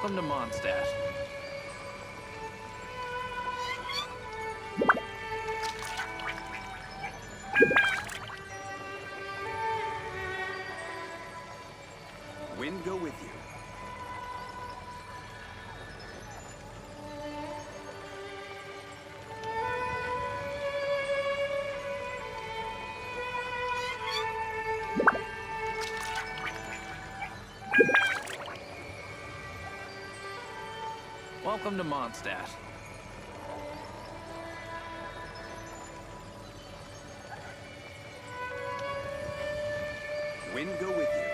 Welcome to Mondstadt. Wind go with you. Welcome to Mondstadt. Wind go with you.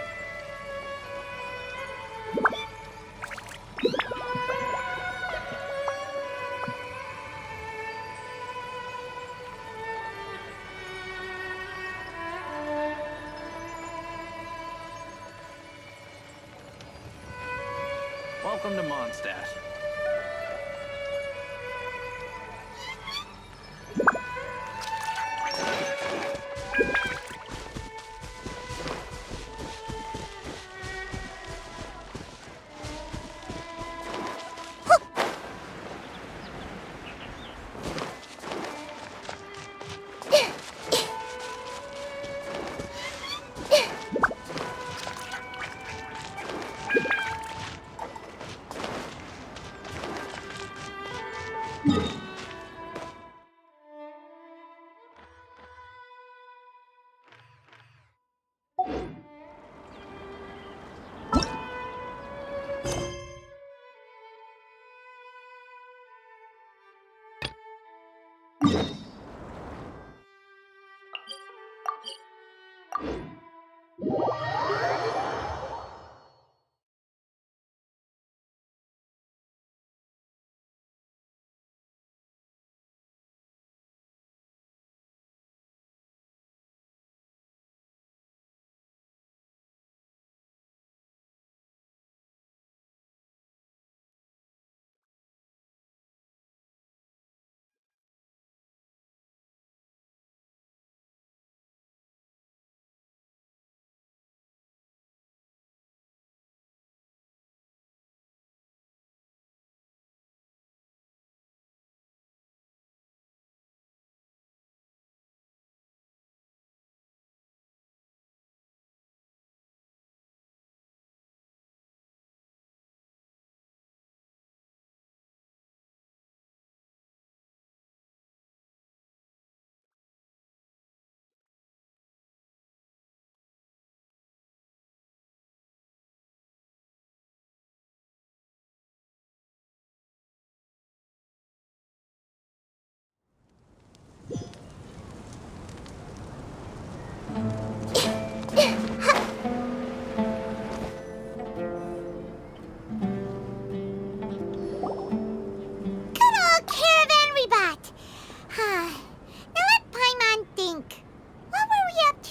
Welcome to Mondstadt.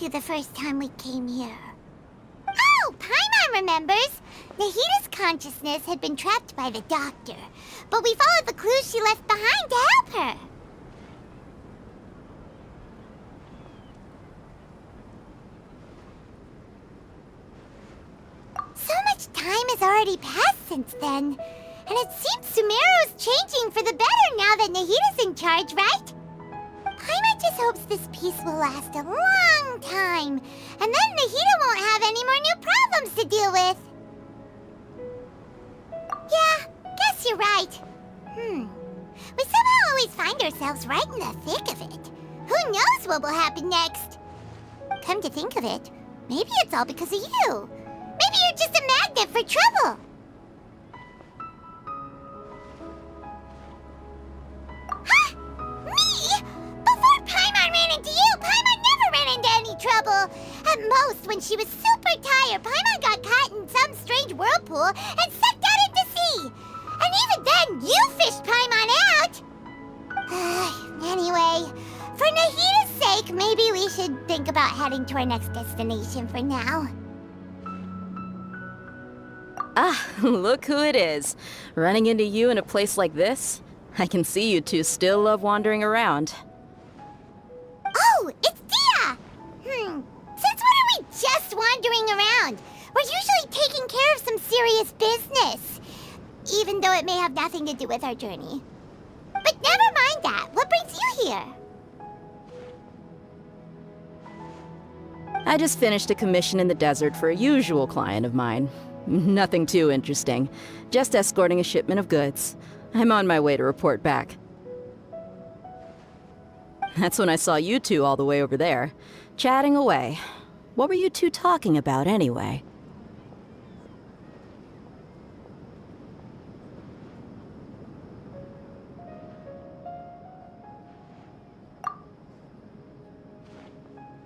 The first time we came here. Oh, Paimon remembers! Nahita's consciousness had been trapped by the doctor, but we followed the clues she left behind to help her. So much time has already passed since then, and it seems Sumeru's changing for the better now that Nahita's in charge, right? Paimon just hopes this peace will last a long time, and then Nahita won't have any more new problems to deal with. Yeah, guess you're right. We somehow always find ourselves right in the thick of it. Who knows what will happen next? Come to think of it, maybe it's all because of you. Maybe you're just a magnet for trouble. Trouble. At most, when she was super tired, Paimon got caught in some strange whirlpool and sucked out into sea. And even then, you fished Paimon out. Anyway, for Nahita's sake, maybe we should think about heading to our next destination for now. Ah, look who it is. Running into you in a place like this? I can see you two still love wandering around. Oh, it's Dia! Since when are we just wandering around? We're usually taking care of some serious business. even though it may have nothing to do with our journey. But never mind that. What brings you here? I just finished a commission in the desert for a usual client of mine. Nothing too interesting. Just escorting a shipment of goods. I'm on my way to report back. That's when I saw you two all the way over there, chatting away. What were you two talking about anyway?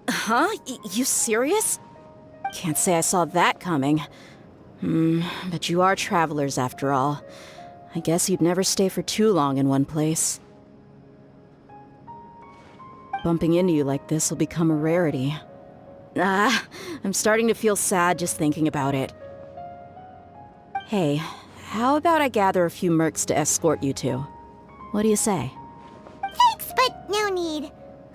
Huh? You serious? Can't say I saw that coming. But you are travelers after all. I guess you'd never stay for too long in one place. Bumping into you like this will become a rarity. I'm starting to feel sad just thinking about it. Hey, how about I gather a few mercs to escort you two? What do you say? Thanks, but no need.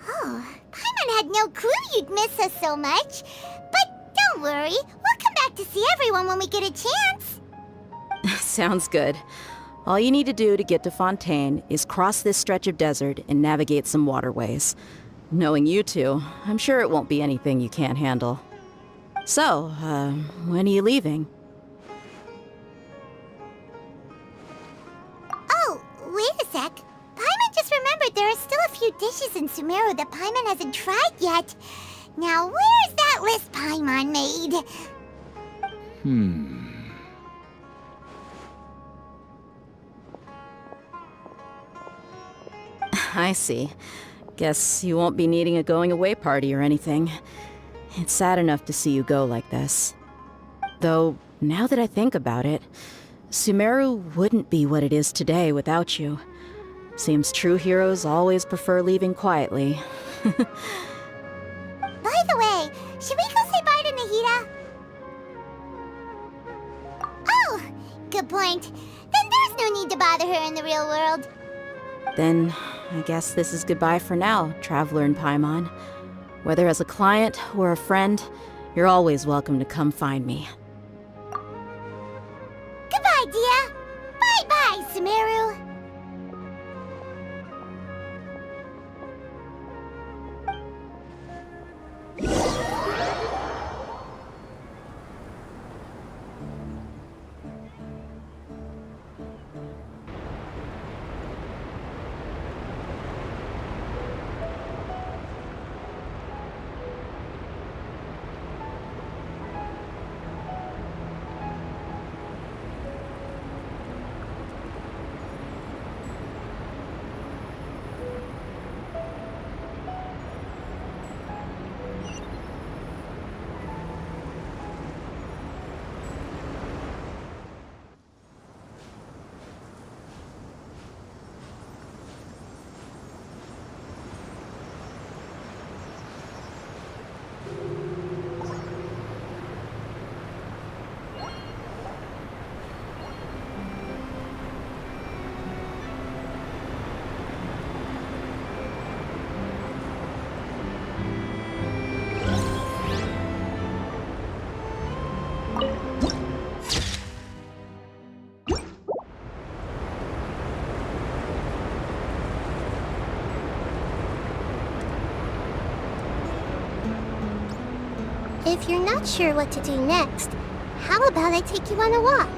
Oh, Paimon had no clue you'd miss us so much. But don't worry, we'll come back to see everyone when we get a chance. Sounds good. All you need to do to get to Fontaine is cross this stretch of desert and navigate some waterways. Knowing you two, I'm sure it won't be anything you can't handle. So, when are you leaving? Oh, wait a sec. Paimon just remembered there are still a few dishes in Sumeru that Paimon hasn't tried yet. Now, where's that list Paimon made? I see. Guess you won't be needing a going-away party or anything. It's sad enough to see you go like this. Though, now that I think about it, Sumeru wouldn't be what it is today without you. Seems true heroes always prefer leaving quietly. By the way, should we go say bye to Nahida? Oh, good point. Then there's no need to bother her in the real world. Then, I guess this is goodbye for now, Traveler in Paimon. Whether as a client or a friend, you're always welcome to come find me. Goodbye, Dia. Bye-bye, Sumeru. If you're not sure what to do next, how about I take you on a walk?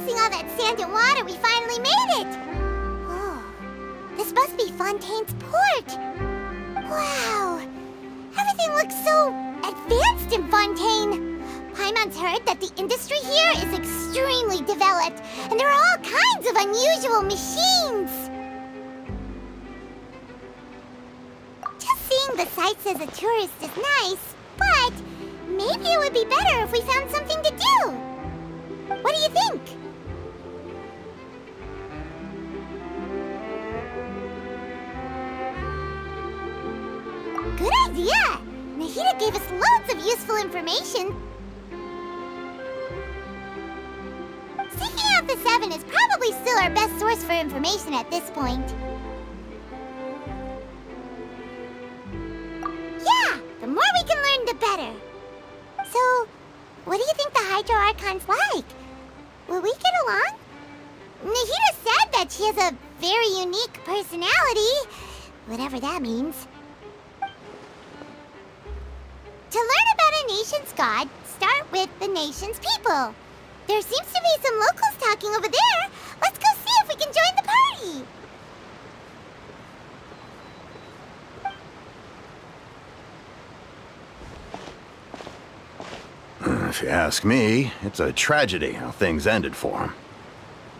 passing all that sand and water, we finally made it! Oh, this must be Fontaine's port. Wow, everything looks so advanced in Fontaine. Paimon's heard that the industry here is extremely developed, and there are all kinds of unusual machines. Just seeing the sights as a tourist is nice, but maybe it would be better if we found something to do. What do you think? Good idea! Nahida gave us loads of useful information. Seeking out the Seven is probably still our best source for information at this point. Yeah, the more we can learn, the better. So, what do you think the Hydro Archon's like? Will we get along? Nahida said that she has a very unique personality, whatever that means. To learn about a nation's god, start with the nation's people. There seems to be some locals talking over there. Let's go see if we can join the party. If you ask me, it's a tragedy how things ended for him.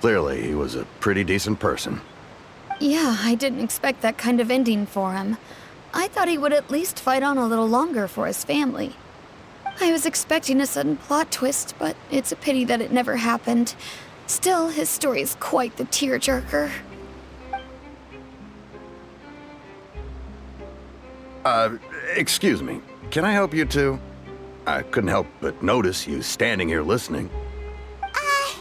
Clearly, he was a pretty decent person. Yeah, I didn't expect that kind of ending for him. I thought he would at least fight on a little longer for his family. I was expecting a sudden plot twist, but it's a pity that it never happened. Still, his story is quite the tearjerker. Excuse me. Can I help you too? I couldn't help but notice you standing here listening. Hi.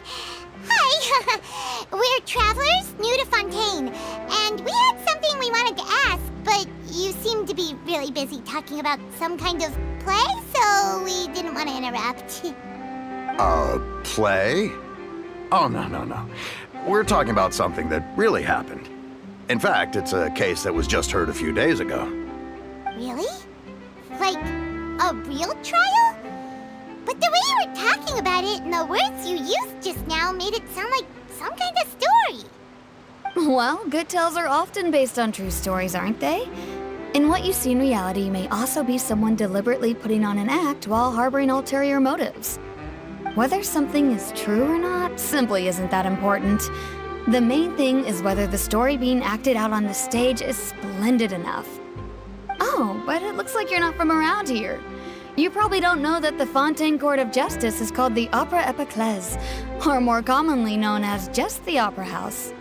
We're travelers new to Fontaine, and we had something we wanted to ask, but you seemed to be really busy talking about some kind of play, so we didn't want to interrupt. Play? Oh, no. We're talking about something that really happened. In fact, it's a case that was just heard a few days ago. Really? Like, a real trial? But the way you were talking about it and the words you used just now made it sound like some kind of story. Well, good tales are often based on true stories, aren't they? And what you see in reality may also be someone deliberately putting on an act while harboring ulterior motives. Whether something is true or not simply isn't that important. The main thing is whether the story being acted out on the stage is splendid enough. Oh, but it looks like you're not from around here. You probably don't know that the Fontaine Court of Justice is called the Opera Epiclese, or more commonly known as just the Opera House.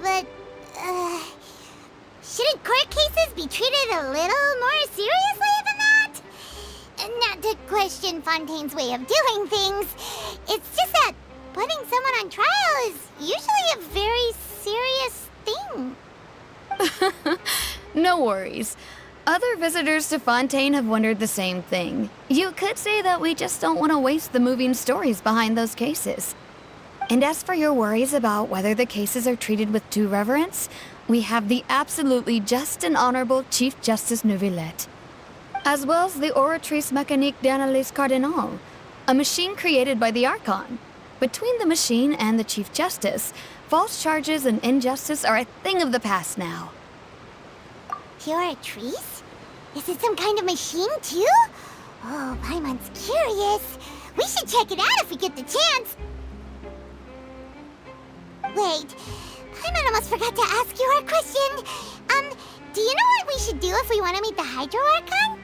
But, shouldn't court cases be treated a little more seriously than that? Not to question Fontaine's way of doing things. It's just that putting someone on trial is usually a very serious thing. No worries. Other visitors to Fontaine have wondered the same thing. You could say that we just don't want to waste the moving stories behind those cases. And as for your worries about whether the cases are treated with due reverence, we have the absolutely just and honorable Chief Justice Neuvillette, as well as the Oratrice Mécanique d'Analyse Cardinal, a machine created by the Archon. Between the machine and the Chief Justice, false charges and injustice are a thing of the past now. Oratrice? Is it some kind of machine, too? Oh, Paimon's curious. We should check it out if we get the chance. Wait, Paimon almost forgot to ask you our question. Do you know what we should do if we want to meet the Hydro Archon?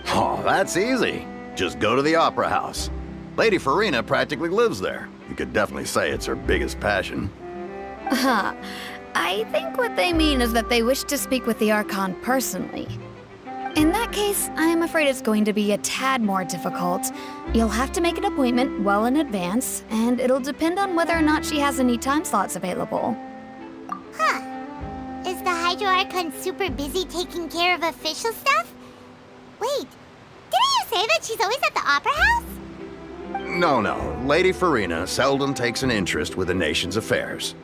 Oh, that's easy. Just go to the Opera House. Lady Farina practically lives there. You could definitely say it's her biggest passion. I think what they mean is that they wish to speak with the Archon personally. In that case, I am afraid it's going to be a tad more difficult. You'll have to make an appointment well in advance, and it'll depend on whether or not she has any time slots available. Huh. Is the Hydro Archon super busy taking care of official stuff? Wait, didn't you say that she's always at the Opera House? No. Lady Farina seldom takes an interest with the nation's affairs.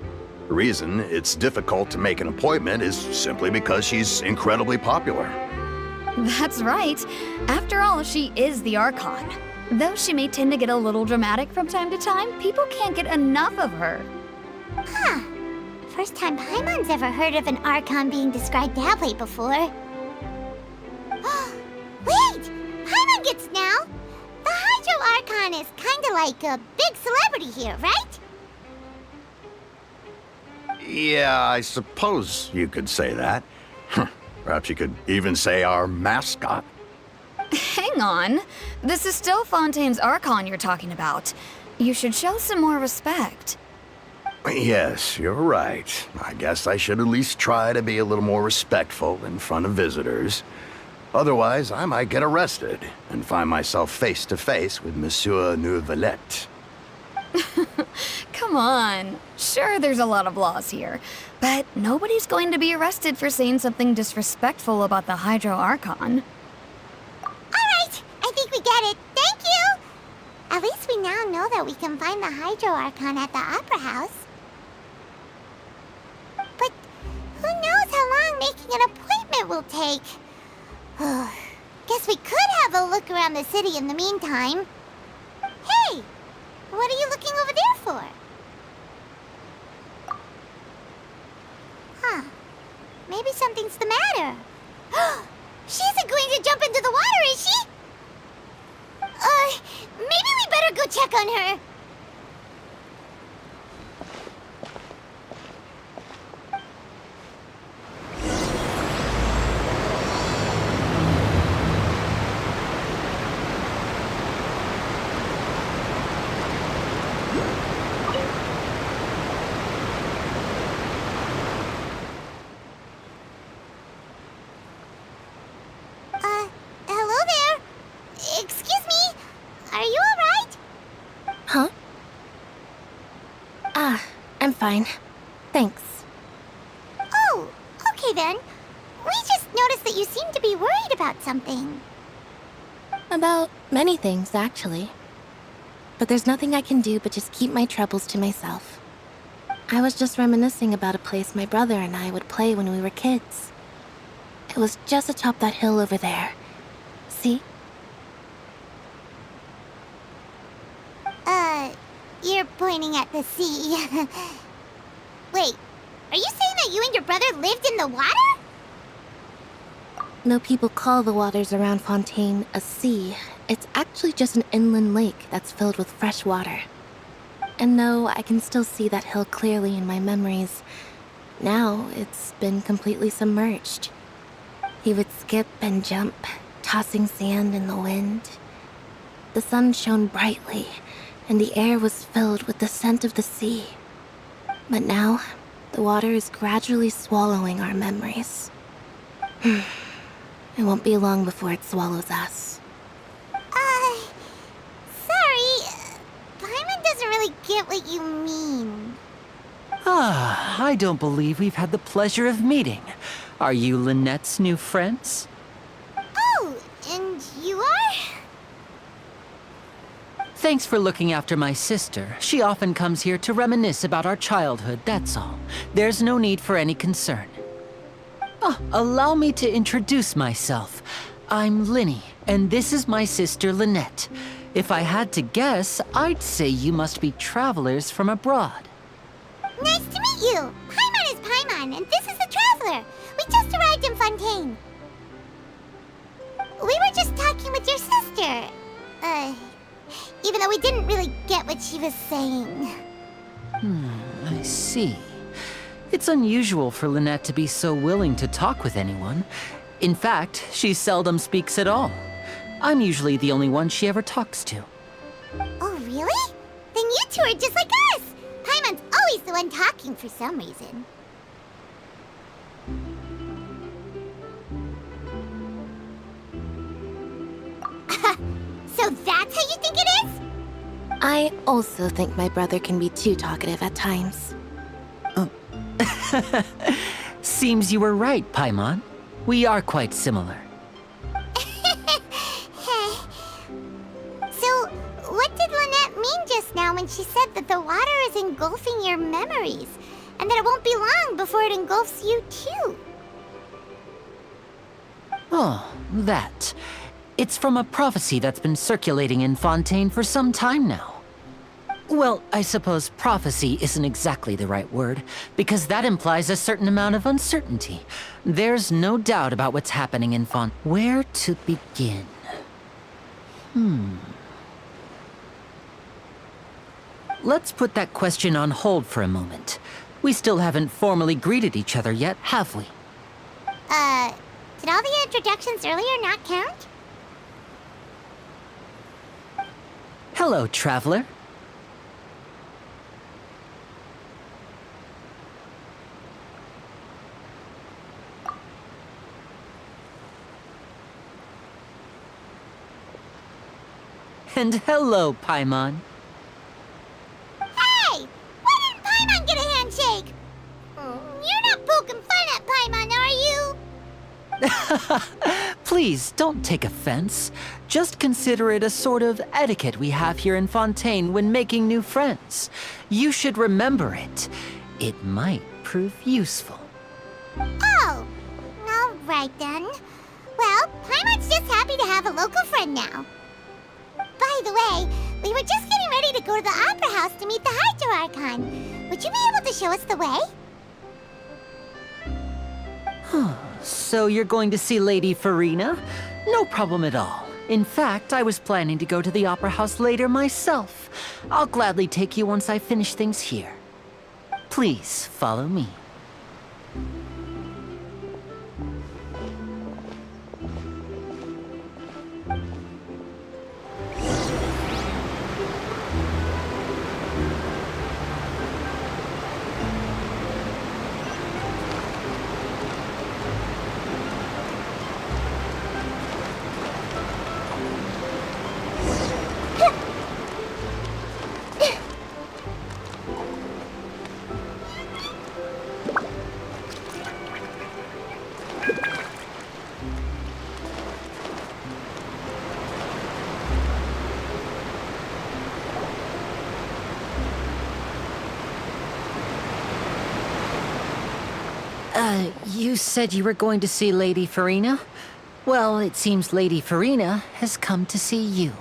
The reason it's difficult to make an appointment is simply because she's incredibly popular. That's right. After all, she is the Archon. Though she may tend to get a little dramatic from time to time, people can't get enough of her. Huh. First time Paimon's ever heard of an Archon being described that way before. Wait! Paimon gets now! The Hydro Archon is kinda like a big celebrity here, right? Yeah, I suppose you could say that. Perhaps you could even say our mascot. Hang on. This is still Fontaine's Archon you're talking about. You should show some more respect. Yes, you're right. I guess I should at least try to be a little more respectful in front of visitors. Otherwise, I might get arrested and find myself face to face with Monsieur Neuvillette. Come on. Sure, there's a lot of laws here, but nobody's going to be arrested for saying something disrespectful about the Hydro Archon. Alright, I think we get it. Thank you! At least we now know that we can find the Hydro Archon at the Opera House. But who knows how long making an appointment will take? Guess we could have a look around the city in the meantime. Hey! What are you looking over there for? Huh. Maybe something's the matter. She isn't going to jump into the water, is she? Maybe we better go check on her. Hello there. Excuse me. Are you alright? Huh? I'm fine. Thanks. Oh, okay then. We just noticed that you seem to be worried about something. About many things, actually. But there's nothing I can do but just keep my troubles to myself. I was just reminiscing about a place my brother and I would play when we were kids. It was just atop that hill over there. See? You're pointing at the sea. Wait, are you saying that you and your brother lived in the water? Though people call the waters around Fontaine a sea, it's actually just an inland lake that's filled with fresh water. And though I can still see that hill clearly in my memories, now it's been completely submerged. He would skip and jump, tossing sand in the wind. The sun shone brightly, and the air was filled with the scent of the sea. But now, the water is gradually swallowing our memories. It won't be long before it swallows us. Sorry. Paimon doesn't really get what you mean. I don't believe we've had the pleasure of meeting. Are you Lynette's new friends? Oh, and you are? Thanks for looking after my sister. She often comes here to reminisce about our childhood, that's all. There's no need for any concern. Allow me to introduce myself. I'm Linny, and this is my sister Lynette. If I had to guess, I'd say you must be travelers from abroad. Nice to meet you. Paimon is Paimon, and this is the Traveler. We just arrived in Fontaine. We were just talking with your sister. Even though we didn't really get what she was saying. I see. It's unusual for Lynette to be so willing to talk with anyone. In fact, she seldom speaks at all. I'm usually the only one she ever talks to. Oh, really? Then you two are just like us. Paimon's always the one talking for some reason. So that's how you think it is? I also think my brother can be too talkative at times. Seems you were right, Paimon. We are quite similar. So, what did Lynette mean just now when she said that the water is engulfing your memories, and that it won't be long before it engulfs you too? Oh, that. It's from a prophecy that's been circulating in Fontaine for some time now. Well, I suppose prophecy isn't exactly the right word, because that implies a certain amount of uncertainty. There's no doubt about what's happening in Fontaine. Where to begin? Let's put that question on hold for a moment. We still haven't formally greeted each other yet, have we? Did all the introductions earlier not count? Hello, traveler. And hello, Paimon. Hey! Why didn't Paimon get a handshake? You're not poking fun at Paimon, are you? Please, don't take offense. Just consider it a sort of etiquette we have here in Fontaine when making new friends. You should remember it. It might prove useful. Oh, all right then. Well, Paimon's just happy to have a local friend now. By the way, we were just getting ready to go to the Opera House to meet the Hydro Archon. Would you be able to show us the way? So you're going to see Lady Farina? No problem at all. In fact, I was planning to go to the Opera House later myself. I'll gladly take you once I finish things here. Please, follow me. You said you were going to see Lady Farina? Well, it seems Lady Farina has come to see you.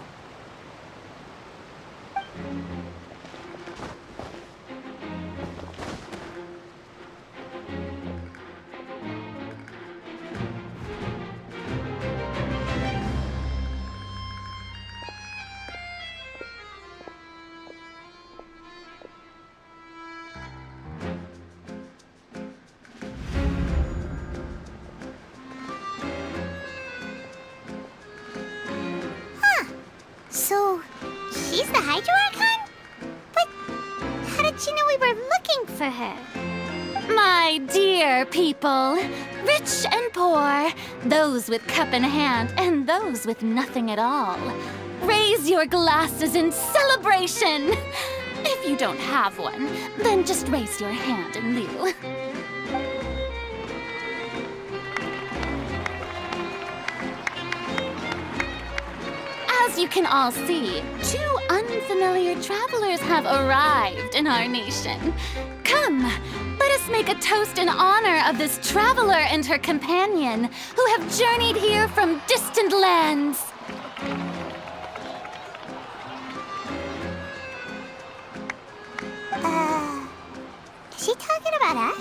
So, she's the Hydro Archon? But how did she know we were looking for her? My dear people, rich and poor, those with cup in hand and those with nothing at all, raise your glasses in celebration! If you don't have one, then just raise your hand in lieu. As you can all see, two unfamiliar travelers have arrived in our nation. Come, let us make a toast in honor of this traveler and her companion who have journeyed here from distant lands. Is she talking about us?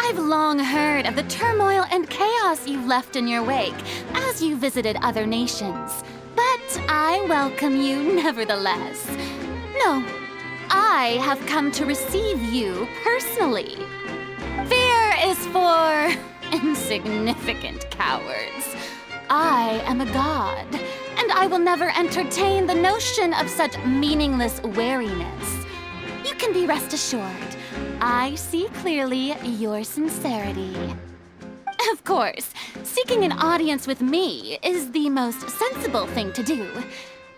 I've long heard of the turmoil and chaos you left in your wake as you visited other nations, but I welcome you nevertheless. No, I have come to receive you personally. Fear is for insignificant cowards. I am a god, and I will never entertain the notion of such meaningless wariness. You can be rest assured, I see clearly your sincerity. Of course, seeking an audience with me is the most sensible thing to do.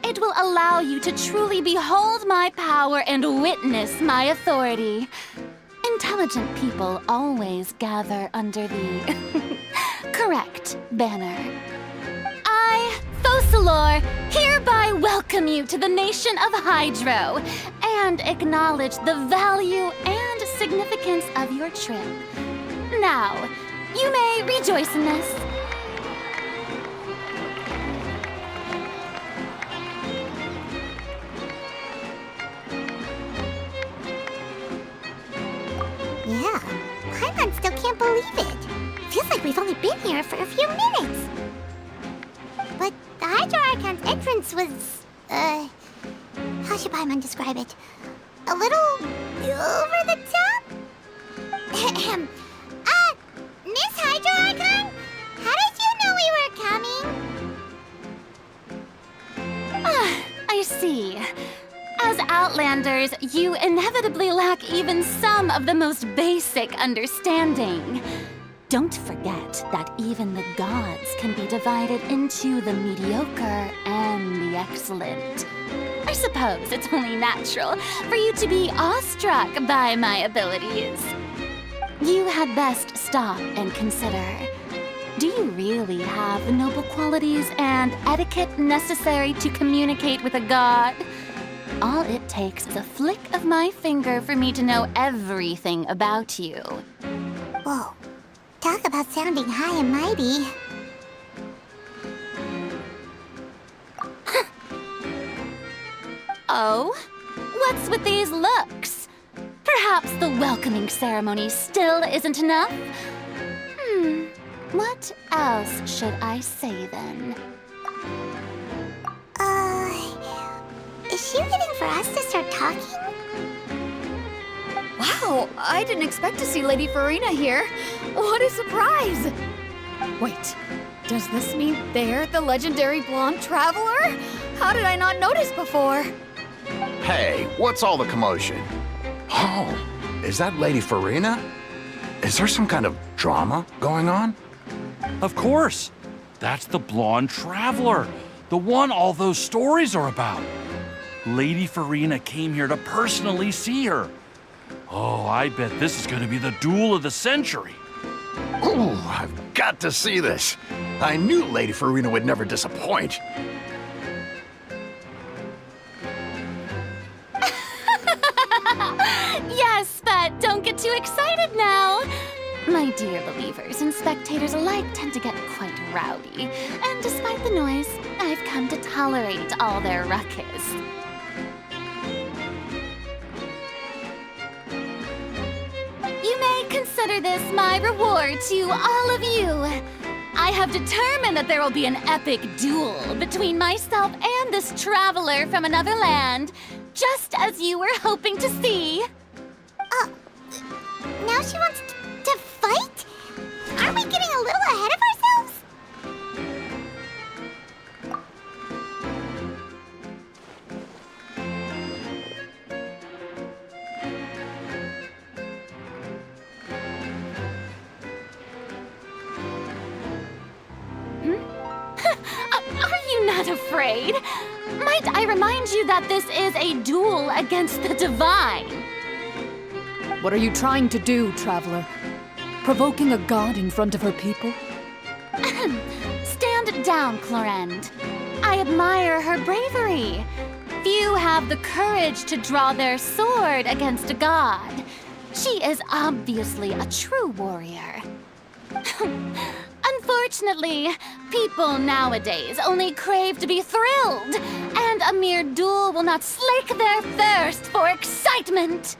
It will allow you to truly behold my power and witness my authority. Intelligent people always gather under the correct banner. I, Focalor, hereby welcome you to the nation of Hydro, and acknowledge the value and significance of your trip. Now, you may rejoice in this. Yeah, Paimon still can't believe it. Feels like we've only been here for a few minutes. But the Hydro Archon's entrance was, how should Paimon describe it? A little over the top? Miss Hydro Archon? How did you know we were coming? I see. As Outlanders, you inevitably lack even some of the most basic understanding. Don't forget that even the gods can be divided into the mediocre and the excellent. I suppose it's only natural for you to be awestruck by my abilities. You had best stop and consider. Do you really have the noble qualities and etiquette necessary to communicate with a god? All it takes is a flick of my finger for me to know everything about you. Whoa, talk about sounding high and mighty. Oh? What's with these looks? Perhaps the welcoming ceremony still isn't enough? What else should I say then? Is she waiting for us to start talking? Wow, I didn't expect to see Lady Farina here. What a surprise! Wait, does this mean they're the legendary blonde traveler? How did I not notice before? Hey, what's all the commotion? Oh, is that Lady Farina? Is there some kind of drama going on? Of course. That's the blonde traveler. The one all those stories are about. Lady Farina came here to personally see her. Oh, I bet this is going to be the duel of the century. Ooh, I've got to see this. I knew Lady Farina would never disappoint. Yes, but don't get too excited now. My dear believers and spectators alike tend to get quite rowdy, and despite the noise, I've come to tolerate all their ruckus. You may consider this my reward to all of you. I have determined that there will be an epic duel between myself and this traveler from another land, just as you were hoping to see. Now she wants to fight? Aren't we getting a little ahead of ourselves? Are you not afraid? Might I remind you that this is a duel against the divine? What are you trying to do, traveler? Provoking a god in front of her people? Stand down, Clorend. I admire her bravery. Few have the courage to draw their sword against a god. She is obviously a true warrior. Unfortunately, people nowadays only crave to be thrilled, and a mere duel will not slake their thirst for excitement.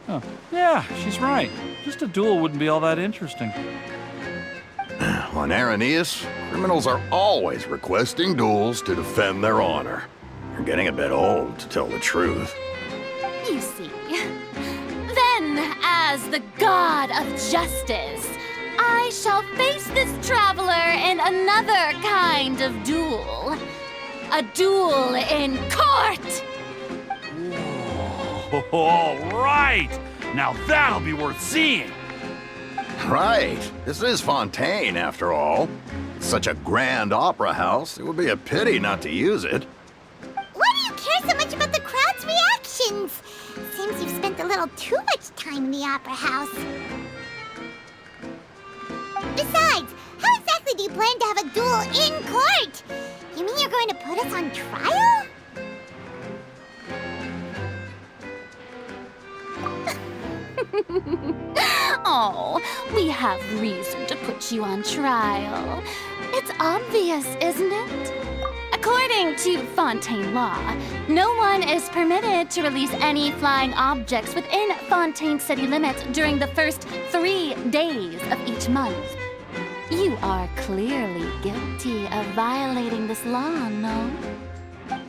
Oh, yeah, she's right. Just a duel wouldn't be all that interesting. On Araneus, criminals are always requesting duels to defend their honor. You're getting a bit old, to tell the truth. You see. Then, as the god of justice, I shall face this traveler in another kind of duel. A duel in court! Whoa, all right! Now that'll be worth seeing! Right. This is Fontaine, after all. It's such a grand opera house, it would be a pity not to use it. Why do you care so much about the crowd's reactions? Seems you've spent a little too much time in the opera house. Besides, how exactly do you plan to have a duel in court? You mean you're going to put us on trial? We have reason to put you on trial. It's obvious, isn't it? According to Fontaine law, no one is permitted to release any flying objects within Fontaine city limits during the first 3 days of each month. You are clearly guilty of violating this law, no?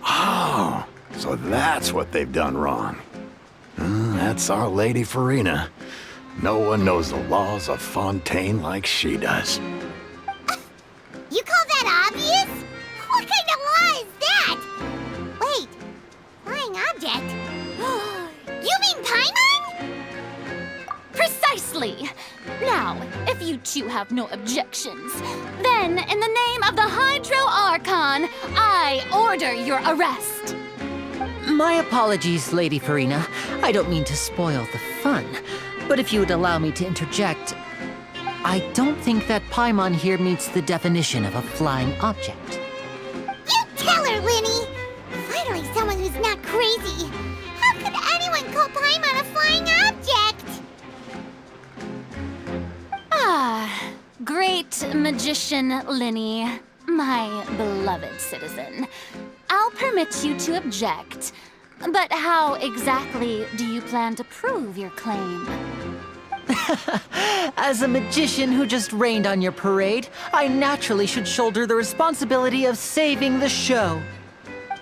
Oh, so that's what they've done wrong. That's our Lady Farina. No one knows the laws of Fontaine like she does. You call that obvious? What kind of law is that? Wait, flying object? You mean Paimon? Precisely! Now, if you two have no objections, then in the name of the Hydro Archon, I order your arrest. My apologies, Lady Farina. I don't mean to spoil the fun. But if you would allow me to interject, I don't think that Paimon here meets the definition of a flying object. You tell her, Linny! Finally someone who's not crazy. How could anyone call Paimon a flying object? Great magician Linny, my beloved citizen. I'll permit you to object, but how exactly do you plan to prove your claim? As a magician who just rained on your parade, I naturally should shoulder the responsibility of saving the show.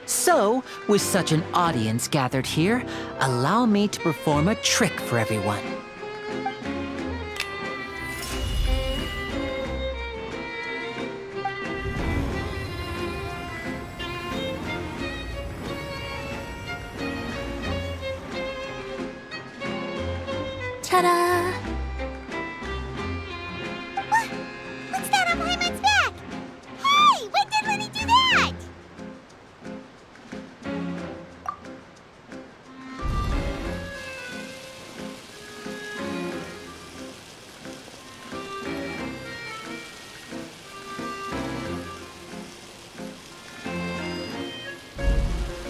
So, with such an audience gathered here, allow me to perform a trick for everyone. Ta-da! What's that on Paimon's back? Hey, when did Linny do that?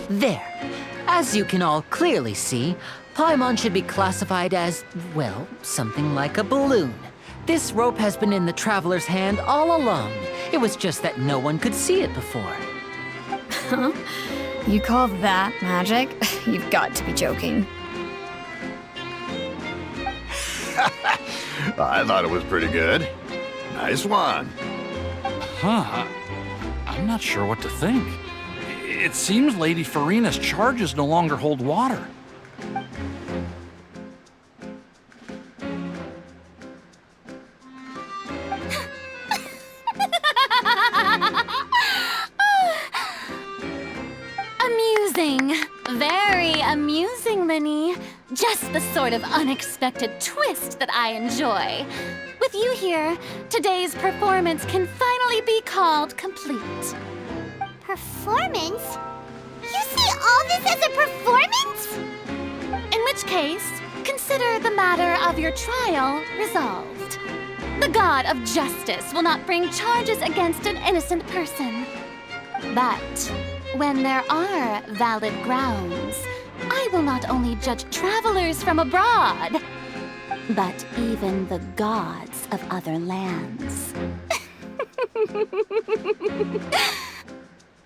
There. As you can all clearly see, Paimon should be classified as, well, something like a balloon. This rope has been in the Traveler's hand all along. It was just that no one could see it before. Huh? You call that magic? You've got to be joking. I thought it was pretty good. Nice one. Huh. I'm not sure what to think. It seems Lady Farina's charges no longer hold water. Amusing. Very amusing, Linny. Just the sort of unexpected twist that I enjoy. With you here, today's performance can finally be called complete. Performance? You see all this as a performance? In which case, consider the matter of your trial resolved. The god of justice will not bring charges against an innocent person. But when there are valid grounds, I will not only judge travelers from abroad, but even the gods of other lands.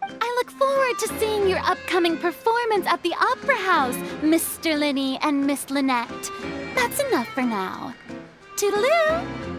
I look forward to seeing your upcoming performance at the Opera House, Mr. Linny and Miss Lynette. That's enough for now. Toodaloo!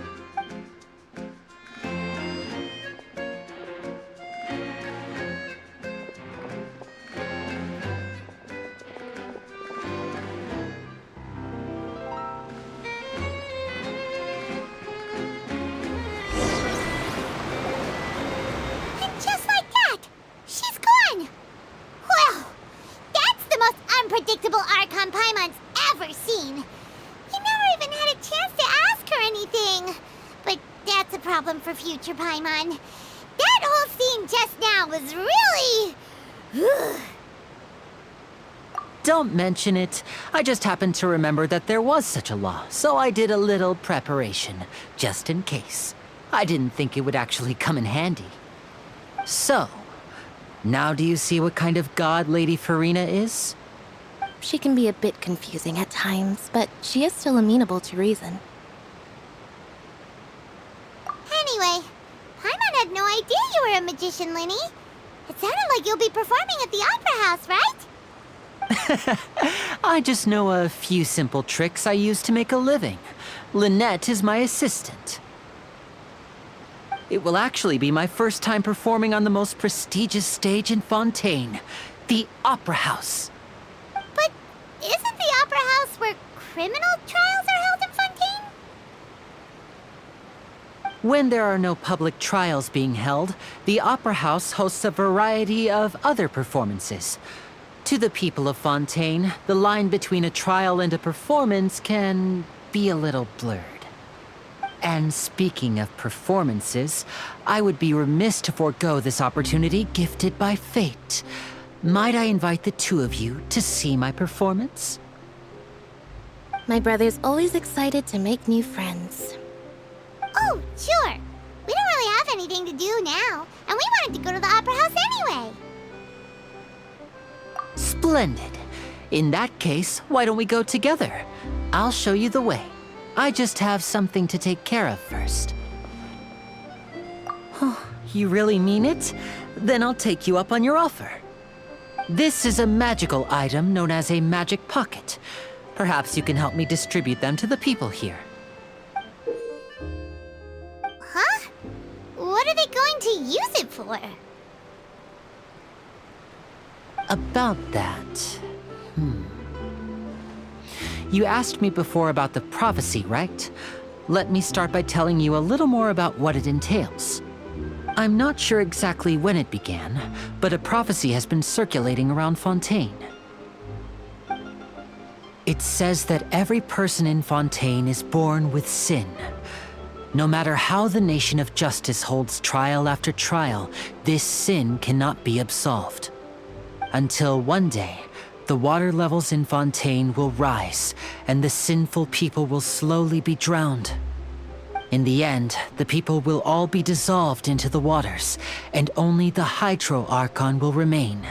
Unpredictable Archon Paimon's ever seen. You never even had a chance to ask her anything. But that's a problem for future Paimon. That whole scene just now was really... Don't mention it. I just happened to remember that there was such a law, so I did a little preparation, just in case. I didn't think it would actually come in handy. So, now do you see what kind of god Lady Farina is? She can be a bit confusing at times, but she is still amenable to reason. you're a magician, Linny. It sounded like you'll be performing at the Opera House, right? I just know a few simple tricks I use to make a living. Lynette is my assistant. It will actually be my first time performing on the most prestigious stage in Fontaine, the Opera House. But isn't the Opera House where criminal trials are held in Fontaine? When there are no public trials being held, the Opera House hosts a variety of other performances. To the people of Fontaine, the line between a trial and a performance can be a little blurred. And speaking of performances, I would be remiss to forego this opportunity gifted by fate. Might I invite the two of you to see my performance? My brother's always excited to make new friends. Oh, sure. We don't really have anything to do now, and we wanted to go to the Opera House anyway. Splendid. In that case, why don't we go together? I'll show you the way. I just have something to take care of first. Oh, you really mean it? Then I'll take you up on your offer. This is a magical item known as a magic pocket. Perhaps you can help me distribute them to the people here. Huh? What are they going to use it for? About that... You asked me before about the prophecy, right? Let me start by telling you a little more about what it entails. I'm not sure exactly when it began, but a prophecy has been circulating around Fontaine. It says that every person in Fontaine is born with sin. No matter how the nation of justice holds trial after trial, this sin cannot be absolved. Until one day, the water levels in Fontaine will rise, and the sinful people will slowly be drowned. In the end, the people will all be dissolved into the waters, and only the Hydro Archon will remain,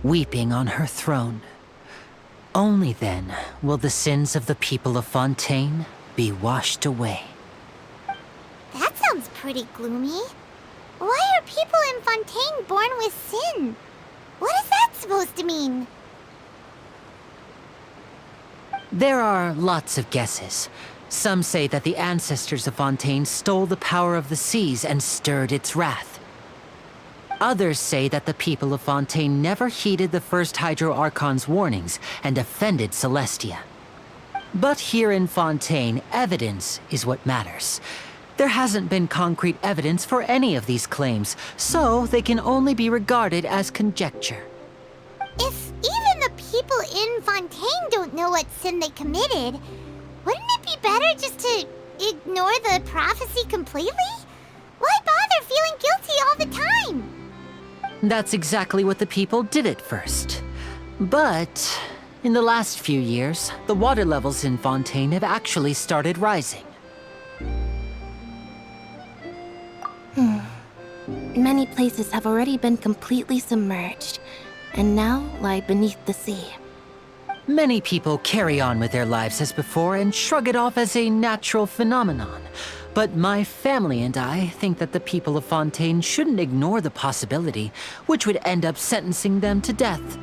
weeping on her throne. Only then will the sins of the people of Fontaine be washed away. That sounds pretty gloomy. Why are people in Fontaine born with sin? What is that supposed to mean? There are lots of guesses. Some say that the ancestors of Fontaine stole the power of the seas and stirred its wrath. Others say that the people of Fontaine never heeded the first Hydro Archon's warnings and offended Celestia. But here in Fontaine, evidence is what matters. There hasn't been concrete evidence for any of these claims, so they can only be regarded as conjecture. If even the people in Fontaine don't know what sin they committed, wouldn't it be better just to ignore the prophecy completely? Why bother feeling guilty all the time? That's exactly what the people did at first. But in the last few years, the water levels in Fontaine have actually started rising. Many places have already been completely submerged, and now lie beneath the sea. Many people carry on with their lives as before and shrug it off as a natural phenomenon. But my family and I think that the people of Fontaine shouldn't ignore the possibility, which would end up sentencing them to death.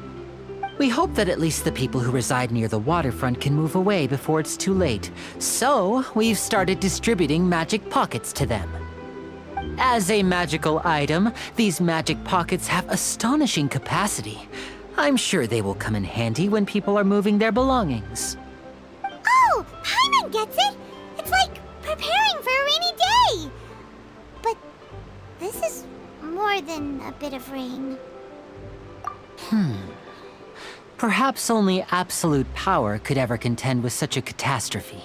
We hope that at least the people who reside near the waterfront can move away before it's too late. So, we've started distributing magic pockets to them. As a magical item, these magic pockets have astonishing capacity. I'm sure they will come in handy when people are moving their belongings. Oh, Paimon gets it! It's like preparing for a rainy day! But this is more than a bit of rain. Perhaps only absolute power could ever contend with such a catastrophe.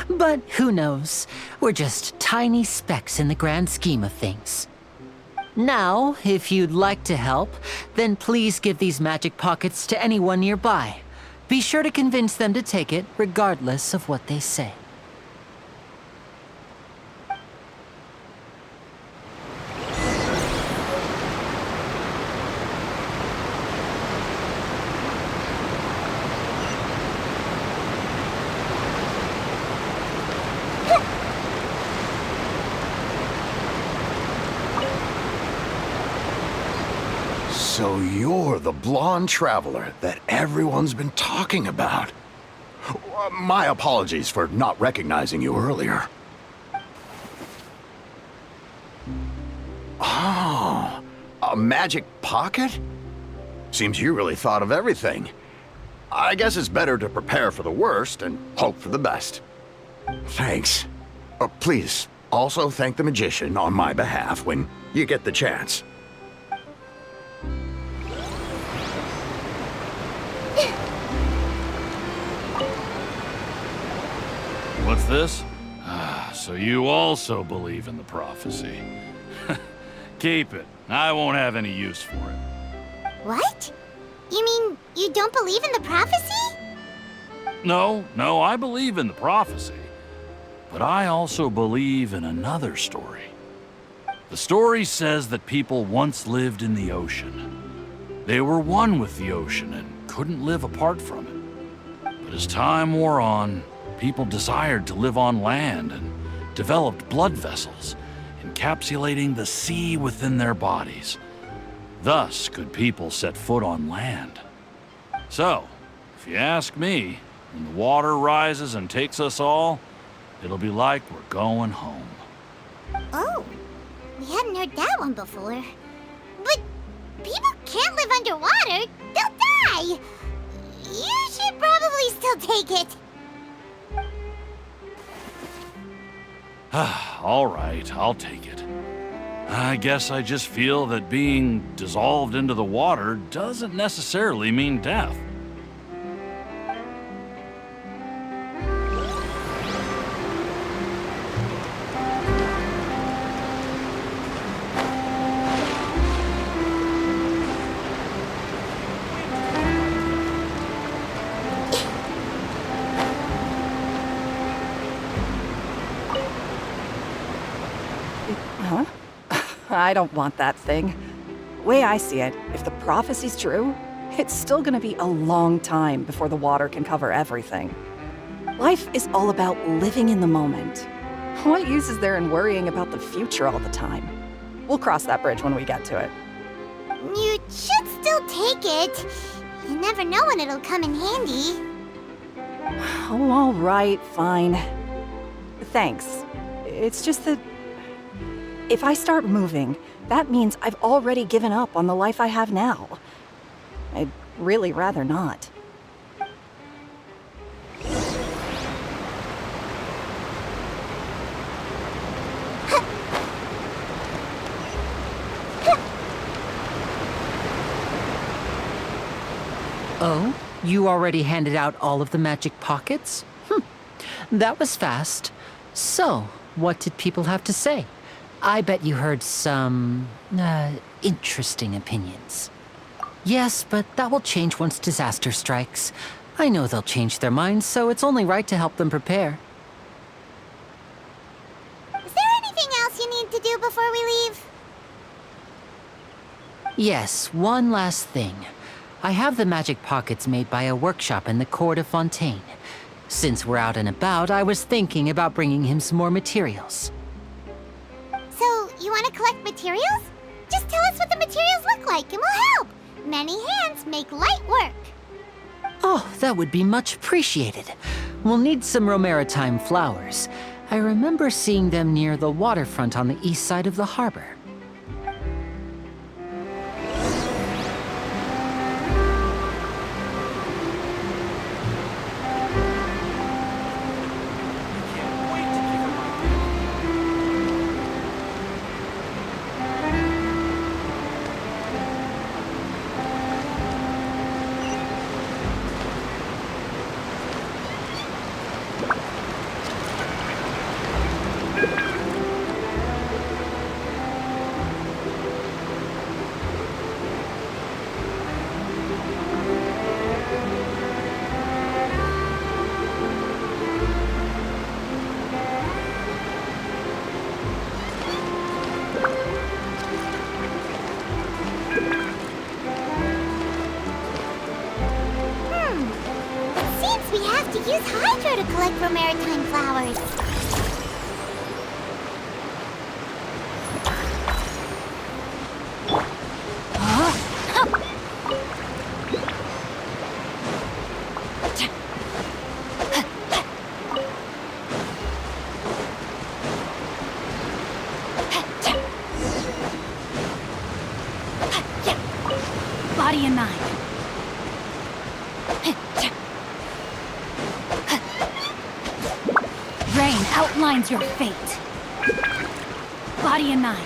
But who knows? We're just tiny specks in the grand scheme of things. Now, if you'd like to help, then please give these magic pockets to anyone nearby. Be sure to convince them to take it, regardless of what they say. So you're the blonde traveler that everyone's been talking about. My apologies for not recognizing you earlier. Oh, a magic pocket? Seems you really thought of everything. I guess it's better to prepare for the worst and hope for the best. Thanks. Please, also thank the magician on my behalf when you get the chance. What's this? So you also believe in the prophecy. Keep it. I won't have any use for it. What? You mean you don't believe in the prophecy? No, I believe in the prophecy. But I also believe in another story. The story says that people once lived in the ocean. They were one with the ocean and couldn't live apart from it. But as time wore on, people desired to live on land and developed blood vessels, encapsulating the sea within their bodies. Thus could people set foot on land. So, if you ask me, when the water rises and takes us all, it'll be like we're going home. Oh, we hadn't heard that one before. But people can't live underwater. They'll die. You should probably still take it. All right, I'll take it. I guess I just feel that being dissolved into the water doesn't necessarily mean death. Huh? I don't want that thing. Way I see it, if the prophecy's true, it's still gonna be a long time before the water can cover everything. Life is all about living in the moment. What use is there in worrying about the future all the time? We'll cross that bridge when we get to it. You should still take it. You never know when it'll come in handy. Oh, all right, fine. Thanks. It's just that if I start moving, that means I've already given up on the life I have now. I'd really rather not. Oh? You already handed out all of the magic pockets? That was fast. So, what did people have to say? I bet you heard some, interesting opinions. Yes, but that will change once disaster strikes. I know they'll change their minds, so it's only right to help them prepare. Is there anything else you need to do before we leave? Yes, one last thing. I have the magic pockets made by a workshop in the court of Fontaine. Since we're out and about, I was thinking about bringing him some more materials. So, you want to collect materials? Just tell us what the materials look like and we'll help. Many hands make light work. Oh, that would be much appreciated. We'll need some Romaritime flowers. I remember seeing them near the waterfront on the east side of the harbor. We have to use Hydro to collect Romaritime flowers. Huh? in mind. Rain outlines your fate. Body in mind.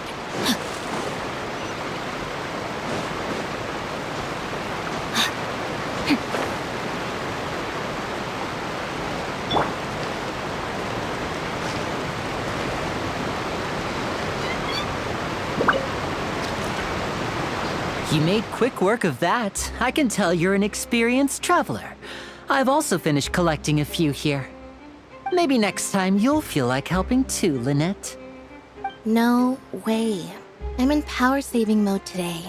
You made quick work of that. I can tell you're an experienced traveler. I've also finished collecting a few here. Maybe next time you'll feel like helping too, Lynette. No way. I'm in power-saving mode today.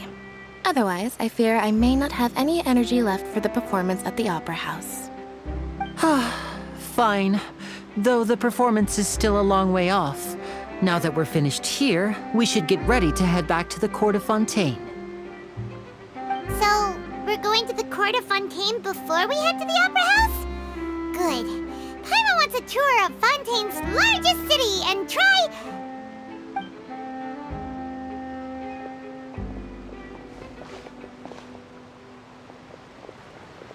Otherwise, I fear I may not have any energy left for the performance at the Opera House. Fine. Though the performance is still a long way off. Now that we're finished here, we should get ready to head back to the Court of Fontaine. So, we're going to the Court of Fontaine before we head to the Opera House? Good. Paimon wants a tour of Fontaine's largest city and try...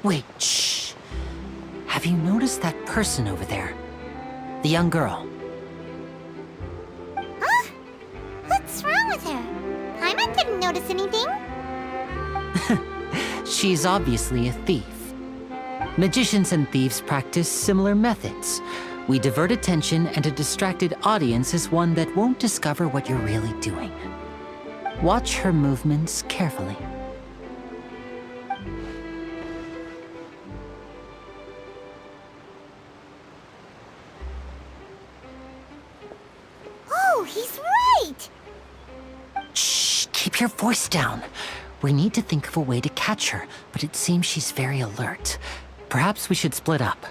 Wait, shh. Have you noticed that person over there? The young girl. Huh? What's wrong with her? Paimon didn't notice anything. She's obviously a thief. Magicians and thieves practice similar methods. We divert attention, and a distracted audience is one that won't discover what you're really doing. Watch her movements carefully. Oh, he's right! Shh, keep your voice down. We need to think of a way to catch her, but it seems she's very alert. Perhaps we should split up.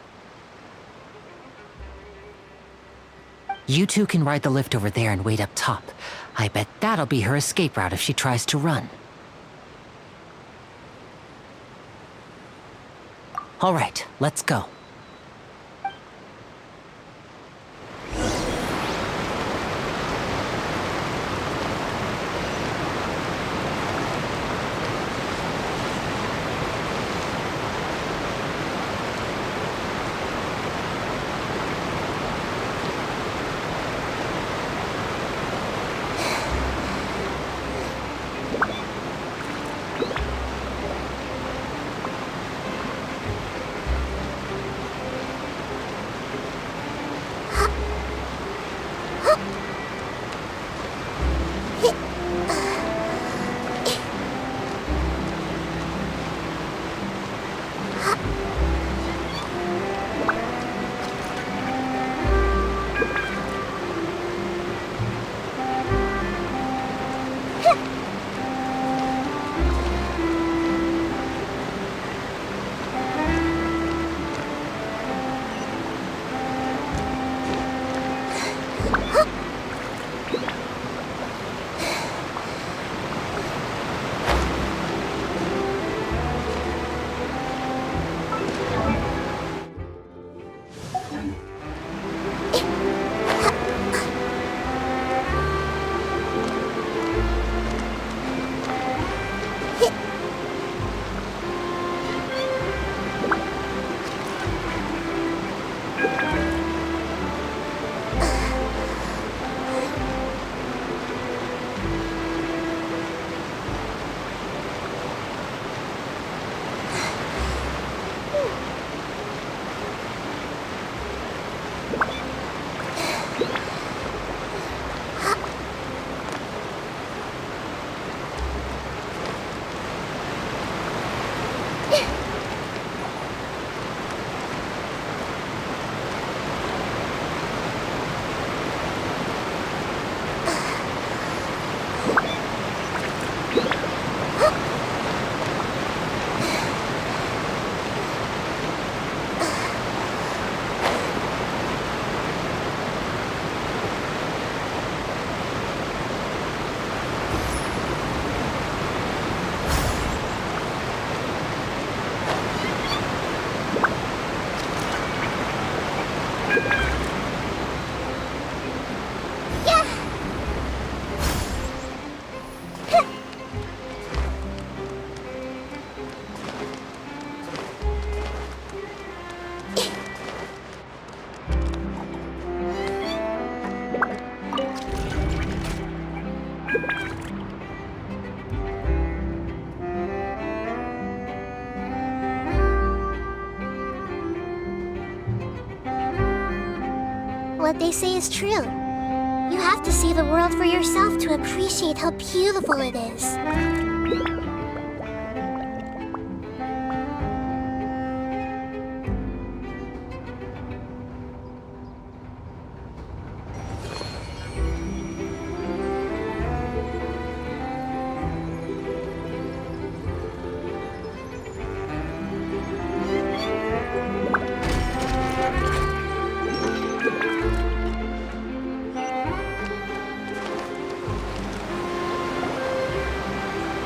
You two can ride the lift over there and wait up top. I bet that'll be her escape route if she tries to run. All right, let's go. what they say is true. You have to see the world for yourself to appreciate how beautiful it is.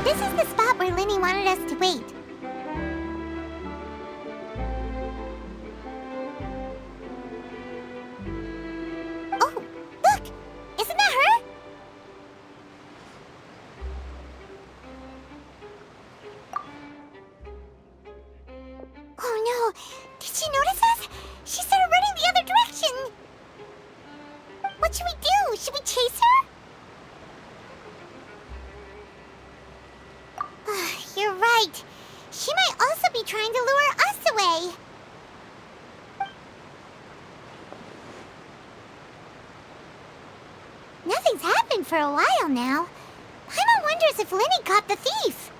This is the spot where Linny wanted us to wait. Oh, look! Isn't that her? Oh no! Did she notice us? She started running the other direction! What should we do? Should we chase her? You're right. She might also be trying to lure us away. Nothing's happened for a while now. Paimon wonders if Linny caught the thief.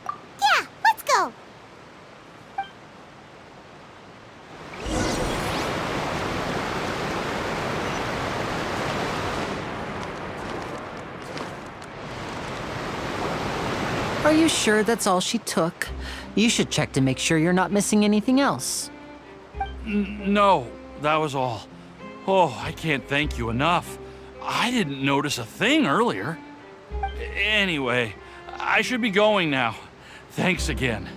Yeah, let's go. Are you sure that's all she took? You should check to make sure you're not missing anything else. No, that was all. Oh, I can't thank you enough. I didn't notice a thing earlier. Anyway, I should be going now. Thanks again.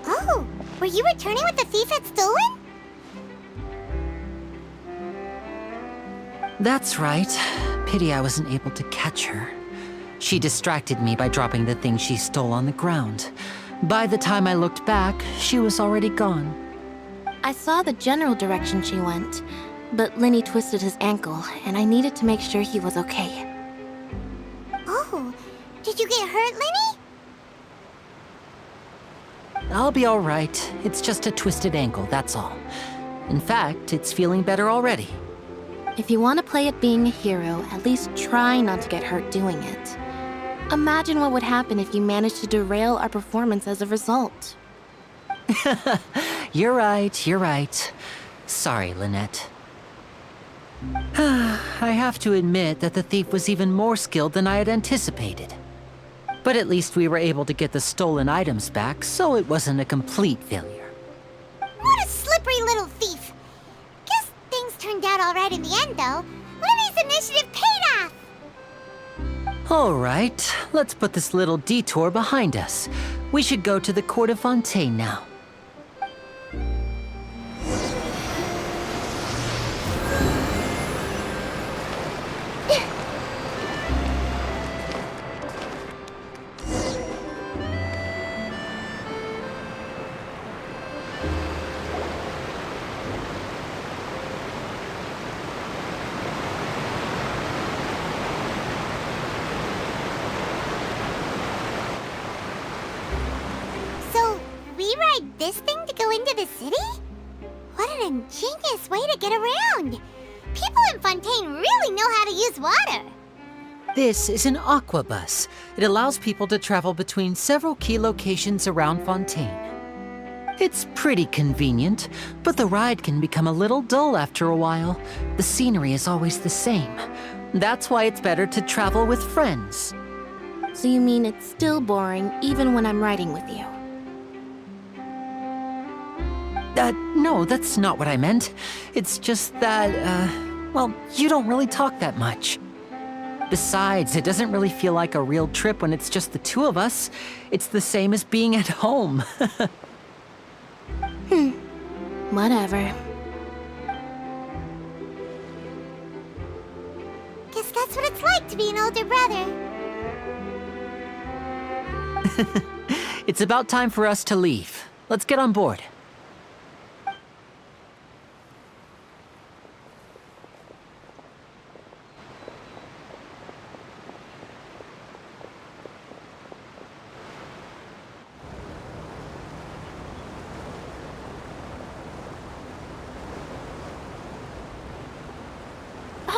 Oh, were you returning what the thief had stolen? That's right. Pity I wasn't able to catch her. She distracted me by dropping the thing she stole on the ground. By the time I looked back, she was already gone. I saw the general direction she went, but Linny twisted his ankle, and I needed to make sure he was okay. Oh, did you get hurt, Linny? I'll be all right. It's just a twisted ankle, that's all. In fact, it's feeling better already. If you want to play at being a hero, at least try not to get hurt doing it. Imagine what would happen if you managed to derail our performance as a result. You're right. Sorry, Lynette. I have to admit that the thief was even more skilled than I had anticipated. But at least we were able to get the stolen items back, so it wasn't a complete failure. What a slippery little thief! Guess things turned out all right in the end, though. Linny's initiative paid off! All right, let's put this little detour behind us. We should go to the Court of Fontaine now. This thing to go into the city? What an ingenious way to get around! People in Fontaine really know how to use water! This is an aqua bus. It allows people to travel between several key locations around Fontaine. It's pretty convenient, but the ride can become a little dull after a while. The scenery is always the same. That's why it's better to travel with friends. So you mean it's still boring even when I'm riding with you? No, that's not what I meant. It's just that, well, you don't really talk that much. Besides, it doesn't really feel like a real trip when it's just the two of us. It's the same as being at home. Whatever. Guess that's what it's like to be an older brother. It's about time for us to leave. Let's get on board.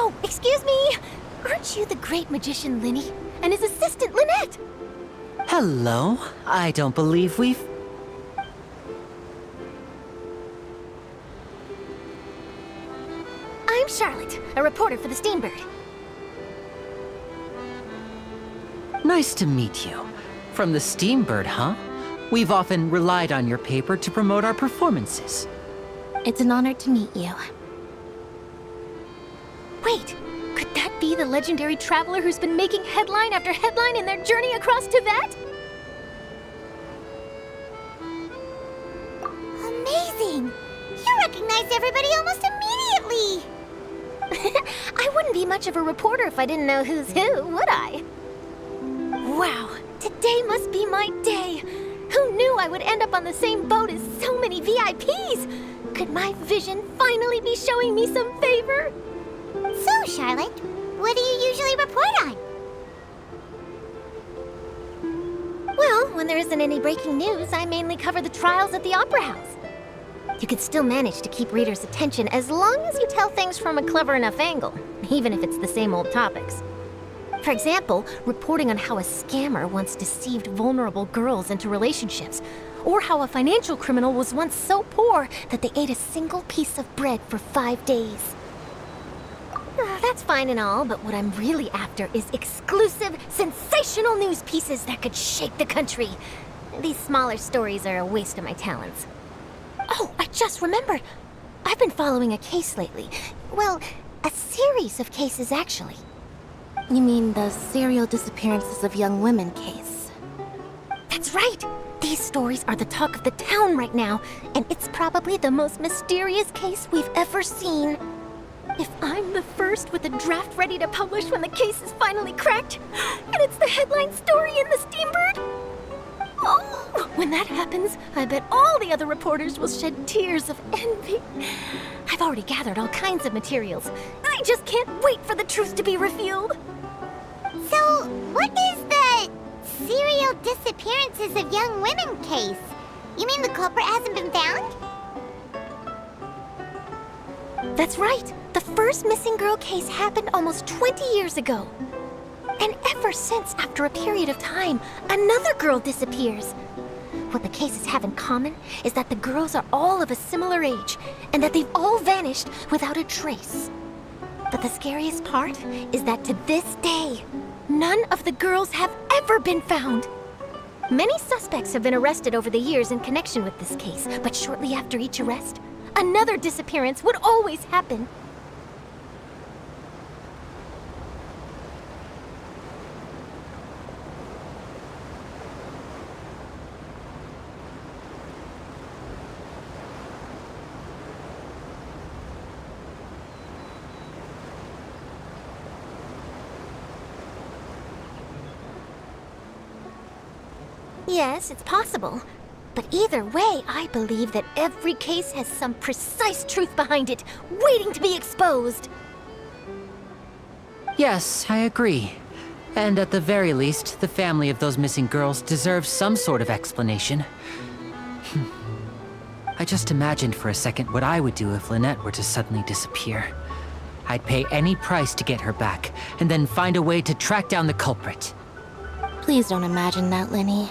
Oh, excuse me! Aren't you the great magician Linny? And his assistant Lynette? Hello. I don't believe we've... I'm Charlotte, a reporter for the Steambird. Nice to meet you. From the Steambird, huh? We've often relied on your paper to promote our performances. It's an honor to meet you. Wait, could that be the legendary traveler who's been making headline after headline in their journey across Tibet? Amazing! You recognize everybody almost immediately! I wouldn't be much of a reporter if I didn't know who's who, would I? Wow, today must be my day! Who knew I would end up on the same boat as so many VIPs? Could my vision finally be showing me some favor? So, Charlotte, what do you usually report on? Well, when there isn't any breaking news, I mainly cover the trials at the Opera House. You can still manage to keep readers' attention as long as you tell things from a clever enough angle, even if it's the same old topics. For example, reporting on how a scammer once deceived vulnerable girls into relationships, or how a financial criminal was once so poor that they ate a single piece of bread for 5 days. That's fine and all, but what I'm really after is exclusive, sensational news pieces that could shake the country. These smaller stories are a waste of my talents. Oh, I just remembered. I've been following a case lately. Well, a series of cases, actually. You mean the serial disappearances of young women case? That's right! These stories are the talk of the town right now, and it's probably the most mysterious case we've ever seen. If I'm the first with a draft ready to publish when the case is finally cracked, and it's the headline story in the Steambird, oh, when that happens, I bet all the other reporters will shed tears of envy. I've already gathered all kinds of materials. I just can't wait for the truth to be revealed. So, what is the serial disappearances of young women case? You mean the culprit hasn't been found? That's right. The first missing girl case happened almost 20 years ago. And ever since, after a period of time, another girl disappears. What the cases have in common is that the girls are all of a similar age, and that they've all vanished without a trace. But the scariest part is that to this day, none of the girls have ever been found. Many suspects have been arrested over the years in connection with this case, but shortly after each arrest, another disappearance would always happen. Yes, it's possible. But either way, I believe that every case has some precise truth behind it, waiting to be exposed. Yes, I agree. And at the very least, the family of those missing girls deserves some sort of explanation. I just imagined for a second what I would do if Lynette were to suddenly disappear. I'd pay any price to get her back, and then find a way to track down the culprit. Please don't imagine that, Linny.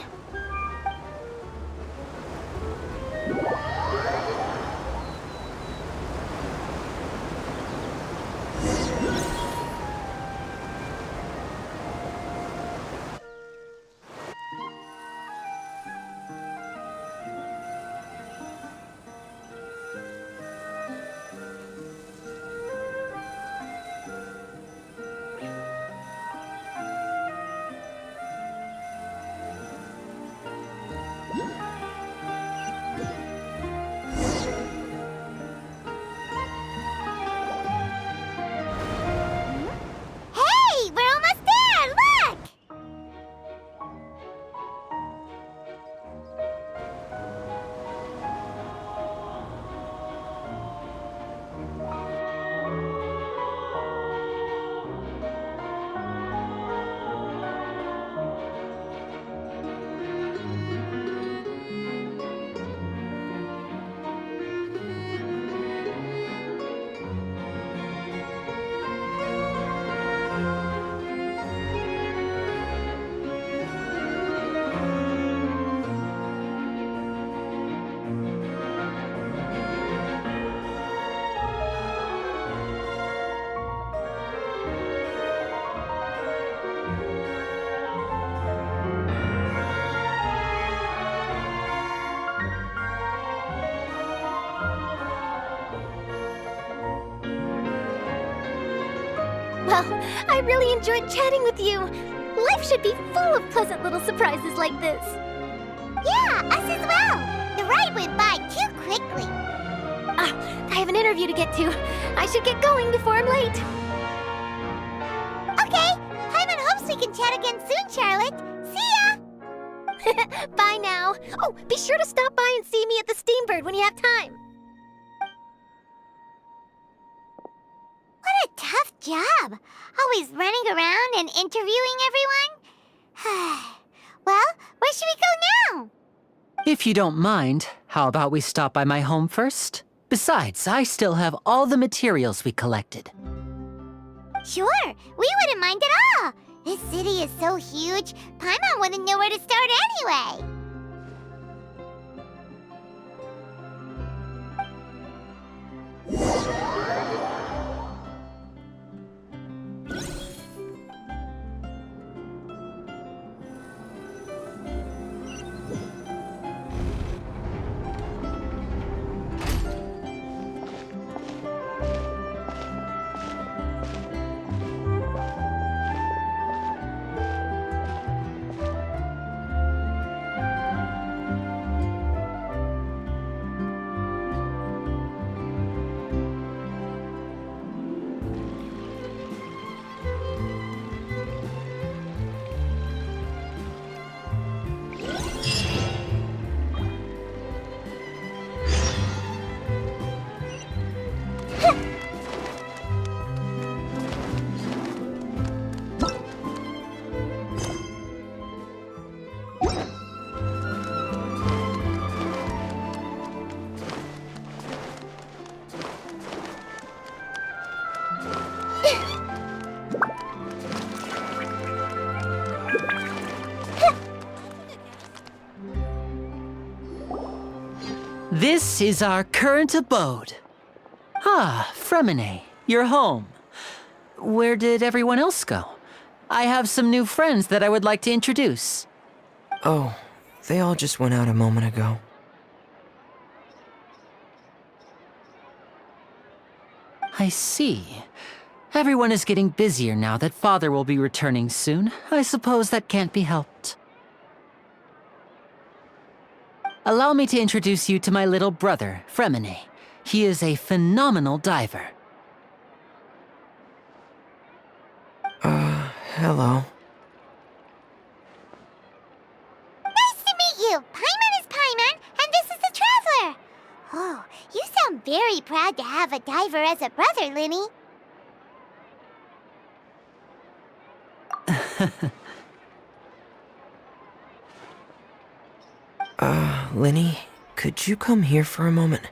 I really enjoyed chatting with you. Life should be full of pleasant little surprises like this. Yeah, us as well. The ride went by too quickly. I have an interview to get to. I should get going before I'm late. Okay, Paimon hopes we can chat again soon, Charlotte. See ya! Bye now. Oh, be sure to stop by and see me at the Steambird when you have time. What a tough job. Always running around and interviewing everyone. Well, where should we go now? If you don't mind, how about we stop by my home first? Besides, I still have all the materials we collected. Sure, we wouldn't mind at all. This city is so huge, Paimon wouldn't know where to start anyway. This is our current abode. Ah, Fremine, you're home. Where did everyone else go? I have some new friends that I would like to introduce. Oh, they all just went out a moment ago. I see. Everyone is getting busier now that Father will be returning soon. I suppose that can't be helped. Allow me to introduce you to my little brother, Fremine. He is a phenomenal diver. Hello. Nice to meet you! Paimon is Paimon, and this is the Traveler! Oh, you sound very proud to have a diver as a brother, Linny. Linny, could you come here for a moment?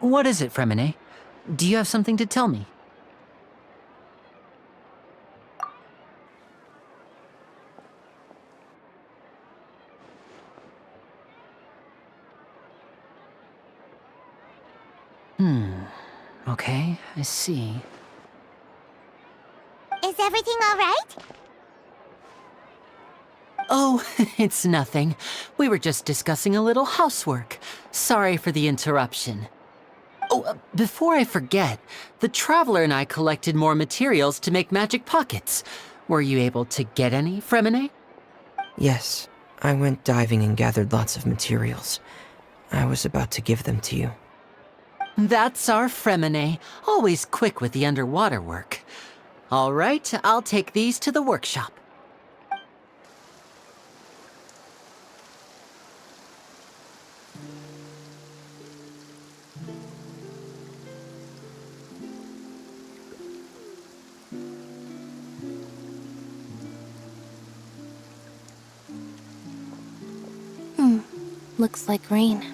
What is it, Fremine? Do you have something to tell me? Okay, I see. Is everything all right? Oh, it's nothing. We were just discussing a little housework. Sorry for the interruption. Oh, before I forget, the Traveler and I collected more materials to make magic pockets. Were you able to get any, Fremine? Yes, I went diving and gathered lots of materials. I was about to give them to you. That's our Fremine, always quick with the underwater work. All right, I'll take these to the workshop. Looks like rain.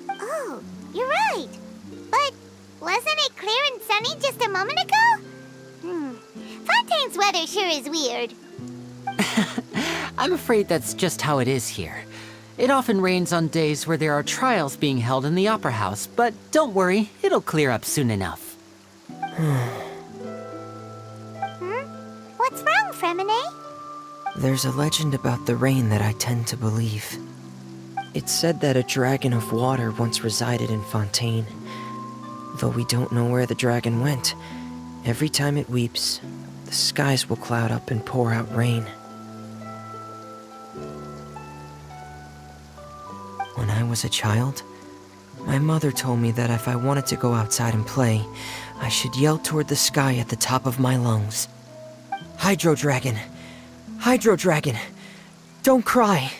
Oh, you're right. But wasn't it clear and sunny just a moment ago? Fontaine's weather sure is weird. I'm afraid that's just how it is here. It often rains on days where there are trials being held in the Opera House, but don't worry, it'll clear up soon enough. What's wrong, Fremine? There's a legend about the rain that I tend to believe. It's said that a dragon of water once resided in Fontaine, Though we don't know where the dragon went, every time it weeps, the skies will cloud up and pour out rain. When I was a child, my mother told me that if I wanted to go outside and play, I should yell toward the sky at the top of my lungs. Hydro Dragon! Hydro Dragon! Don't cry!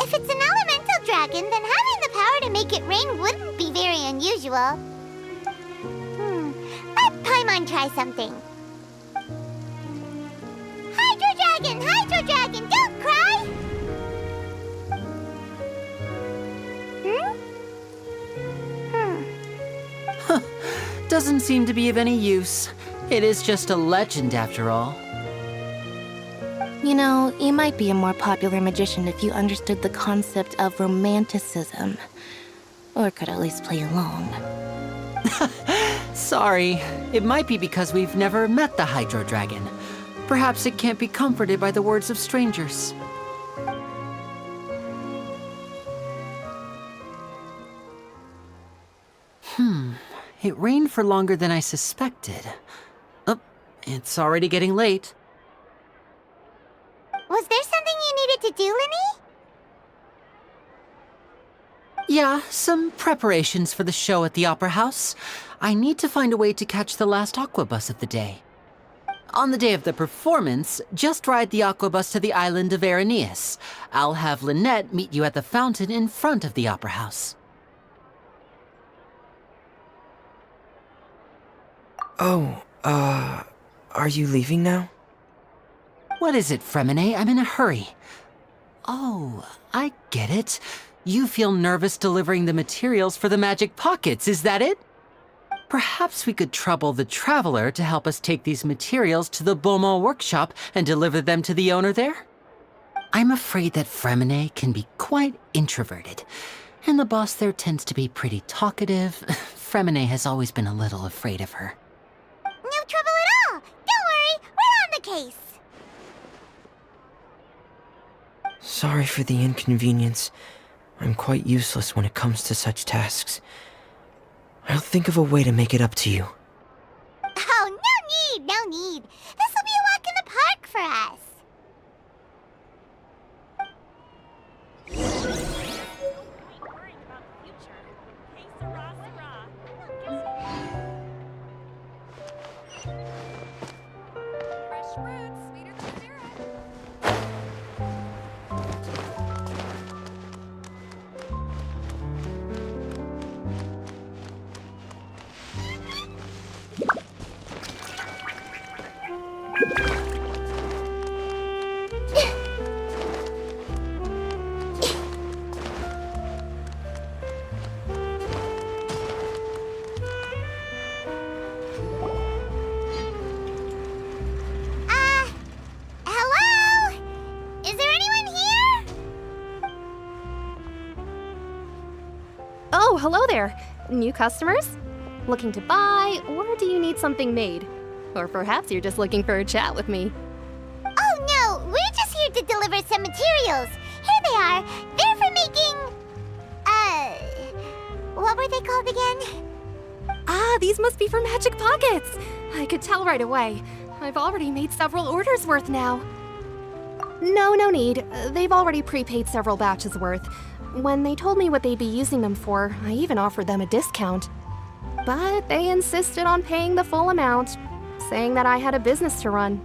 If it's an elemental dragon, then having the power to make it rain wouldn't be very unusual. Let Paimon try something. Hydro Dragon, don't cry! Doesn't seem to be of any use. It is just a legend after all. You know, you might be a more popular magician if you understood the concept of romanticism. Or could at least play along. Sorry. It might be because we've never met the Hydro Dragon. Perhaps it can't be comforted by the words of strangers. It rained for longer than I suspected. Oh, it's already getting late. Was there something you needed to do, Linny? Yeah, some preparations for the show at the Opera House. I need to find a way to catch the last aquabus of the day. On the day of the performance, just ride the aquabus to the island of Araneus. I'll have Lynette meet you at the fountain in front of the Opera House. Oh, are you leaving now? What is it, Fremine? I'm in a hurry. Oh, I get it. You feel nervous delivering the materials for the magic pockets, is that it? Perhaps we could trouble the Traveler to help us take these materials to the Beaumont workshop and deliver them to the owner there? I'm afraid that Fremine can be quite introverted, and the boss there tends to be pretty talkative. Fremine has always been a little afraid of her. No trouble at all! Don't worry, we're on the case! Sorry for the inconvenience. I'm quite useless when it comes to such tasks. I'll think of a way to make it up to you. Oh, no need! This will be a walk in the park for us! Hello? Is there anyone here? Oh, hello there. New customers? Looking to buy, or do you need something made? Or perhaps you're just looking for a chat with me. Oh no, we're just here to deliver some materials. Here they are. They're for making... what were they called again? Ah, these must be for magic pockets. I could tell right away. I've already made several orders worth now. No need. They've already prepaid several batches worth. When they told me what they'd be using them for, I even offered them a discount. But they insisted on paying the full amount, saying that I had a business to run.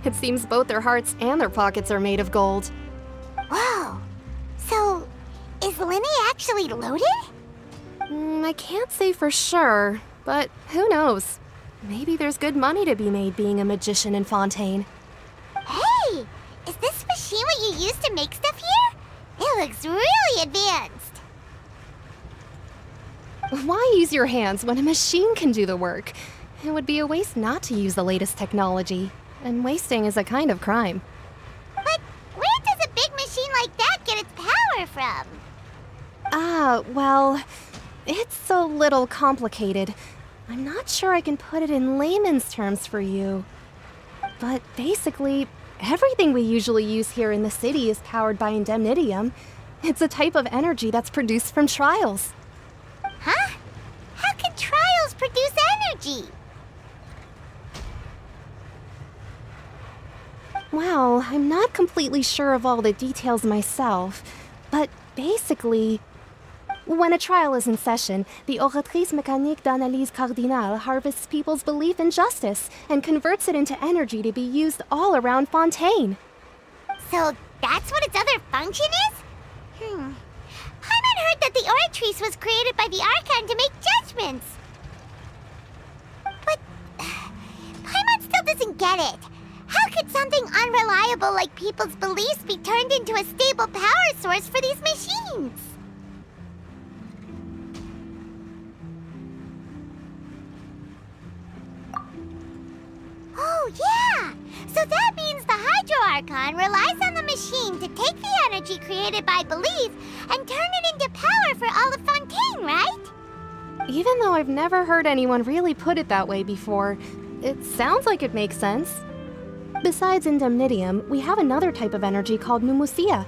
It seems both their hearts and their pockets are made of gold. Whoa. So, is Linny actually loaded? I can't say for sure, but who knows? Maybe there's good money to be made being a magician in Fontaine. Hey! Is this machine what you use to make stuff here? It looks really advanced. Why use your hands when a machine can do the work? It would be a waste not to use the latest technology, and wasting is a kind of crime. But where does a big machine like that get its power from? Well, it's a little complicated. I'm not sure I can put it in layman's terms for you. But basically, everything we usually use here in the city is powered by indemnitium, It's a type of energy that's produced from trials. Huh? How can trials produce energy? Well, I'm not completely sure of all the details myself, but basically, when a trial is in session, the Oratrice Mécanique d'Analyse Cardinale harvests people's belief in justice and converts it into energy to be used all around Fontaine. So that's what its other function is? Paimon heard that the Oratrice was created by the Archon to make judgments. But Paimon still doesn't get it. How could something unreliable like people's beliefs be turned into a stable power source for these machines? Oh, yeah! So that means the Hydro Archon relies on the machine to take the energy created by belief and turn it into power for all of Fontaine, right? Even though I've never heard anyone really put it that way before, it sounds like it makes sense. Besides indemnitium, we have another type of energy called pneumosia.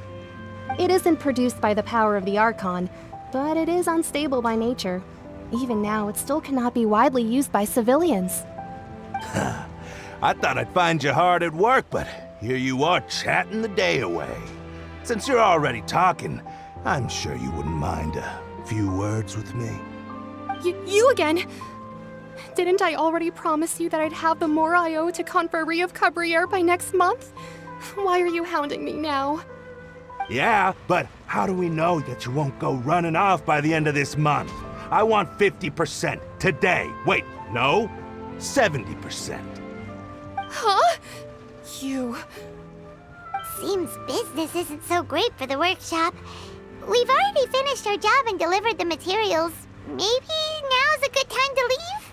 It isn't produced by the power of the Archon, but it is unstable by nature. Even now, it still cannot be widely used by civilians. I thought I'd find you hard at work, but here you are chatting the day away. Since you're already talking, I'm sure you wouldn't mind a few words with me. You again? Didn't I already promise you that I'd have the more I owe to Confrérie of Cabriere by next month? Why are you hounding me now? Yeah, but how do we know that you won't go running off by the end of this month? I want 50% today. Wait, no, 70%. Huh? You... Seems business isn't so great for the workshop. We've already finished our job and delivered the materials. Maybe now's a good time to leave?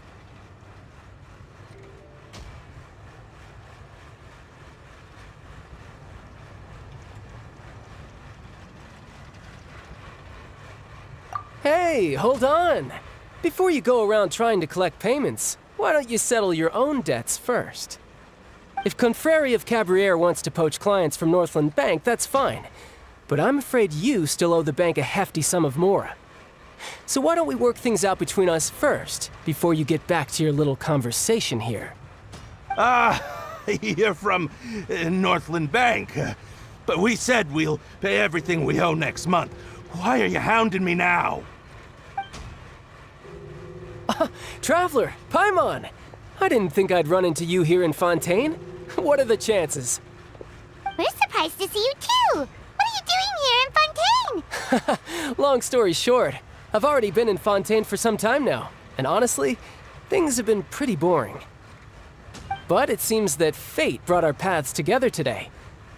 Hey, hold on! Before you go around trying to collect payments, why don't you settle your own debts first? If Confrérie of Cabriere wants to poach clients from Northland Bank, that's fine. But I'm afraid you still owe the bank a hefty sum of mora. So why don't we work things out between us first, before you get back to your little conversation here? You're from Northland Bank. But we said we'll pay everything we owe next month. Why are you hounding me now? Traveler, Paimon! I didn't think I'd run into you here in Fontaine. What are the chances? We're surprised to see you too! What are you doing here in Fontaine? Long story short, I've already been in Fontaine for some time now, and honestly, things have been pretty boring. But it seems that fate brought our paths together today.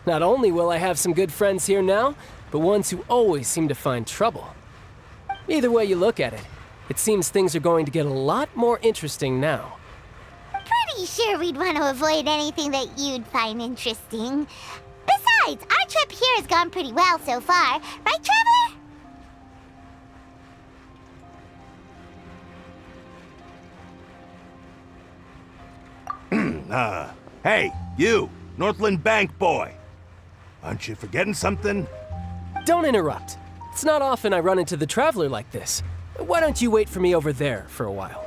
Not only will I have some good friends here now, but ones who always seem to find trouble. Either way you look at it, it seems things are going to get a lot more interesting now. Pretty sure we'd want to avoid anything that you'd find interesting. Besides, our trip here has gone pretty well so far, right, Traveler? Hey, you, Northland Bank boy. Aren't you forgetting something? Don't interrupt. It's not often I run into the Traveler like this. Why don't you wait for me over there for a while?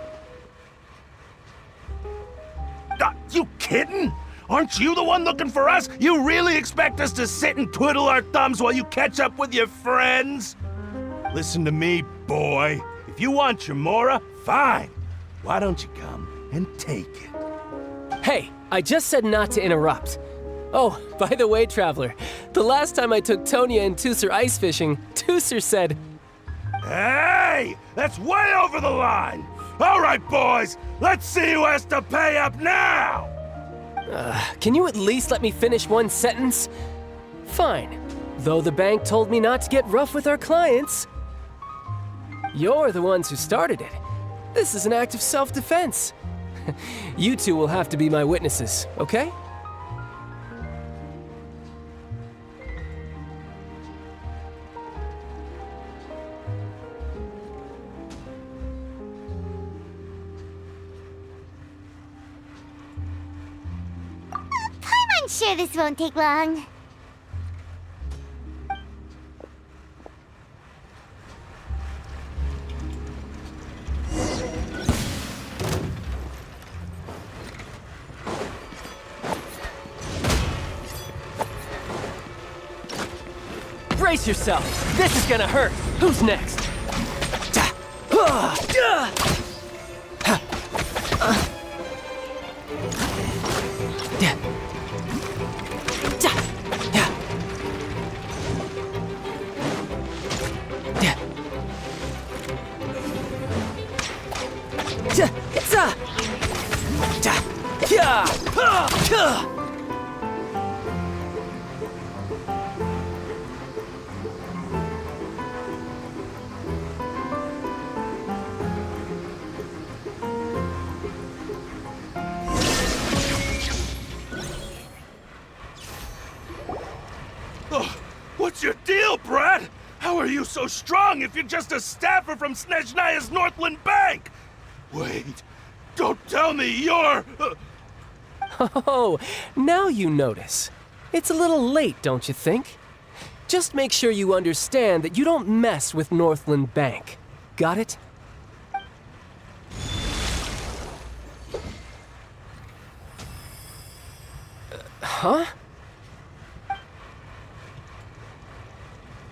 You kidding? Aren't you the one looking for us? You really expect us to sit and twiddle our thumbs while you catch up with your friends? Listen to me, boy. If you want your mora, fine. Why don't you come and take it? Hey, I just said not to interrupt. Oh, by the way, Traveler, the last time I took Tonya and Tusser ice fishing, Tusser said... Hey! That's way over the line! All right, boys, let's see who has to pay up now! Can you at least let me finish one sentence? Fine. Though the bank told me not to get rough with our clients. You're the ones who started it. This is an act of self-defense. You two will have to be my witnesses, okay? I'm sure this won't take long. Brace yourself. This is gonna hurt. Who's next? What's your deal, Brad? How are you so strong if you're just a staffer from Snezhnaya's Northland Bank? Wait, don't tell me you're... Oh, now you notice. It's a little late, don't you think? Just make sure you understand that you don't mess with Northland Bank. Got it? Huh?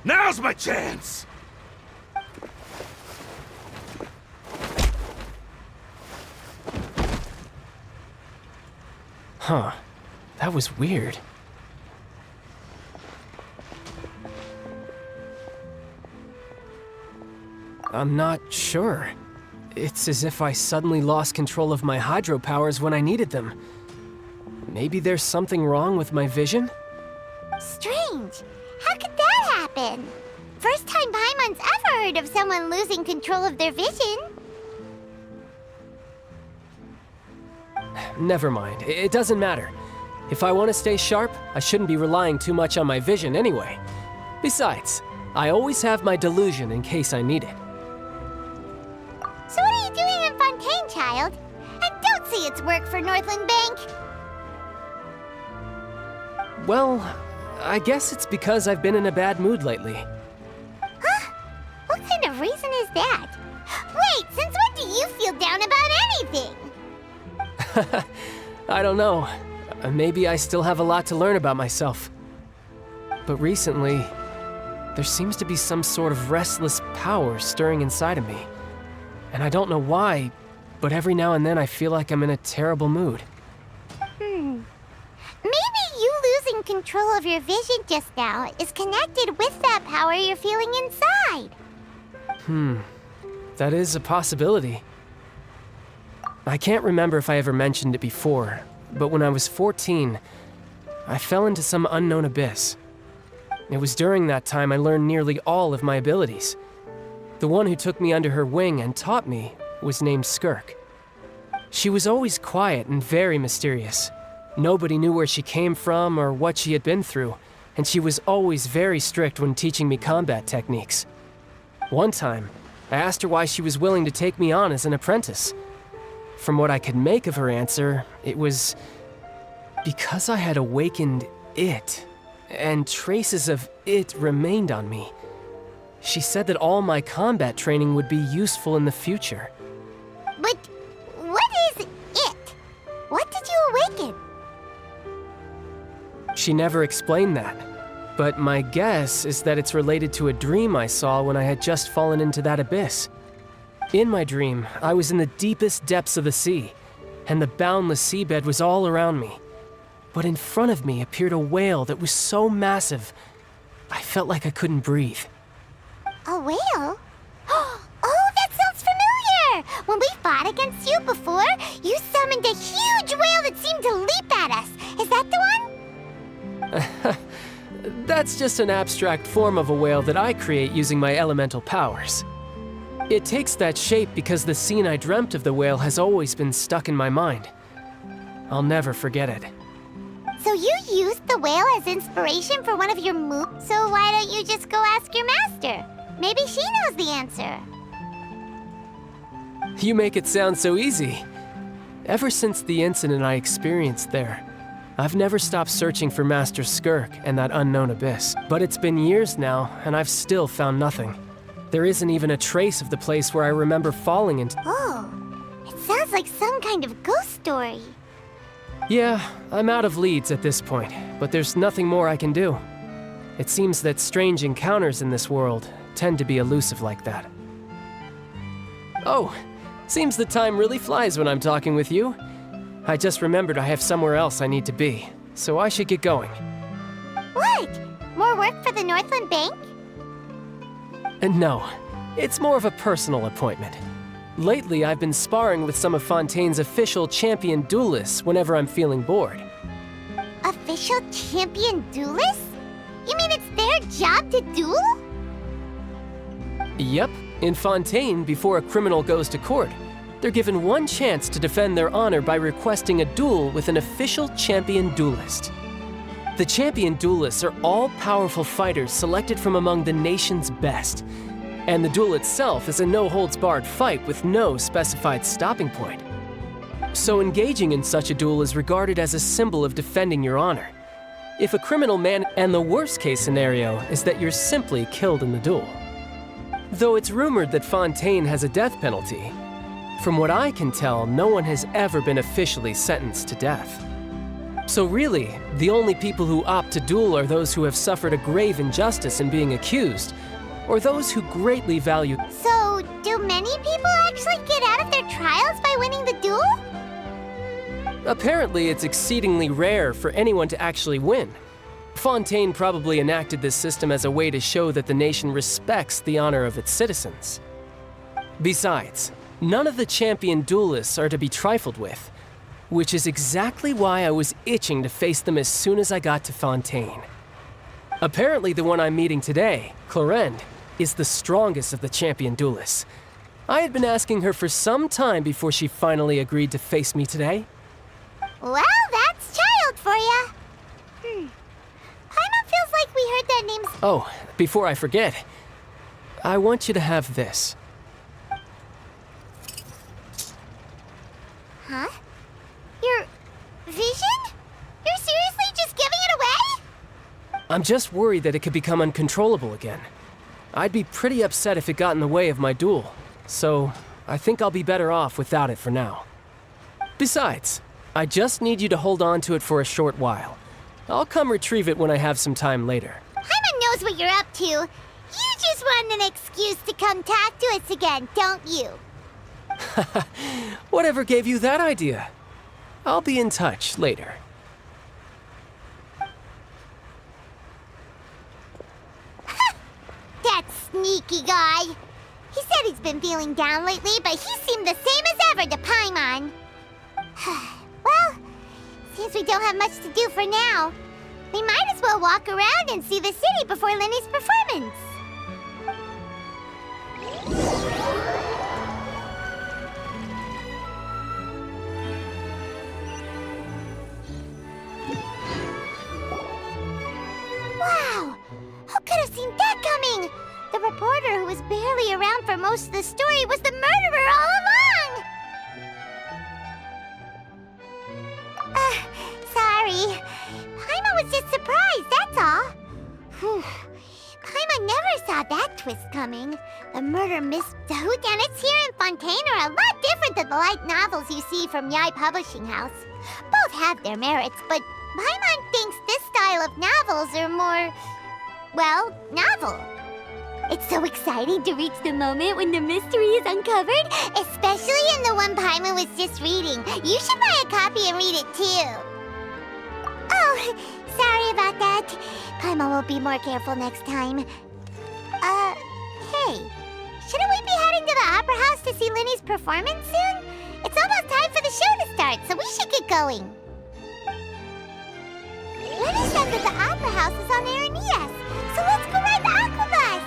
Now's my chance! Huh. That was weird. I'm not sure. It's as if I suddenly lost control of my hydro powers when I needed them. Maybe there's something wrong with my vision? Strange. How could that happen? First time Paimon's ever heard of someone losing control of their vision. Never mind. It doesn't matter. If I want to stay sharp, I shouldn't be relying too much on my vision anyway. Besides, I always have my delusion in case I need it. So what are you doing in Fontaine, child? And don't say it's work for Northland Bank. Well, I guess it's because I've been in a bad mood lately. Huh? What kind of reason is that? Wait, since when do you feel down about anything? I don't know. Maybe I still have a lot to learn about myself. But recently, there seems to be some sort of restless power stirring inside of me. And I don't know why, but every now and then I feel like I'm in a terrible mood. Maybe you losing control of your vision just now is connected with that power you're feeling inside. That is a possibility. I can't remember if I ever mentioned it before, but when I was 14, I fell into some unknown abyss. It was during that time I learned nearly all of my abilities. The one who took me under her wing and taught me was named Skirk. She was always quiet and very mysterious. Nobody knew where she came from or what she had been through, and she was always very strict when teaching me combat techniques. One time, I asked her why she was willing to take me on as an apprentice. From what I could make of her answer, it was because I had awakened it, and traces of it remained on me. She said that all my combat training would be useful in the future. But what is it? What did you awaken? She never explained that, but my guess is that it's related to a dream I saw when I had just fallen into that abyss. In my dream, I was in the deepest depths of the sea, and the boundless seabed was all around me. But in front of me appeared a whale that was so massive, I felt like I couldn't breathe. A whale? Oh, that sounds familiar! When we fought against you before, you summoned a huge whale that seemed to leap at us. Is that the one? That's just an abstract form of a whale that I create using my elemental powers. It takes that shape because the scene I dreamt of the whale has always been stuck in my mind. I'll never forget it. So you used the whale as inspiration for one of your moves, so why don't you just go ask your master? Maybe she knows the answer. You make it sound so easy. Ever since the incident I experienced there, I've never stopped searching for Master Skirk and that unknown abyss. But it's been years now, and I've still found nothing. There isn't even a trace of the place where I remember falling into. Oh, it sounds like some kind of ghost story. Yeah, I'm out of leads at this point, but there's nothing more I can do. It seems that strange encounters in this world tend to be elusive like that. Oh, seems the time really flies when I'm talking with you. I just remembered I have somewhere else I need to be, so I should get going. What? More work for the Northland Bank? No, it's more of a personal appointment. Lately, I've been sparring with some of Fontaine's official champion duelists whenever I'm feeling bored. Official champion duelists? You mean it's their job to duel? Yep. In Fontaine, before a criminal goes to court, they're given one chance to defend their honor by requesting a duel with an official champion duelist. The champion duelists are all-powerful fighters selected from among the nation's best, and the duel itself is a no-holds-barred fight with no specified stopping point. So engaging in such a duel is regarded as a symbol of defending your honor. If a criminal and the worst-case scenario is that you're simply killed in the duel. Though it's rumored that Fontaine has a death penalty, from what I can tell, no one has ever been officially sentenced to death. So really, the only people who opt to duel are those who have suffered a grave injustice in being accused, or those who greatly value— So, do many people actually get out of their trials by winning the duel? Apparently, it's exceedingly rare for anyone to actually win. Fontaine probably enacted this system as a way to show that the nation respects the honor of its citizens. Besides, none of the champion duelists are to be trifled with, which is exactly why I was itching to face them as soon as I got to Fontaine. Apparently, the one I'm meeting today, Clorinde, is the strongest of the champion duelists. I had been asking her for some time before she finally agreed to face me today. Well, that's child for ya. Paimon feels like we heard their names. Oh, before I forget, I want you to have this. Huh? Your vision? You're seriously just giving it away? I'm just worried that it could become uncontrollable again. I'd be pretty upset if it got in the way of my duel, so I think I'll be better off without it for now. Besides, I just need you to hold on to it for a short while. I'll come retrieve it when I have some time later. Paimon knows what you're up to. You just want an excuse to come talk to us again, don't you? Whatever gave you that idea? I'll be in touch later. That sneaky guy. He said he's been feeling down lately, but he seemed the same as ever to Paimon. Well, since we don't have much to do for now, we might as well walk around and see the city before Lenny's performance. Wow! Who could have seen that coming? The reporter who was barely around for most of the story was the murderer all along! Sorry. Paimon was just surprised, that's all. Paimon never saw that twist coming. The murder whodunits here in Fontaine are a lot different than the light novels you see from Yai Publishing House. Both have their merits, but Paimon thinks this style of novels are more, well, novel. It's so exciting to reach the moment when the mystery is uncovered, especially in the one Paimon was just reading. You should buy a copy and read it too. Oh, sorry about that. Paimon will be more careful next time. Hey, shouldn't we be heading to the Opera House to see Lenny's performance soon? It's almost time for the show to start, so we should get going. Lenny said that the Opera House is on Araneas, so let's go ride the Aquabus!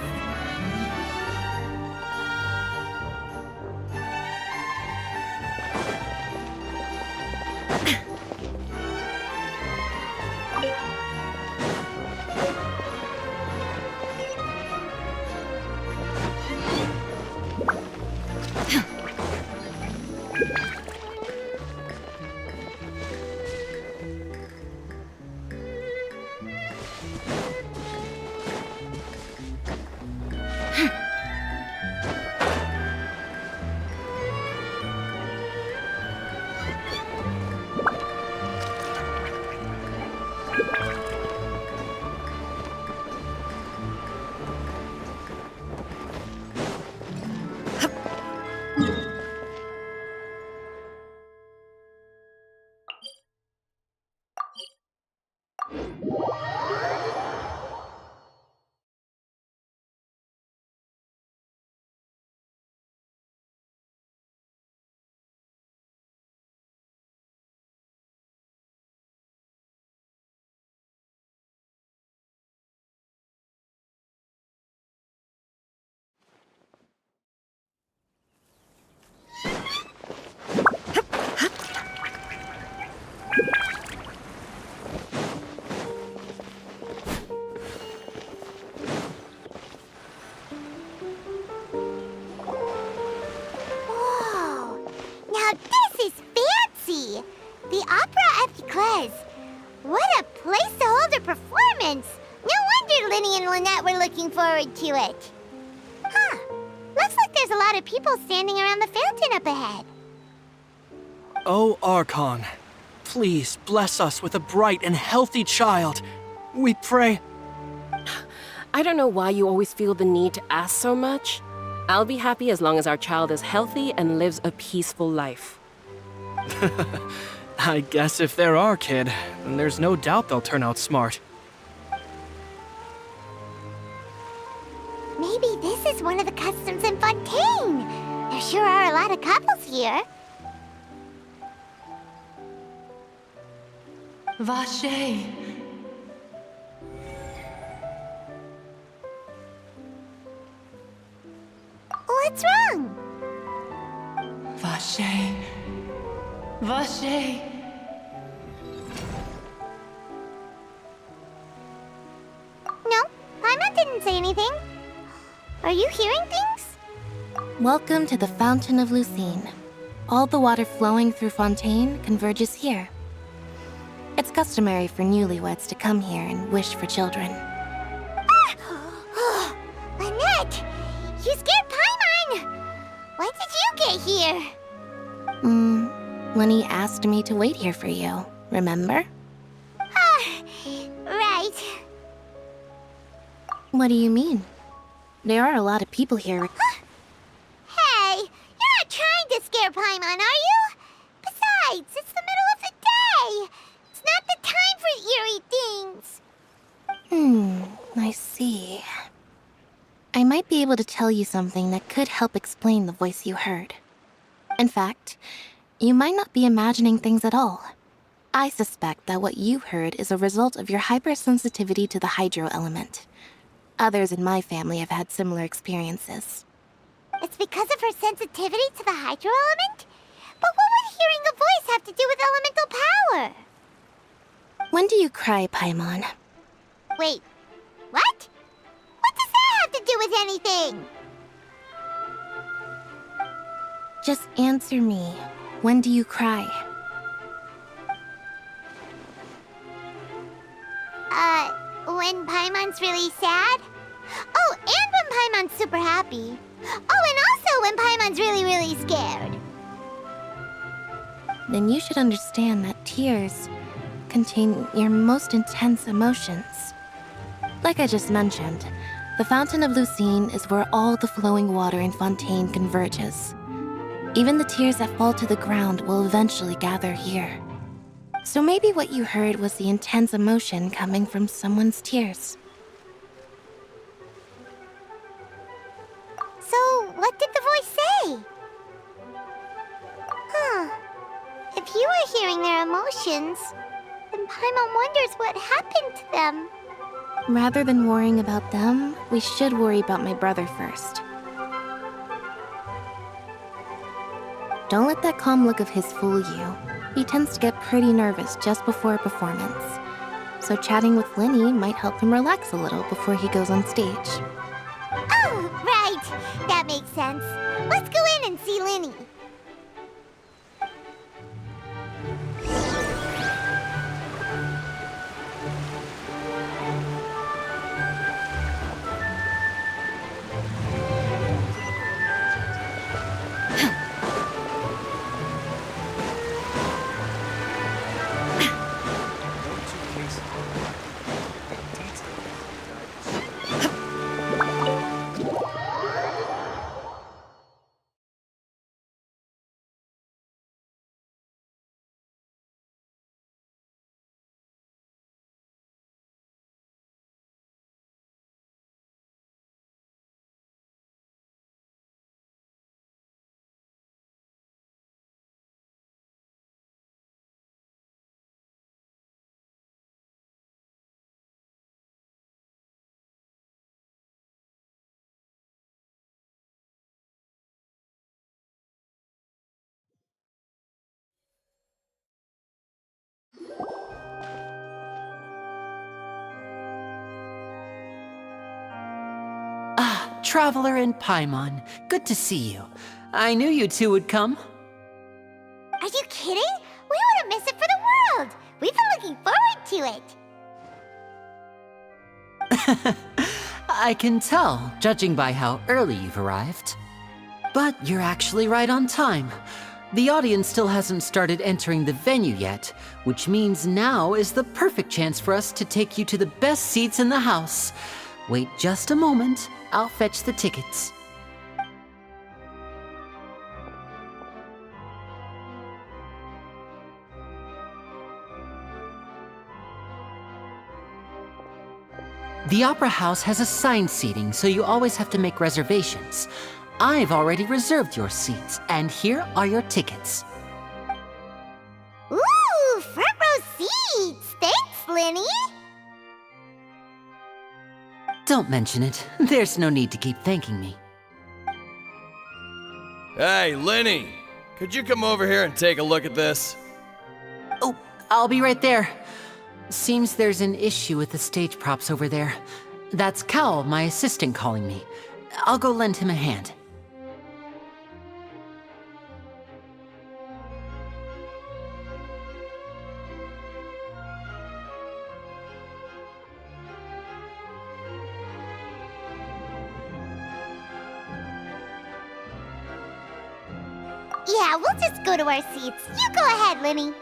see. The opera at Eclairs. What a place to hold a performance. No wonder Linny and Lynette were looking forward to it. Huh. Looks like there's a lot of people standing around the fountain up ahead. Oh, Archon, please bless us with a bright and healthy child. We pray. I don't know why you always feel the need to ask so much. I'll be happy as long as our child is healthy and lives a peaceful life. I guess if they're our kid, then there's no doubt they'll turn out smart. Maybe this is one of the customs in Fontaine. There sure are a lot of couples here. Vache. What's wrong? Vache. Vache. No, Paimon didn't say anything. Are you hearing things? Welcome to the Fountain of Lucine. All the water flowing through Fontaine converges here. It's customary for newlyweds to come here and wish for children. Ah! Lynette! You scared Paimon! When did you get here? Lenny asked me to wait here for you, remember? Right. What do you mean? There are a lot of people here. Hey, you're not trying to scare Paimon, are you? Besides, it's the middle of the day. It's not the time for eerie things. I see. I might be able to tell you something that could help explain the voice you heard. In fact, you might not be imagining things at all. I suspect that what you heard is a result of your hypersensitivity to the hydro element. Others in my family have had similar experiences. It's because of her sensitivity to the hydro element? But what would hearing a voice have to do with elemental power? When do you cry, Paimon? Wait, what? What does that have to do with anything? Just answer me. When do you cry? When Paimon's really sad? Oh, and when Paimon's super happy. Oh, and also when Paimon's really, really scared. Then you should understand that tears contain your most intense emotions. Like I just mentioned, the Fountain of Lucine is where all the flowing water in Fontaine converges. Even the tears that fall to the ground will eventually gather here. So maybe what you heard was the intense emotion coming from someone's tears. So, what did the voice say? Huh. If you were hearing their emotions, then Paimon wonders what happened to them. Rather than worrying about them, we should worry about my brother first. Don't let that calm look of his fool you. He tends to get pretty nervous just before a performance. So chatting with Linny might help him relax a little before he goes on stage. Oh, right. That makes sense. Let's go in and see Linny. Traveler and Paimon, good to see you. I knew you two would come. Are you kidding? We wouldn't miss it for the world. We've been looking forward to it. I can tell, judging by how early you've arrived. But you're actually right on time. The audience still hasn't started entering the venue yet, which means now is the perfect chance for us to take you to the best seats in the house. Wait just a moment, I'll fetch the tickets. The Opera House has assigned seating, so you always have to make reservations. I've already reserved your seats, and here are your tickets. Ooh, front row seats! Thanks, Linny! Don't mention it. There's no need to keep thanking me. Hey, Lenny! Could you come over here and take a look at this? Oh, I'll be right there. Seems there's an issue with the stage props over there. That's Cal, my assistant, calling me. I'll go lend him a hand. Yeah, we'll just go to our seats. You go ahead, Linny.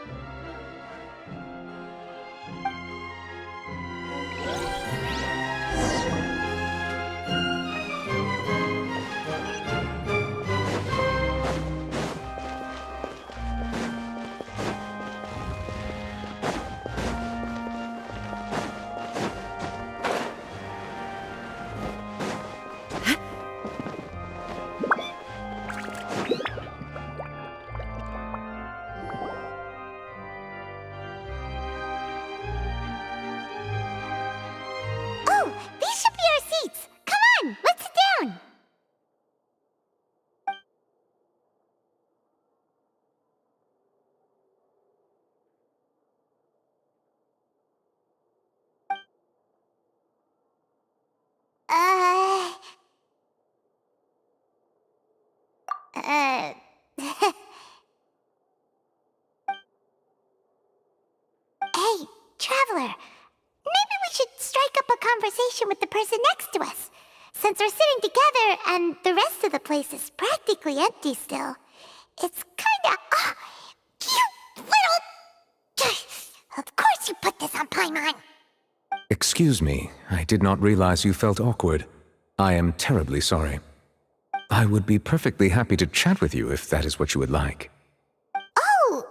Hey, Traveler. Maybe we should strike up a conversation with the person next to us. Since we're sitting together and the rest of the place is practically empty still. It's kinda... you little... Of course you put this on Paimon. Excuse me, I did not realize you felt awkward. I am terribly sorry. I would be perfectly happy to chat with you if that is what you would like. Oh,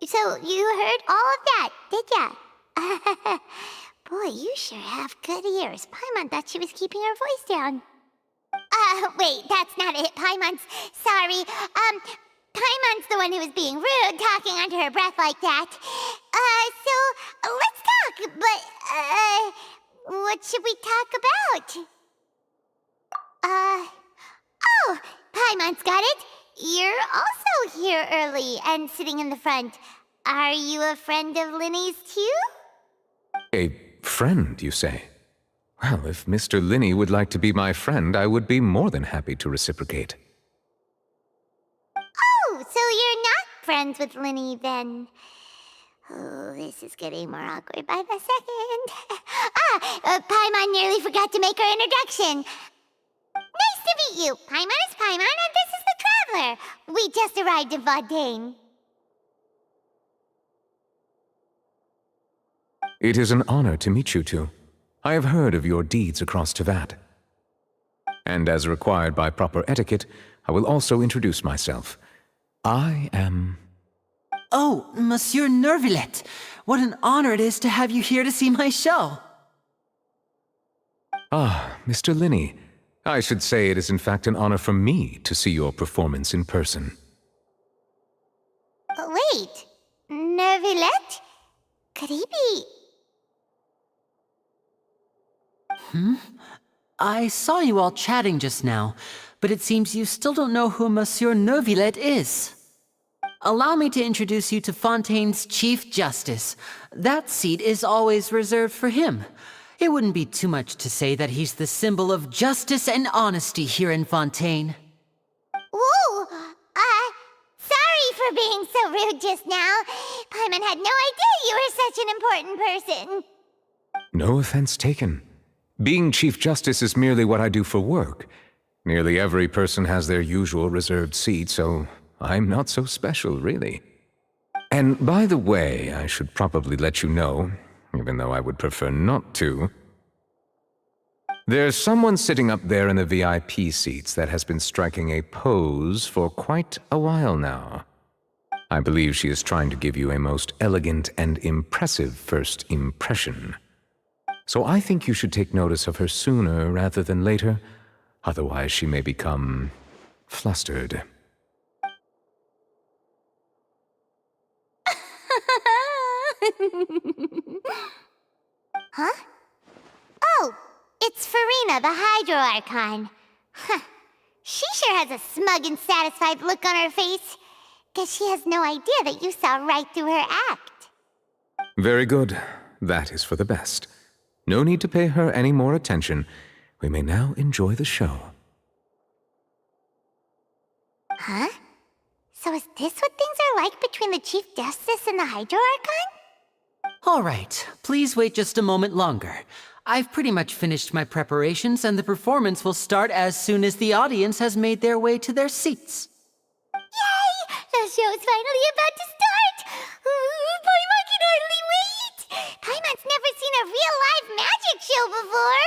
so you heard all of that, did ya? Boy, you sure have good ears. Paimon thought she was keeping her voice down. Wait, that's not it, Paimon's... Sorry, Paimon's the one who was being rude, talking under her breath like that. So, let's talk, but, what should we talk about? Oh, Paimon's got it. You're also here early and sitting in the front. Are you a friend of Linny's too? A friend, you say? Well, if Mr. Linny would like to be my friend, I would be more than happy to reciprocate. Oh, so you're not friends with Linny then? Oh, this is getting more awkward by the second. Paimon nearly forgot to make her introduction. Nice to meet you. Paimon is Paimon, and this is the Traveler. We just arrived in Fontaine. It is an honor to meet you two. I have heard of your deeds across Tevat. And as required by proper etiquette, I will also introduce myself. I am... Oh, Monsieur Nervillet! What an honor it is to have you here to see my show! Ah, Mr. Linny. I should say it is in fact an honor for me to see your performance in person. Wait, Nervillet? Could he be... I saw you all chatting just now, but it seems you still don't know who Monsieur Nervillet is. Allow me to introduce you to Fontaine's Chief Justice. That seat is always reserved for him. It wouldn't be too much to say that he's the symbol of justice and honesty here in Fontaine. Whoa! Sorry for for being so rude just now. Paimon had no idea you were such an important person. No offense taken. Being Chief Justice is merely what I do for work. Nearly every person has their usual reserved seat, so I'm not so special, really. And by the way, I should probably let you know, even though I would prefer not to. There's someone sitting up there in the VIP seats that has been striking a pose for quite a while now. I believe she is trying to give you a most elegant and impressive first impression. So I think you should take notice of her sooner rather than later, otherwise she may become flustered. Huh? Oh, it's Farina, the Hydro Archon. Huh. She sure has a smug and satisfied look on her face. Guess she has no idea that you saw right through her act. Very good. That is for the best. No need to pay her any more attention. We may now enjoy the show. Huh? So is this what things are like between the Chief Justice and the Hydro Archon? All right, please wait just a moment longer. I've pretty much finished my preparations, and the performance will start as soon as the audience has made their way to their seats. Yay! The show's finally about to start! Paimon can hardly wait! Paimon's never seen a real live magic show before!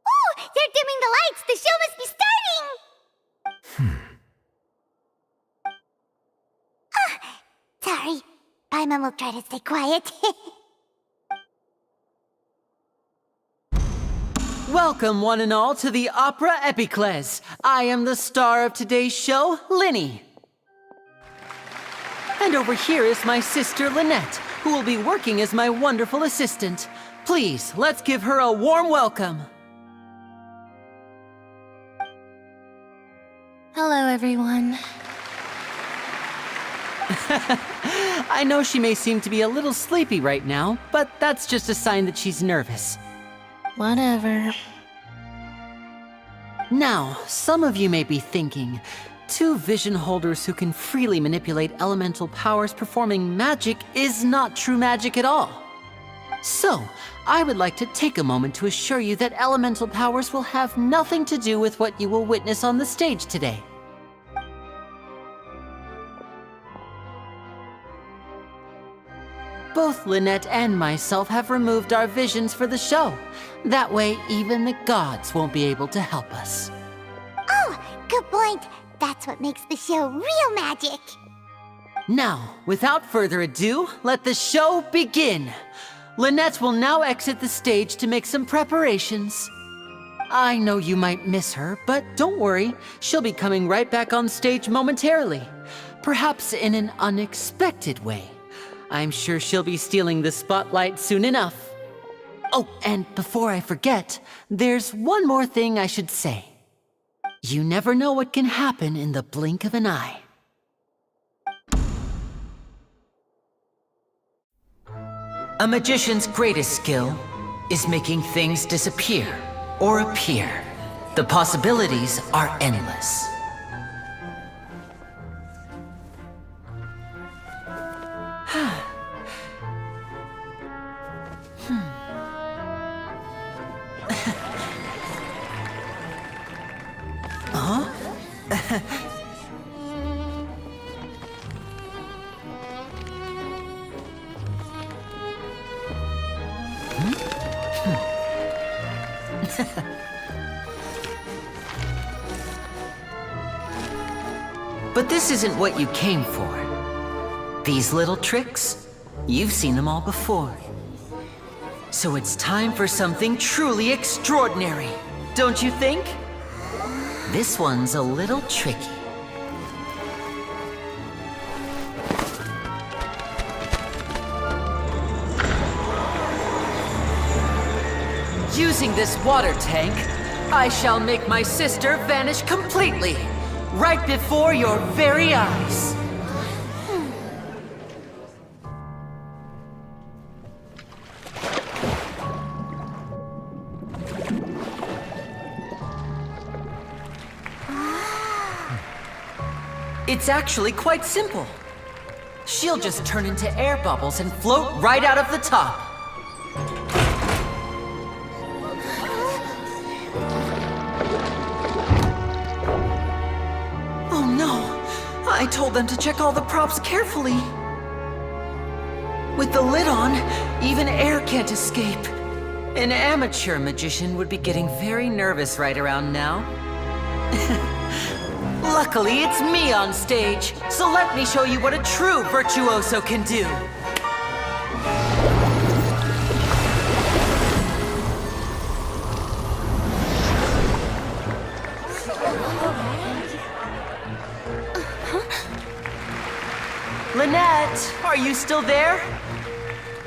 Ooh! They're dimming the lights! The show must be starting! Sorry. Paimon will try to stay quiet. Welcome, one and all, to the Opera Epiclese. I am the star of today's show, Linny. And over here is my sister, Lynette, who will be working as my wonderful assistant. Please, let's give her a warm welcome. Hello, everyone. I know she may seem to be a little sleepy right now, but that's just a sign that she's nervous. Whatever. Now, some of you may be thinking, two vision holders who can freely manipulate elemental powers performing magic is not true magic at all. So, I would like to take a moment to assure you that elemental powers will have nothing to do with what you will witness on the stage today. Both Lynette and myself have removed our visions for the show. That way, even the gods won't be able to help us. Oh, good point. That's what makes the show real magic. Now, without further ado, let the show begin. Lynette will now exit the stage to make some preparations. I know you might miss her, but don't worry. She'll be coming right back on stage momentarily. Perhaps in an unexpected way. I'm sure she'll be stealing the spotlight soon enough. Oh, and before I forget, there's one more thing I should say. You never know what can happen in the blink of an eye. A magician's greatest skill is making things disappear or appear. The possibilities are endless. But this isn't what you came for. These little tricks, you've seen them all before. So it's time for something truly extraordinary, don't you think? This one's a little tricky. Using this water tank, I shall make my sister vanish completely, right before your very eyes. It's actually quite simple. She'll just turn into air bubbles and float right out of the top. Oh no! I told them to check all the props carefully. With the lid on, even air can't escape. An amateur magician would be getting very nervous right around now. Luckily, it's me on stage, so let me show you what a true virtuoso can do. Lynette, are you still there?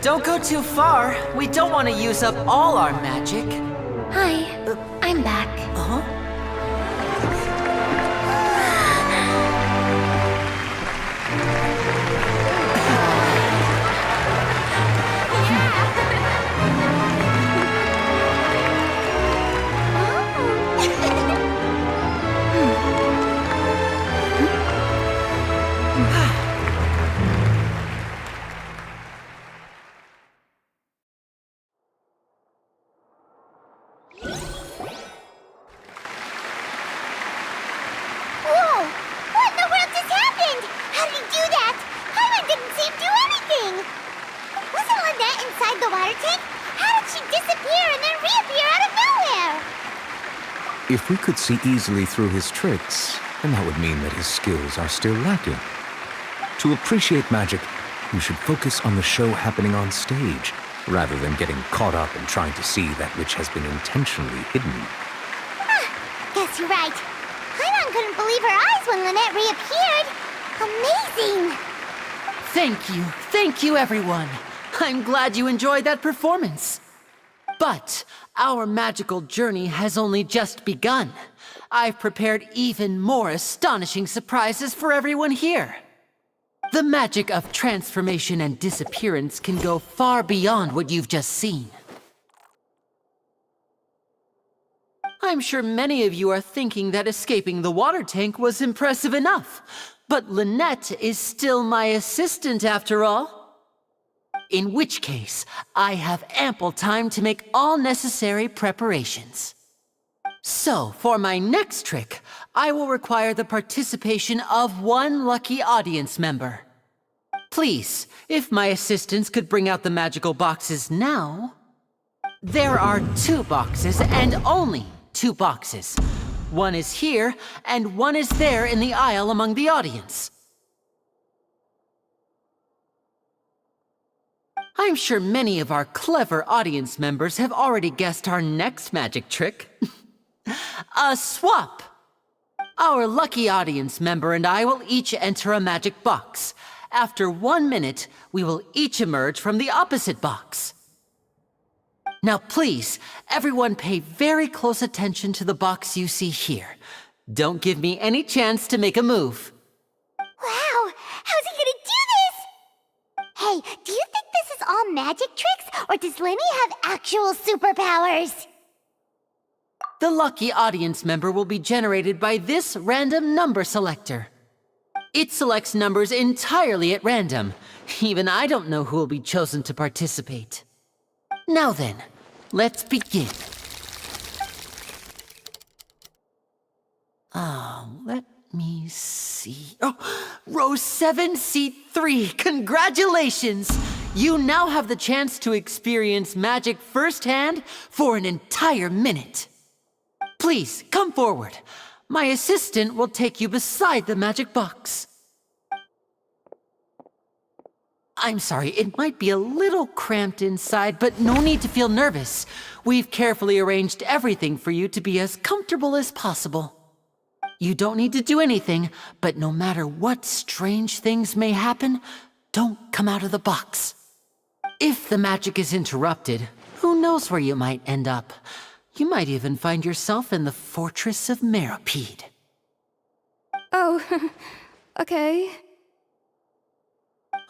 Don't go too far. We don't want to use up all our magic. Hi, I'm back. Uh-huh. Whoa! What in the world just happened? How did he do that? Paimon didn't seem to do anything. Wasn't Lynette inside the water tank? How did she disappear and then reappear out of nowhere? If we could see easily through his tricks, then that would mean that his skills are still lacking. To appreciate magic, you should focus on the show happening on stage, rather than getting caught up in trying to see that which has been intentionally hidden. Guess you're right. Paimon couldn't believe her eyes when Lynette reappeared. Amazing! Thank you everyone. I'm glad you enjoyed that performance. But our magical journey has only just begun. I've prepared even more astonishing surprises for everyone here. The magic of transformation and disappearance can go far beyond what you've just seen. I'm sure many of you are thinking that escaping the water tank was impressive enough, but Lynette is still my assistant after all. In which case, I have ample time to make all necessary preparations. So, for my next trick, I will require the participation of one lucky audience member. Please, if my assistants could bring out the magical boxes now. There are 2 boxes, and only 2 boxes. One is here, and one is there in the aisle among the audience. I'm sure many of our clever audience members have already guessed our next magic trick. A swap! Our lucky audience member and I will each enter a magic box. After 1 minute, we will each emerge from the opposite box. Now please, everyone pay very close attention to the box you see here. Don't give me any chance to make a move. Wow! How's he gonna do this? Hey, do you think this is all magic tricks, or does Lenny have actual superpowers? The lucky audience member will be generated by this random number selector. It selects numbers entirely at random. Even I don't know who will be chosen to participate. Now then, let's begin. Let me see. Oh, row 7, seat 3. Congratulations! You now have the chance to experience magic firsthand for an entire minute. Please, come forward. My assistant will take you beside the magic box. I'm sorry, it might be a little cramped inside, but no need to feel nervous. We've carefully arranged everything for you to be as comfortable as possible. You don't need to do anything, but no matter what strange things may happen, don't come out of the box. If the magic is interrupted, who knows where you might end up? You might even find yourself in the Fortress of Meropide. Oh, okay.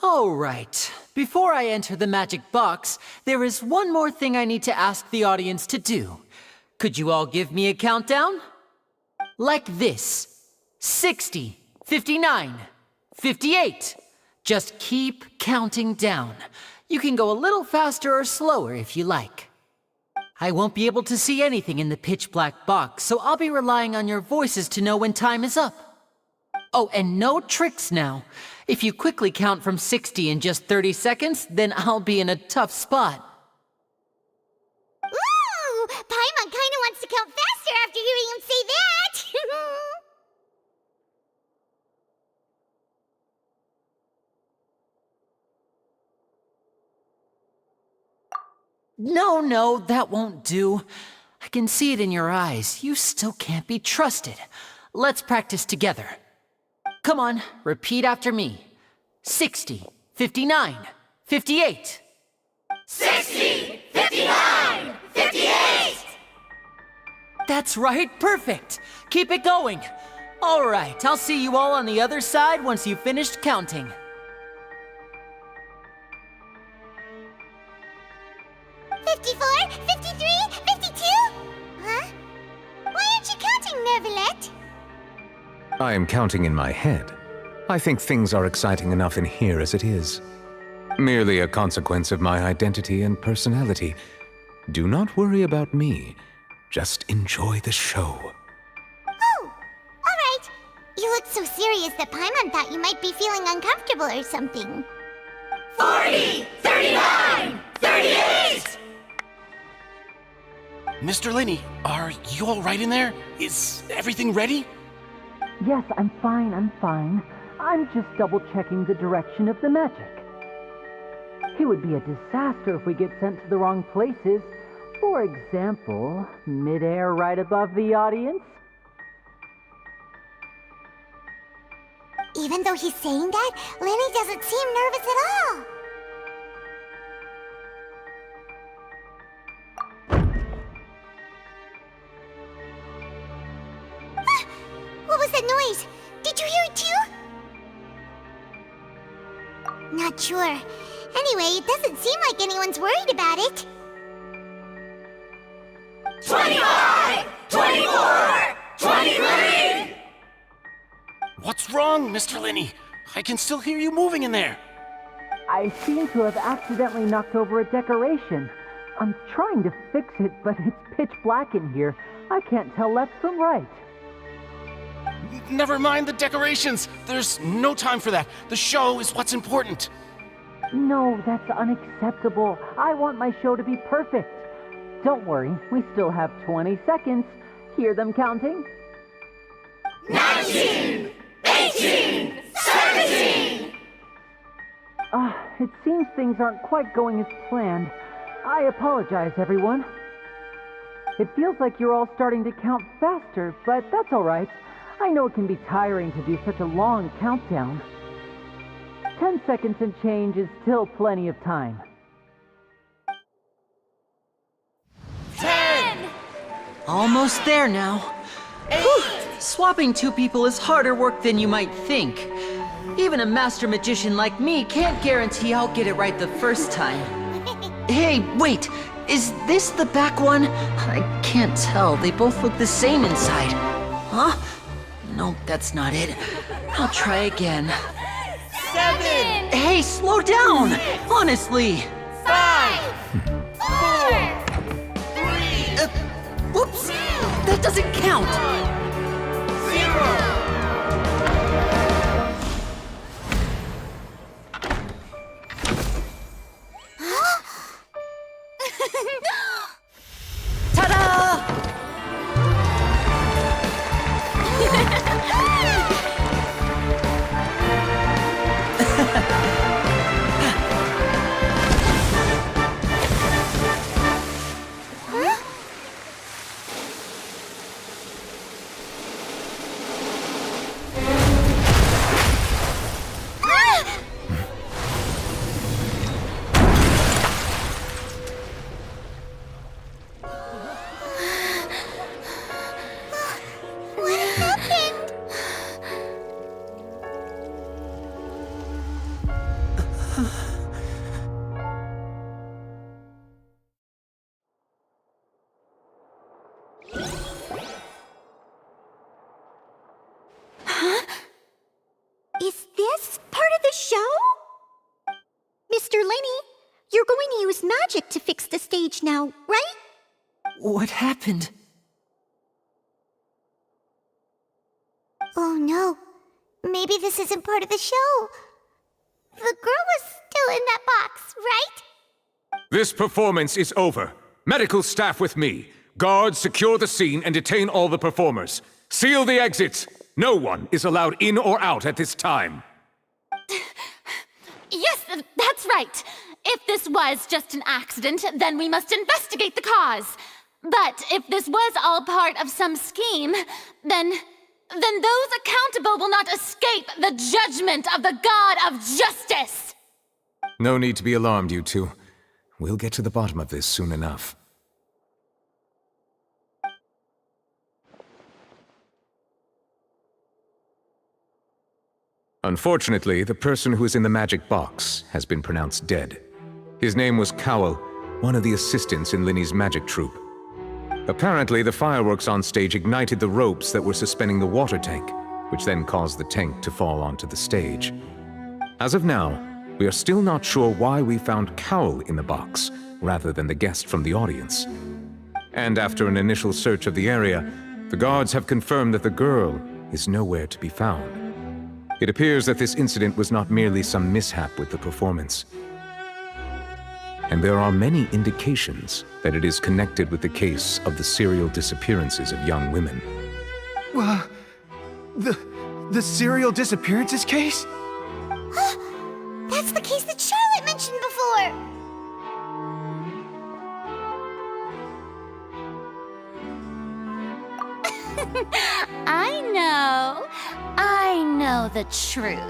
All right. Before I enter the magic box, there is one more thing I need to ask the audience to do. Could you all give me a countdown? Like this. 60, 59, 58. Just keep counting down. You can go a little faster or slower if you like. I won't be able to see anything in the pitch black box, so I'll be relying on your voices to know when time is up. Oh, and no tricks now. If you quickly count from 60 in just 30 seconds, then I'll be in a tough spot. Ooh! Paimon kinda wants to count faster after hearing him say that! No, that won't do. I can see it in your eyes. You still can't be trusted. Let's practice together. Come on, repeat after me. 60, 59, 58. 60, 59, 58! That's right, perfect. Keep it going. All right, I'll see you all on the other side once you've finished counting. 54, 53, 52? Huh? Why aren't you counting, Nervalet? I am counting in my head. I think things are exciting enough in here as it is. Merely a consequence of my identity and personality. Do not worry about me. Just enjoy the show. Oh, alright. You look so serious that Paimon thought you might be feeling uncomfortable or something. 40, 39, 38! Mr. Linney, are you all right in there? Is everything ready? Yes, I'm fine. I'm just double-checking the direction of the magic. It would be a disaster if we get sent to the wrong places. For example, mid-air right above the audience. Even though he's saying that, Lenny doesn't seem nervous at all. What was that noise? Did you hear it too? Not sure. Anyway, it doesn't seem like anyone's worried about it. 25, 24, 23! What's wrong, Mr. Linney? I can still hear you moving in there. I seem to have accidentally knocked over a decoration. I'm trying to fix it, but it's pitch black in here. I can't tell left from right. Never mind the decorations. There's no time for that. The show is what's important. No, that's unacceptable. I want my show to be perfect. Don't worry, we still have 20 seconds. Hear them counting? 19, 18, 17! It seems things aren't quite going as planned. I apologize, everyone. It feels like you're all starting to count faster, but that's all right. I know it can be tiring to do such a long countdown. 10 seconds and change is still plenty of time. 10! Almost there now. Whew. Swapping two people is harder work than you might think. Even a master magician like me can't guarantee I'll get it right the first time. Hey, wait! Is this the back one? I can't tell. They both look the same inside. Huh? No, that's not it. I'll try again. 7! Hey, slow down! Honestly! 5! 4! 3! Whoops! That doesn't count! 0! Ta-da! magic to fix the stage now, right? What happened? Oh no. Maybe this isn't part of the show. The girl was still in that box, right? This performance is over. Medical staff with me. Guards, secure the scene and detain all the performers. Seal the exits. No one is allowed in or out at this time. Yes, that's right. If this was just an accident, then we must investigate the cause. But if this was all part of some scheme, then those accountable will not escape the judgment of the God of Justice! No need to be alarmed, you two. We'll get to the bottom of this soon enough. Unfortunately, the person who is in the magic box has been pronounced dead. His name was Cowell, one of the assistants in Linny's magic troupe. Apparently, the fireworks on stage ignited the ropes that were suspending the water tank, which then caused the tank to fall onto the stage. As of now, we are still not sure why we found Cowell in the box, rather than the guest from the audience. And after an initial search of the area, the guards have confirmed that the girl is nowhere to be found. It appears that this incident was not merely some mishap with the performance. And there are many indications that it is connected with the case of the serial disappearances of young women. The serial disappearances case? That's the case that Charlotte mentioned before! I know the truth.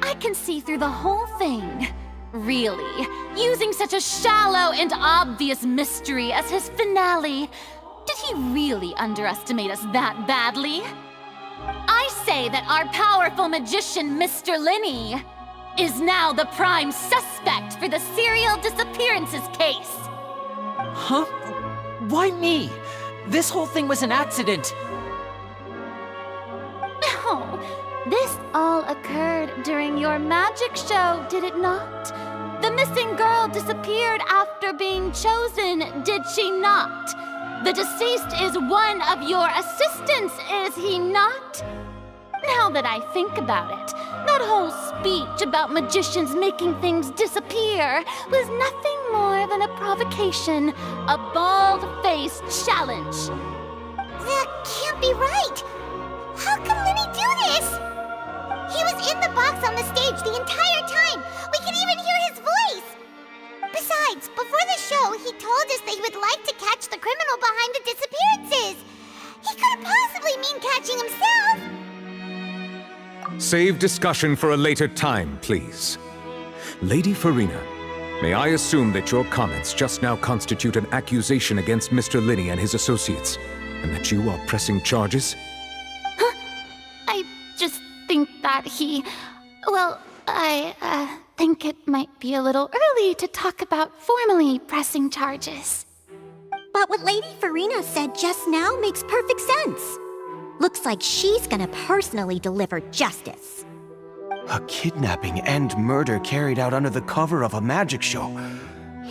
I can see through the whole thing. Really, using such a shallow and obvious mystery as his finale. Did he really underestimate us that badly? I say that our powerful magician, Mr. Linny, is now the prime suspect for the serial disappearances case. Huh? Why me? This whole thing was an accident. No, this all occurred during your magic show, did it not? The missing girl disappeared after being chosen, did she not? The deceased is one of your assistants, is he not? Now that I think about it, that whole speech about magicians making things disappear was nothing more than a provocation, a bald-faced challenge. That can't be right! How can Linny do this? He was in the box on the stage the entire time! We could even hear his voice! Besides, before the show, he told us that he would like to catch the criminal behind the disappearances! He couldn't possibly mean catching himself! Save discussion for a later time, please. Lady Farina, may I assume that your comments just now constitute an accusation against Mr. Linny and his associates, and that you are pressing charges? I just think that I think it might be a little early to talk about formally pressing charges. But what Lady Farina said just now makes perfect sense. Looks like she's gonna personally deliver justice. A kidnapping and murder carried out under the cover of a magic show.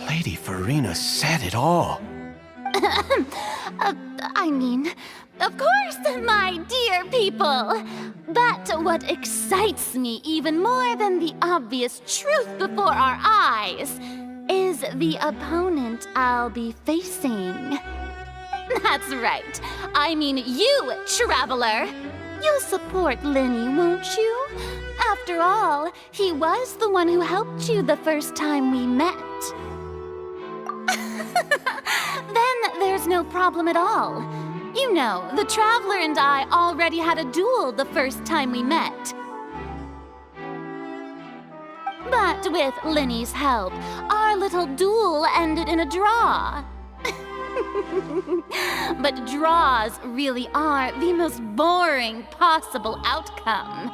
Lady Farina said it all. I mean, of course, my dear people. But what excites me even more than the obvious truth before our eyes is the opponent I'll be facing. That's right. I mean you, Traveler. You'll support Linny, won't you? After all, he was the one who helped you the first time we met. Then there's no problem at all. You know, the Traveler and I already had a duel the first time we met. But with Linny's help, our little duel ended in a draw. But draws really are the most boring possible outcome.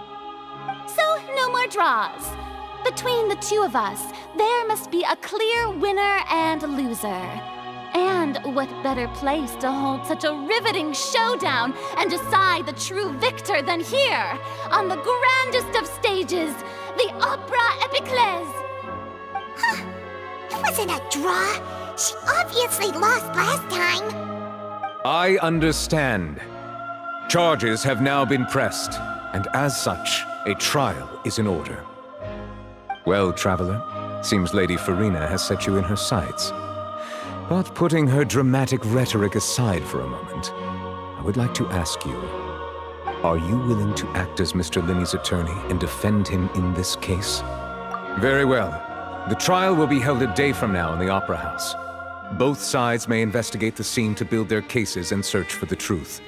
So, no more draws. Between the two of us, there must be a clear winner and loser. And what better place to hold such a riveting showdown and decide the true victor than here, on the grandest of stages, the Opera Epiclese. If That wasn't a draw. She obviously lost last time. I understand. Charges have now been pressed, and as such, a trial is in order. Well, Traveler, seems Lady Farina has set you in her sights. But putting her dramatic rhetoric aside for a moment, I would like to ask you, are you willing to act as Mr. Linney's attorney and defend him in this case? Very well. The trial will be held a day from now in the Opera House. Both sides may investigate the scene to build their cases and search for the truth.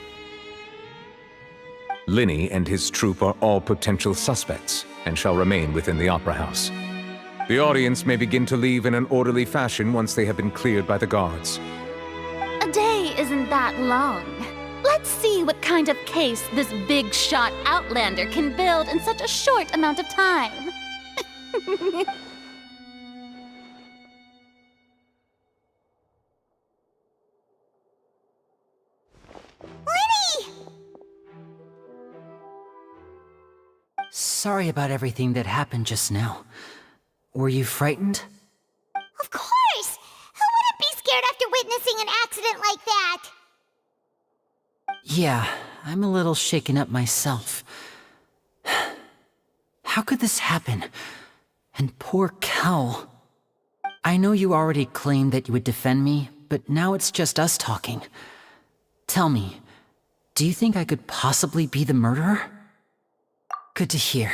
Linney and his troupe are all potential suspects and shall remain within the Opera House. The audience may begin to leave in an orderly fashion once they have been cleared by the guards. A day isn't that long. Let's see what kind of case this big-shot outlander can build in such a short amount of time. Sorry about everything that happened just now. Were you frightened? Of course! Who wouldn't be scared after witnessing an accident like that? Yeah, I'm a little shaken up myself. How could this happen? And poor Cal. I know you already claimed that you would defend me, but now it's just us talking. Tell me, do you think I could possibly be the murderer? Good to hear.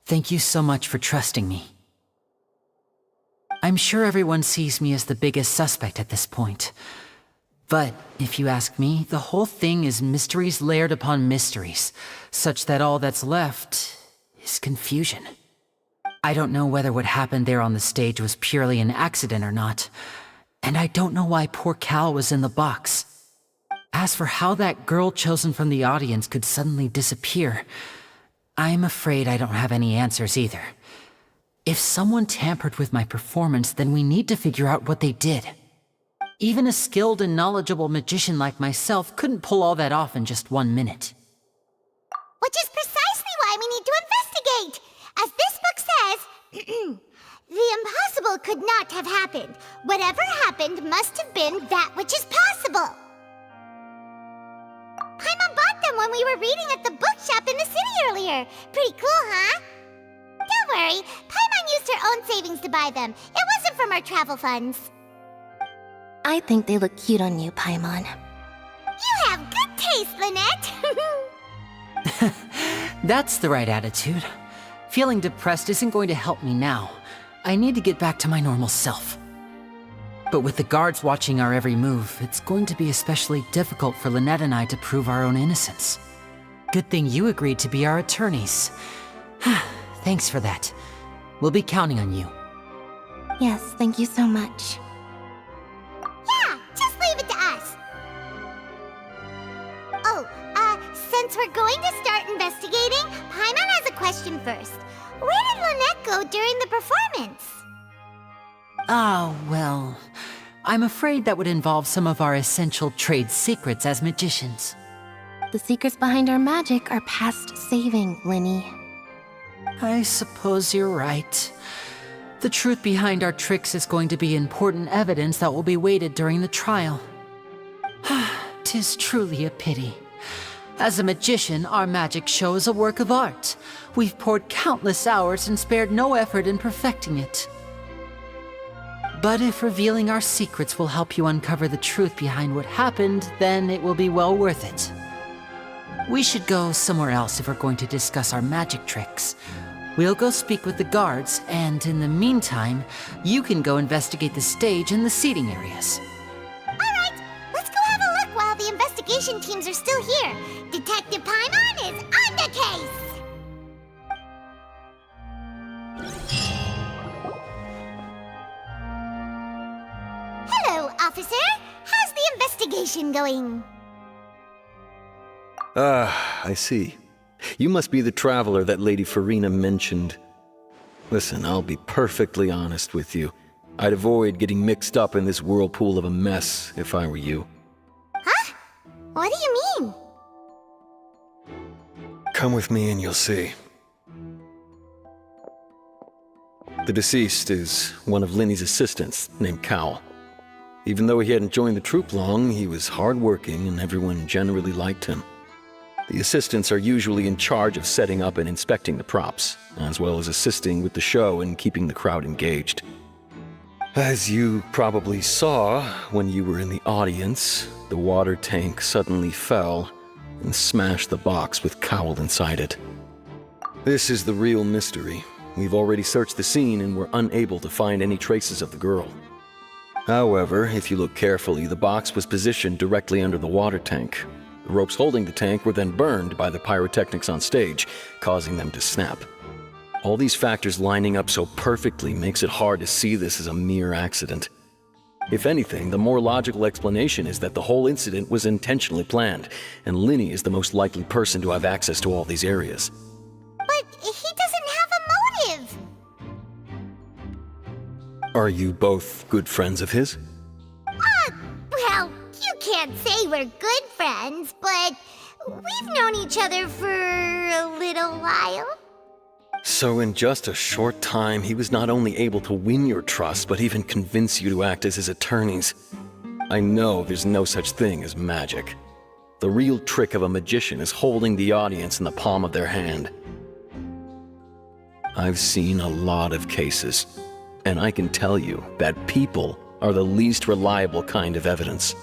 Thank you so much for trusting me. I'm sure everyone sees me as the biggest suspect at this point. But if you ask me, the whole thing is mysteries layered upon mysteries, such that all that's left is confusion. I don't know whether what happened there on the stage was purely an accident or not, and I don't know why poor Cal was in the box. As for how that girl chosen from the audience could suddenly disappear, I'm afraid I don't have any answers either. If someone tampered with my performance, then we need to figure out what they did. Even a skilled and knowledgeable magician like myself couldn't pull all that off in just 1 minute. Which is precisely why we need to investigate! As this book says, the impossible could not have happened. Whatever happened must have been that which is possible. Paimon bought them when we were reading at the bookshop in the city earlier. Pretty cool, huh? Don't worry, Paimon used her own savings to buy them. It wasn't from our travel funds. I think they look cute on you, Paimon. You have good taste, Lynette! That's the right attitude. Feeling depressed isn't going to help me now. I need to get back to my normal self. But with the guards watching our every move, it's going to be especially difficult for Lynette and I to prove our own innocence. Good thing you agreed to be our attorneys. Thanks for that. We'll be counting on you. Yes, thank you so much. Yeah, just leave it to us. Oh, since we're going to start investigating, Paimon has a question first. Where did Lynette go during the performance? Ah, well, I'm afraid that would involve some of our essential trade secrets as magicians. The secrets behind our magic are past saving, Linny. I suppose you're right. The truth behind our tricks is going to be important evidence that will be weighted during the trial. 'Tis truly a pity. As a magician, our magic show is a work of art. We've poured countless hours and spared no effort in perfecting it. But if revealing our secrets will help you uncover the truth behind what happened, then it will be well worth it. We should go somewhere else if we're going to discuss our magic tricks. We'll go speak with the guards, and in the meantime, you can go investigate the stage and the seating areas. Alright, let's go have a look while the investigation teams are still here. Detective Paimon is on the case! Hello, officer. How's the investigation going? Ah, I see. You must be the traveler that Lady Farina mentioned. Listen, I'll be perfectly honest with you. I'd avoid getting mixed up in this whirlpool of a mess if I were you. Huh? What do you mean? Come with me and you'll see. The deceased is one of Linny's assistants, named Cal. Even though he hadn't joined the troupe long, he was hardworking and everyone generally liked him. The assistants are usually in charge of setting up and inspecting the props, as well as assisting with the show and keeping the crowd engaged. As you probably saw when you were in the audience, the water tank suddenly fell and smashed the box with Cowl inside it. This is the real mystery. We've already searched the scene and were unable to find any traces of the girl. However, if you look carefully, the box was positioned directly under the water tank. The ropes holding the tank were then burned by the pyrotechnics on stage, causing them to snap. All these factors lining up so perfectly makes it hard to see this as a mere accident. If anything, the more logical explanation is that the whole incident was intentionally planned, and Linny is the most likely person to have access to all these areas. But he doesn't have a motive! Are you both good friends of his? Well, you can't say we're good friends, but we've known each other for a little while. So in just a short time, he was not only able to win your trust, but even convince you to act as his attorneys. I know there's no such thing as magic. The real trick of a magician is holding the audience in the palm of their hand. I've seen a lot of cases, and I can tell you that people are the least reliable kind of evidence.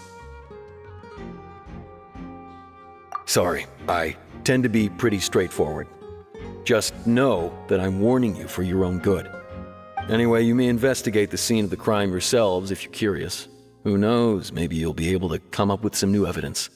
Sorry, I tend to be pretty straightforward. Just know that I'm warning you for your own good. Anyway, you may investigate the scene of the crime yourselves if you're curious. Who knows, maybe you'll be able to come up with some new evidence.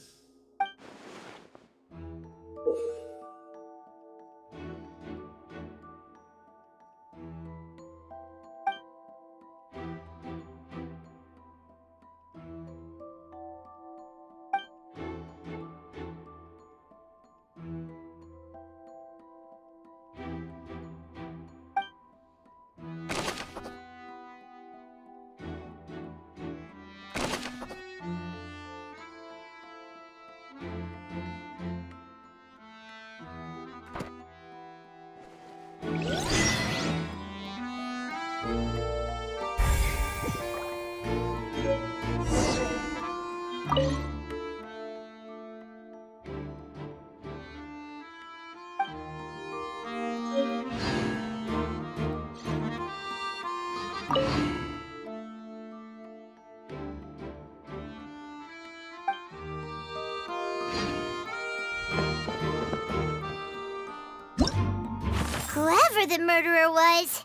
Whoever the murderer was,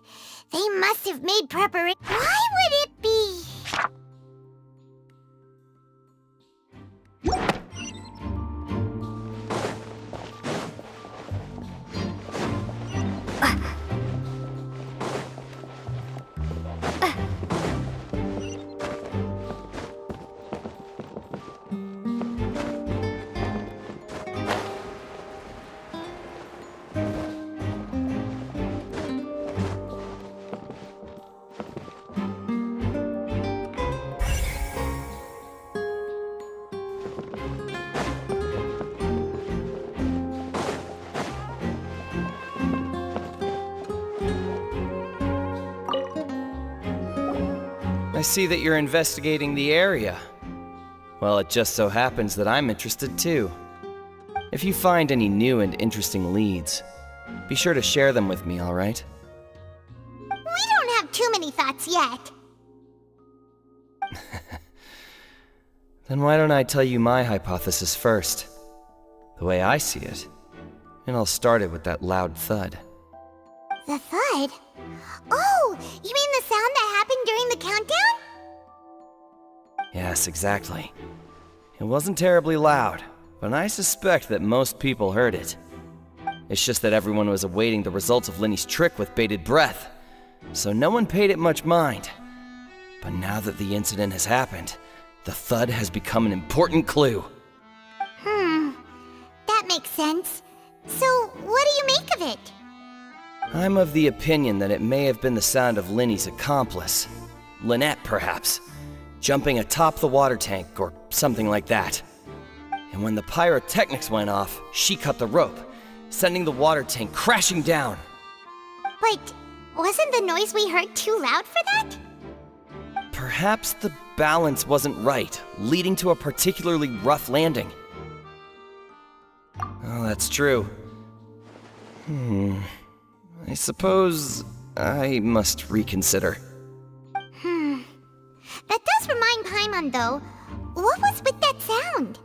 they must have made preparation. Why would it be? I see that you're investigating the area. Well, it just so happens that I'm interested too. If you find any new and interesting leads, be sure to share them with me, alright? We don't have too many thoughts yet. Then why don't I tell you my hypothesis first? The way I see it. And I'll start it with that loud thud. The thud? Oh, you mean the sound that happened during the countdown? Yes, exactly. It wasn't terribly loud, but I suspect that most people heard it. It's just that everyone was awaiting the results of Linny's trick with bated breath, so no one paid it much mind. But now that the incident has happened, the thud has become an important clue. That makes sense. So, what do you make of it? I'm of the opinion that it may have been the sound of Linny's accomplice. Lynette, perhaps. Jumping atop the water tank, or something like that. And when the pyrotechnics went off, she cut the rope, sending the water tank crashing down. But Wasn't the noise we heard too loud for that? Perhaps the balance wasn't right, leading to a particularly rough landing. Oh, that's true. I suppose I must reconsider. That does remind Paimon, though. What was with that sound?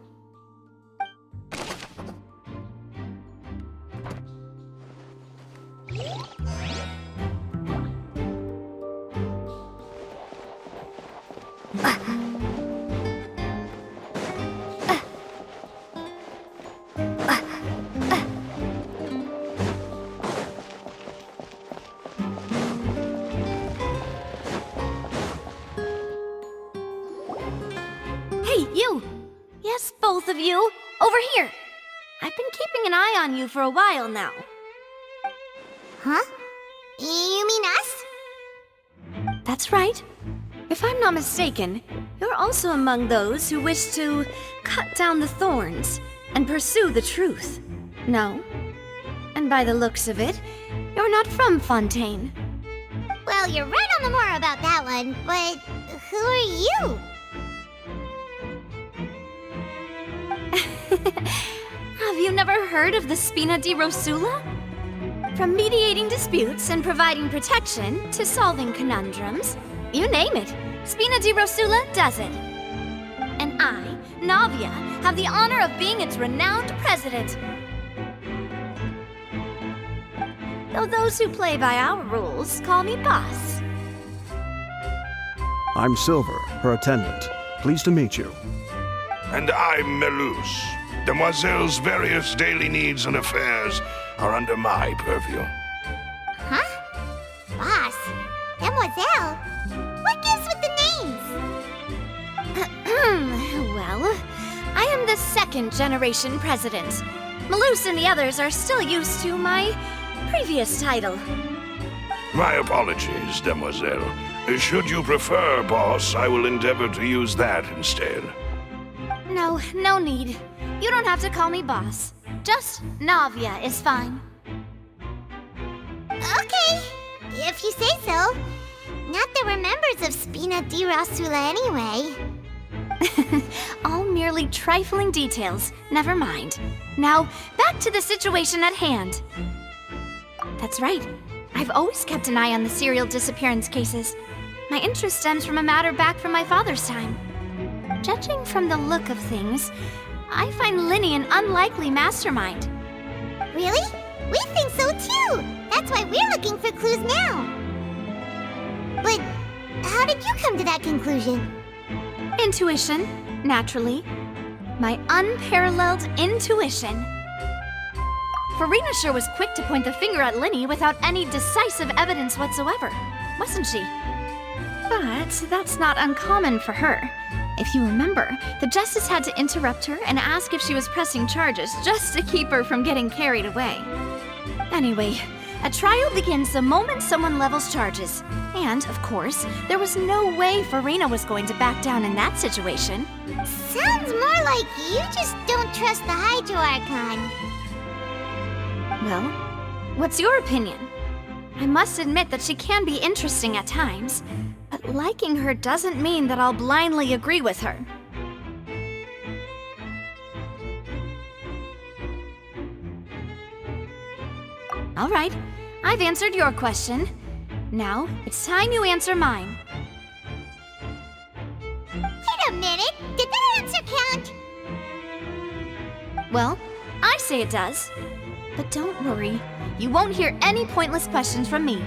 Hey, you! Yes, both of you! Over here! I've been keeping an eye on you for a while now. Huh? You mean us? That's right. If I'm not mistaken, you're also among those who wish to cut down the thorns and pursue the truth. No? And by the looks of it, you're not from Fontaine. Well, you're right on the more about that one, but who are you? Have you never heard of the Spina di Rosula? From mediating disputes and providing protection to solving conundrums, you name it, Spina di Rosula does it. And I, Navia, have the honor of being its renowned president. Though those who play by our rules call me boss. I'm Silver, her attendant. Pleased to meet you. And I'm Melus. Demoiselle's various daily needs and affairs are under my purview. Huh? Boss? Demoiselle? What gives with the names? Well, I am the second generation president. Melus and the others are still used to my previous title. My apologies, Demoiselle. Should you prefer, boss, I will endeavor to use that instead. No need. You don't have to call me boss. Just Navia is fine. Okay, if you say so. Not that we're members of Spina di Rosula anyway. All merely trifling details. Never mind. Now, back to the situation at hand. That's right. I've always kept an eye on the serial disappearance cases. My interest stems from a matter back from my father's time. Judging from the look of things, I find Linny an unlikely mastermind. Really? We think so too! That's why we're looking for clues now. But how did you come to that conclusion? Intuition, naturally. My unparalleled intuition. Farina sure was quick to point the finger at Linny without any decisive evidence whatsoever, wasn't she? But that's not uncommon for her. If you remember, the Justice had to interrupt her and ask if she was pressing charges just to keep her from getting carried away. Anyway, a trial begins the moment someone levels charges. And, of course, there was no way Farina was going to back down in that situation. Sounds more like you just don't trust the Hydro Archon. Well, what's your opinion? I must admit that she can be interesting at times, but liking her doesn't mean that I'll blindly agree with her. All right, I've answered your question. Now, it's time you answer mine. Wait a minute, did that answer count? Well, I say it does. But don't worry, you won't hear any pointless questions from me.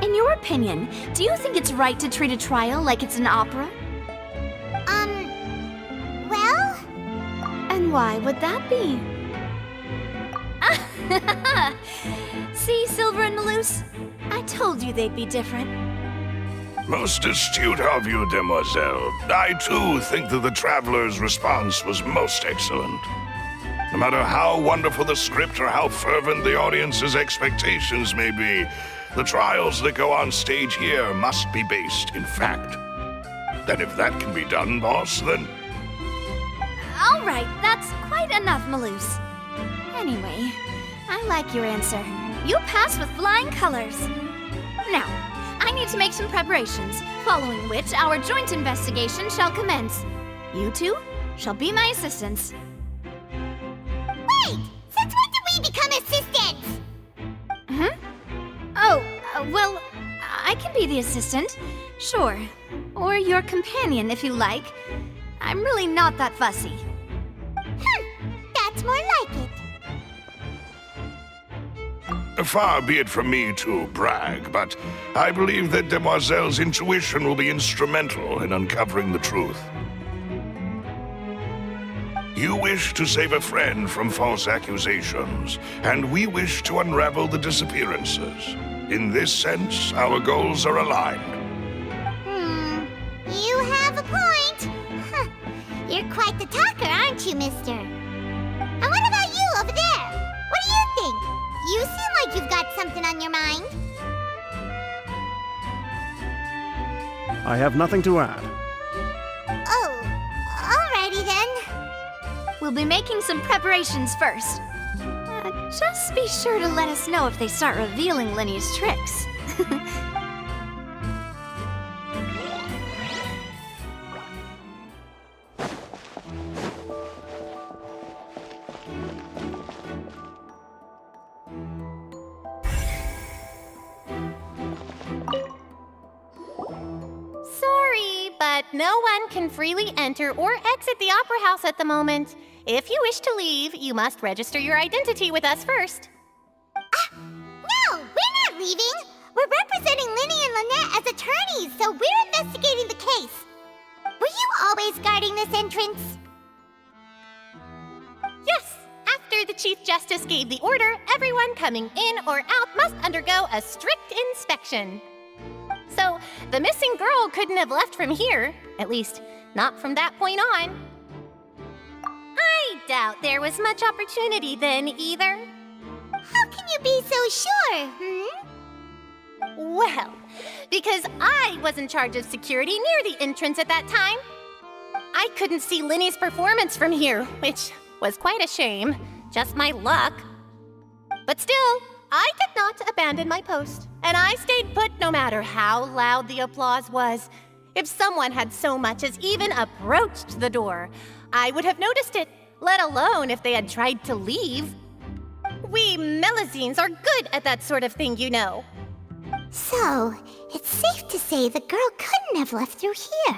In your opinion, do you think it's right to treat a trial like it's an opera? Well? And why would that be? See, Silver and Melus? I told you they'd be different. Most astute of you, Demoiselle. I, too, think that the Traveler's response was most excellent. No matter how wonderful the script or how fervent the audience's expectations may be, the trials that go on stage here must be based in fact. And if that can be done, boss, then... All right, that's quite enough, Melus. Anyway, I like your answer. You passed with flying colors. Now, I need to make some preparations, following which our joint investigation shall commence. You two shall be my assistants. Wait! Since when did we become assistants? Oh, well, I can be the assistant. Sure. Or your companion, if you like. I'm really not that fussy. That's more like it. Far be it from me to brag, but I believe that Demoiselle's intuition will be instrumental in uncovering the truth. You wish to save a friend from false accusations, and we wish to unravel the disappearances. In this sense, our goals are aligned. You have a point. You're quite the talker, aren't you, mister? And what about you over there? What do you think? You seem like you've got something on your mind. I have nothing to add. Oh, alrighty then. We'll be making some preparations first. Just be sure to let us know if they start revealing Linny's tricks. Sorry, but no one can freely enter or exit the Opera House at the moment. If you wish to leave, you must register your identity with us first. No, we're not leaving. We're representing Linny and Lynette as attorneys, so we're investigating the case. Were you always guarding this entrance? Yes, after the Chief Justice gave the order, everyone coming in or out must undergo a strict inspection. So, the missing girl couldn't have left from here, at least not from that point on. I doubt there was much opportunity then, either. How can you be so sure, Well, because I was in charge of security near the entrance at that time. I couldn't see Linny's performance from here, which was quite a shame. Just my luck. But still, I did not abandon my post, and I stayed put no matter how loud the applause was. If someone had so much as even approached the door, I would have noticed it, let alone if they had tried to leave. We Melusines are good at that sort of thing, you know. So, it's safe to say the girl couldn't have left through here.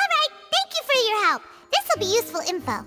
Alright, thank you for your help. This'll be useful info.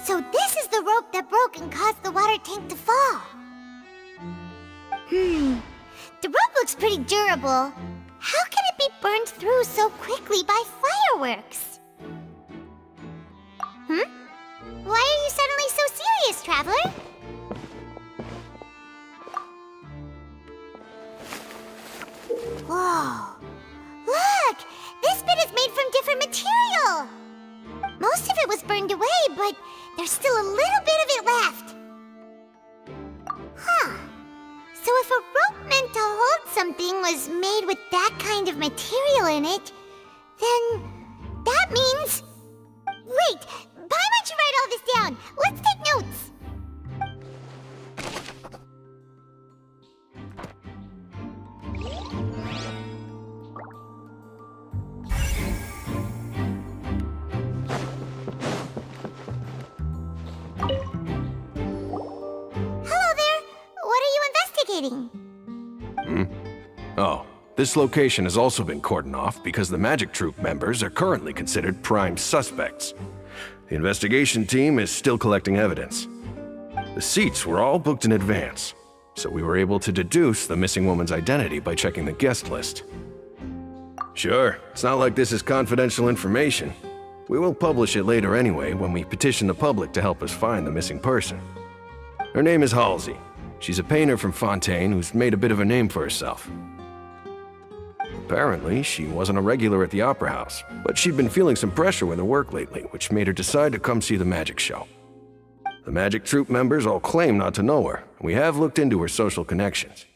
So this is the rope that broke and caused the water tank to fall. The rope looks pretty durable. How can it be burned through so quickly by fireworks? Why are you suddenly so serious, Traveler? Whoa. Look! This bit is made from different material! Most of it was burned away, but there's still a little bit of it left. So if a rope meant to hold something was made with that kind of material in it, then that means... Wait! Why don't you write all this down? Let's take notes! Hello there! What are you investigating? kidding. Oh, this location has also been cordoned off because the Magic Troop members are currently considered prime suspects. The investigation team is still collecting evidence. The seats were all booked in advance, so we were able to deduce the missing woman's identity by checking the guest list. Sure, it's not like this is confidential information. We will publish it later anyway when we petition the public to help us find the missing person. Her name is Halsey. She's a painter from Fontaine who's made a bit of a name for herself. Apparently, she wasn't a regular at the Opera House, but she'd been feeling some pressure with her work lately, which made her decide to come see the magic show. The Magic Troop members all claim not to know her, and we have looked into her social connections.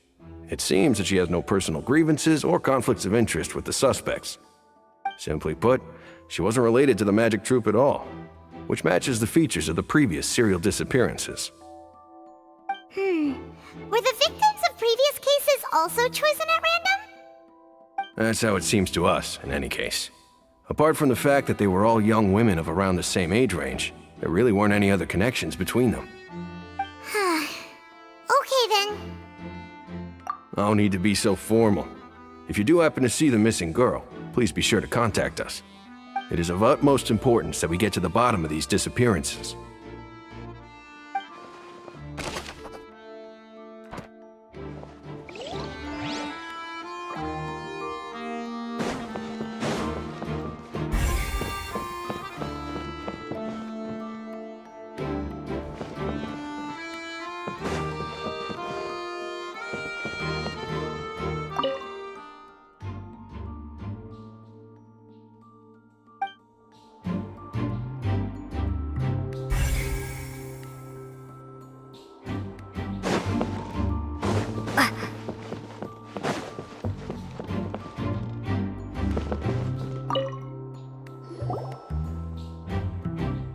It seems that she has no personal grievances or conflicts of interest with the suspects. Simply put, she wasn't related to the Magic Troop at all, which matches the features of the previous serial disappearances. Were the victims of previous cases also chosen at random? That's how it seems to us, in any case. Apart from the fact that they were all young women of around the same age range, there really weren't any other connections between them. Okay then. No need to be so formal. If you do happen to see the missing girl, please be sure to contact us. It is of utmost importance that we get to the bottom of these disappearances.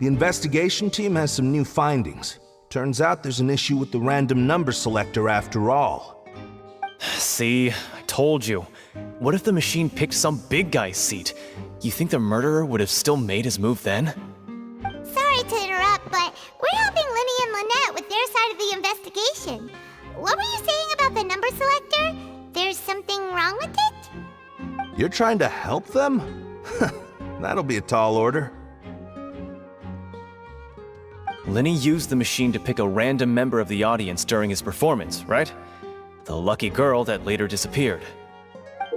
The investigation team has some new findings. Turns out there's an issue with the random number selector after all. See, I told you. What if the machine picked some big guy's seat? You think the murderer would have still made his move then? Sorry to interrupt, but we're helping Linny and Lynette with their side of the investigation. What were you saying about the number selector? There's something wrong with it? You're trying to help them? That'll be a tall order. Linny used the machine to pick a random member of the audience during his performance, right? The lucky girl that later disappeared.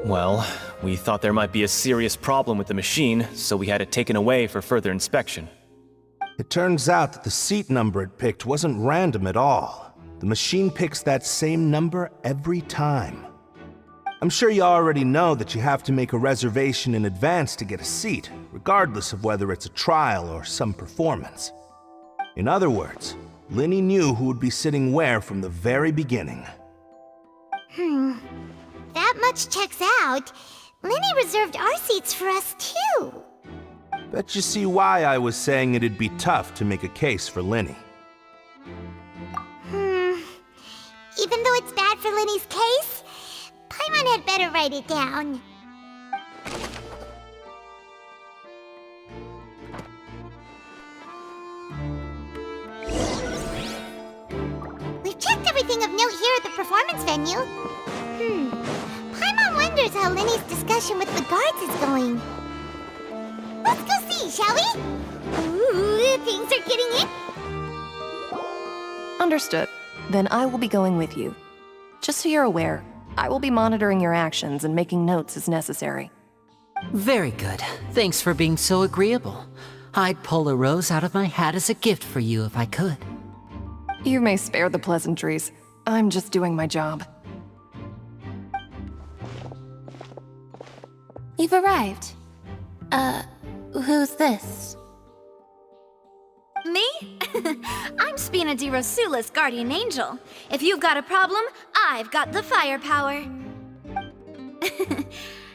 Well, we thought there might be a serious problem with the machine, so we had it taken away for further inspection. It turns out that the seat number it picked wasn't random at all. The machine picks that same number every time. I'm sure you already know that you have to make a reservation in advance to get a seat, regardless of whether it's a trial or some performance. In other words, Linny knew who would be sitting where from the very beginning. That much checks out. Linny reserved our seats for us too. Bet you see why I was saying it'd be tough to make a case for Linny. Even though it's bad for Linny's case, Paimon had better write it down. We've checked everything of note here at the performance venue. Paimon wonders how Linny's discussion with the guards is going. Let's go see, shall we? Ooh, things are getting in. Understood. Then I will be going with you. Just so you're aware, I will be monitoring your actions and making notes as necessary. Very good. Thanks for being so agreeable. I'd pull a rose out of my hat as a gift for you if I could. You may spare the pleasantries. I'm just doing my job. You've arrived. Who's this? Me? I'm Spina di Rosula's guardian angel. If you've got a problem, I've got the firepower.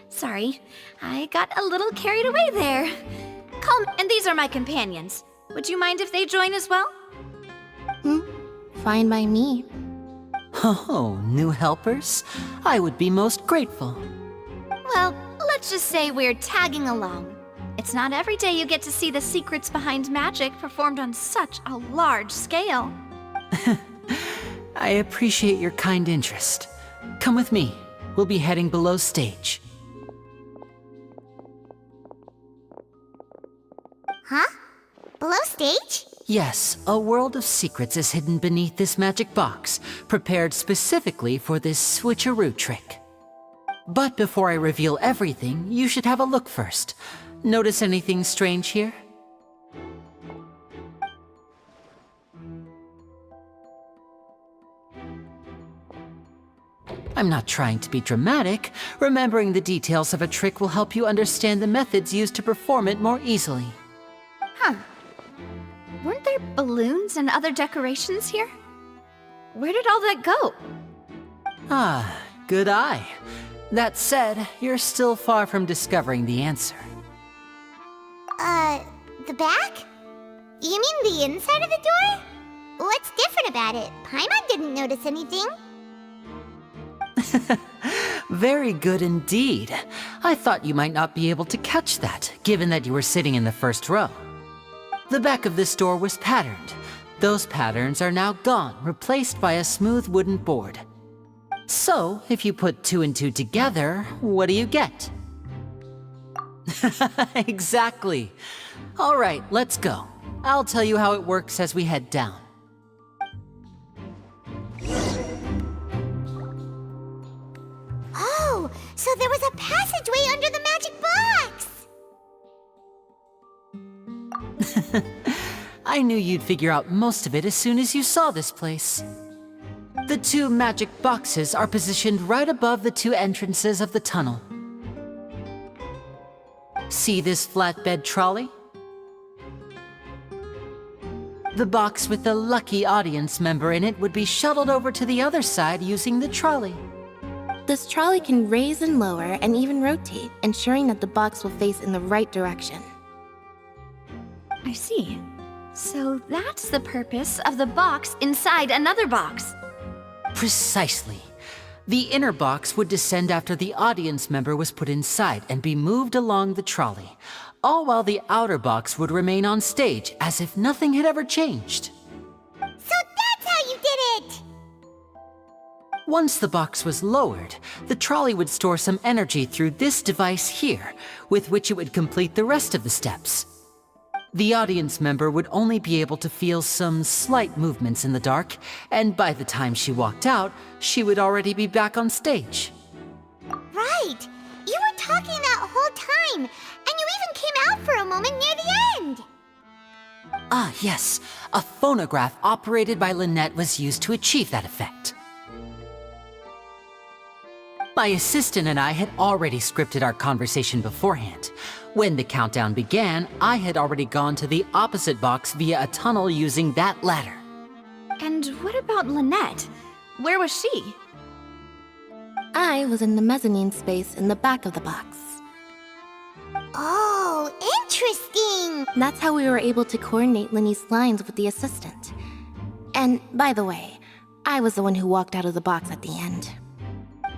Sorry, I got a little carried away there. And these are my companions. Would you mind if they join as well? Fine by me. Oh, new helpers? I would be most grateful. Well, let's just say we're tagging along. It's not every day you get to see the secrets behind magic performed on such a large scale. I appreciate your kind interest. Come with me. We'll be heading below stage. Huh? Below stage? Yes, a world of secrets is hidden beneath this magic box, prepared specifically for this switcheroo trick. But before I reveal everything, you should have a look first. Notice anything strange here? I'm not trying to be dramatic. Remembering the details of a trick will help you understand the methods used to perform it more easily. Huh. Weren't there balloons and other decorations here? Where did all that go? Ah, good eye. That said, you're still far from discovering the answer. The back? You mean the inside of the door? What's different about it? Paimon didn't notice anything. Very good indeed. I thought you might not be able to catch that, given that you were sitting in the first row. The back of this door was patterned. Those patterns are now gone, replaced by a smooth wooden board. So, if you put 2 and 2 together, what do you get? Exactly. All right, let's go. I'll tell you how it works as we head down. Oh, so there was a passageway under the magic box! I knew you'd figure out most of it as soon as you saw this place. The 2 magic boxes are positioned right above the 2 entrances of the tunnel. See this flatbed trolley? The box with the lucky audience member in it would be shuttled over to the other side using the trolley. This trolley can raise and lower and even rotate, ensuring that the box will face in the right direction. I see. So that's the purpose of the box inside another box. Precisely. The inner box would descend after the audience member was put inside and be moved along the trolley, all while the outer box would remain on stage as if nothing had ever changed. So that's how you did it! Once the box was lowered, the trolley would store some energy through this device here, with which it would complete the rest of the steps. The audience member would only be able to feel some slight movements in the dark, and by the time she walked out, she would already be back on stage. Right! You were talking that whole time, and you even came out for a moment near the end! Ah, yes. A phonograph operated by Lynette was used to achieve that effect. My assistant and I had already scripted our conversation beforehand. When the countdown began, I had already gone to the opposite box via a tunnel using that ladder. And what about Lynette? Where was she? I was in the mezzanine space in the back of the box. Oh, interesting! That's how we were able to coordinate Linny's lines with the assistant. And, by the way, I was the one who walked out of the box at the end.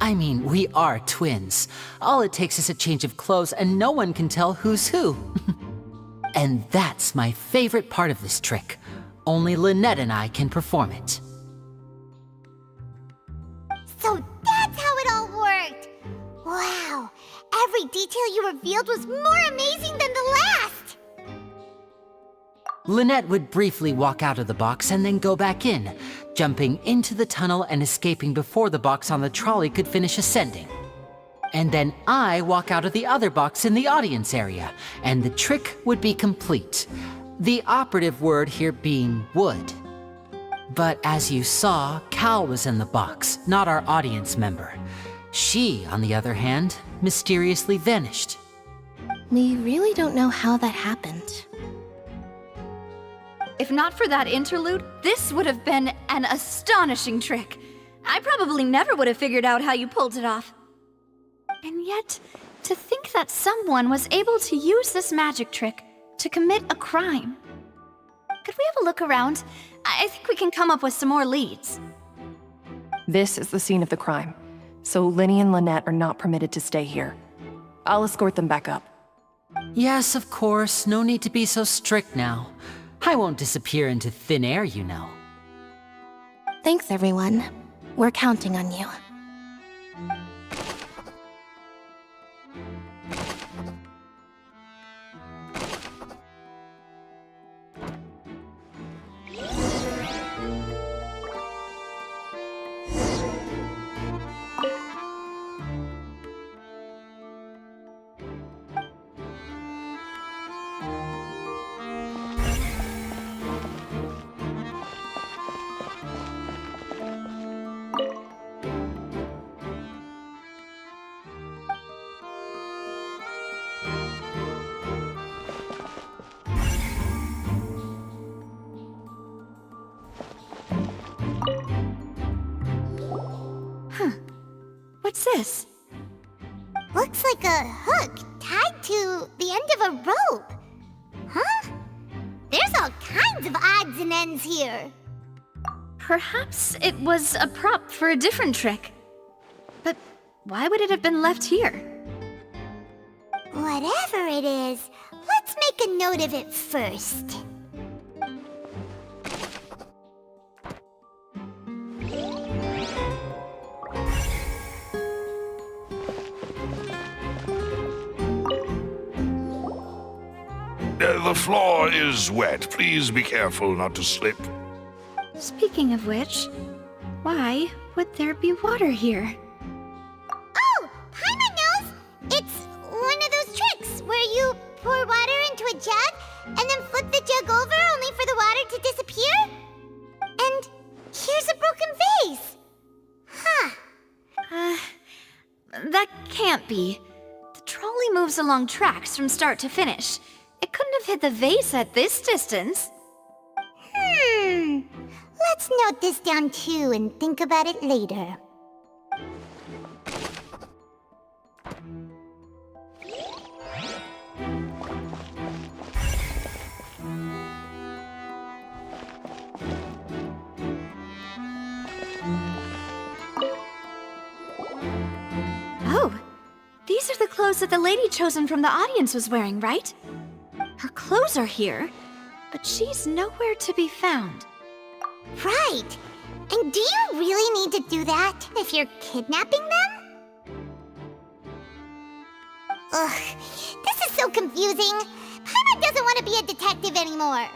I mean, we are twins. All it takes is a change of clothes and no one can tell who's who. And that's my favorite part of this trick. Only Lynette and I can perform it. So that's how it all worked! Wow! Every detail you revealed was more amazing than the last! Lynette would briefly walk out of the box and then go back in, jumping into the tunnel and escaping before the box on the trolley could finish ascending. And then I walk out of the other box in the audience area, and the trick would be complete. The operative word here being would. But as you saw, Cal was in the box, not our audience member. She, on the other hand, mysteriously vanished. We really don't know how that happened. If not for that interlude, this would have been an astonishing trick. I probably never would have figured out how you pulled it off. And yet, to think that someone was able to use this magic trick to commit a crime. Could we have a look around? I think we can come up with some more leads. This is the scene of the crime, so Linny and Lynette are not permitted to stay here. I'll escort them back up. Yes, of course. No need to be so strict now. I won't disappear into thin air, you know. Thanks, everyone. We're counting on you. What's this? Looks like a hook tied to the end of a rope. Huh? There's all kinds of odds and ends here. Perhaps it was a prop for a different trick. But why would it have been left here? Whatever it is, let's make a note of it first. The floor is wet. Please be careful not to slip. Speaking of which, why would there be water here? Oh, Paimon knows! It's one of those tricks where you pour water into a jug and then flip the jug over only for the water to disappear? And here's a broken vase! Huh. That can't be. The trolley moves along tracks from start to finish. It couldn't have hit the vase at this distance. Let's note this down too and think about it later. Oh, these are the clothes that the lady chosen from the audience was wearing, right? Her clothes are here, but she's nowhere to be found. Right! And do you really need to do that if you're kidnapping them? Ugh, this is so confusing. Paimon doesn't want to be a detective anymore.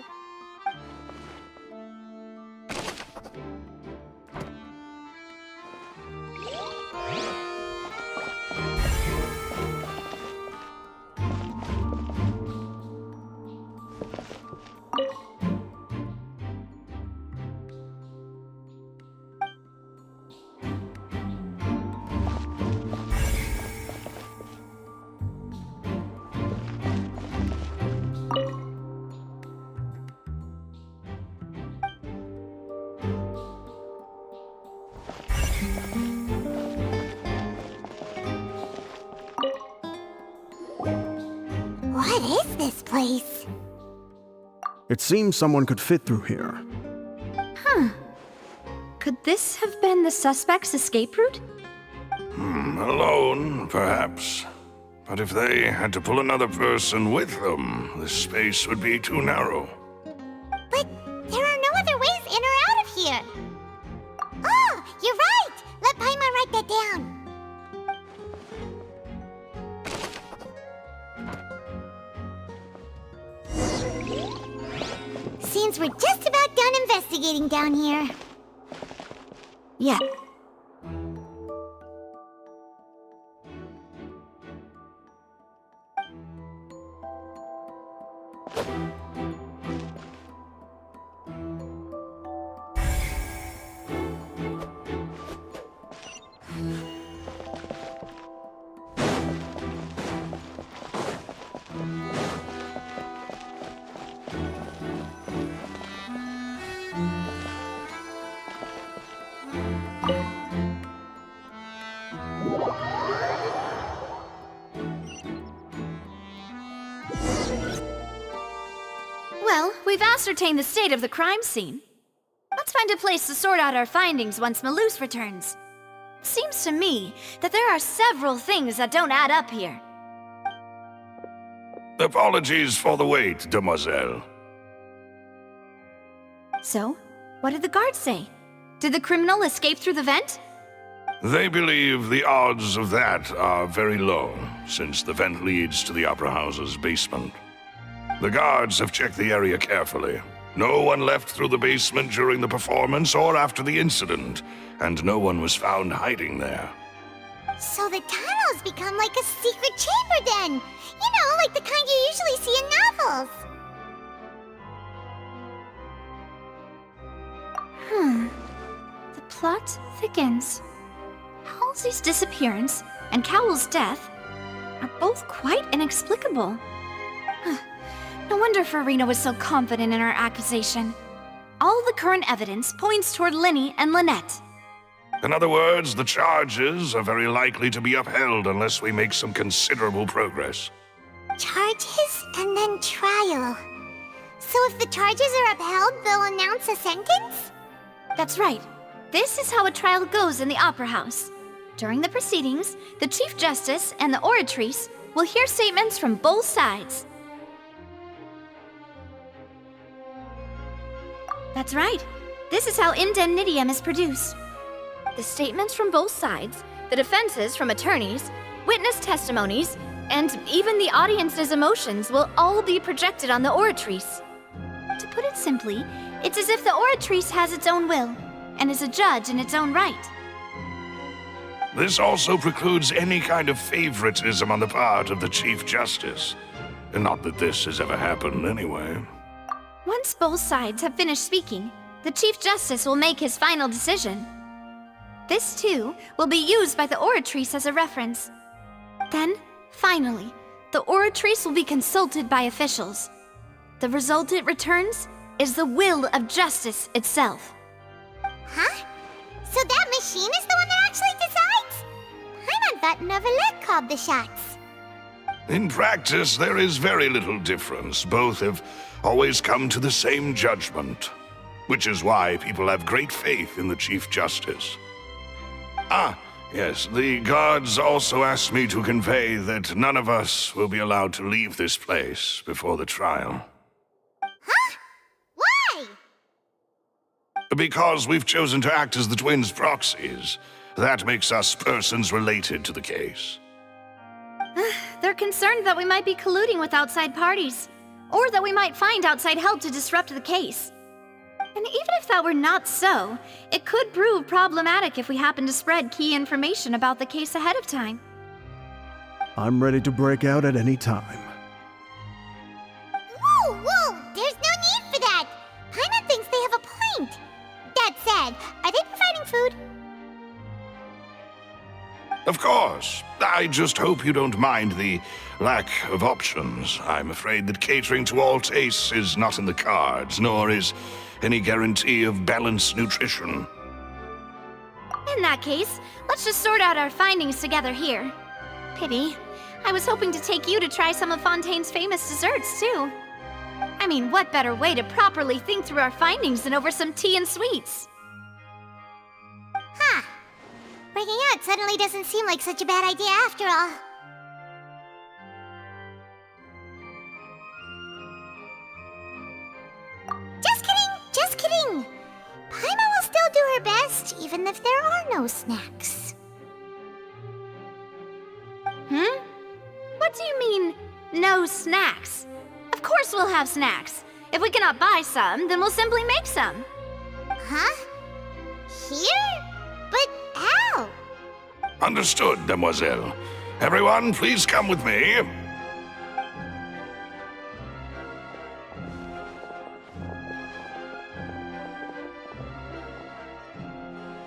What is this place? It seems someone could fit through here. Could this have been the suspect's escape route? Alone, perhaps. But if they had to pull another person with them, this space would be too narrow. But there are no other ways in or out of here. Oh, you're right! Let Paimon write that down. Seems we're just about done investigating down here. Yeah. Well, we've ascertained the state of the crime scene. Let's find a place to sort out our findings once Malus returns. Seems to me that there are several things that don't add up here. Apologies for the wait, demoiselle. So, what did the guards say? Did the criminal escape through the vent? They believe the odds of that are very low, since the vent leads to the Opera House's basement. The guards have checked the area carefully. No one left through the basement during the performance or after the incident, and no one was found hiding there. So the tunnels become like a secret chamber then! You know, like the kind you usually see in novels! The plot thickens. Halsey's disappearance and Cowell's death are both quite inexplicable. No wonder Farina was so confident in her accusation. All the current evidence points toward Linny and Lynette. In other words, the charges are very likely to be upheld unless we make some considerable progress. Charges and then trial. So if the charges are upheld, they'll announce a sentence? That's right. This is how a trial goes in the Opera House. During the proceedings, the Chief Justice and the Oratrice will hear statements from both sides. That's right. This is how indemnitium is produced. The statements from both sides, the defenses from attorneys, witness testimonies, and even the audience's emotions will all be projected on the Oratrice. To put it simply, it's as if the Oratrice has its own will, and is a judge in its own right. This also precludes any kind of favoritism on the part of the Chief Justice. And not that this has ever happened anyway. Once both sides have finished speaking, the Chief Justice will make his final decision. This, too, will be used by the Oratrice as a reference. Then, finally, the Oratrice will be consulted by officials. The result it returns is the will of justice itself. Huh? So that machine is the one that actually decides? Paimon thought Novelette called the shots. In practice, there is very little difference. Both have always come to the same judgment, which is why people have great faith in the Chief Justice. Ah, yes, the guards also asked me to convey that none of us will be allowed to leave this place before the trial. Huh? Why? Because we've chosen to act as the twins' proxies. That makes us persons related to the case. They're concerned that we might be colluding with outside parties, or that we might find outside help to disrupt the case. And even if that were not so, it could prove problematic if we happen to spread key information about the case ahead of time. I'm ready to break out at any time. Whoa! There's no need for that! Paimon thinks they have a point. That said, are they providing food? Of course. I just hope you don't mind the lack of options. I'm afraid that catering to all tastes is not in the cards, nor is any guarantee of balanced nutrition. In that case, let's just sort out our findings together here. Pity. I was hoping to take you to try some of Fontaine's famous desserts, too. I mean, what better way to properly think through our findings than over some tea and sweets? Huh. Breaking out suddenly doesn't seem like such a bad idea after all. Just kidding! Paimon will still do her best, even if there are no snacks. What do you mean, no snacks? Of course we'll have snacks. If we cannot buy some, then we'll simply make some. Huh? Here? But how? Understood, Demoiselle. Everyone, please come with me.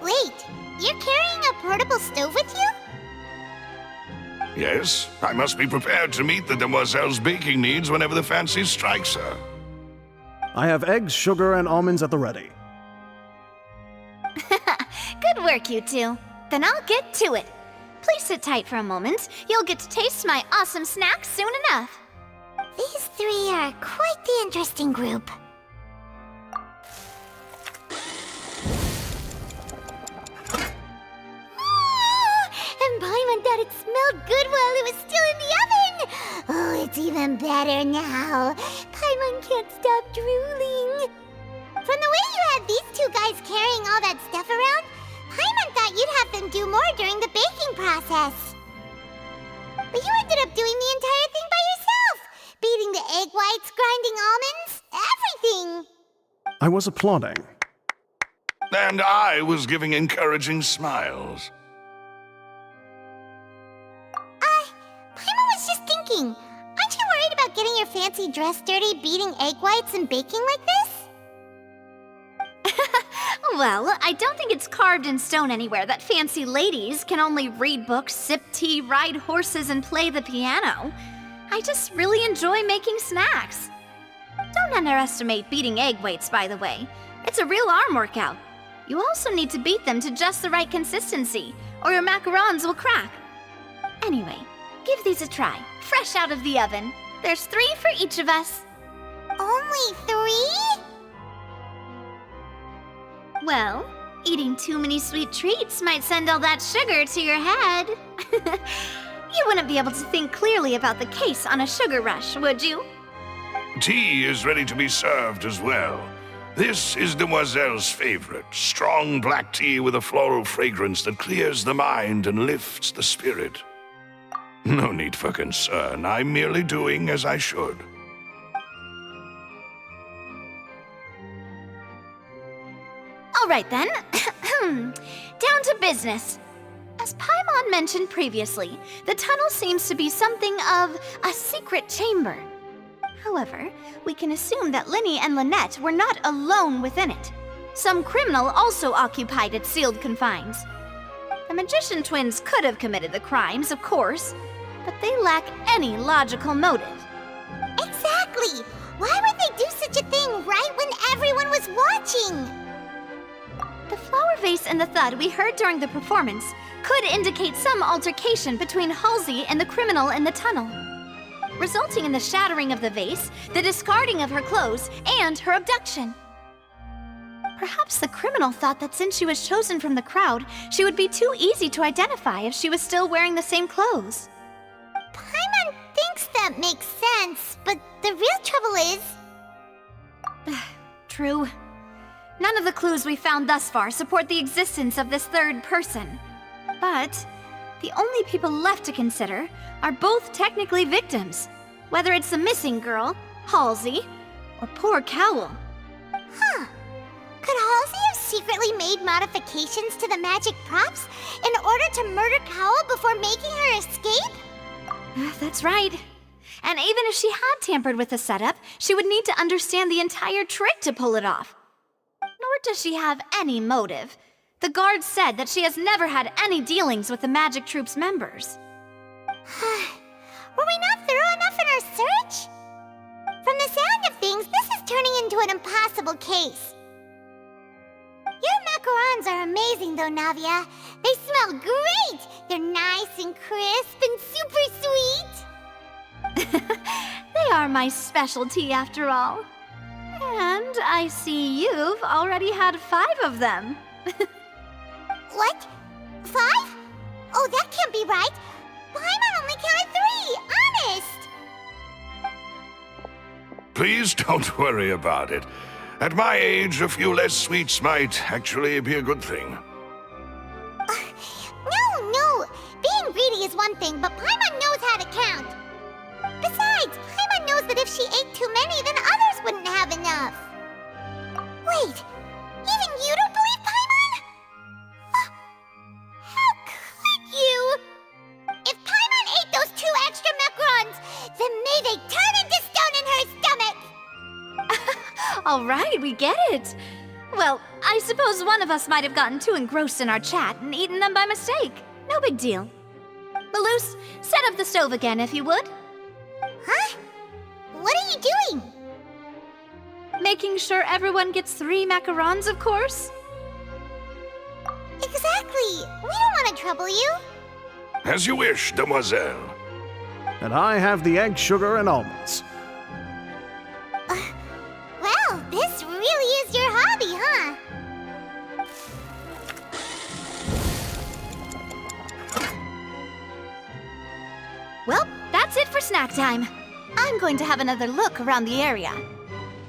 Wait, you're carrying a portable stove with you? Yes, I must be prepared to meet the Demoiselle's baking needs whenever the fancy strikes her. I have eggs, sugar, and almonds at the ready. Good work, you two. Then I'll get to it. Please sit tight for a moment. You'll get to taste my awesome snacks soon enough. These three are quite the interesting group. And Paimon thought it smelled good while it was still in the oven! Oh, it's even better now. Paimon can't stop drooling. From the way you had these two guys carrying all that stuff around, Paimon thought you'd have them do more during the baking process. But you ended up doing the entire thing by yourself! Beating the egg whites, grinding almonds, everything! I was applauding. And I was giving encouraging smiles. Paimon was just thinking, aren't you worried about getting your fancy dress dirty beating egg whites and baking like this? Well, I don't think it's carved in stone anywhere that fancy ladies can only read books, sip tea, ride horses, and play the piano. I just really enjoy making snacks. Don't underestimate beating egg whites, by the way. It's a real arm workout. You also need to beat them to just the right consistency, or your macarons will crack. Anyway, give these a try, fresh out of the oven. There's 3 for each of us. Only 3? Well, eating too many sweet treats might send all that sugar to your head. You wouldn't be able to think clearly about the case on a sugar rush, would you? Tea is ready to be served as well. This is Demoiselle's favorite, strong black tea with a floral fragrance that clears the mind and lifts the spirit. No need for concern, I'm merely doing as I should. All right then, down to business. As Paimon mentioned previously, the tunnel seems to be something of a secret chamber. However, we can assume that Linny and Lynette were not alone within it. Some criminal also occupied its sealed confines. The magician twins could have committed the crimes, of course, but they lack any logical motive. Exactly! Why would they do such a thing right when everyone was watching? The flower vase and the thud we heard during the performance could indicate some altercation between Halsey and the criminal in the tunnel, resulting in the shattering of the vase, the discarding of her clothes, and her abduction. Perhaps the criminal thought that since she was chosen from the crowd, she would be too easy to identify if she was still wearing the same clothes. Paimon thinks that makes sense, but the real trouble is... True. None of the clues we found thus far support the existence of this third person. But the only people left to consider are both technically victims, whether it's the missing girl, Halsey, or poor Cowell. Huh. Could Halsey have secretly made modifications to the magic props in order to murder Cowell before making her escape? That's right. And even if she had tampered with the setup, she would need to understand the entire trick to pull it off. Nor does she have any motive. The guards said that she has never had any dealings with the Magic Troop's members. Were we not thorough enough in our search? From the sound of things, this is turning into an impossible case. Your macarons are amazing though, Navia. They smell great! They're nice and crisp and super sweet! They are my specialty after all. And I see you've already had 5 of them. What? 5? Oh, that can't be right. Paimon only counted 3, honest! Please don't worry about it. At my age, a few less sweets might actually be a good thing. No. Being greedy is one thing, but Paimon knows how to count. Besides, Paimon knows that if she ate too many, then others wouldn't have enough. Wait, even you don't believe Paimon? How could you? If Paimon ate those 2 extra macarons, then may they turn into stone in her stomach! All right, we get it. Well, I suppose one of us might have gotten too engrossed in our chat and eaten them by mistake. No big deal. Malus, set up the stove again if you would. Huh? What are you doing? Making sure everyone gets 3 macarons, of course. Exactly. We don't want to trouble you. As you wish, Demoiselle. And I have the egg, sugar, and almonds. Well, this really is your hobby, huh? Well, that's it for snack time. I'm going to have another look around the area.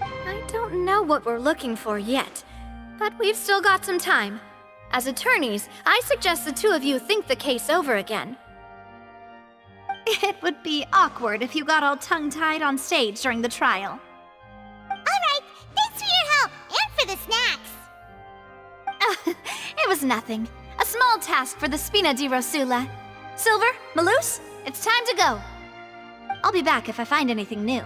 I don't know what we're looking for yet, but we've still got some time. As attorneys, I suggest the two of you think the case over again. It would be awkward if you got all tongue-tied on stage during the trial. Alright, thanks for your help, and for the snacks. It was nothing. A small task for the Spina di Rosula. Silver, Malus, it's time to go. I'll be back if I find anything new.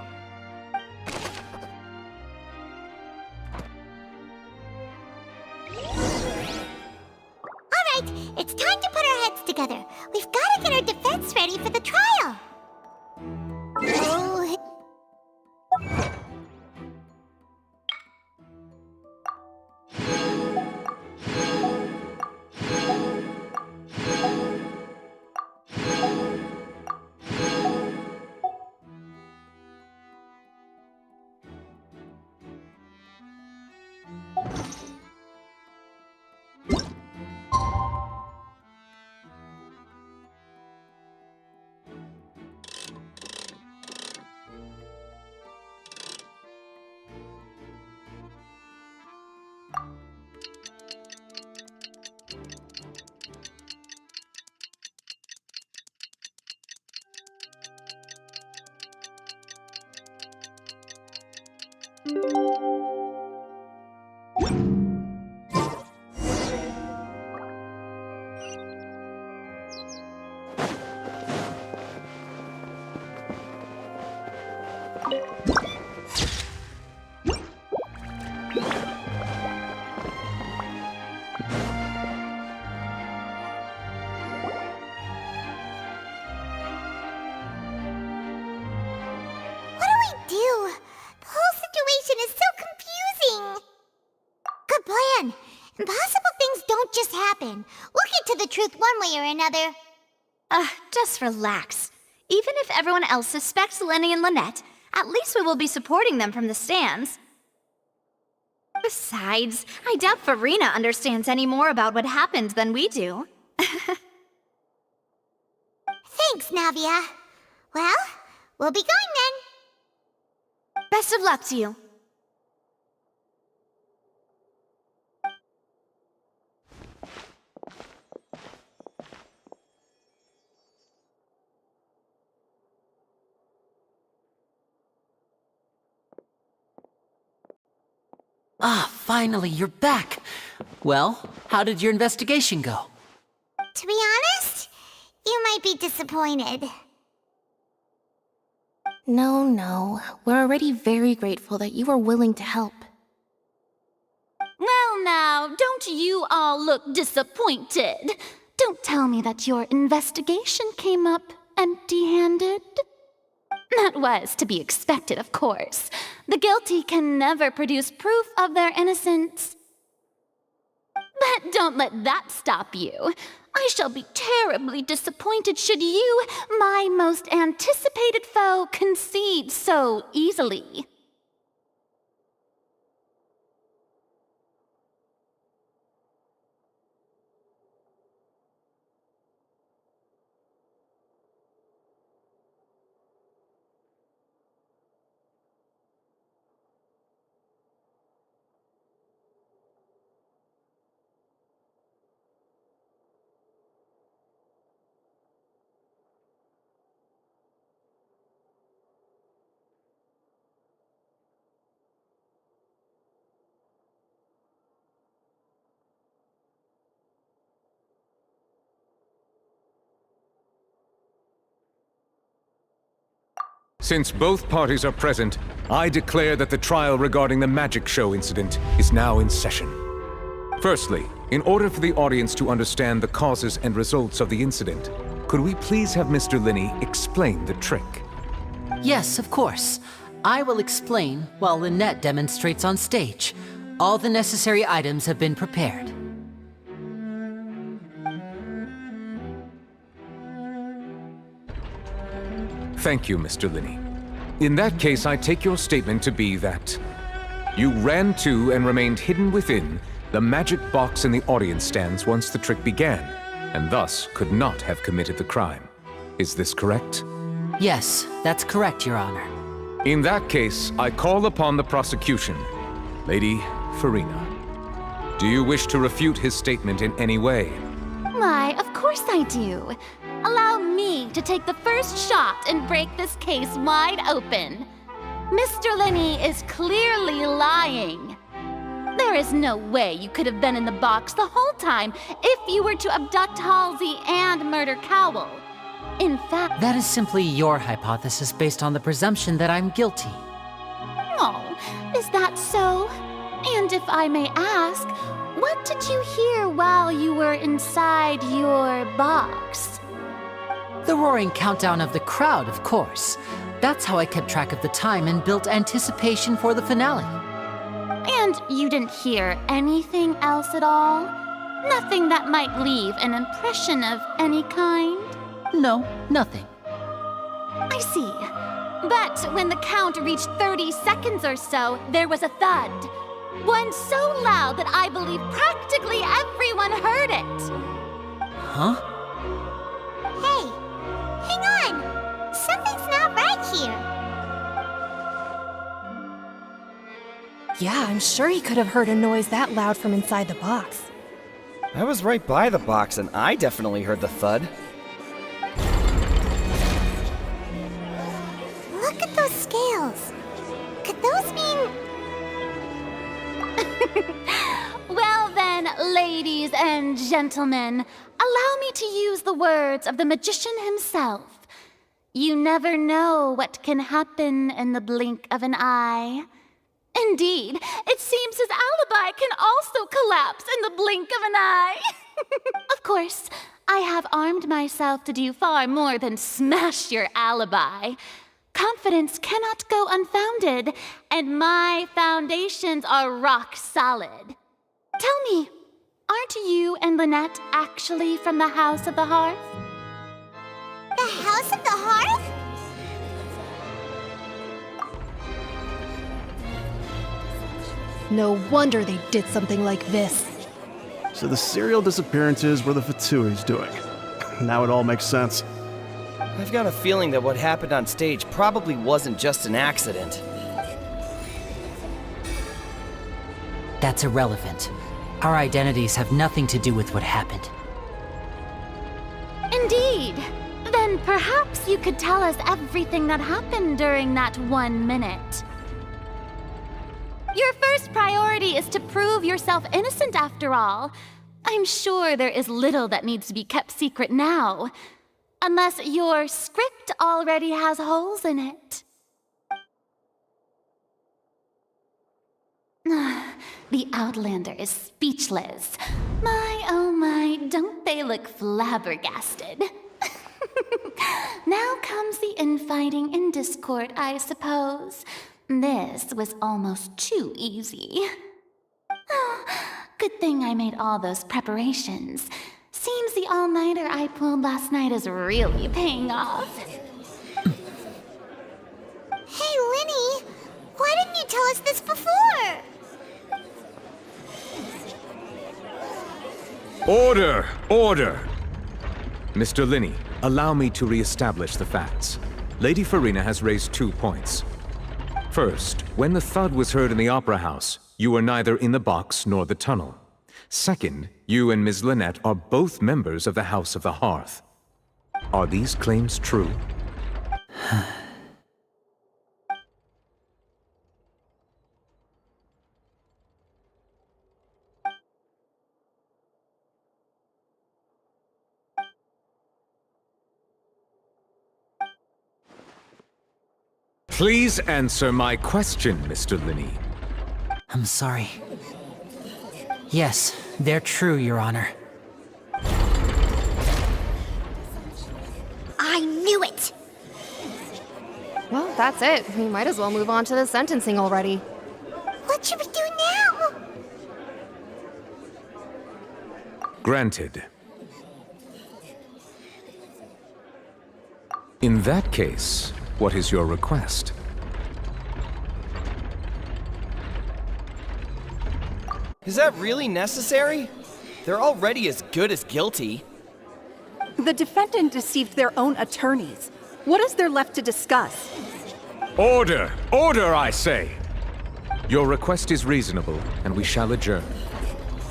Alright, it's time to put our heads together. We've got to get our defense ready for the trial. Oh. Impossible things don't just happen. We'll get to the truth one way or another. Just relax. Even if everyone else suspects Lenny and Lynette, at least we will be supporting them from the stands. Besides, I doubt Farina understands any more about what happened than we do. Thanks, Navia. Well, we'll be going then. Best of luck to you. Ah, finally, you're back. Well, how did your investigation go? To be honest, you might be disappointed. No. We're already very grateful that you were willing to help. Well now, don't you all look disappointed? Don't tell me that your investigation came up empty-handed. That was to be expected, of course. The guilty can never produce proof of their innocence. But don't let that stop you. I shall be terribly disappointed should you, my most anticipated foe, concede so easily. Since both parties are present, I declare that the trial regarding the magic show incident is now in session. Firstly, in order for the audience to understand the causes and results of the incident, could we please have Mr. Linney explain the trick? Yes, of course. I will explain while Lynette demonstrates on stage. All the necessary items have been prepared. Thank you, Mr. Linney. In that case, I take your statement to be that you ran to and remained hidden within the magic box in the audience stands once the trick began, and thus could not have committed the crime. Is this correct? Yes, that's correct, Your Honor. In that case, I call upon the prosecution Lady Farina, do you wish to refute his statement in any way? Why, of course I do. Allow me to take the first shot and break this case wide open. Mr. Lenny is clearly lying. There is no way you could have been in the box the whole time if you were to abduct Halsey and murder Cowell. In fact... That is simply your hypothesis based on the presumption that I'm guilty. Oh, is that so? And if I may ask, what did you hear while you were inside your box? The roaring countdown of the crowd, of course. That's how I kept track of the time and built anticipation for the finale. And you didn't hear anything else at all? Nothing that might leave an impression of any kind? No, nothing. I see. But when the count reached 30 seconds or so, there was a thud. One so loud that I believe practically everyone heard it. Huh? Hey, hang on! Something's not right here. Yeah, I'm sure he could have heard a noise that loud from inside the box. I was right by the box and I definitely heard the thud. Look at those scales. Could those mean... Well then, ladies and gentlemen, allow me to use the words of the magician himself. You never know what can happen in the blink of an eye. Indeed, it seems his alibi can also collapse in the blink of an eye. Of course, I have armed myself to do far more than smash your alibi. Confidence cannot go unfounded, and my foundations are rock solid. Tell me, aren't you and Lynette actually from the House of the Hearth? The House of the Hearth? No wonder they did something like this. So the serial disappearances were the Fatsui's doing. Now it all makes sense. I've got a feeling that what happened on stage probably wasn't just an accident. That's irrelevant. Our identities have nothing to do with what happened. Indeed. Then perhaps you could tell us everything that happened during that 1 minute. Your first priority is to prove yourself innocent after all. I'm sure there is little that needs to be kept secret now. Unless your script already has holes in it. The Outlander is speechless. My, oh my, don't they look flabbergasted? Now comes the infighting and discord, I suppose. This was almost too easy. Good thing I made all those preparations. Seems the all-nighter I pulled last night is really paying off. Hey, Lenny! Why didn't you tell us this before? Order! Order! Mr. Linney, allow me to re-establish the facts. Lady Farina has raised 2 points. First, when the thud was heard in the Opera House, you were neither in the box nor the tunnel. Second, you and Ms. Lynette are both members of the House of the Hearth. Are these claims true? Please answer my question, Mr. Linney. I'm sorry. Yes, they're true, Your Honor. I knew it! Well, that's it. We might as well move on to the sentencing already. What should we do now? Granted. In that case, what is your request? Is that really necessary? They're already as good as guilty. The defendant deceived their own attorneys. What is there left to discuss? Order! Order, I say! Your request is reasonable, and we shall adjourn.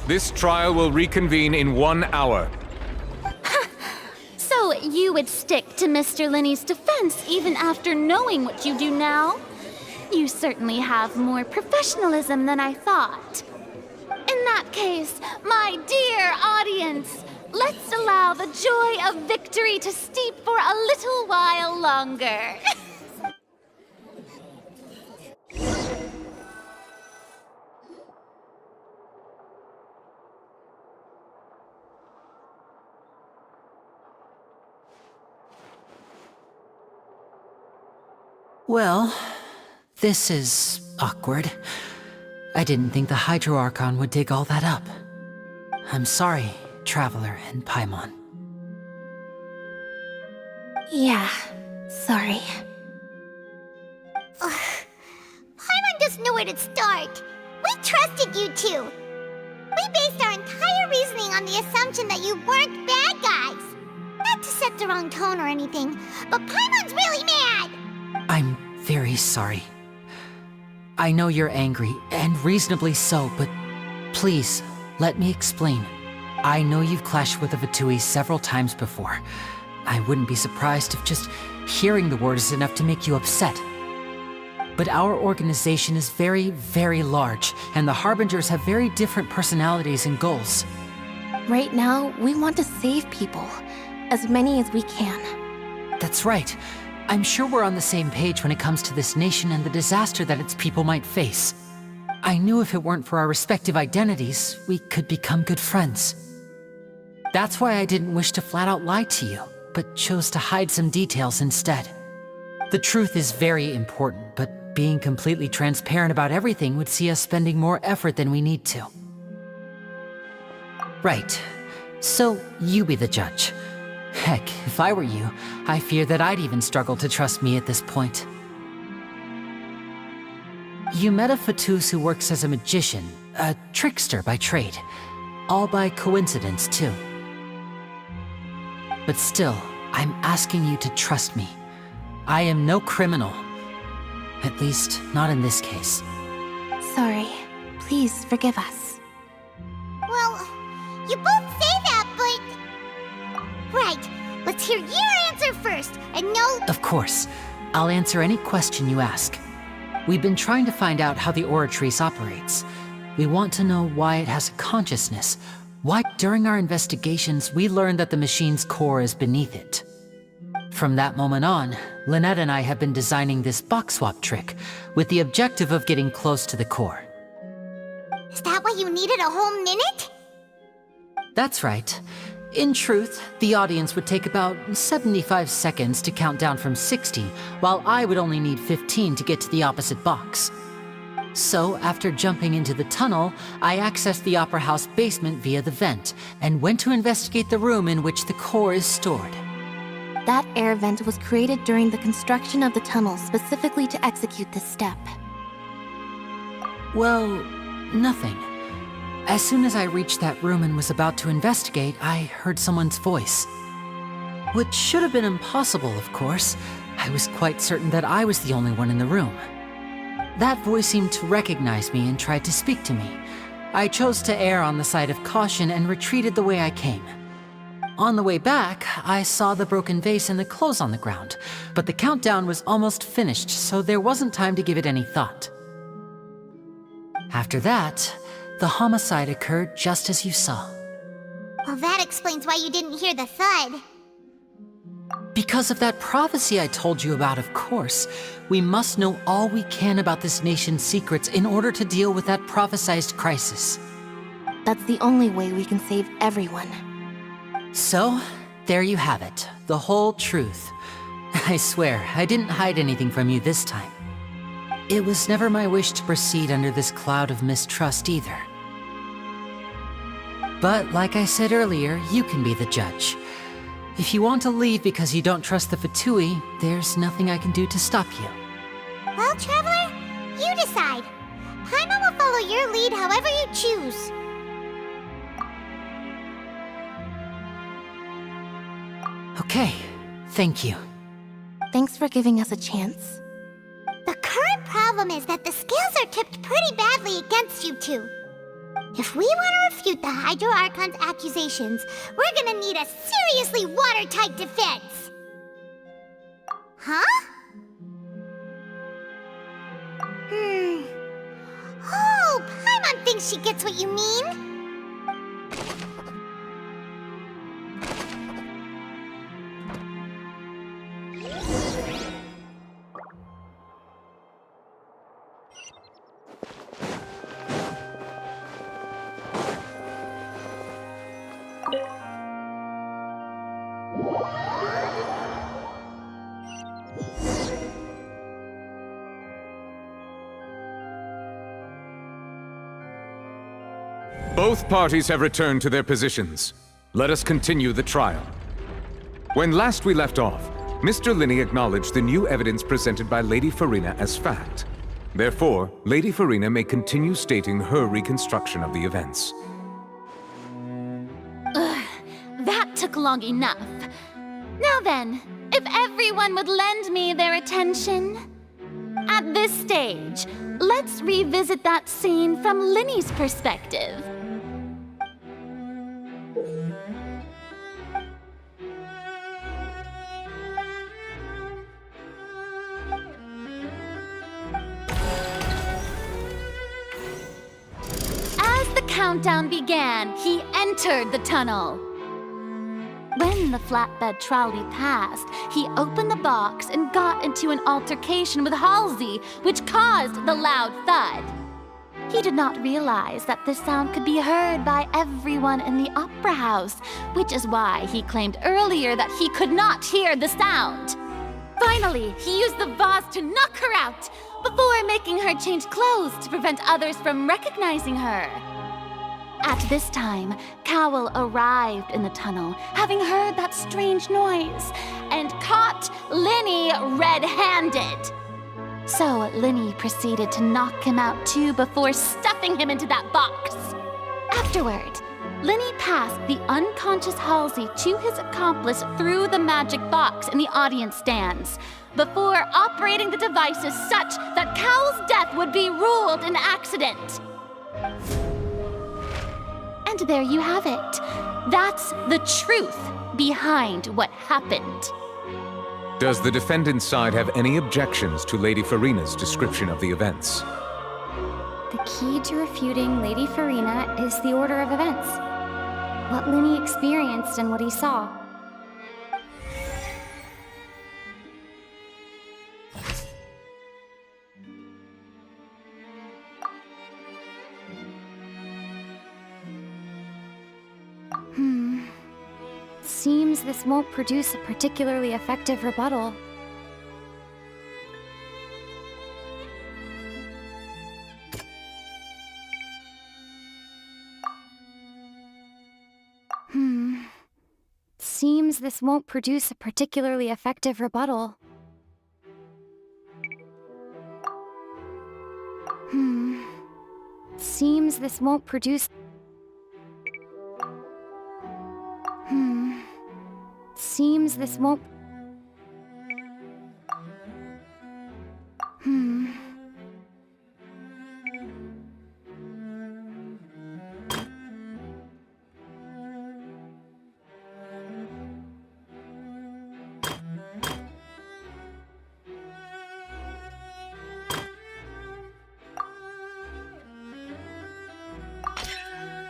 This trial will reconvene in 1 hour. So you would stick to Mr. Linney's defense even after knowing what you do now? You certainly have more professionalism than I thought. In that case, my dear audience, let's allow the joy of victory to steep for a little while longer. Well, this is awkward. I didn't think the Hydro Archon would dig all that up. I'm sorry, Traveler and Paimon. Yeah, sorry. Paimon doesn't know where to start. We trusted you two. We based our entire reasoning on the assumption that you weren't bad guys. Not to set the wrong tone or anything, but Paimon's really mad! I'm very sorry. I know you're angry, and reasonably so, but please, let me explain. I know you've clashed with the Fatui several times before. I wouldn't be surprised if just hearing the word is enough to make you upset. But our organization is very, very large, and the Harbingers have very different personalities and goals. Right now, we want to save people. As many as we can. That's right. I'm sure we're on the same page when it comes to this nation and the disaster that its people might face. I knew if it weren't for our respective identities, we could become good friends. That's why I didn't wish to flat out lie to you, but chose to hide some details instead. The truth is very important, but being completely transparent about everything would see us spending more effort than we need to. Right. So, you be the judge. Heck, if I were you, I fear that I'd even struggle to trust me at this point. You met a Fatus who works as a magician, a trickster by trade. All by coincidence, too. But still, I'm asking you to trust me. I am no criminal. At least, not in this case. Sorry. Please forgive us. Well, you both say that, but... Right, let's hear your answer first, and no... Of course. I'll answer any question you ask. We've been trying to find out how the Oratrice operates. We want to know why it has a consciousness. Why, during our investigations, we learned that the machine's core is beneath it. From that moment on, Lynette and I have been designing this box swap trick, with the objective of getting close to the core. Is that why you needed a whole minute? That's right. In truth, the audience would take about 75 seconds to count down from 60, while I would only need 15 to get to the opposite box. So, after jumping into the tunnel, I accessed the Opera House basement via the vent, and went to investigate the room in which the core is stored. That air vent was created during the construction of the tunnel specifically to execute this step. Well, nothing. As soon as I reached that room and was about to investigate, I heard someone's voice. Which should have been impossible, of course. I was quite certain that I was the only one in the room. That voice seemed to recognize me and tried to speak to me. I chose to err on the side of caution and retreated the way I came. On the way back, I saw the broken vase and the clothes on the ground, but the countdown was almost finished, so there wasn't time to give it any thought. After that, the homicide occurred just as you saw. Well, that explains why you didn't hear the thud. Because of that prophecy I told you about, of course. We must know all we can about this nation's secrets in order to deal with that prophesized crisis. That's the only way we can save everyone. So, there you have it. The whole truth. I swear, I didn't hide anything from you this time. It was never my wish to proceed under this cloud of mistrust either. But like I said earlier, you can be the judge. If you want to leave because you don't trust the Fatui, there's nothing I can do to stop you. Well, Traveler, you decide. Paimon will follow your lead however you choose. Okay, thank you. Thanks for giving us a chance. The current problem problem is that the scales are tipped pretty badly against you two. If we want to refute the Hydro Archon's accusations, we're gonna need a seriously watertight defense. Huh? Oh, Paimon thinks she gets what you mean. Both parties have returned to their positions. Let us continue the trial. When last we left off, Mr. Linney acknowledged the new evidence presented by Lady Farina as fact. Therefore, Lady Farina may continue stating her reconstruction of the events. Ugh, that took long enough. Now then, if everyone would lend me their attention. At this stage, let's revisit that scene from Linney's perspective. As the countdown began, he entered the tunnel. When the flatbed trolley passed, he opened the box and got into an altercation with Halsey, which caused the loud thud. He did not realize that this sound could be heard by everyone in the opera house, which is why he claimed earlier that he could not hear the sound. Finally, he used the vase to knock her out, before making her change clothes to prevent others from recognizing her. At this time, Cowell arrived in the tunnel, having heard that strange noise, and caught Linney red-handed. So Linney proceeded to knock him out too before stuffing him into that box. Afterward, Linney passed the unconscious Halsey to his accomplice through the magic box in the audience stands, before operating the devices such that Cowell's death would be ruled an accident. And there you have it. That's the truth behind what happened. Does the defendant's side have any objections to Lady Farina's description of the events? The key to refuting Lady Farina is the order of events. What Linney experienced and what he saw. Seems this won't produce a particularly effective rebuttal. Seems this won't produce a particularly effective rebuttal. Seems this won't produce... Seems this won't...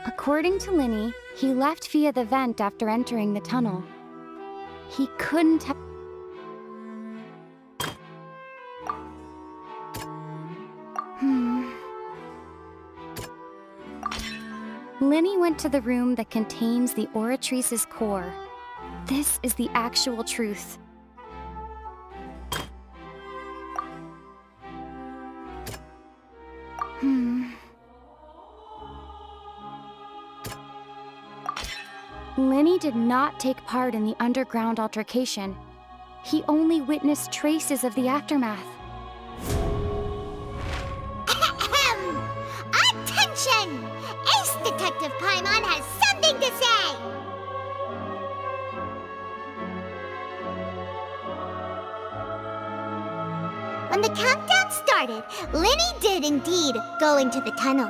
According to Linney, he left via the vent after entering the tunnel. He couldn't have... Linney went to the room that contains the Oratrice's core. This is the actual truth. Linney did not take part in the underground altercation. He only witnessed traces of the aftermath. Attention! Ace Detective Paimon has something to say! When the countdown started, started, Lenny did indeed go into the tunnel.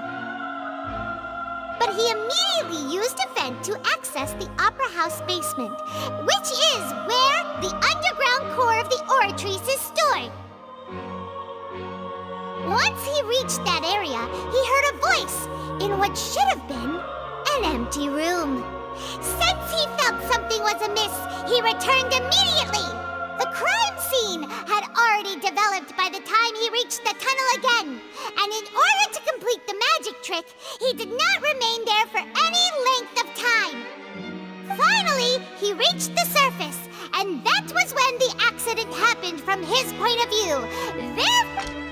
But he immediately used a vent to access the Opera House basement, which is where the underground core of the oratories is stored. Once he reached that area, he heard a voice in what should have been an empty room. Since he felt something was amiss, he returned immediately. The crime scene had already developed by the time he reached the tunnel again, and in order to complete the magic trick, he did not remain there for any length of time. Finally, he reached the surface, and that was when the accident happened from his point of view. Therefore...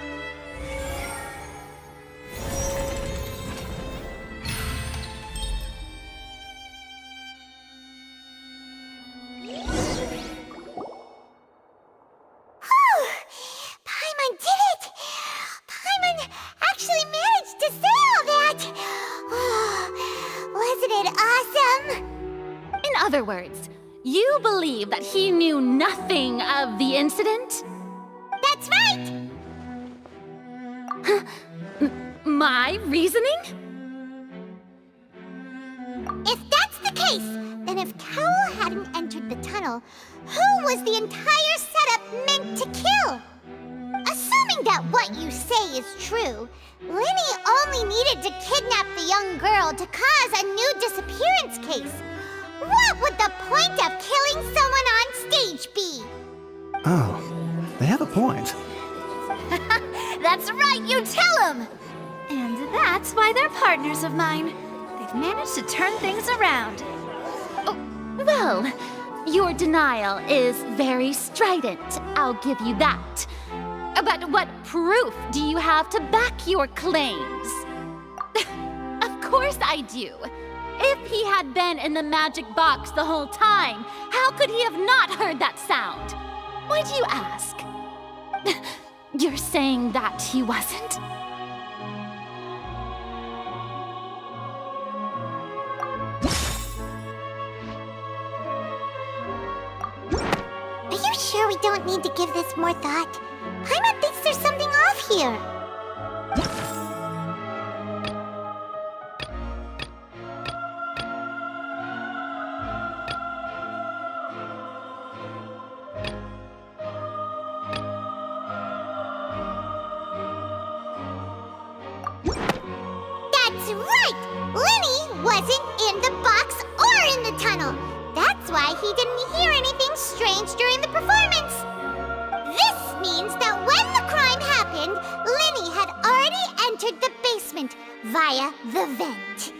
Paimon did it! Paimon actually managed to say all that! Wasn't it awesome? In other words, you believe that he knew nothing of the incident? That's right! My reasoning? If that's the case, then if Cowell hadn't entered the tunnel, who was the entire setup meant to kill? Assuming that what you say is true, Lenny only needed to kidnap the young girl to cause a new disappearance case. What would the point of killing someone on stage be? Oh, they have a point. That's right, you tell him! And that's why they're partners of mine. They've managed to turn things around. Oh, well, your denial is very strident, I'll give you that. But what proof do you have to back your claims? Of course I do. If he had been in the magic box the whole time, how could he have not heard that sound? Why do you ask? You're saying that he wasn't? Are you sure we don't need to give this more thought? Paimon thinks there's something off here. That's right! Lenny wasn't in the box or in the tunnel. That's why he didn't hear anything strange during the performance. This means that when the crime happened, Lenny had already entered the basement via the vent.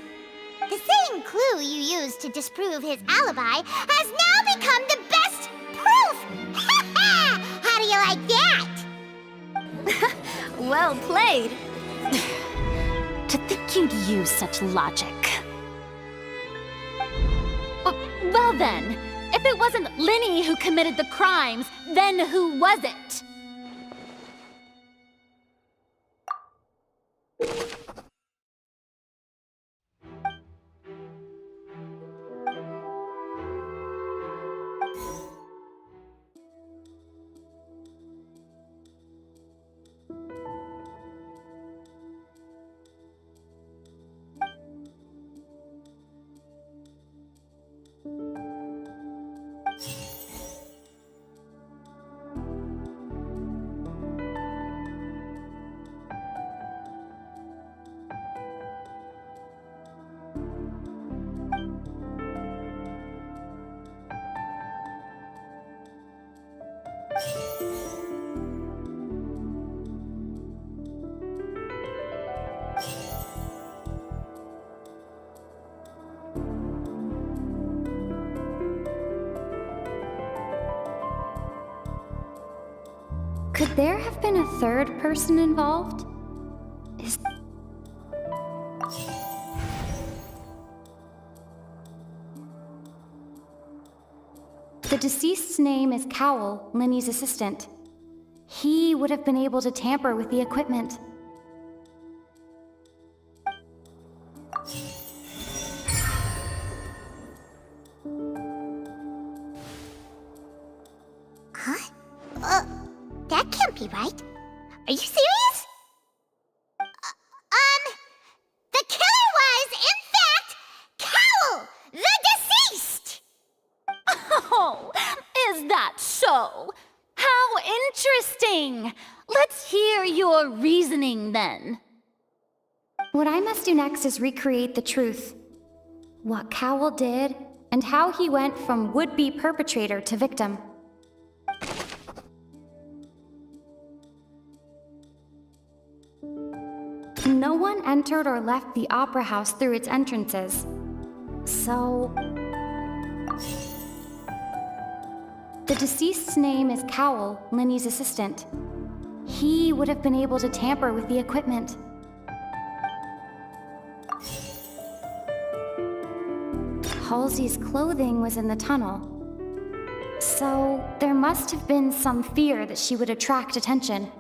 The same clue you used to disprove his alibi has now become the best proof! Ha ha! How do you like that? Well played. To think you'd use such logic. Well then, if it wasn't Lenny who committed the crimes, then who was it? Could there have been a third person involved? The deceased's name is Cowell, Lenny's assistant. He would have been able to tamper with the equipment. Huh? That can't be right. Are you serious? So, how interesting! Let's hear your reasoning then. What I must do next is recreate the truth. What Cowell did, and how he went from would-be perpetrator to victim. No one entered or left the opera house through its entrances. So... the deceased's name is Cowell, Linny's assistant. He would have been able to tamper with the equipment. Halsey's clothing was in the tunnel. So, there must have been some fear that she would attract attention.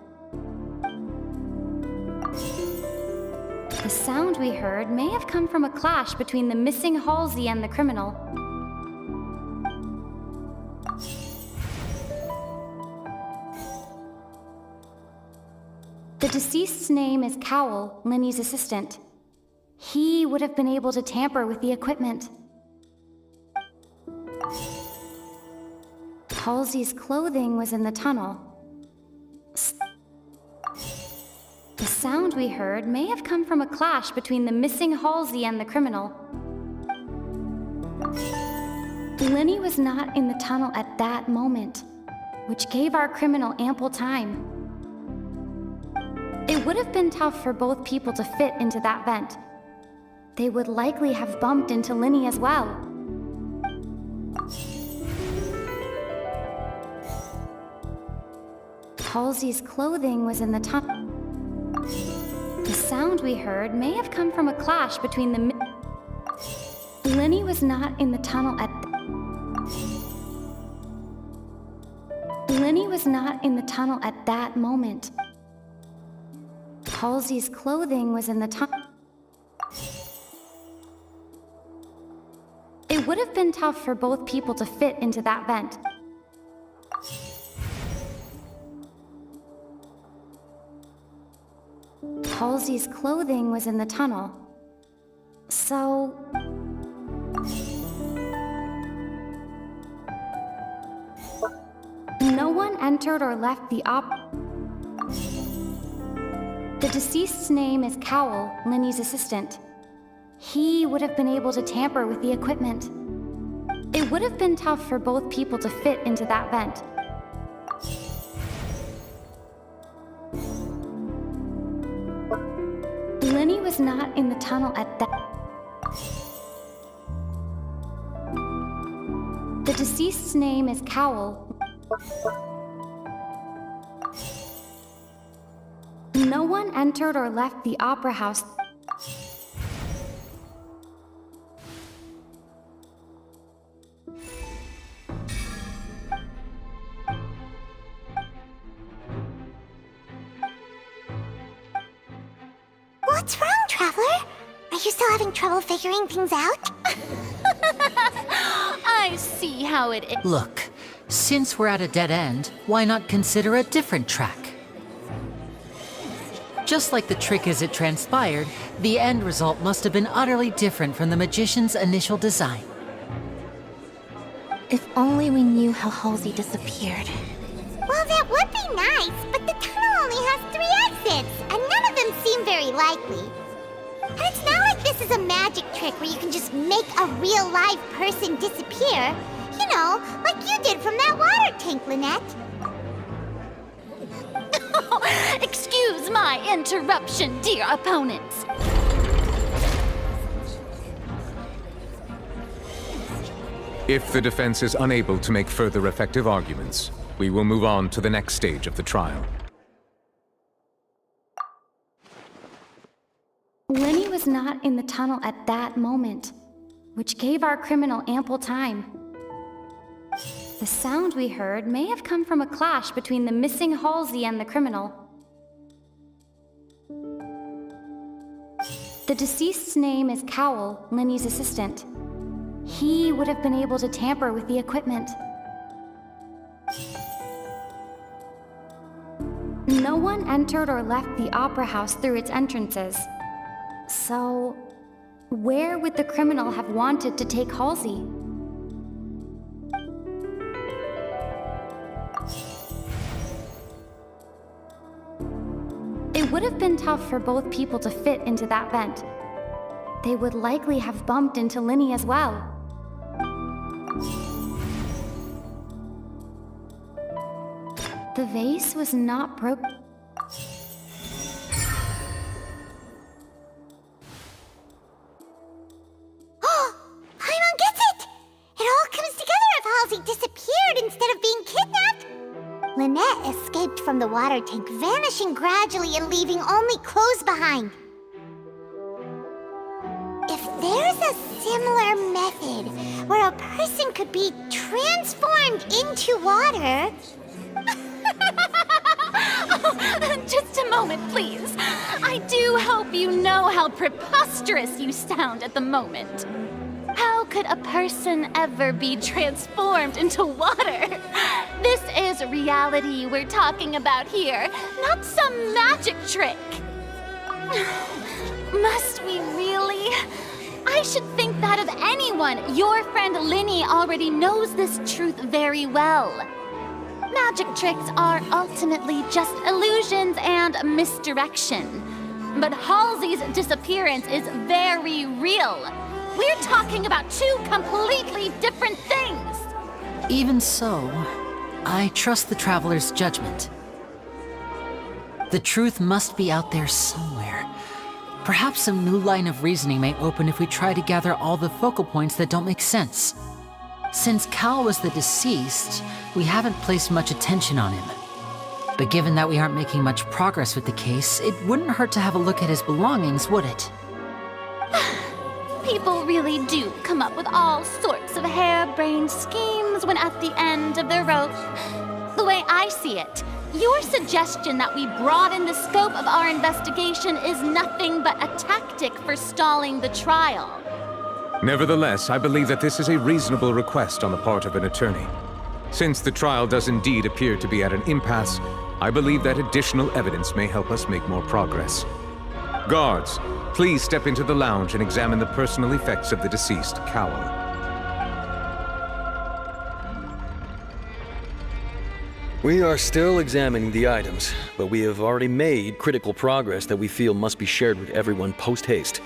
The sound we heard may have come from a clash between the missing Halsey and the criminal. The deceased's name is Cowell, Linny's assistant. He would have been able to tamper with the equipment. Halsey's clothing was in the tunnel. The sound we heard may have come from a clash between the missing Halsey and the criminal. Linny was not in the tunnel at that moment, which gave our criminal ample time. It would have been tough for both people to fit into that vent. They would likely have bumped into Linny as well. Halsey's clothing was in the tunnel. The sound we heard may have come from a clash between the... Linny was not in the tunnel at... Linny was not in the tunnel at that moment. Halsey's clothing was in the tunnel. It would have been tough for both people to fit into that vent. Halsey's clothing was in the tunnel. So... no one entered or left the The deceased's name is Cowell, Linny's assistant. He would have been able to tamper with the equipment. It would have been tough for both people to fit into that vent. Linny was not in the tunnel at that... The deceased's name is Cowell. No one entered or left the opera house. What's wrong, Traveler? Are you still having trouble figuring things out? I see how it is. Look, since we're at a dead end, why not consider a different track? Just like the trick as it transpired, the end result must have been utterly different from the magician's initial design. If only we knew how Halsey disappeared. Well, that would be nice, but the tunnel only has 3 exits, and none of them seem very likely. And it's not like this is a magic trick where you can just make a real live person disappear. You know, like you did from that water tank, Lynette. Excuse my interruption, dear opponents. If the defense is unable to make further effective arguments, we will move on to the next stage of the trial. Linny was not in the tunnel at that moment, which gave our criminal ample time. The sound we heard may have come from a clash between the missing Halsey and the criminal. The deceased's name is Cowell, Linny's assistant. He would have been able to tamper with the equipment. No one entered or left the opera house through its entrances. So, where would the criminal have wanted to take Halsey? would have been tough for both people to fit into that vent. They would likely have bumped into Linny as well. The vase was not broken. Paimon gets it! It all comes together if Halsey disappeared instead of being kidnapped. Lynette escaped from the water tank, vanishing gradually and leaving only clothes behind. If there's a similar method where a person could be transformed into water... Just a moment, please. I do hope you know how preposterous you sound at the moment. How could a person ever be transformed into water? This is reality we're talking about here, not some magic trick. Must we really? I should think that of anyone. Your friend Linny already knows this truth very well. Magic tricks are ultimately just illusions and misdirection. But Halsey's disappearance is very real. We're talking about two completely different things. Even so, I trust the Traveler's judgment. The truth must be out there somewhere. Perhaps some new line of reasoning may open if we try to gather all the focal points that don't make sense. Since Cal was the deceased, we haven't placed much attention on him. But given that we aren't making much progress with the case, it wouldn't hurt to have a look at his belongings, would it? People really do come up with all sorts of harebrained schemes when at the end of their rope. The way I see it, your suggestion that we broaden the scope of our investigation is nothing but a tactic for stalling the trial. Nevertheless, I believe that this is a reasonable request on the part of an attorney. Since the trial does indeed appear to be at an impasse, I believe that additional evidence may help us make more progress. Guards, please step into the lounge and examine the personal effects of the deceased Cowl. We are still examining the items, but we have already made critical progress that we feel must be shared with everyone post-haste.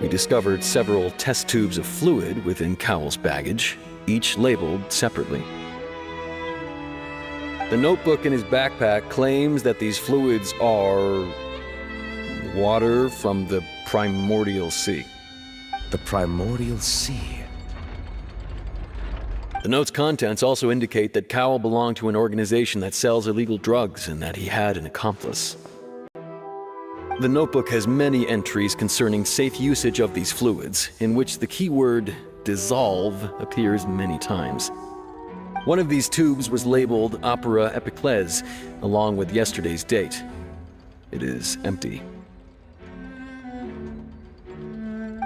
We discovered several test tubes of fluid within Cowl's baggage, each labeled separately. The notebook in his backpack claims that these fluids are water from the Primordial Sea. The Primordial Sea? The note's contents also indicate that Cowell belonged to an organization that sells illegal drugs and that he had an accomplice. The notebook has many entries concerning safe usage of these fluids, in which the keyword dissolve appears many times. One of these tubes was labeled Opera Epiclese, along with yesterday's date. It is empty.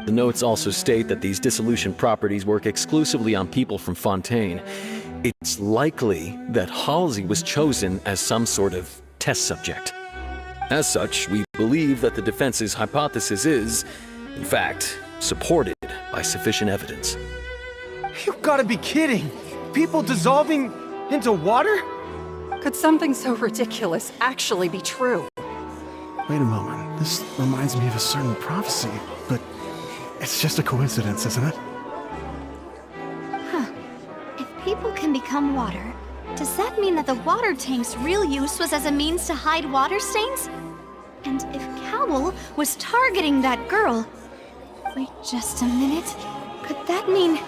The notes also state that these dissolution properties work exclusively on people from Fontaine. It's likely that Halsey was chosen as some sort of test subject. As such, we believe that the defense's hypothesis is, in fact, supported by sufficient evidence. You gotta be kidding! People dissolving into water? Could something so ridiculous actually be true? Wait a moment. This reminds me of a certain prophecy, but it's just a coincidence, isn't it? Huh. If people can become water, does that mean that the water tank's real use was as a means to hide water stains? And if Cowell was targeting that girl... Wait just a minute. Could that mean...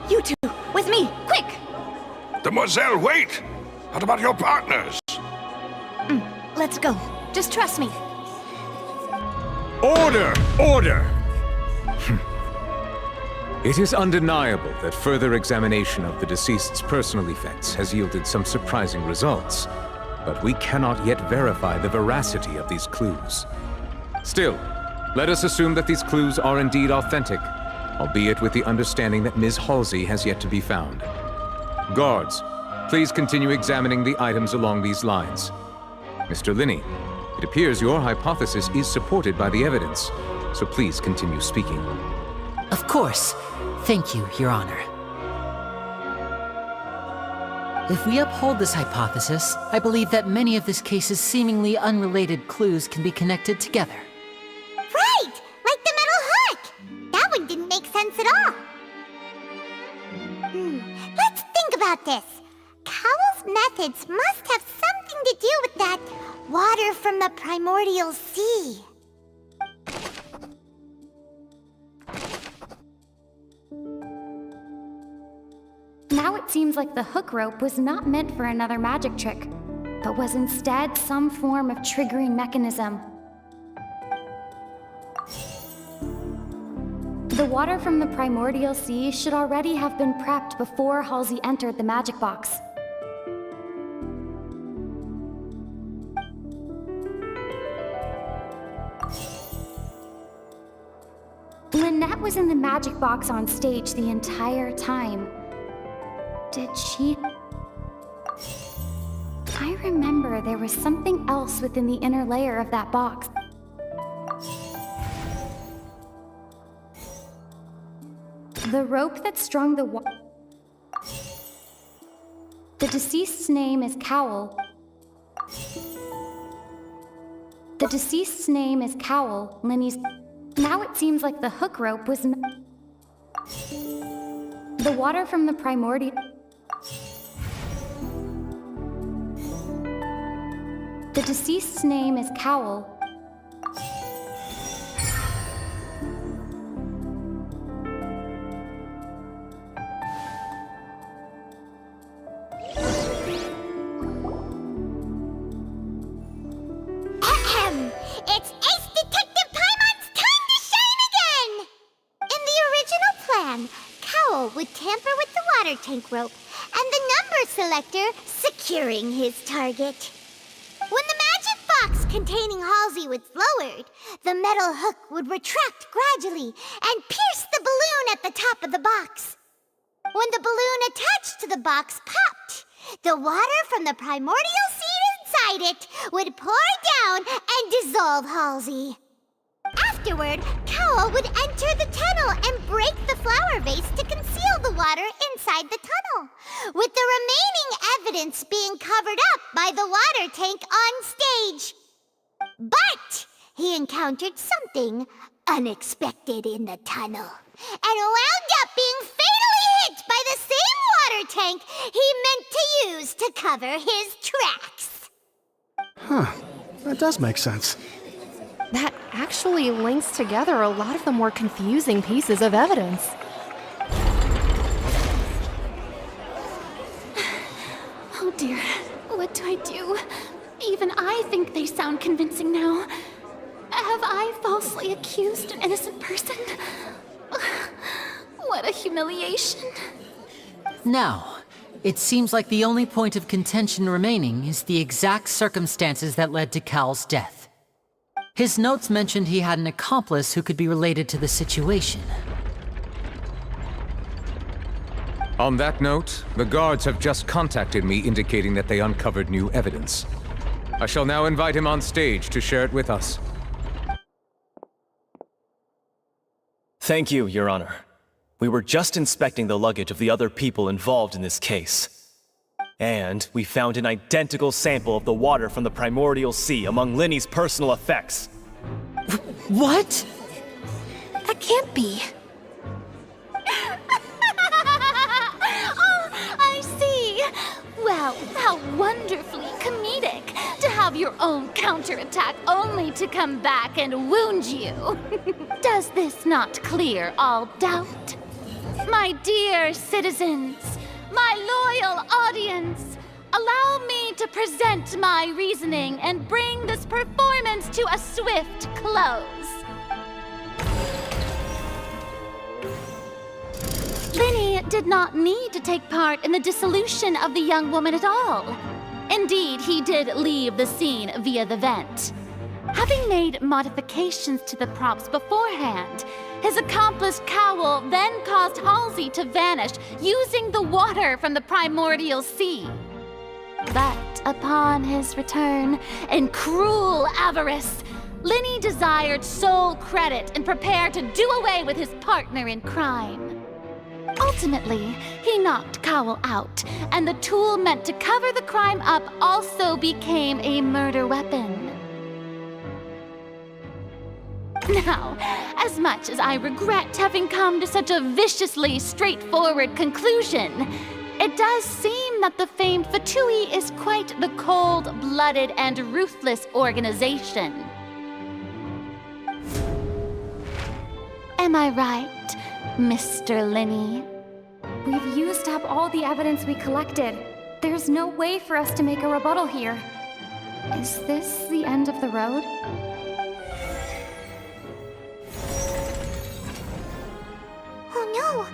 You two, with me, quick! Demoiselle, wait! What about your partners? Let's go. Just trust me. Order! Order! It is undeniable that further examination of the deceased's personal effects has yielded some surprising results, but we cannot yet verify the veracity of these clues. Still, let us assume that these clues are indeed authentic, albeit with the understanding that Ms. Halsey has yet to be found. Guards, please continue examining the items along these lines. Mr. Linney, it appears your hypothesis is supported by the evidence, so please continue speaking. Of course. Thank you, Your Honor. If we uphold this hypothesis, I believe that many of this case's seemingly unrelated clues can be connected together. Right! Like the metal hook! That one didn't make sense at all. Let's think about this. Cowell's methods must have something to do with that water from the primordial sea. Now it seems like the hook rope was not meant for another magic trick, but was instead some form of triggering mechanism. The water from the primordial sea should already have been prepped before Halsey entered the magic box. Lynette was in the magic box on stage the entire time. Did she? I remember there was something else within the inner layer of that box. The rope that strung the The deceased's name is Cowell. The deceased's name is Cowell, Linny's... Now it seems like the hook rope was... The water from the primordial... The deceased's name is Cowell. It's Ace Detective Paimon's time to shine again! In the original plan, Cowell would tamper with the water tank rope and the number selector securing his target. When the magic box containing Halsey was lowered, the metal hook would retract gradually and pierce the balloon at the top of the box. When the balloon attached to the box popped, the water from the primordial seed inside it would pour down and dissolve Halsey. Afterward, Cowell would enter the tunnel and break the flower vase to conceal the water inside the tunnel, with the remaining evidence being covered up by the water tank on stage. But he encountered something unexpected in the tunnel and wound up being fatally hit by the same water tank he meant to use to cover his tracks. Huh. That does make sense. That actually links together a lot of the more confusing pieces of evidence. Oh dear, what do I do? Even I think they sound convincing now. Have I falsely accused an innocent person? What a humiliation. Now, it seems like the only point of contention remaining is the exact circumstances that led to Cal's death. His notes mentioned he had an accomplice who could be related to the situation. On that note, the guards have just contacted me indicating that they uncovered new evidence. I shall now invite him on stage to share it with us. Thank you, Your Honor. We were just inspecting the luggage of the other people involved in this case. And we found an identical sample of the water from the primordial sea among Linny's personal effects. What? That can't be. Oh, I see. Well, how wonderfully comedic to have your own counterattack only to come back and wound you. Does this not clear all doubt? My dear citizens, my loyal audience, allow me to present my reasoning and bring this performance to a swift close. Linny did not need to take part in the dissolution of the young woman at all. Indeed, he did leave the scene via the vent. Having made modifications to the props beforehand, his accomplice Cowell then caused Halsey to vanish using the water from the primordial sea. But upon his return, in cruel avarice, Linny desired sole credit and prepared to do away with his partner in crime. ultimately, he knocked Cowell out, and the tool meant to cover the crime up also became a murder weapon. Now, as much as I regret having come to such a viciously straightforward conclusion, it does seem that the famed Fatui is quite the cold-blooded and ruthless organization. Am I right, Mr. Linny? We've used up all the evidence we collected. There's no way for us to make a rebuttal here. Is this the end of the road? Oh no!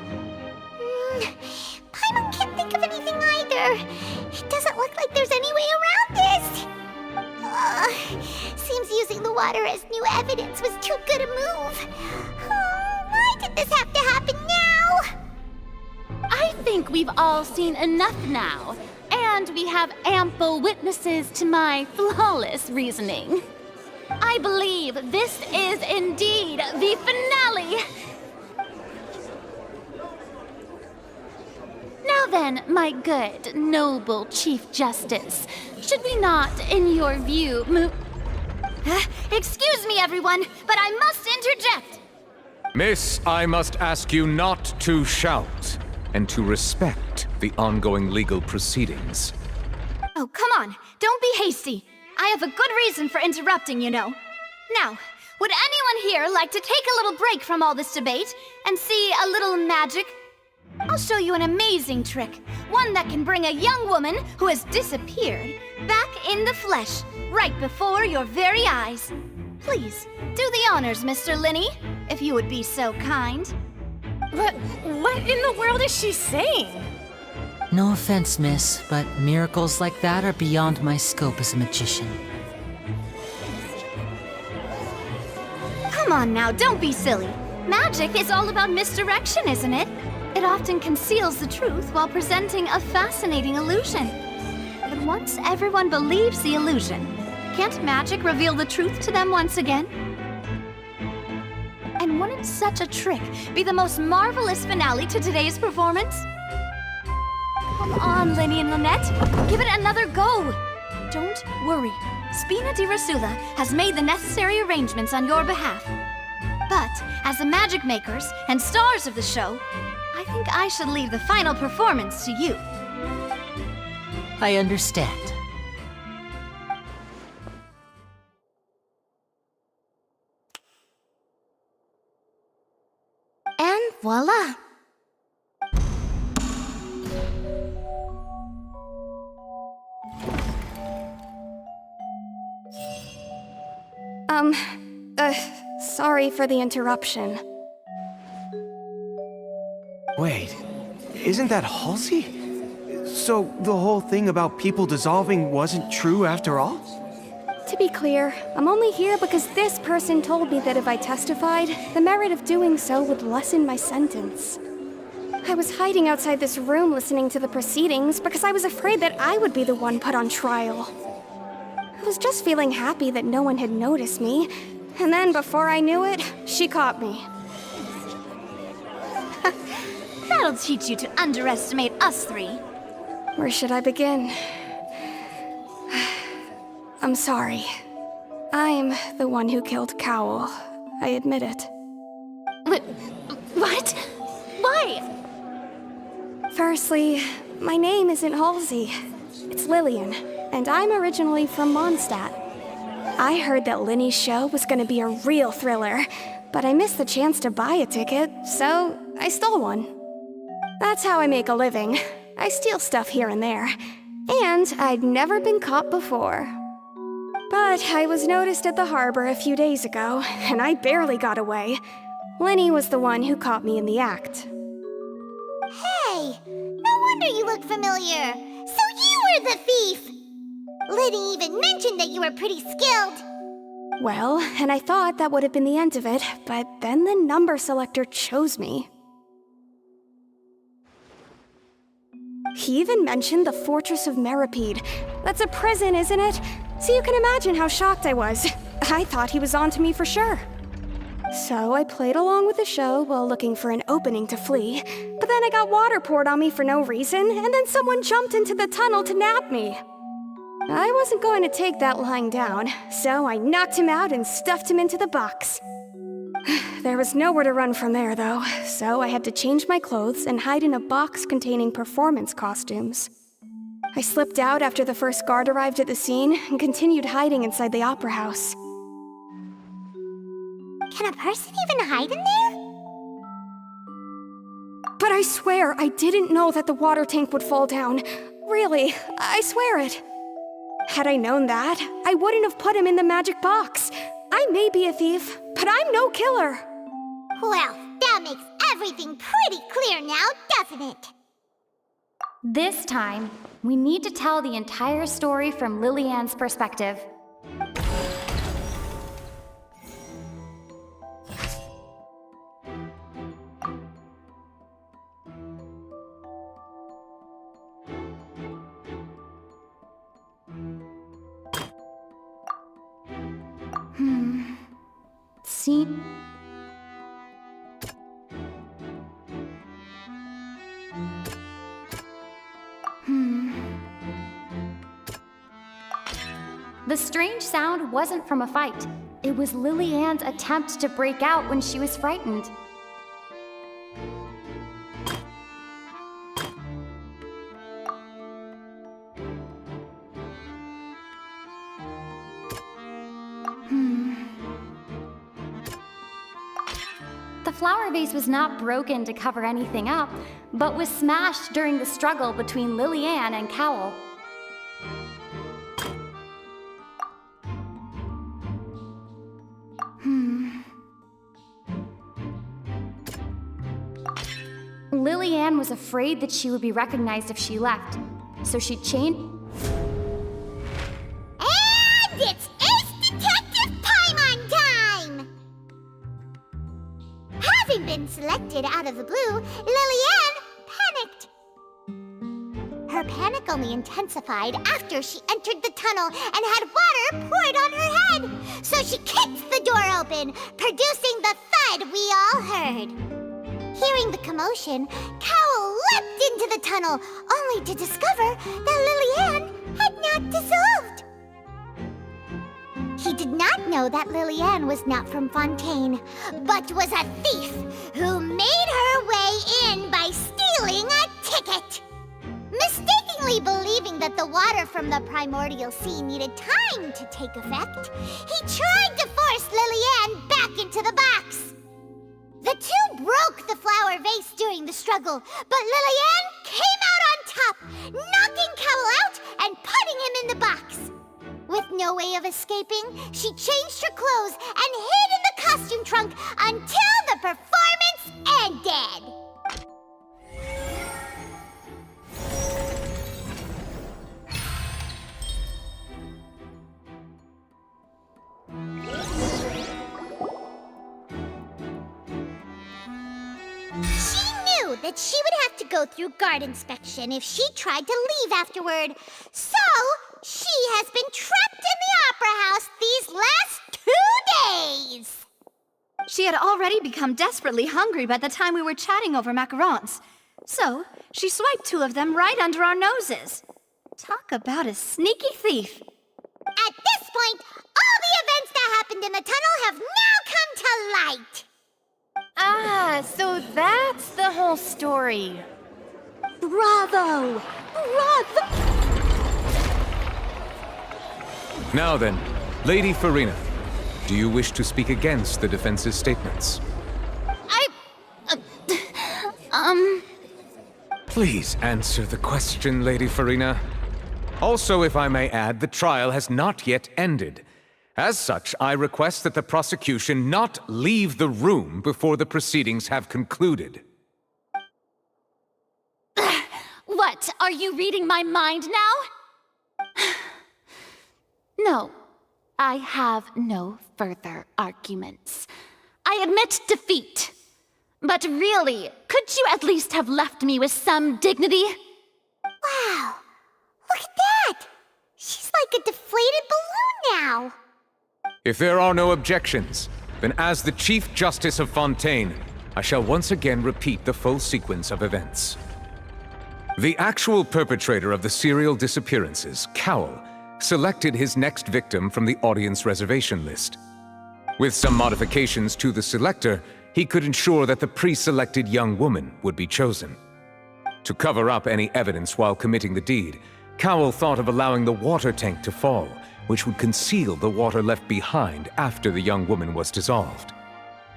Paimon can't think of anything either. It doesn't look like there's any way around this. Seems using the water as new evidence was too good a move. Why did this have to happen now? I think we've all seen enough now, and we have ample witnesses to my flawless reasoning. I believe this is indeed the finale. Now then, my good, noble Chief Justice, should we not, in your view, move... Excuse me, everyone, but I must interject. Miss, I must ask you not to shout and to respect the ongoing legal proceedings. Oh, come on. Don't be hasty. I have a good reason for interrupting, you know. Now, would anyone here like to take a little break from all this debate and see a little magic? I'll show you an amazing trick. One that can bring a young woman who has disappeared back in the flesh, right before your very eyes. Please, do the honors, Mr. Linny, if you would be so kind. What in the world is she saying? No offense, miss, but miracles like that are beyond my scope as a magician. Come on now, don't be silly. Magic is all about misdirection, isn't it? It often conceals the truth while presenting a fascinating illusion. But once everyone believes the illusion, can't magic reveal the truth to them once again? And wouldn't such a trick be the most marvelous finale to today's performance? Come on, Linny and Lynette, give it another go. Don't worry, Spina di Rasula has made the necessary arrangements on your behalf. But as the magic makers and stars of the show, I think I should leave the final performance to you. I understand. And voila! Sorry for the interruption. Wait, isn't that Halsey? So the whole thing about people dissolving wasn't true after all? To be clear, I'm only here because this person told me that if I testified, the merit of doing so would lessen my sentence. I was hiding outside this room listening to the proceedings because I was afraid that I would be the one put on trial. I was just feeling happy that no one had noticed me, and then before I knew it, she caught me. That'll teach you to underestimate us three. Where should I begin? I'm sorry. I'm the one who killed Cowell. I admit it. What? Why? Firstly, my name isn't Halsey. It's Lillian, and I'm originally from Mondstadt. I heard that Linny's show was gonna be a real thriller, but I missed the chance to buy a ticket, so I stole one. That's how I make a living. I steal stuff here and there. And I'd never been caught before. But I was noticed at the harbor a few days ago, and I barely got away. Linny was the one who caught me in the act. Hey, no wonder you look familiar. So you were the thief! Liddy even mentioned that you were pretty skilled. Well, and I thought that would have been the end of it, but then the number selector chose me. He even mentioned the Fortress of Meripede. That's a prison, isn't it? So you can imagine how shocked I was. I thought he was onto me for sure. So I played along with the show while looking for an opening to flee, but But then I got water poured on me for no reason, and then someone jumped into the tunnel to nab me. I wasn't going to take that lying down, so I knocked him out and stuffed him into the box. There was nowhere to run from there, though, so I had to change my clothes and hide in a box containing performance costumes. I slipped out after the first guard arrived at the scene and continued hiding inside the opera house. Can a person even hide in there? But I swear, I didn't know that the water tank would fall down. Really, I swear it. Had I known that, I wouldn't have put him in the magic box. I may be a thief, but I'm no killer. Well, that makes everything pretty clear now, doesn't it? This time, we need to tell the entire story from Lily-Ann's perspective. See? The strange sound wasn't from a fight. It was Lily-Ann's attempt to break out when she was frightened. The flower vase was not broken to cover anything up, but was smashed during the struggle between Lily-Ann and Cowell. Lily-Ann was afraid that she would be recognized if she left, so she chained... And it's Ace Detective Paimon time! Having been selected out of the blue, Lily-Ann panicked. Her panic only intensified after she entered the tunnel and had water poured on her head. So she kicked the door open, producing the thud we all heard. Hearing the commotion, Cowell leapt into the tunnel, only to discover that Lily-Ann had not dissolved. He did not know that Lily-Ann was not from Fontaine, but was a thief who made her way in by stealing a ticket. Mistakenly believing that the water from the primordial sea needed time to take effect, he tried to force Lily-Ann back into the box. The two broke the flower vase during the struggle, but Lily-Ann came out on top, knocking Cowell out and putting him in the box. With no way of escaping, she changed her clothes and hid in the costume trunk until the performance ended. She knew that she would have to go through guard inspection if she tried to leave afterward. So, she has been trapped in the opera house these last 2 days. She had already become desperately hungry by the time we were chatting over macarons. So, she swiped 2 of them right under our noses. Talk about a sneaky thief. At this point, all the events that happened in the tunnel have now come to light. Ah, so that's the whole story. Bravo! Bravo! Now then, Lady Farina, do you wish to speak against the defense's statements? Please answer the question, Lady Farina. Also, if I may add, the trial has not yet ended. As such, I request that the prosecution not leave the room before the proceedings have concluded. What, are you reading my mind now? No, I have no further arguments. I admit defeat. But really, could you at least have left me with some dignity? Wow, look at that! She's like a deflated balloon now. If there are no objections, then as the Chief Justice of Fontaine, I shall once again repeat the full sequence of events. The actual perpetrator of the serial disappearances, Cowell, selected his next victim from the audience reservation list. With some modifications to the selector, he could ensure that the pre-selected young woman would be chosen. To cover up any evidence while committing the deed, Cowell thought of allowing the water tank to fall, which would conceal the water left behind after the young woman was dissolved.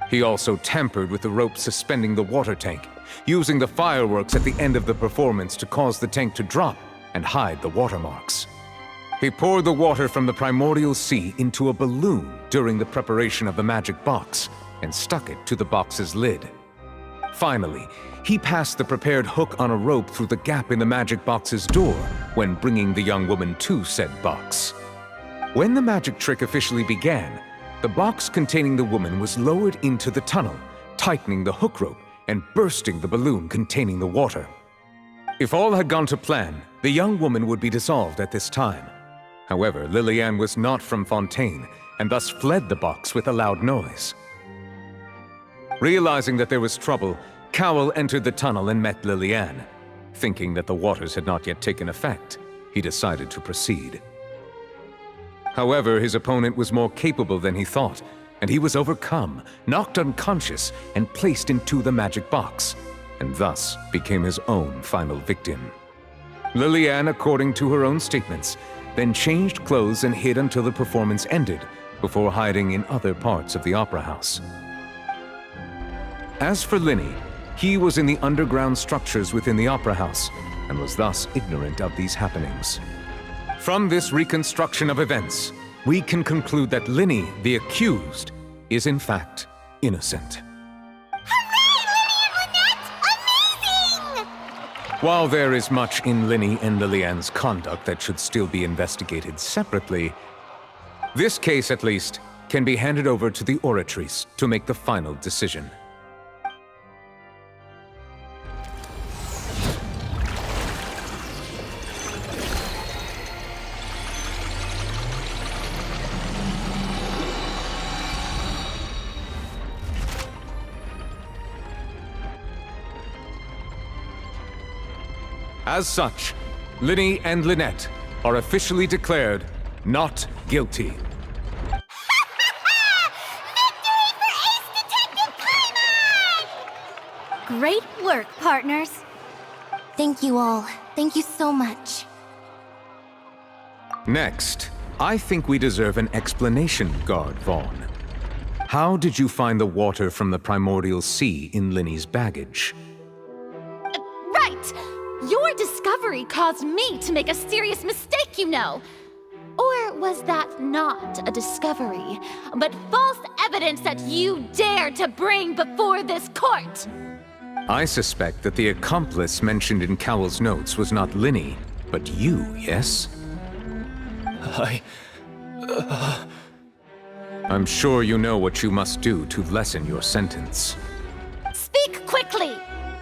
He also tampered with the rope suspending the water tank, using the fireworks at the end of the performance to cause the tank to drop and hide the watermarks. He poured the water from the primordial sea into a balloon during the preparation of the magic box and stuck it to the box's lid. Finally, he passed the prepared hook on a rope through the gap in the magic box's door when bringing the young woman to said box. When the magic trick officially began, the box containing the woman was lowered into the tunnel, tightening the hook rope and bursting the balloon containing the water. If all had gone to plan, the young woman would be dissolved at this time. However, Lillian was not from Fontaine and thus fled the box with a loud noise. Realizing that there was trouble, Cowell entered the tunnel and met Lillian. Thinking that the waters had not yet taken effect, he decided to proceed. However, his opponent was more capable than he thought, and he was overcome, knocked unconscious, and placed into the magic box, and thus became his own final victim. Lillian, according to her own statements, then changed clothes and hid until the performance ended, before hiding in other parts of the opera house. As for Linny, he was in the underground structures within the opera house, and was thus ignorant of these happenings. From this reconstruction of events, we can conclude that Linny, the accused, is in fact innocent. While there is much in Linny and Lillian's conduct that should still be investigated separately, this case, at least, can be handed over to the Oratrice to make the final decision. As such, Linny and Lynette are officially declared not guilty. Great work, partners. Thank you all. Thank you so much. Next, I think we deserve an explanation, Guard Vaughn. How did you find the water from the primordial sea in Linny's baggage? Right! Your discovery caused me to make a serious mistake, you know. Or was that not a discovery, but false evidence that you dared to bring before this court? I suspect that the accomplice mentioned in Cowell's notes was not Linny, but you, yes? I'm sure you know what you must do to lessen your sentence. Speak quickly!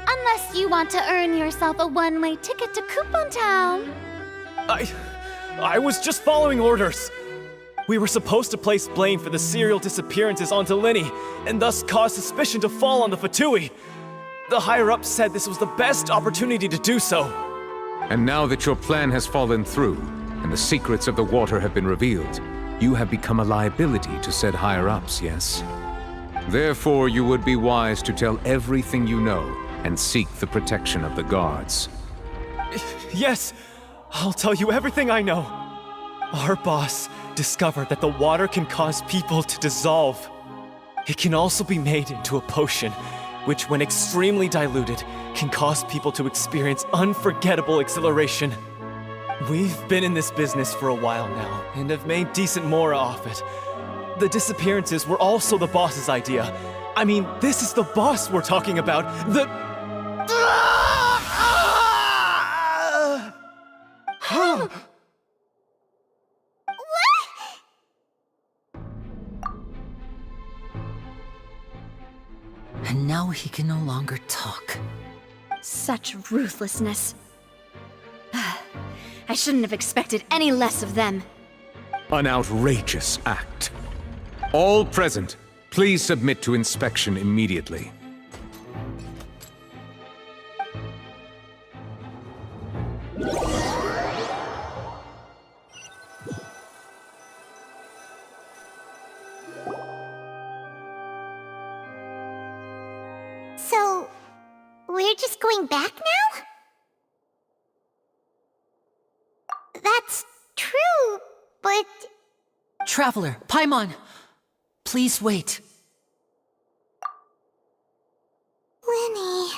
Unless you want to earn yourself a one-way ticket to Coupon Town. I was just following orders. We were supposed to place blame for the serial disappearances onto Linny, and thus cause suspicion to fall on the Fatui. The higher-ups said this was the best opportunity to do so. And now that your plan has fallen through, and the secrets of the water have been revealed, you have become a liability to said higher-ups, yes? Therefore, you would be wise to tell everything you know and seek the protection of the guards. Yes, I'll tell you everything I know. Our boss discovered that the water can cause people to dissolve. It can also be made into a potion, which, when extremely diluted, can cause people to experience unforgettable exhilaration. We've been in this business for a while now, and have made decent mora off it. The disappearances were also the boss's idea. I mean, this is the boss we're talking about. And now he can no longer talk. Such ruthlessness. I shouldn't have expected any less of them. An outrageous act. All present, please submit to inspection immediately. So, we're just going back now? That's true, but... Traveler, Paimon! Please wait. Lenny...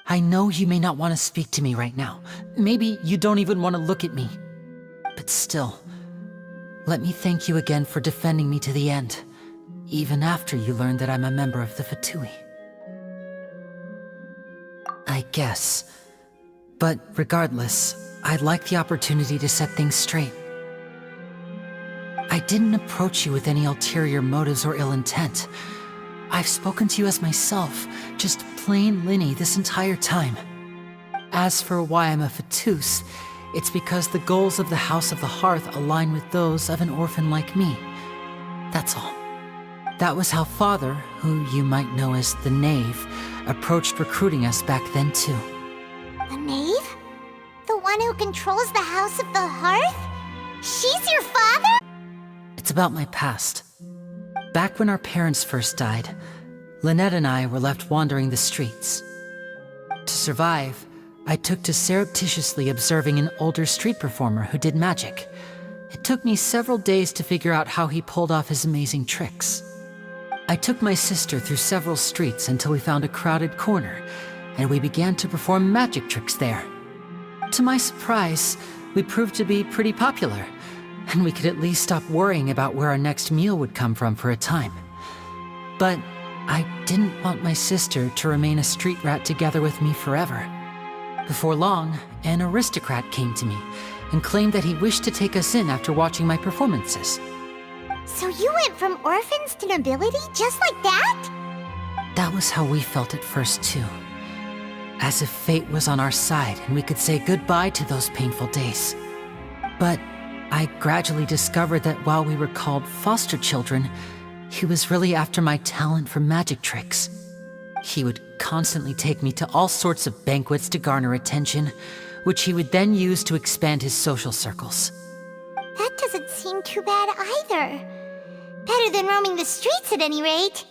I know you may not want to speak to me right now. Maybe you don't even want to look at me. But still, let me thank you again for defending me to the end, even after you learned that I'm a member of the Fatui. I guess. But regardless, I'd like the opportunity to set things straight. I didn't approach you with any ulterior motives or ill intent. I've spoken to you as myself, just plain Linny this entire time. As for why I'm a Fatus, it's because the goals of the House of the Hearth align with those of an orphan like me. That's all. That was how Father, who you might know as the Knave, approached recruiting us back then too. The Knave? The one who controls the House of the Hearth? She's your father? It's about my past. Back when our parents first died, Lynette and I were left wandering the streets. To survive, I took to surreptitiously observing an older street performer who did magic. It took me several days to figure out how he pulled off his amazing tricks. I took my sister through several streets until we found a crowded corner, and we began to perform magic tricks there. To my surprise, we proved to be pretty popular, and we could at least stop worrying about where our next meal would come from for a time. But I didn't want my sister to remain a street rat together with me forever. Before long, an aristocrat came to me and claimed that he wished to take us in after watching my performances. So you went from orphans to nobility just like that? That was how we felt at first too. As if fate was on our side and we could say goodbye to those painful days. But I gradually discovered that while we were called foster children, he was really after my talent for magic tricks. He would constantly take me to all sorts of banquets to garner attention, which he would then use to expand his social circles. That doesn't seem too bad either. Better than roaming the streets at any rate.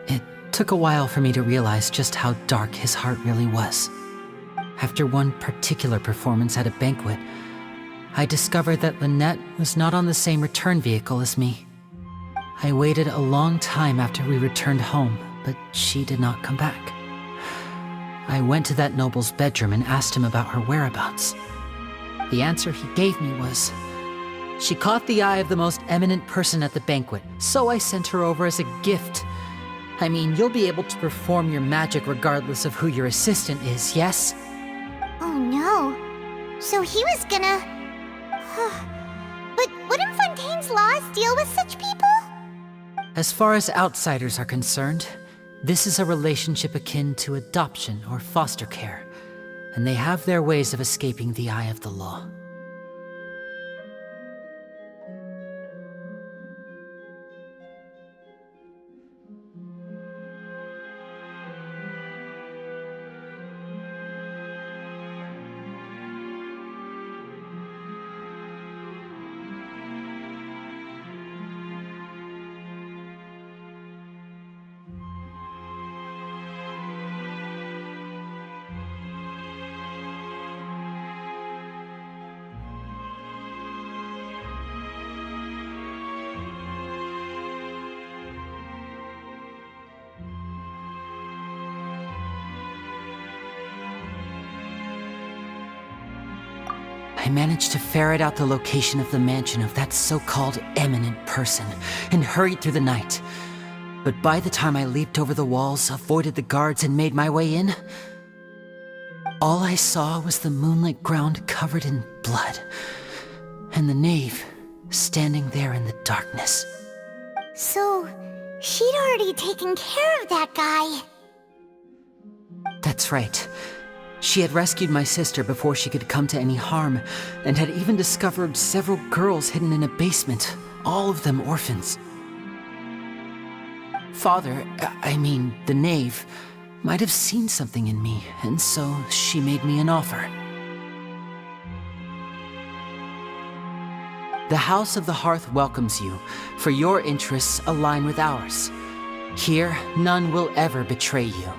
It took a while for me to realize just how dark his heart really was. After one particular performance at a banquet, I discovered that Lynette was not on the same return vehicle as me. I waited a long time after we returned home, but she did not come back. I went to that noble's bedroom and asked him about her whereabouts. The answer he gave me was, she caught the eye of the most eminent person at the banquet, so I sent her over as a gift. I mean, you'll be able to perform your magic regardless of who your assistant is, yes? Oh no. So he was gonna... But wouldn't Fontaine's laws deal with such people? As far as outsiders are concerned, this is a relationship akin to adoption or foster care, and they have their ways of escaping the eye of the law. I managed to ferret out the location of the mansion of that so-called eminent person and hurried through the night. But by the time I leaped over the walls, avoided the guards, and made my way in, all I saw was the moonlit ground covered in blood, and the knave standing there in the darkness. So, she'd already taken care of that guy. That's right. She had rescued my sister before she could come to any harm, and had even discovered several girls hidden in a basement, all of them orphans. Father, I mean, the knave, might have seen something in me, and so she made me an offer. The House of the Hearth welcomes you, for your interests align with ours. Here, none will ever betray you.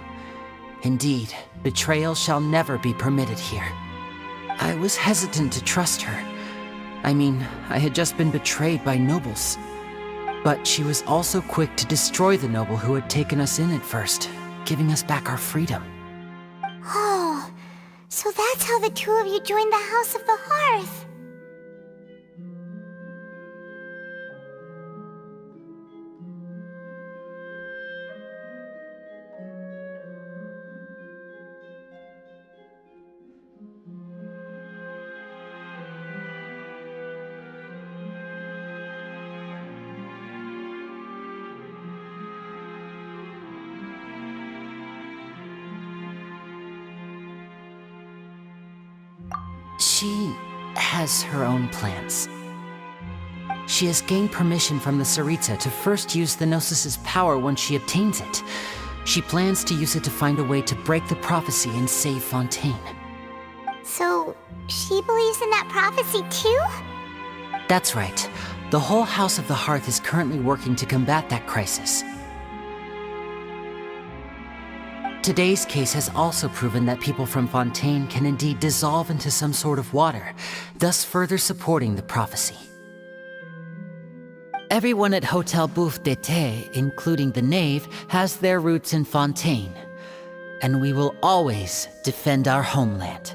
Indeed, betrayal shall never be permitted here. I was hesitant to trust her. I mean, I had just been betrayed by nobles. But she was also quick to destroy the noble who had taken us in at first, giving us back our freedom. Oh, so that's how the two of you joined the House of the Hearth. She has her own plans. She has gained permission from the Tsaritsa to first use the Gnosis' power once she obtains it. She plans to use it to find a way to break the prophecy and save Fontaine. So, she believes in that prophecy too? That's right. The whole House of the Hearth is currently working to combat that crisis. Today's case has also proven that people from Fontaine can indeed dissolve into some sort of water, thus further supporting the prophecy. Everyone at Hotel Bouffe d'été, including the Knave, has their roots in Fontaine, and we will always defend our homeland.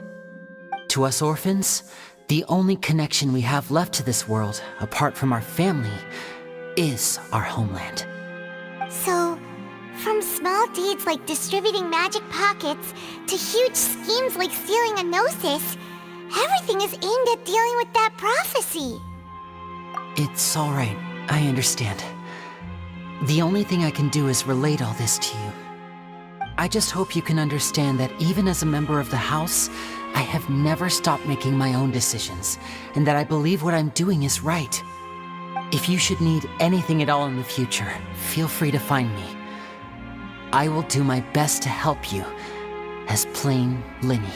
To us orphans, the only connection we have left to this world, apart from our family, is our homeland. So, from small deeds like distributing magic pockets to huge schemes like stealing a Gnosis, everything is aimed at dealing with that prophecy. It's all right. I understand. The only thing I can do is relate all this to you. I just hope you can understand that even as a member of the House, I have never stopped making my own decisions, and that I believe what I'm doing is right. If you should need anything at all in the future, feel free to find me. I will do my best to help you, as plain Linny.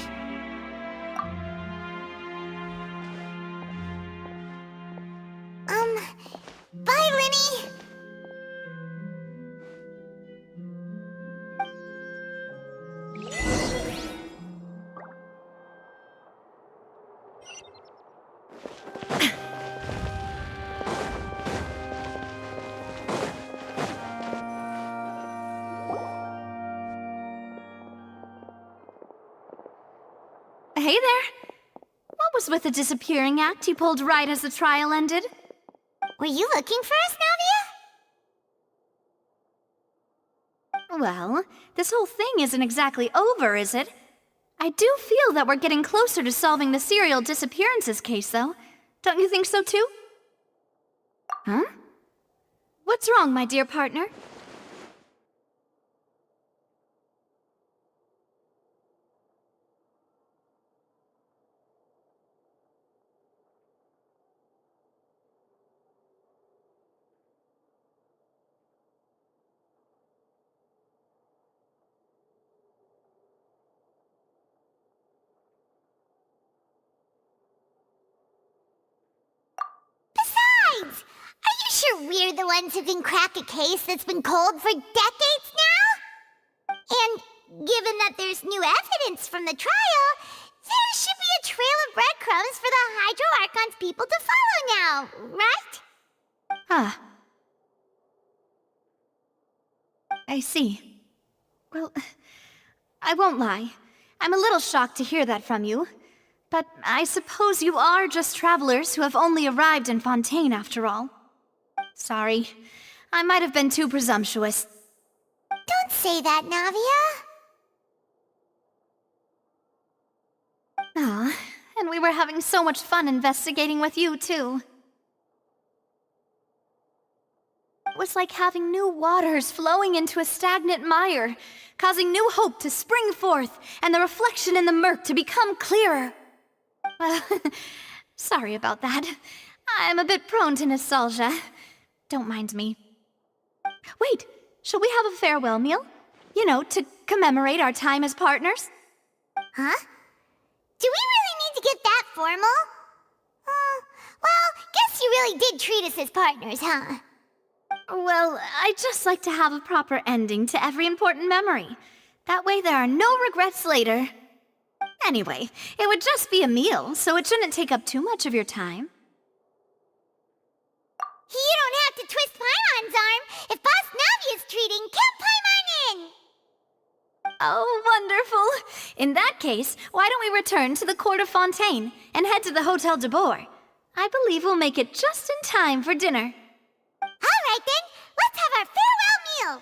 Bye, Linny! Hey there! What was with the disappearing act you pulled right as the trial ended? Were you looking for us, Navia? Well, this whole thing isn't exactly over, is it? I do feel that we're getting closer to solving the serial disappearances case, though. Don't you think so, too? Huh? What's wrong, my dear partner? Besides, are you sure we're the ones who can crack a case that's been cold for decades now? And given that there's new evidence from the trial, there should be a trail of breadcrumbs for the Hydro Archon's people to follow now, right? Ah. I see. Well, I won't lie. I'm a little shocked to hear that from you. But I suppose you are just travelers who have only arrived in Fontaine after all. Sorry. I might have been too presumptuous. Don't say that, Navia. Ah, and we were having so much fun investigating with you, too. It was like having new waters flowing into a stagnant mire, causing new hope to spring forth, and the reflection in the murk to become clearer. Sorry about that. I'm a bit prone to nostalgia. Don't mind me. Wait, shall we have a farewell meal? You know, to commemorate our time as partners? Huh? Do we really need to get that formal? Well, guess you really did treat us as partners, huh? Well, I just like to have a proper ending to every important memory. That way there are no regrets later. Anyway, it would just be a meal, so it shouldn't take up too much of your time. You don't have to twist Paimon's arm. If Boss Navi is treating, count Paimon in! Oh, wonderful! In that case, why don't we return to the Court of Fontaine and head to the Hotel de Boer? I believe we'll make it just in time for dinner. All right then, let's have our farewell meal!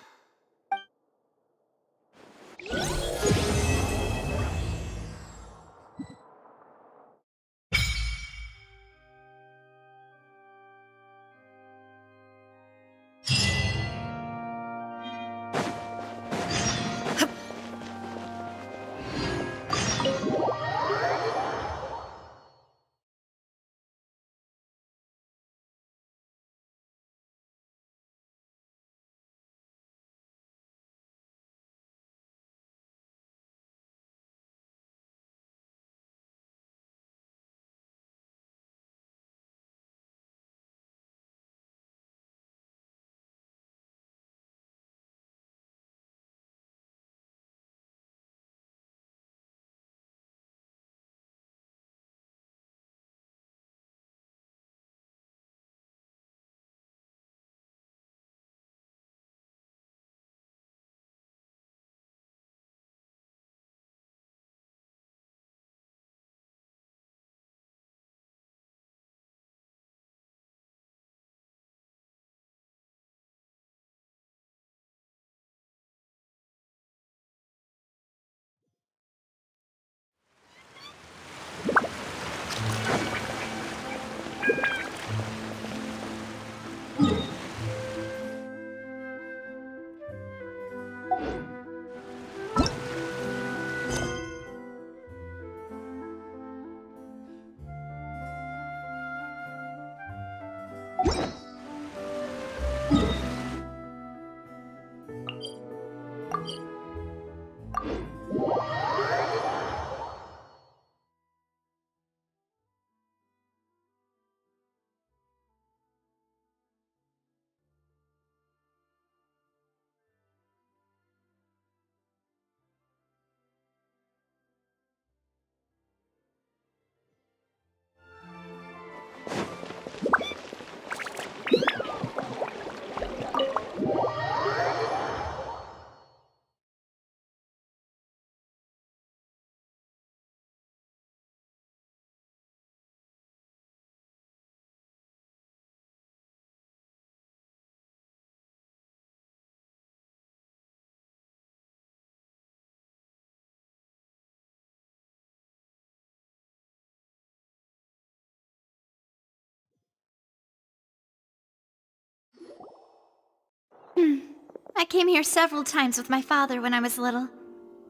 I came here several times with my father when I was little,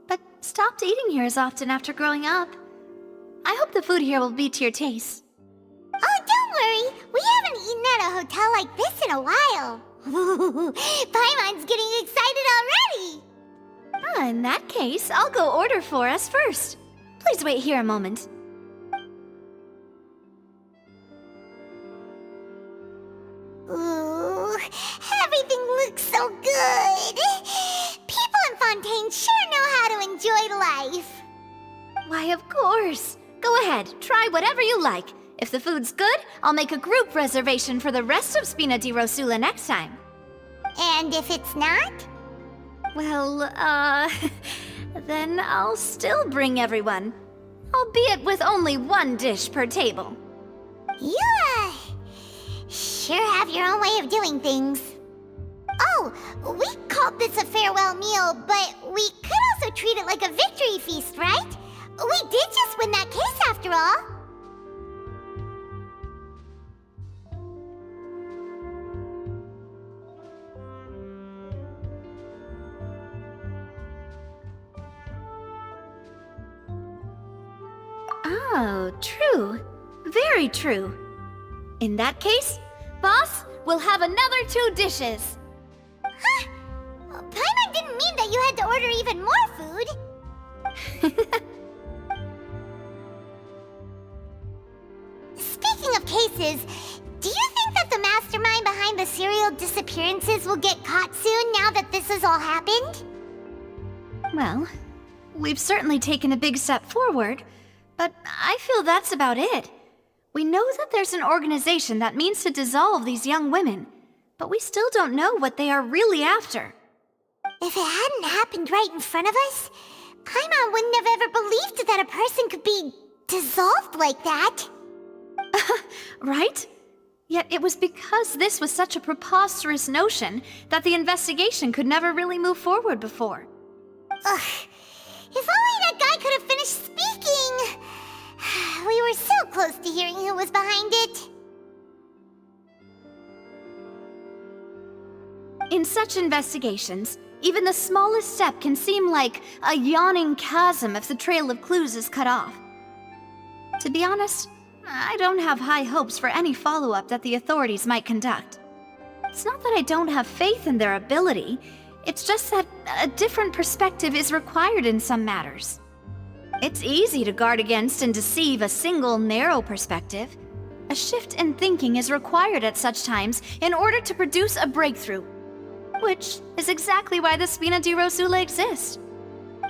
but stopped eating here as often after growing up. I hope the food here will be to your taste. Oh, don't worry! We haven't eaten at a hotel like this in a while. Paimon's getting excited already! In that case, I'll go order for us first. Please wait here a moment. Ooh, everything looks so good! People in Fontaine sure know how to enjoy life! Why, of course. Go ahead, try whatever you like. If the food's good, I'll make a group reservation for the rest of Spina di Rosula next time. And if it's not? Well, then I'll still bring everyone. Albeit with only one dish per table. You, sure have your own way of doing things. Oh, we called this a farewell meal, but we could also treat it like a victory feast, right? We did just win that case after all. Oh, true. Very true. In that case, boss, we'll have another 2 dishes. Huh? Paimon didn't mean that you had to order even more food. Speaking of cases, Do you think that the mastermind behind the serial disappearances will get caught soon now that this has all happened? Well, we've certainly taken a big step forward, but I feel that's about it. We know that there's an organization that means to dissolve these young women, but we still don't know what they are really after. If it hadn't happened right in front of us, Paimon wouldn't have ever believed that a person could be dissolved like that. Right? Yet it was because this was such a preposterous notion that the investigation could never really move forward before. Ugh. If only that guy could have finished speaking! We were so close to hearing who was behind it. In such investigations, even the smallest step can seem like a yawning chasm if the trail of clues is cut off. To be honest, I don't have high hopes for any follow-up that the authorities might conduct. It's not that I don't have faith in their ability, it's just that a different perspective is required in some matters. It's easy to guard against and deceive a single narrow perspective. A shift in thinking is required at such times in order to produce a breakthrough, which is exactly why the Spina di Rosula exists.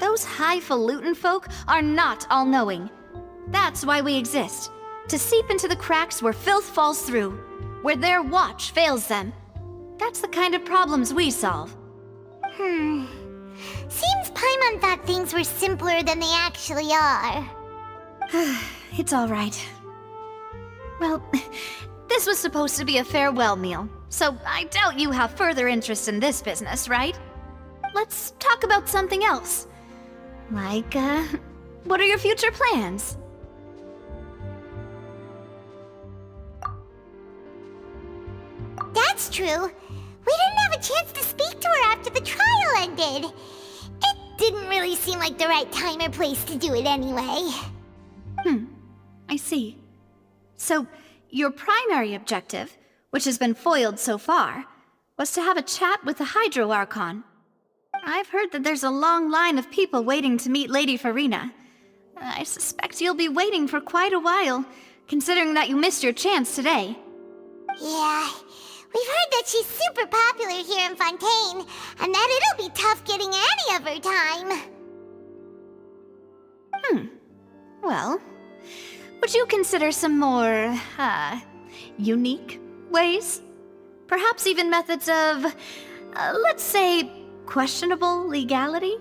Those highfalutin folk are not all-knowing. That's why we exist, to seep into the cracks where filth falls through, where their watch fails them. That's the kind of problems we solve. Seems Paimon thought things were simpler than they actually are. It's all right. Well, this was supposed to be a farewell meal, so I doubt you have further interest in this business, right? Let's talk about something else. Like, what are your future plans? That's true. We didn't have a chance to speak to her after the trial ended. It didn't really seem like the right time or place to do it anyway. I see. So, your primary objective, which has been foiled so far, was to have a chat with the Hydro Archon. I've heard that there's a long line of people waiting to meet Lady Farina. I suspect you'll be waiting for quite a while, considering that you missed your chance today. Yeah, we've heard that she's super popular here in Fontaine, and that it'll be tough getting any of her time. Well, would you consider some more, unique ways? Perhaps even methods of, let's say, questionable legality?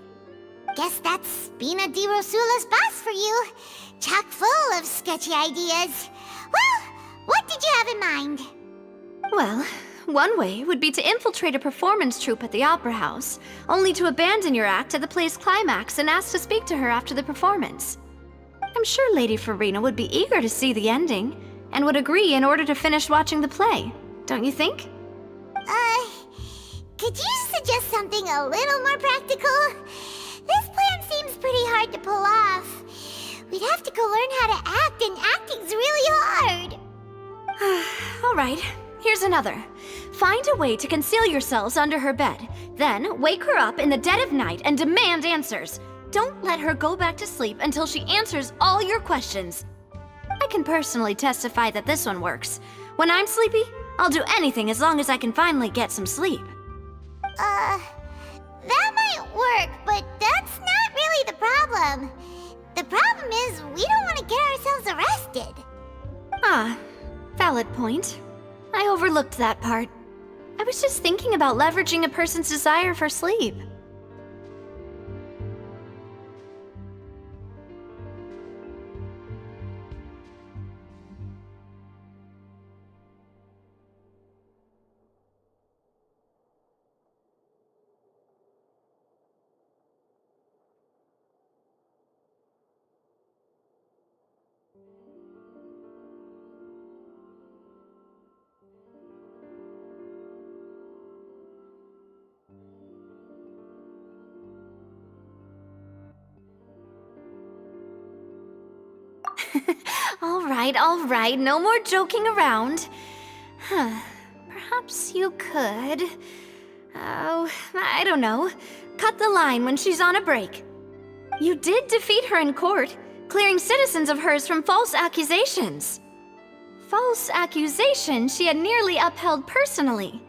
Guess that's Spina di Rosula's boss for you. Chock full of sketchy ideas. Well, what did you have in mind? Well, one way would be to infiltrate a performance troupe at the Opera House, only to abandon your act at the play's climax and ask to speak to her after the performance. I'm sure Lady Farina would be eager to see the ending, and would agree in order to finish watching the play, don't you think? Could you suggest something a little more practical? This plan seems pretty hard to pull off. We'd have to go learn how to act, and acting's really hard. All right, here's another. Find a way to conceal yourselves under her bed, then wake her up in the dead of night and demand answers. Don't let her go back to sleep until she answers all your questions. I can personally testify that this one works. When I'm sleepy, I'll do anything as long as I can finally get some sleep. That might work, but that's not really the problem. The problem is we don't want to get ourselves arrested. Valid point. I overlooked that part. I was just thinking about leveraging a person's desire for sleep. All right, no more joking around. Perhaps you could... I don't know. Cut the line when she's on a break. You did defeat her in court, clearing citizens of hers from false accusations. false accusation she had nearly upheld personally.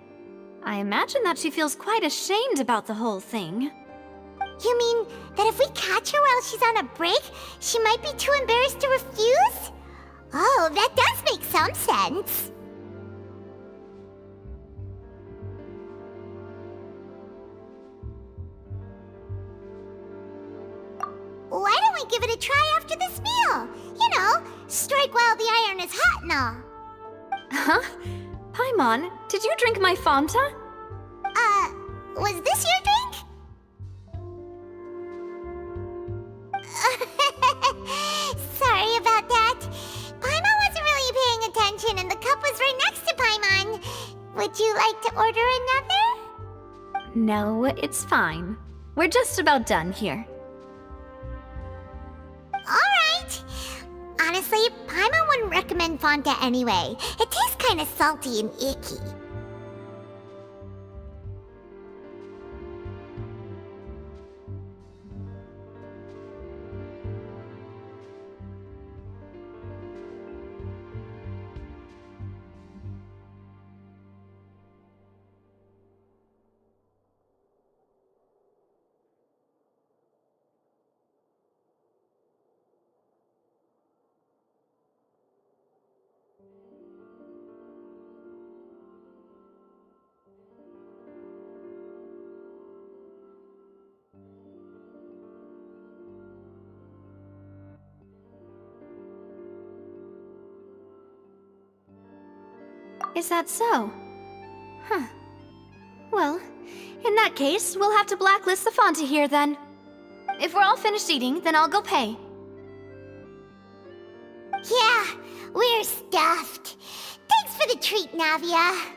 I imagine that she feels quite ashamed about the whole thing. You mean that if we catch her while she's on a break, she might be too embarrassed to refuse? Oh, that does make some sense. Why don't we give it a try after this meal? You know, strike while the iron is hot and all. Huh? Paimon, did you drink my Fanta? Was this your drink? Sorry about that. Paimon wasn't really paying attention and the cup was right next to Paimon. Would you like to order another? No, it's fine. We're just about done here. Alright. Honestly, Paimon wouldn't recommend Fanta anyway. It tastes kind of salty and icky. Is that so? Huh. Well, in that case, we'll have to blacklist the Fanta here then. If we're all finished eating, then I'll go pay. Yeah, we're stuffed. Thanks for the treat, Navia.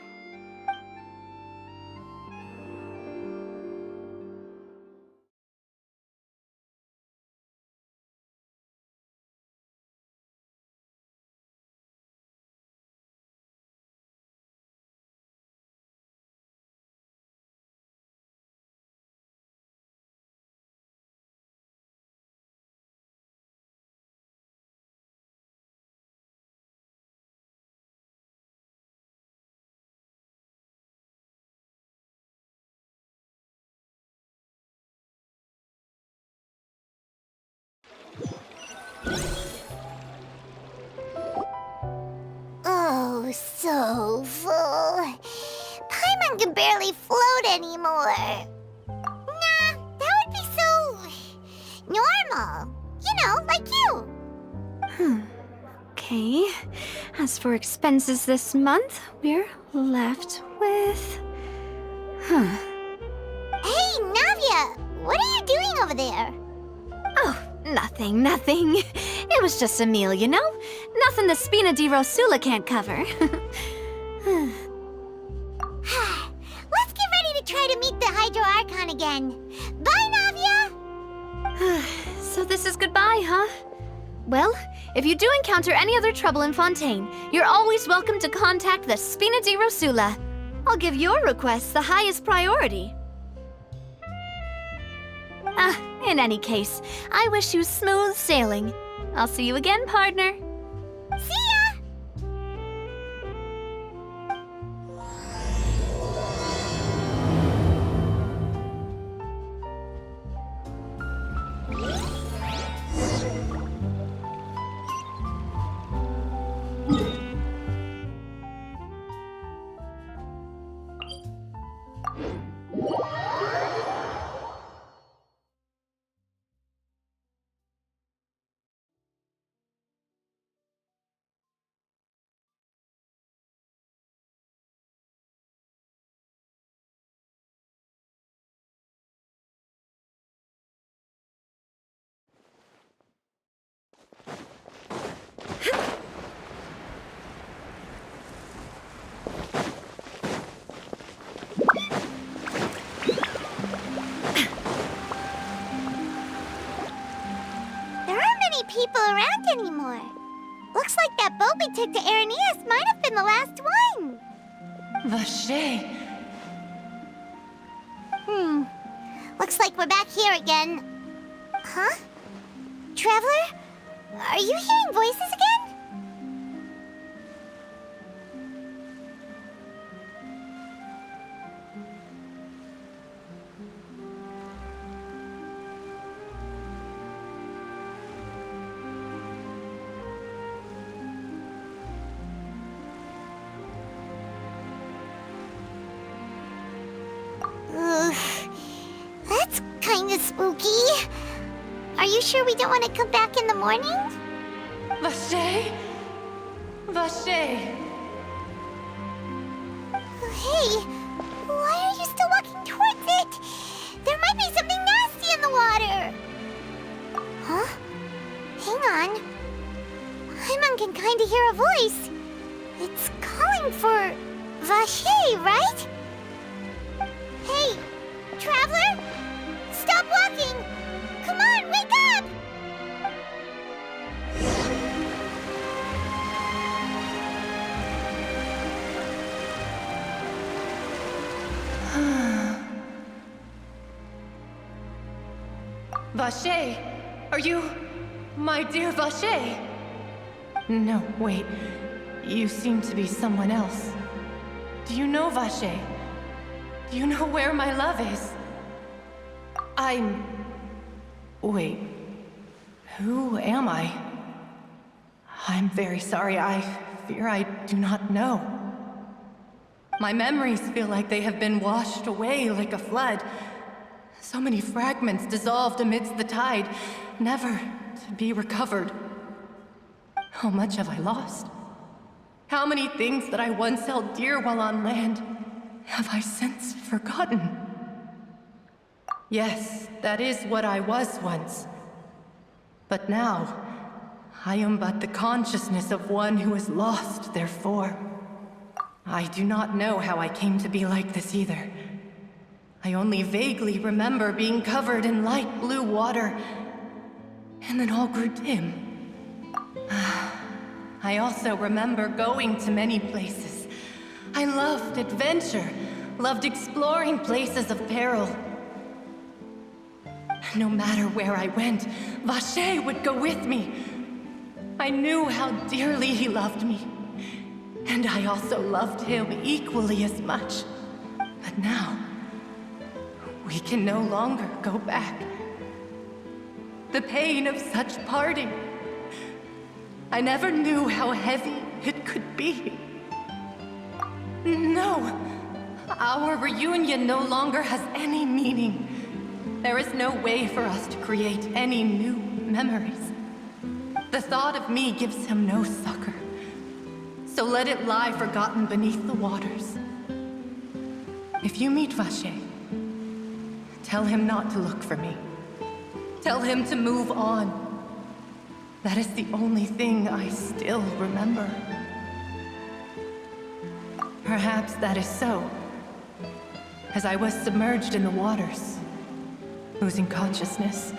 Oh, so full. Paimon can barely float anymore. Nah, that would be so normal. You know, like you. Okay. As for expenses this month, we're left with... Hey, Navia! What are you doing over there? Oh, nothing. It was just a meal, you know? Nothing the Spina di Rosula can't cover. Let's get ready to try to meet the Hydro Archon again. Bye, Navia! So this is goodbye, huh? Well, if you do encounter any other trouble in Fontaine, you're always welcome to contact the Spina di Rosula. I'll give your request the highest priority. In any case, I wish you smooth sailing. I'll see you again, partner. See ya! People around anymore. Looks like that boat we took to Araneus might have been the last one. Vache. Looks like we're back here again. Huh? Traveler? Are you hearing voices again? kinda spooky. Are you sure we don't want to come back in the morning? Vache? Vache. Hey, why are you still walking towards it? There might be something nasty in the water. Huh? Hang on. Paimon can kinda hear a voice. It's calling for Vache, right? Hey, traveler? Stop walking! Come on, wake up! Vache, are you my dear Vache? No, wait. You seem to be someone else. Do you know Vache? Do you know where my love is? Wait. Who am I? I'm very sorry. I fear I do not know. My memories feel like they have been washed away like a flood. So many fragments dissolved amidst the tide, never to be recovered. How much have I lost? How many things that I once held dear while on land have I since forgotten? Yes, that is what I was once. But now, I am but the consciousness of one who is lost, therefore. I do not know how I came to be like this either. I only vaguely remember being covered in light blue water, and then all grew dim. I also remember going to many places. I loved adventure, loved exploring places of peril. No matter where I went, Vache would go with me. I knew how dearly he loved me, and I also loved him equally as much. But now, we can no longer go back. The pain of such parting, I never knew how heavy it could be. No, our reunion no longer has any meaning. There is no way for us to create any new memories. The thought of me gives him no succor. So let it lie forgotten beneath the waters. If you meet Vache, tell him not to look for me. Tell him to move on. That is the only thing I still remember. Perhaps that is so. As I was submerged in the waters, losing consciousness,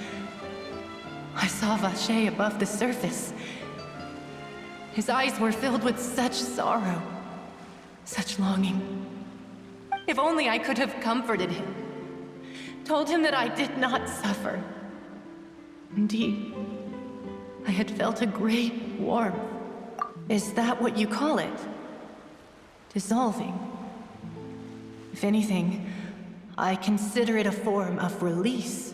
I saw Vache above the surface. His eyes were filled with such sorrow, such longing. If only I could have comforted him, told him that I did not suffer. Indeed, I had felt a great warmth. Is that what you call it? Dissolving? If anything, I consider it a form of release.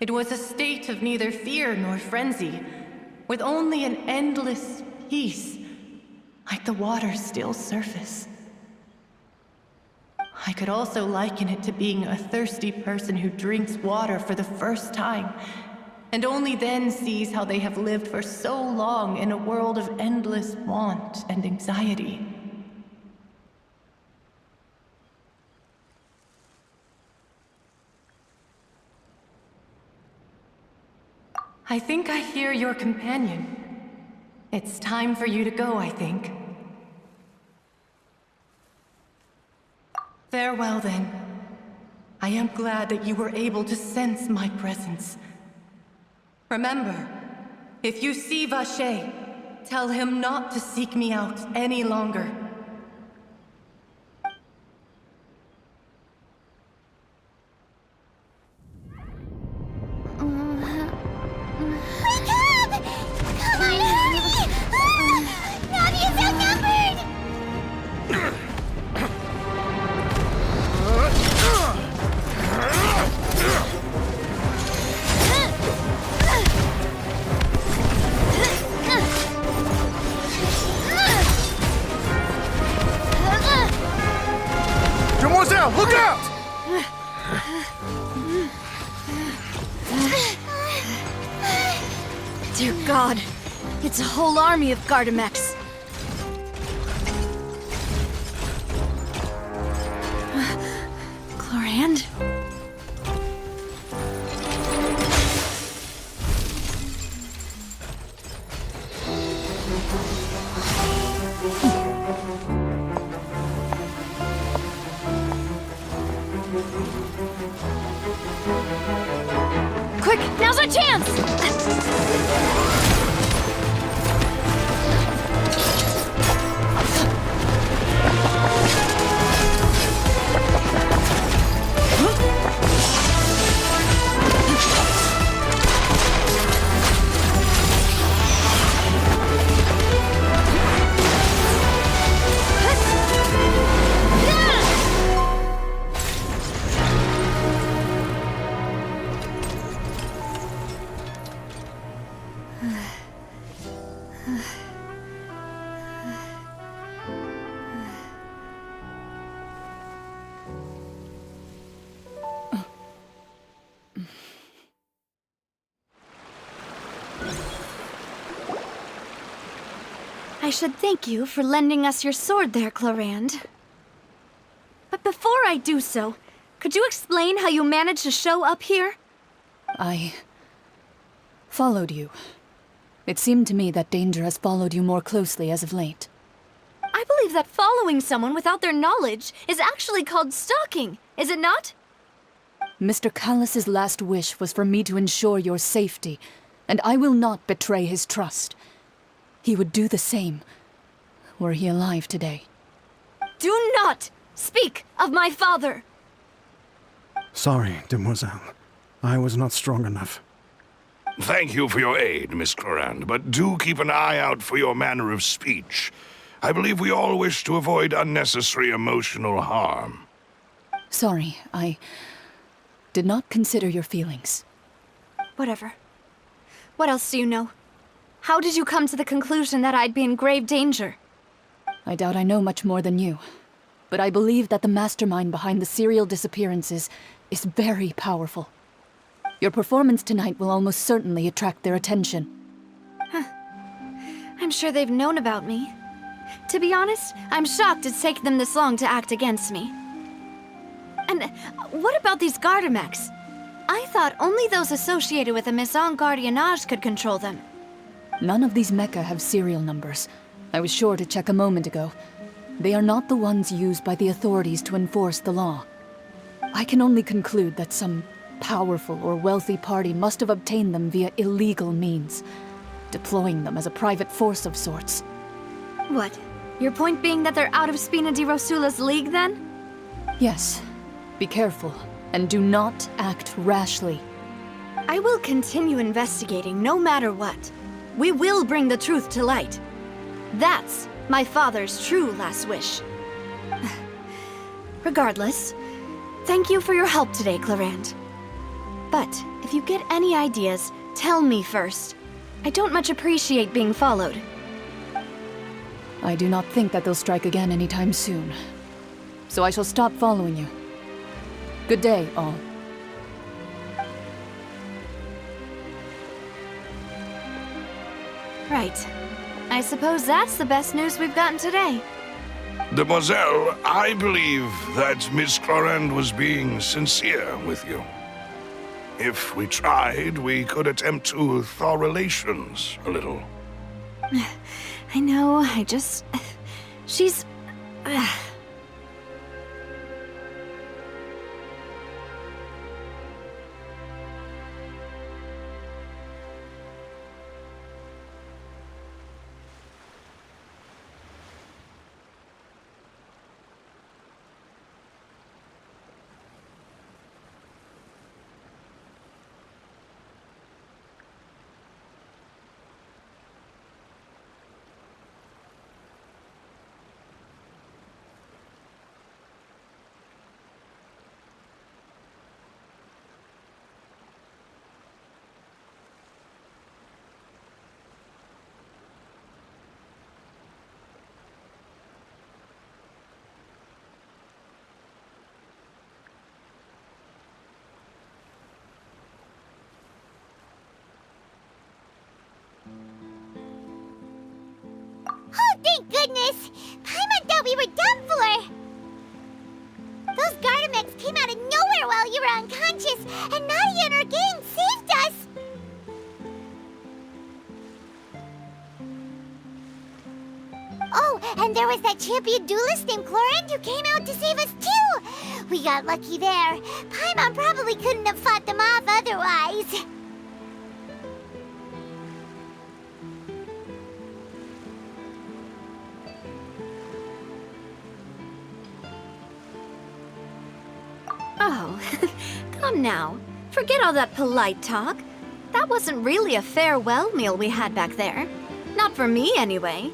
It was a state of neither fear nor frenzy, with only an endless peace, like the water's still surface. I could also liken it to being a thirsty person who drinks water for the first time, and only then sees how they have lived for so long in a world of endless want and anxiety. I think I hear your companion. It's time for you to go, I think. Farewell, then. I am glad that you were able to sense my presence. Remember, if you see Vache, tell him not to seek me out any longer. Demoiselle, look out! Dear God, it's a whole army of Gardamex. Chlorand? Quick, now's our chance! I should thank you for lending us your sword there, Chlorand. But before I do so, could you explain how you managed to show up here? I followed you. It seemed to me that danger has followed you more closely as of late. I believe that following someone without their knowledge is actually called stalking, is it not? Mr. Callus's last wish was for me to ensure your safety, and I will not betray his trust. He would do the same, were he alive today. Do not speak of my father! Sorry, demoiselle. I was not strong enough. Thank you for your aid, Miss Chlorand, but do keep an eye out for your manner of speech. I believe we all wish to avoid unnecessary emotional harm. Sorry, I did not consider your feelings. Whatever. What else do you know? How did you come to the conclusion that I'd be in grave danger? I doubt I know much more than you, but I believe that the mastermind behind the serial disappearances is very powerful. Your performance tonight will almost certainly attract their attention. I'm sure they've known about me. To be honest, I'm shocked it's taken them this long to act against me. And what about these Gardamex? I thought only those associated with the Maison Gardiennage could control them. None of these mecha have serial numbers. I was sure to check a moment ago. They are not the ones used by the authorities to enforce the law. I can only conclude that some powerful or wealthy party must have obtained them via illegal means, deploying them as a private force of sorts. What? Your point being that they're out of Spina di Rosula's league, then? Yes. Be careful, and do not act rashly. I will continue investigating no matter what. We will bring the truth to light. That's my father's true last wish. Regardless, thank you for your help today, Chlorand. But if you get any ideas, tell me first. I don't much appreciate being followed. I do not think that they'll strike again anytime soon. So I shall stop following you. Good day, all. Right. I suppose that's the best news we've gotten today. Demoiselle, I believe that Miss Chlorand was being sincere with you. If we tried, we could attempt to thaw relations a little. I know, I just... She's... came out of nowhere while you were unconscious, and Nadia and her gang saved us! Oh, and there was that champion duelist named Chlorine who came out to save us too! We got lucky there. Paimon probably couldn't have fought them off otherwise. Oh, come now. Forget all that polite talk. That wasn't really a farewell meal we had back there. Not for me, anyway.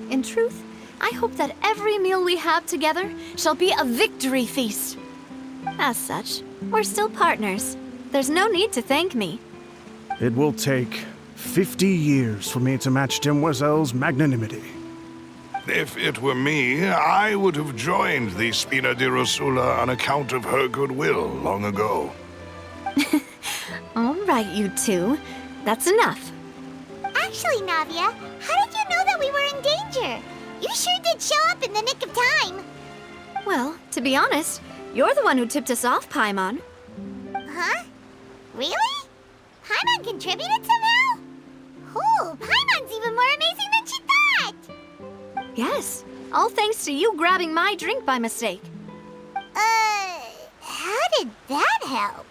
In truth, I hope that every meal we have together shall be a victory feast. As such, we're still partners. There's no need to thank me. It will take 50 years for me to match Demoiselle's magnanimity. If it were me, I would have joined the Spina di Rosula on account of her goodwill long ago. All right, you two. That's enough. Actually, Navia, how did you know that we were in danger? You sure did show up in the nick of time. Well, to be honest, you're the one who tipped us off, Paimon. Huh? Really? Paimon contributed somehow? Oh, Paimon's even more amazing than she thought! Yes, all thanks to you grabbing my drink by mistake. How did that help?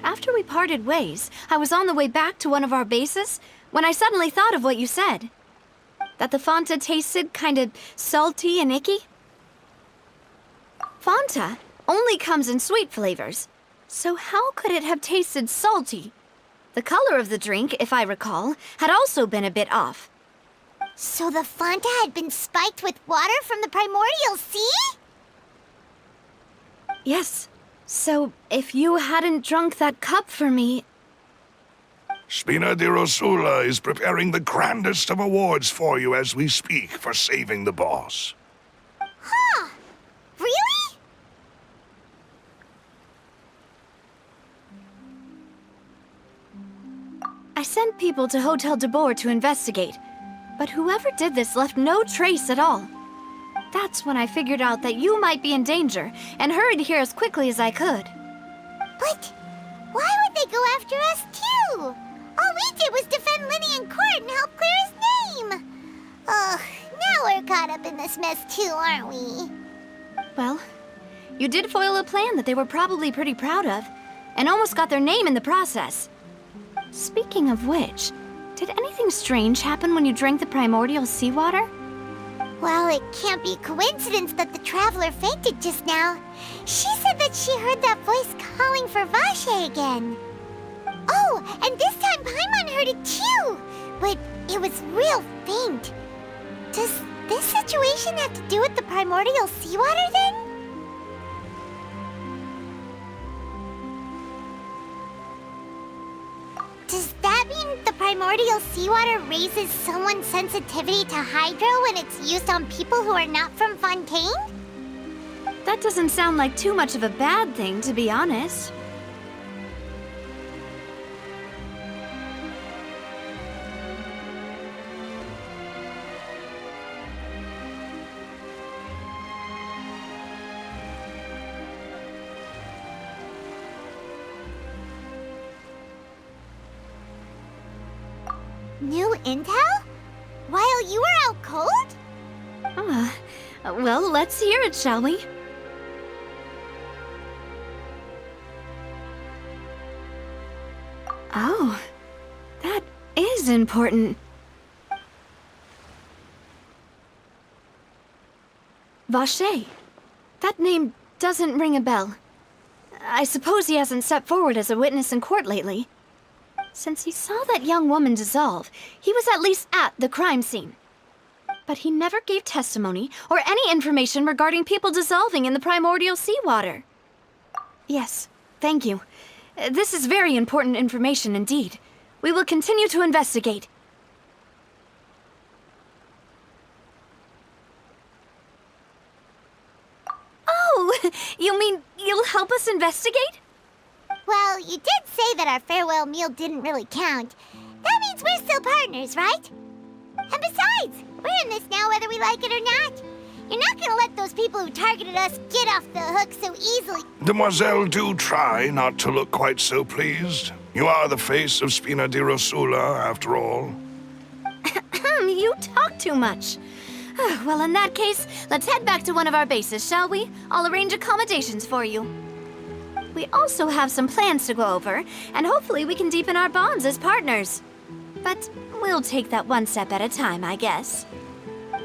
After we parted ways, I was on the way back to one of our bases when I suddenly thought of what you said. That the Fanta tasted kinda salty and icky. Fanta only comes in sweet flavors, so how could it have tasted salty? The color of the drink, if I recall, had also been a bit off. So the Fanta had been spiked with water from the primordial sea? Yes. So, if you hadn't drunk that cup for me... Spina di Rosula is preparing the grandest of awards for you as we speak for saving the boss. Huh? Really? I sent people to Hotel de Boer to investigate, but whoever did this left no trace at all. That's when I figured out that you might be in danger and hurried here as quickly as I could. But why would they go after us too? All we did was defend Linny in court and help clear his name. Ugh, now we're caught up in this mess too, aren't we? Well, you did foil a plan that they were probably pretty proud of, and almost got their name in the process. Speaking of which, did anything strange happen when you drank the primordial seawater? Well, it can't be coincidence that the traveler fainted just now. She said that she heard that voice calling for Vache again. Oh, and this time Paimon heard it too, but it was real faint. Does this situation have to do with the primordial seawater then? Does that mean the primordial seawater raises someone's sensitivity to hydro when it's used on people who are not from Fontaine? That doesn't sound like too much of a bad thing, to be honest. New intel? While you were out cold? Well, let's hear it, shall we? Oh, that is important. Vache. That name doesn't ring a bell. I suppose he hasn't stepped forward as a witness in court lately. Since he saw that young woman dissolve, he was at least at the crime scene. But he never gave testimony or any information regarding people dissolving in the primordial seawater. Yes, thank you. This is very important information indeed. We will continue to investigate. Oh, you mean you'll help us investigate? Well, you did say that our farewell meal didn't really count. That means we're still partners, right? And besides, we're in this now whether we like it or not. You're not gonna let those people who targeted us get off the hook so easily. Demoiselle, do try not to look quite so pleased. You are the face of Spina di Rosula, after all. You talk too much. Well, in that case, let's head back to one of our bases, shall we? I'll arrange accommodations for you. We also have some plans to go over, and hopefully we can deepen our bonds as partners. But we'll take that one step at a time, I guess.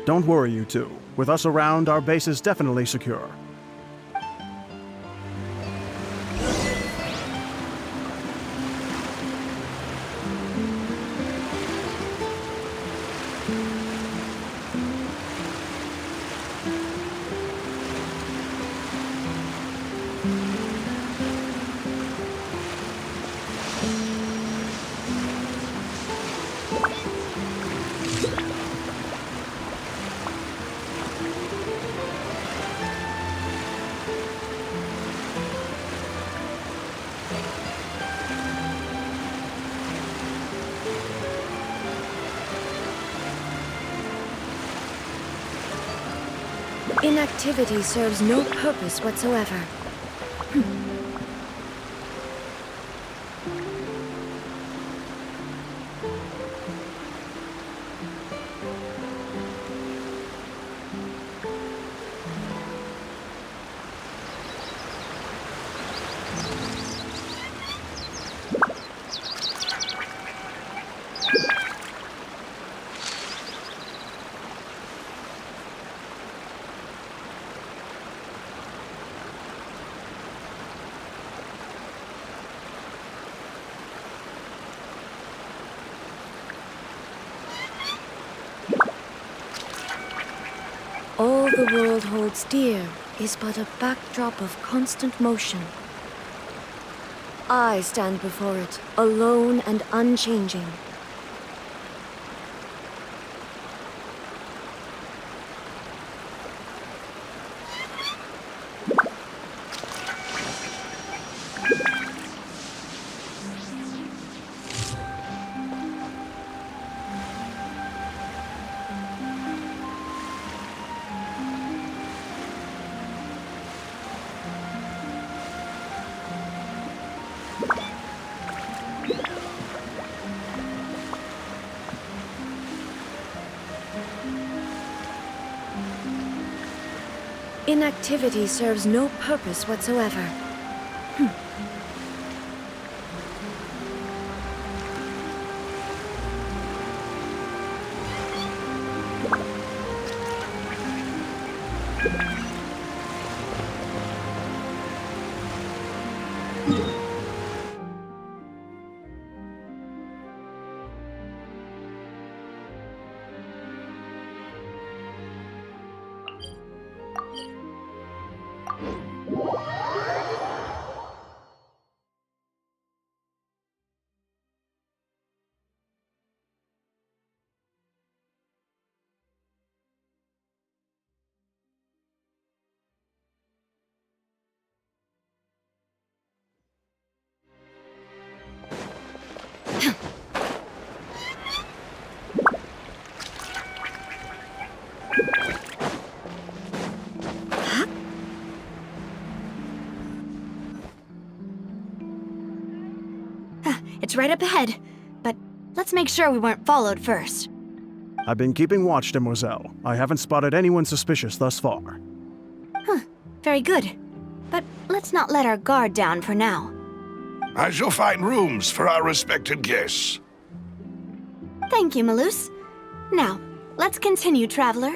Don't worry, you two. With us around, our base is definitely secure. Inactivity serves no purpose whatsoever. All the world holds dear is but a backdrop of constant motion. I stand before it, alone and unchanging. Inactivity serves no purpose whatsoever. It's right up ahead, but let's make sure we weren't followed first. I've been keeping watch, Demoiselle. I haven't spotted anyone suspicious thus far. Very good. But let's not let our guard down for now. I shall find rooms for our respected guests. Thank you, Malus. Now, let's continue, traveler.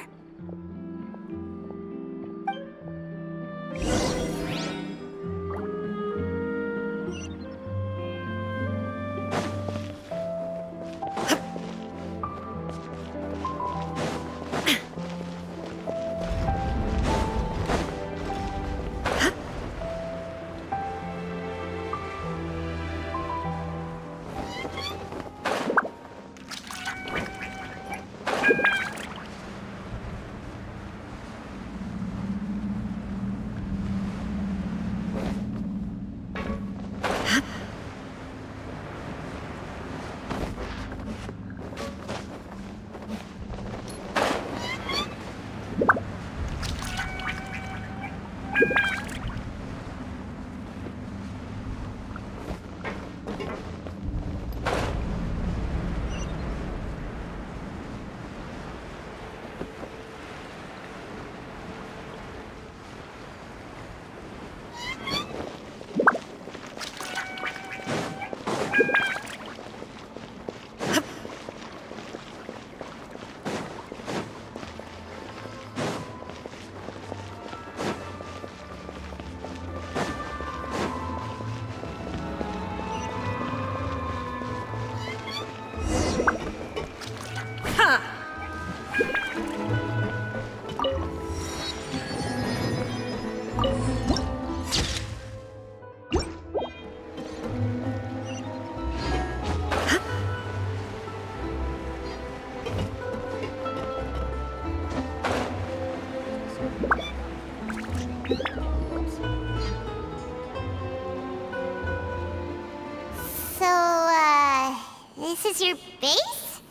This is your base?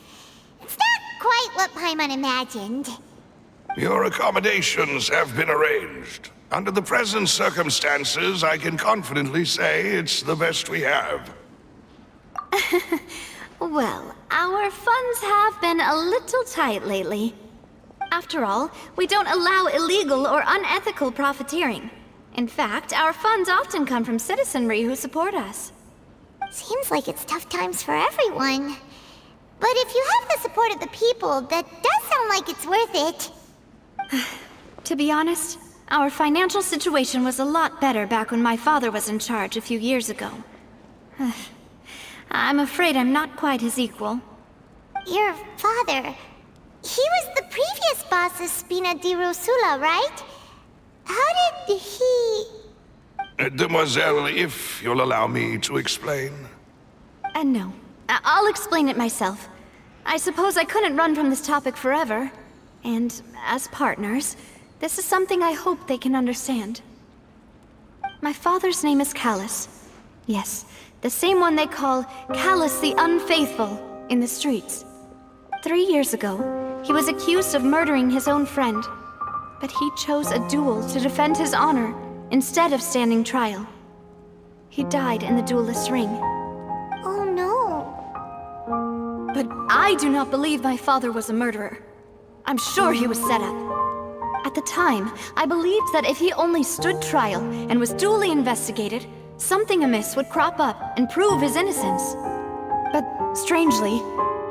It's not quite what Paimon imagined. Your accommodations have been arranged. Under the present circumstances, I can confidently say it's the best we have. Well, our funds have been a little tight lately. After all, we don't allow illegal or unethical profiteering. In fact, our funds often come from citizenry who support us. Seems like it's tough times for everyone. But if you have the support of the people, that does sound like it's worth it. To be honest, our financial situation was a lot better back when my father was in charge a few years ago. I'm afraid I'm not quite his equal. Your father... he was the previous boss of Spina di Rosula, right? How did he... Demoiselle, if you'll allow me to explain. No. I'll explain it myself. I suppose I couldn't run from this topic forever. And as partners, this is something I hope they can understand. My father's name is Callus. Yes, the same one they call Callus the Unfaithful in the streets. 3 years ago, he was accused of murdering his own friend. But he chose a duel to defend his honor instead of standing trial. He died in the duelist's ring. Oh no. But I do not believe my father was a murderer. I'm sure he was set up. At the time, I believed that if he only stood trial and was duly investigated, something amiss would crop up and prove his innocence. But strangely,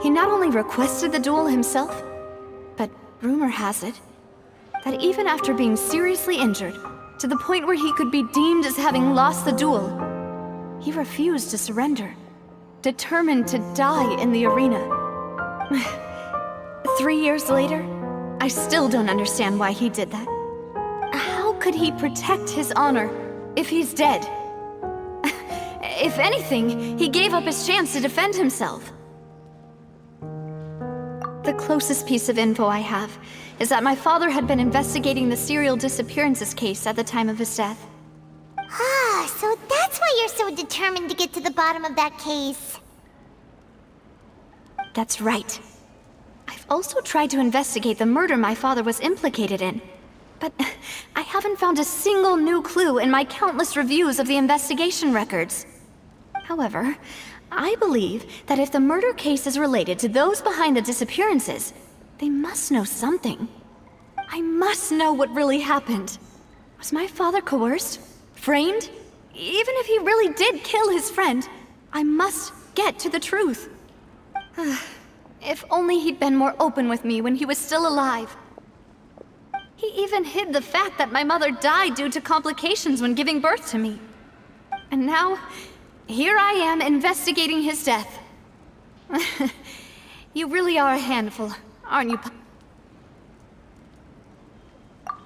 he not only requested the duel himself, but rumor has it that even after being seriously injured, to the point where he could be deemed as having lost the duel, he refused to surrender, determined to die in the arena. 3 years later, I still don't understand why he did that. How could he protect his honor if he's dead? If anything, he gave up his chance to defend himself. The closest piece of info I have is that my father had been investigating the serial disappearances case at the time of his death. Ah, so that's why you're so determined to get to the bottom of that case. That's right. I've also tried to investigate the murder my father was implicated in, but I haven't found a single new clue in my countless reviews of the investigation records. However, I believe that if the murder case is related to those behind the disappearances, they must know something. I must know what really happened. Was my father coerced? Framed? Even if he really did kill his friend, I must get to the truth. If only he'd been more open with me when he was still alive. He even hid the fact that my mother died due to complications when giving birth to me. And now, here I am investigating his death. You really are a handful, aren't you?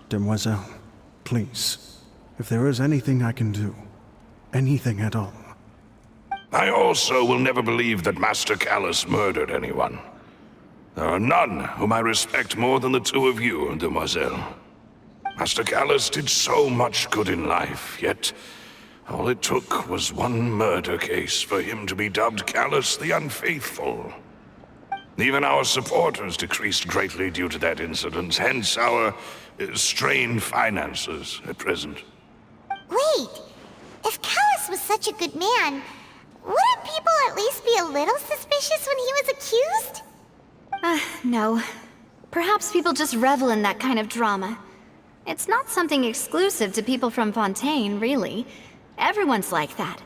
Demoiselle, please, if there is anything I can do, anything at all. I also will never believe that Master Callus murdered anyone. There are none whom I respect more than the two of you, Demoiselle. Master Callus did so much good in life, yet all it took was one murder case for him to be dubbed Callus the Unfaithful. Even our supporters decreased greatly due to that incident, hence our strained finances at present. Wait, if Callus was such a good man, wouldn't people at least be a little suspicious when he was accused? No. Perhaps people just revel in that kind of drama. It's not something exclusive to people from Fontaine, really. Everyone's like that.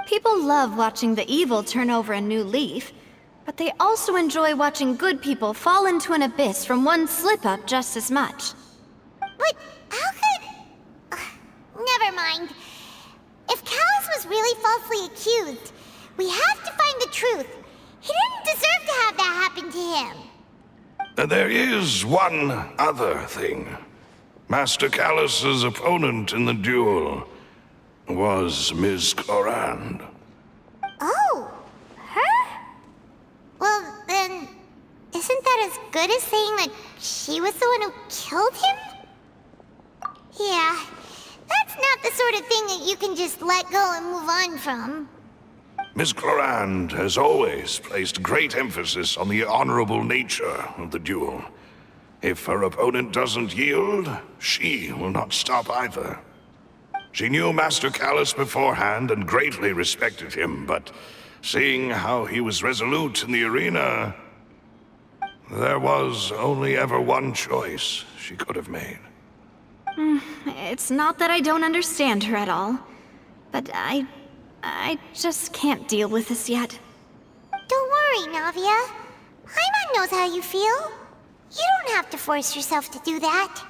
People love watching the evil turn over a new leaf, but they also enjoy watching good people fall into an abyss from one slip-up just as much. But how could... never mind. If Callus was really falsely accused, we have to find the truth. He didn't deserve to have that happen to him. There is one other thing. Master Callus's opponent in the duel was Ms. Corand. Oh, her? Well, then, isn't that as good as saying that she was the one who killed him? Yeah, that's not the sort of thing that you can just let go and move on from. Ms. Clorand has always placed great emphasis on the honorable nature of the duel. If her opponent doesn't yield, she will not stop either. She knew Master Callus beforehand and greatly respected him, but seeing how he was resolute in the arena, there was only ever one choice she could have made. It's not that I don't understand her at all, but I just can't deal with this yet. Don't worry, Navia. Paimon knows how you feel. You don't have to force yourself to do that.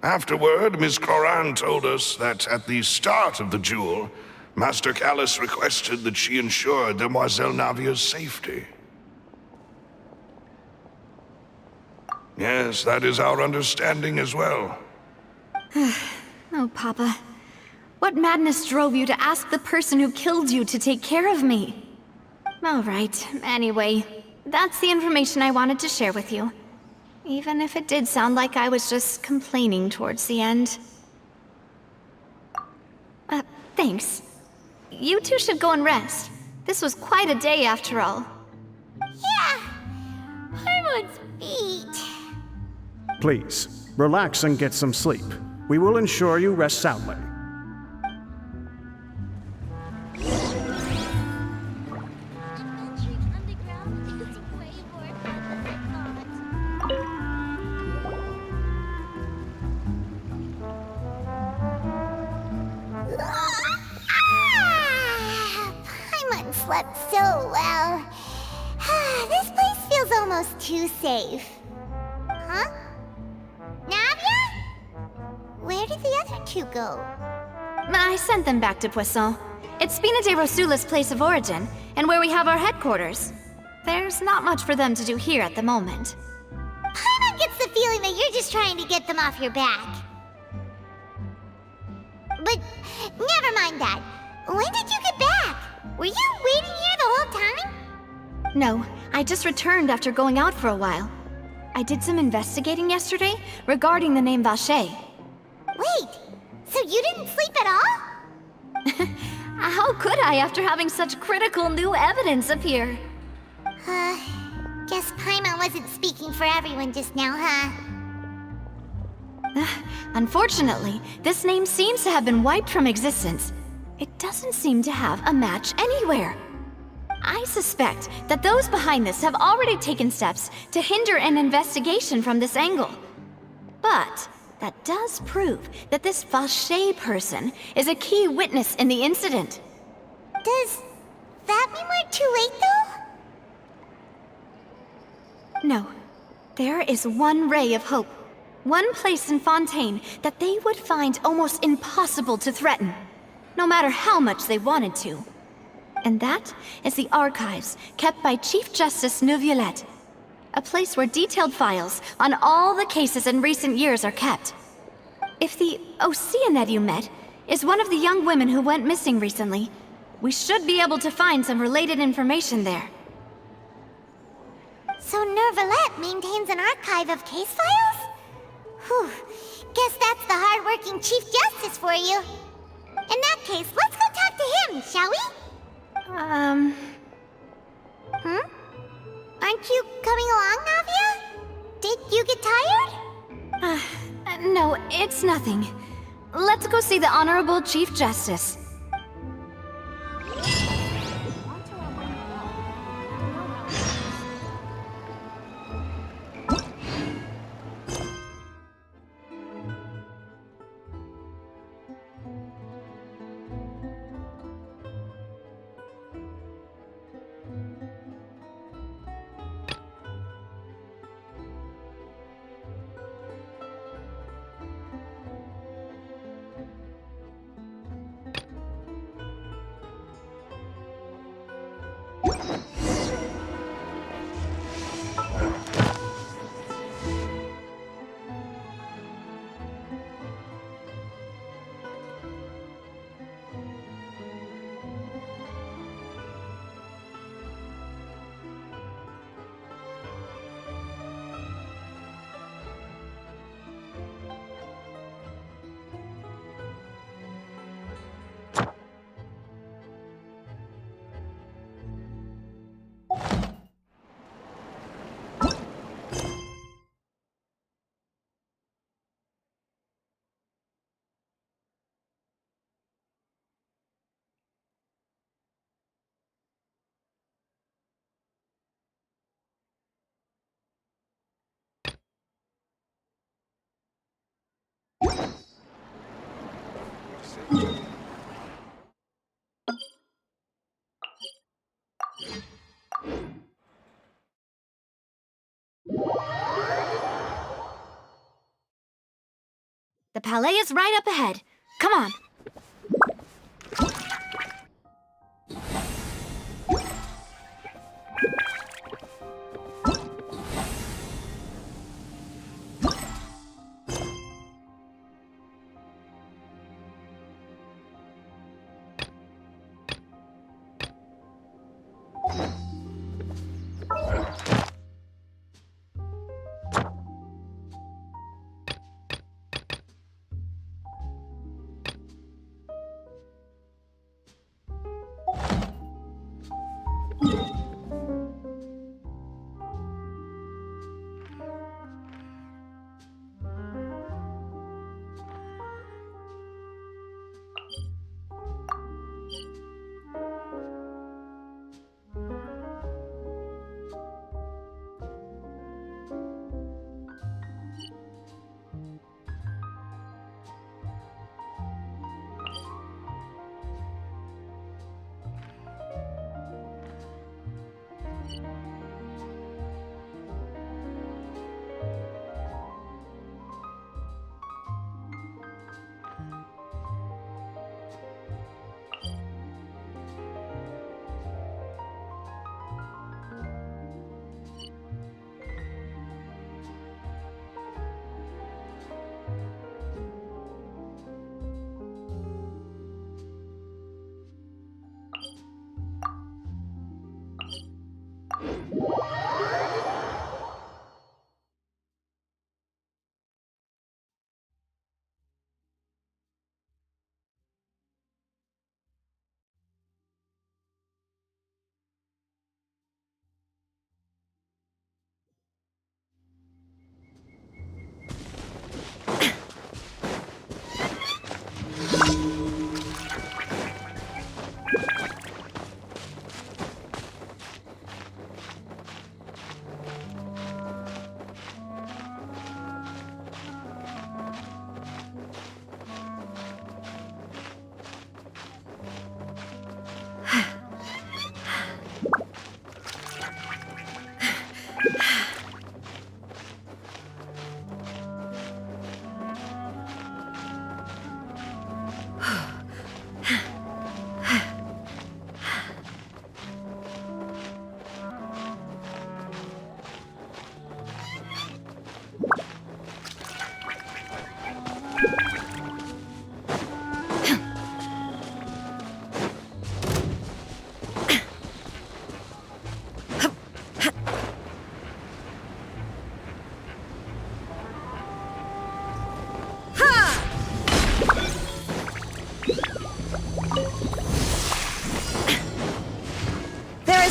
Afterward, Ms. Clorand told us that at the start of the duel, Master Callus requested that she ensure Demoiselle Navia's safety. Yes, that is our understanding as well. Oh, Papa. What madness drove you to ask the person who killed you to take care of me? All right, anyway, that's the information I wanted to share with you. Even if it did sound like I was just complaining towards the end. Thanks. You two should go and rest. This was quite a day after all. Yeah! Paimon's feet. Please, relax and get some sleep. We will ensure you rest soundly. Paimon slept so well. This place feels almost too safe. Huh? Navia? Where did the other two go? I sent them back to Poisson. It's Spina de Rosula's place of origin, and where we have our headquarters. There's not much for them to do here at the moment. Paimon gets the feeling that you're just trying to get them off your back. But never mind that. When did you get back? Were you waiting here the whole time? No, I just returned after going out for a while. I did some investigating yesterday regarding the name Vache. Wait, so you didn't sleep at all? How could I after having such critical new evidence appear? Guess Paimon wasn't speaking for everyone just now, huh? Unfortunately, this name seems to have been wiped from existence. It doesn't seem to have a match anywhere. I suspect that those behind this have already taken steps to hinder an investigation from this angle. But that does prove that this Vache person is a key witness in the incident. Does that mean we're too late, though? No. There is one ray of hope. One place in Fontaine that they would find almost impossible to threaten, no matter how much they wanted to. And that is the archives kept by Chief Justice Neuvillette. A place where detailed files on all the cases in recent years are kept. If the Oceanid you met is one of the young women who went missing recently, we should be able to find some related information there. So Neuvillette maintains an archive of case files? Whew, guess that's the hard-working Chief Justice for you. In that case, let's go talk to him, shall we? Aren't you coming along, Navia? Did you get tired? No, it's nothing. Let's go see the Honorable Chief Justice. The palais is right up ahead. Come on.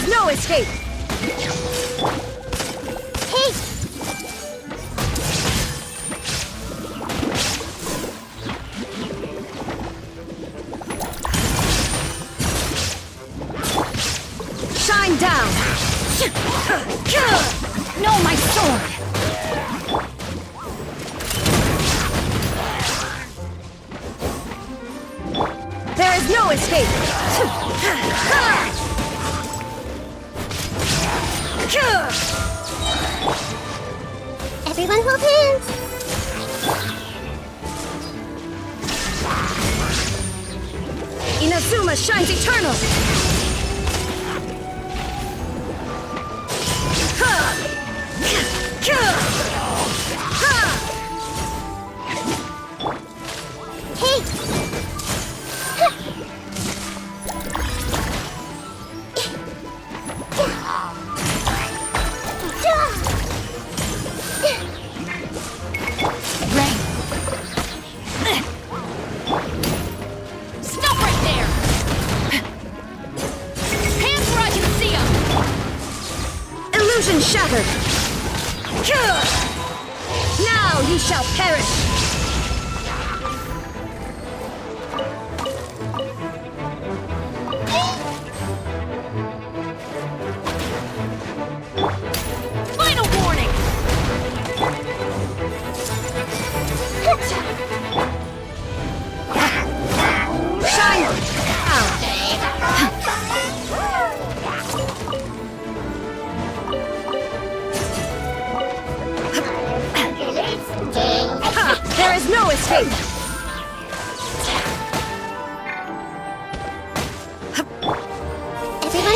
No escape! Hey! Shine down! No, my sword! There is no escape! Everyone hold hands! Inazuma shines eternal! Hey! Stop right there! Hands where I can see them! Illusion shattered! Now you shall perish! Final warning!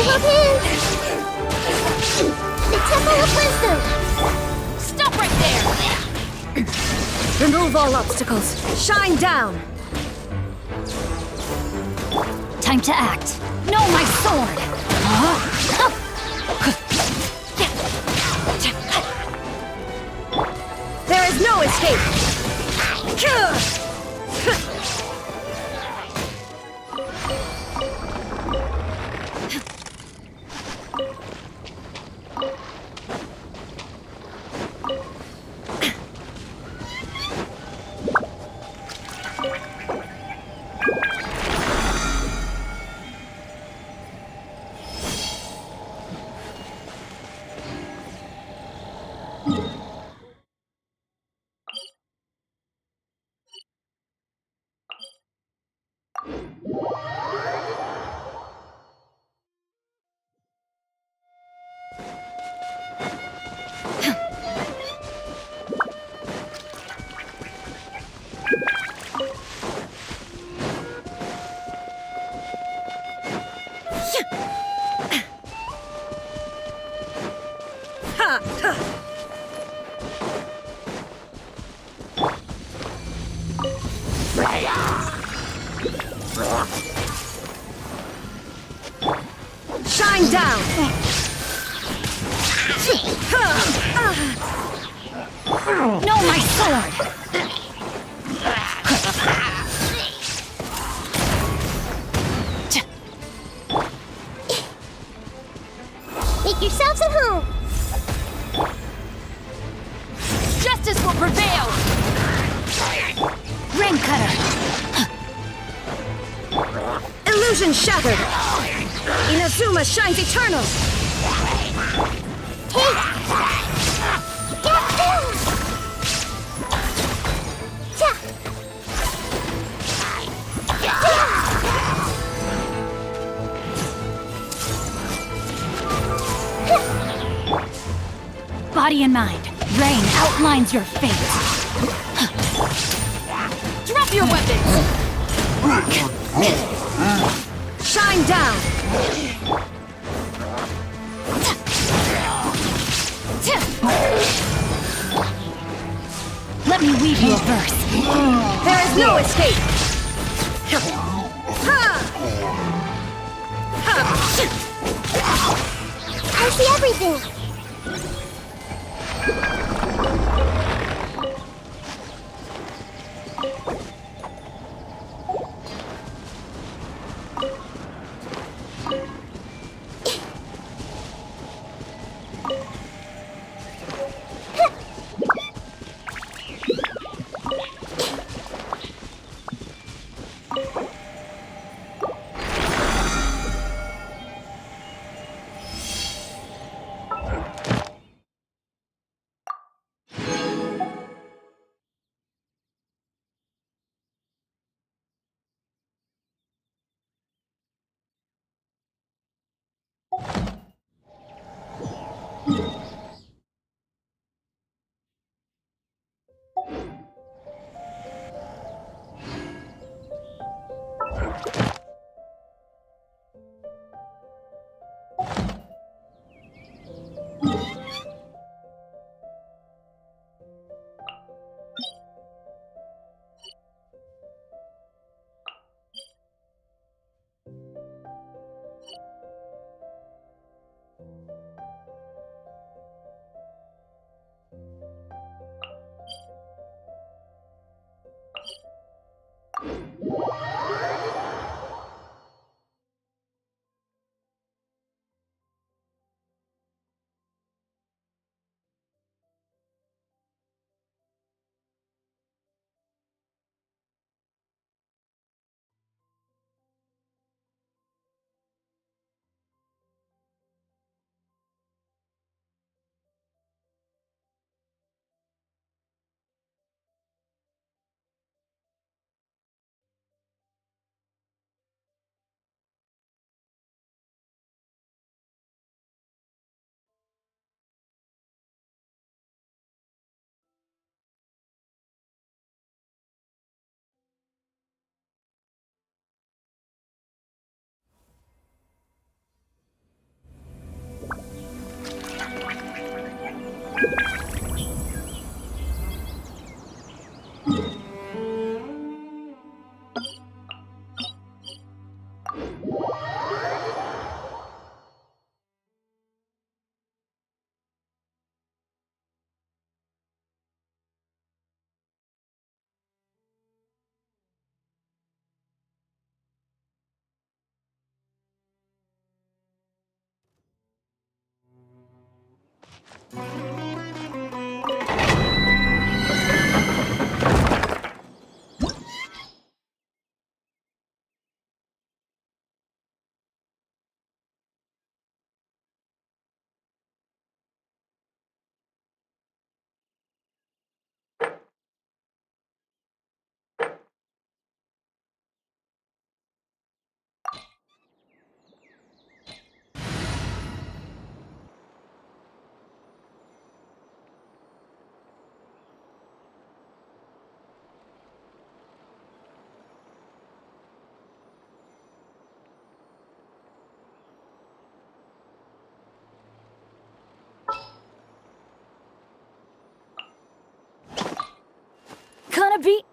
Hold hands! The Temple of Wisdom! Stop right there! Remove all obstacles. Shine down! Time to act. No, my sword! There is no escape! Shine down! No, my sword! Make yourselves at home! Justice will prevail! Rain cutter! Illusion shattered! Inazuma shines eternal! Body and mind, rain outlines your fate. Drop your weapons! Shine down! Let me weave you a verse. There is no escape! I see everything!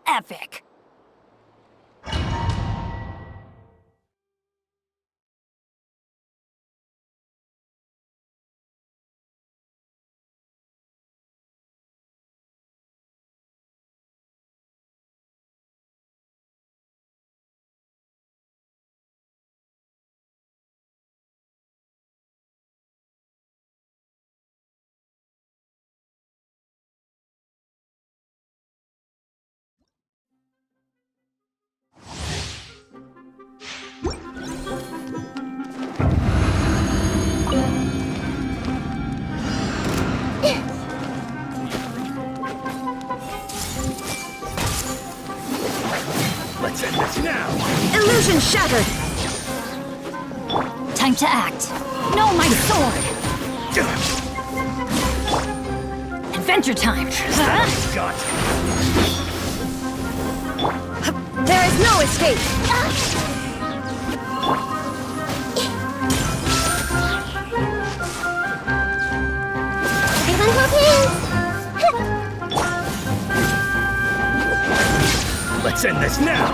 epic. Let's end this now! Illusion shattered! Time to act. No, my sword! Adventure time! Got There is no escape! Let's end this now!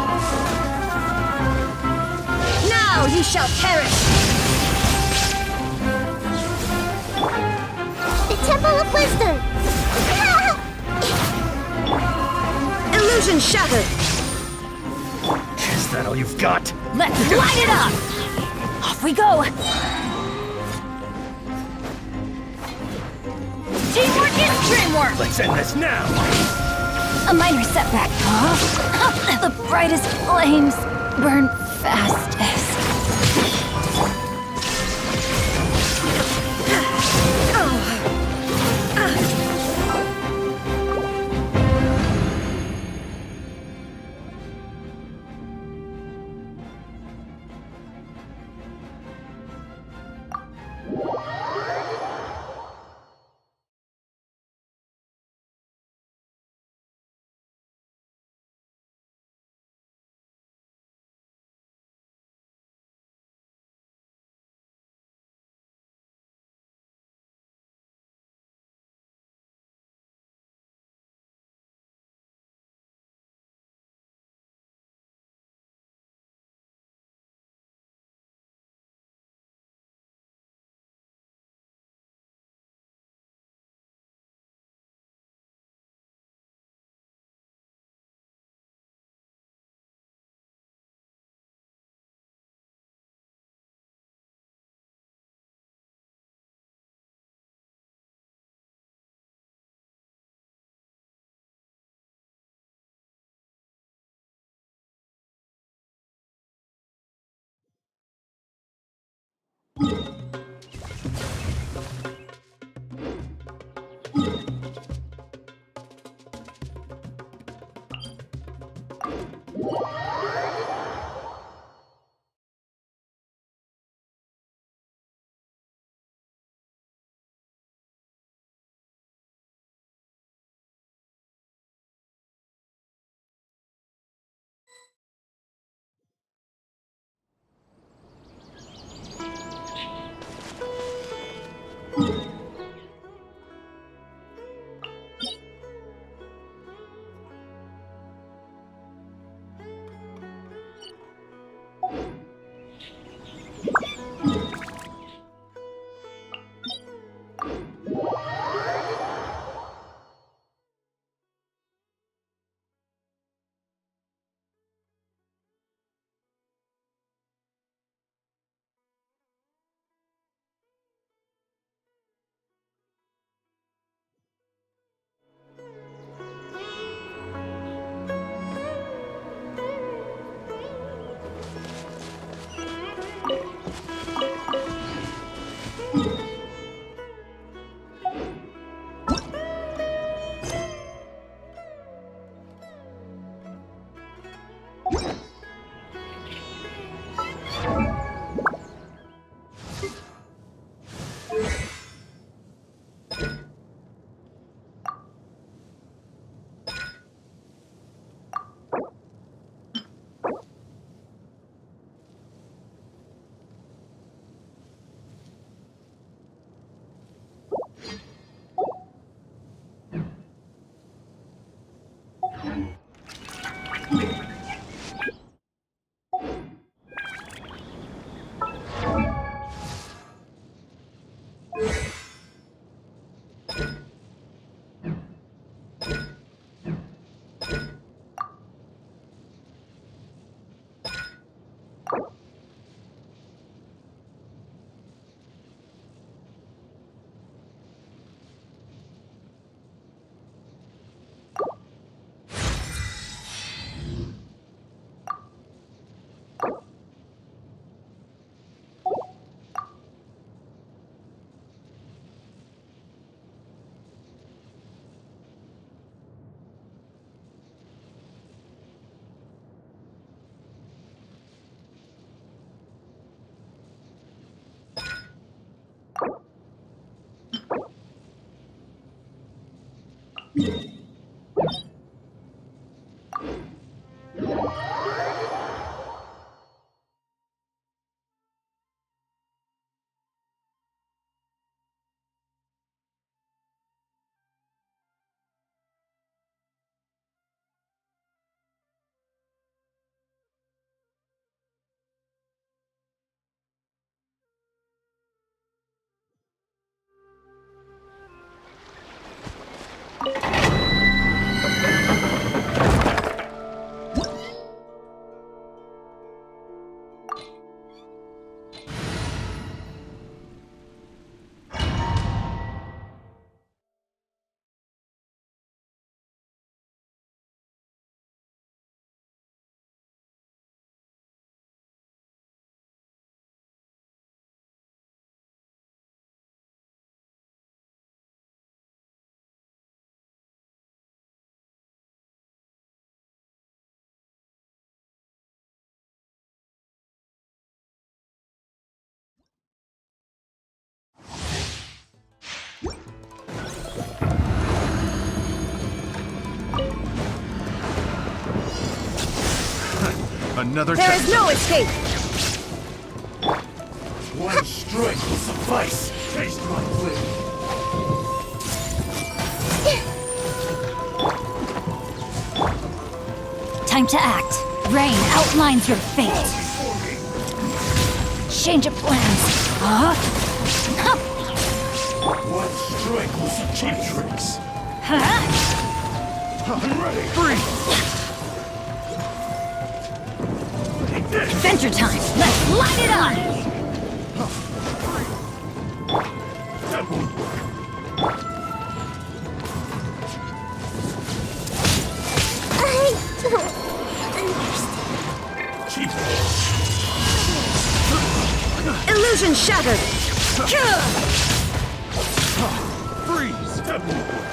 Now you shall perish! The Temple of Wisdom! Illusion shattered! Is that all you've got? Let's light it up! Off we go! Teamwork is dreamwork! Let's end this now! A minor setback. The brightest flames burn fastest. Another There is no escape! One strike will suffice. Taste my blade. Time to act. Rain outlines your fate. Change of plans. One strike will cheap tricks. Huh? I'm ready. Freeze! Adventure time. Let's light it on. That won't work. I don't understand. Cheap. Illusion shattered! Freeze! That won't work.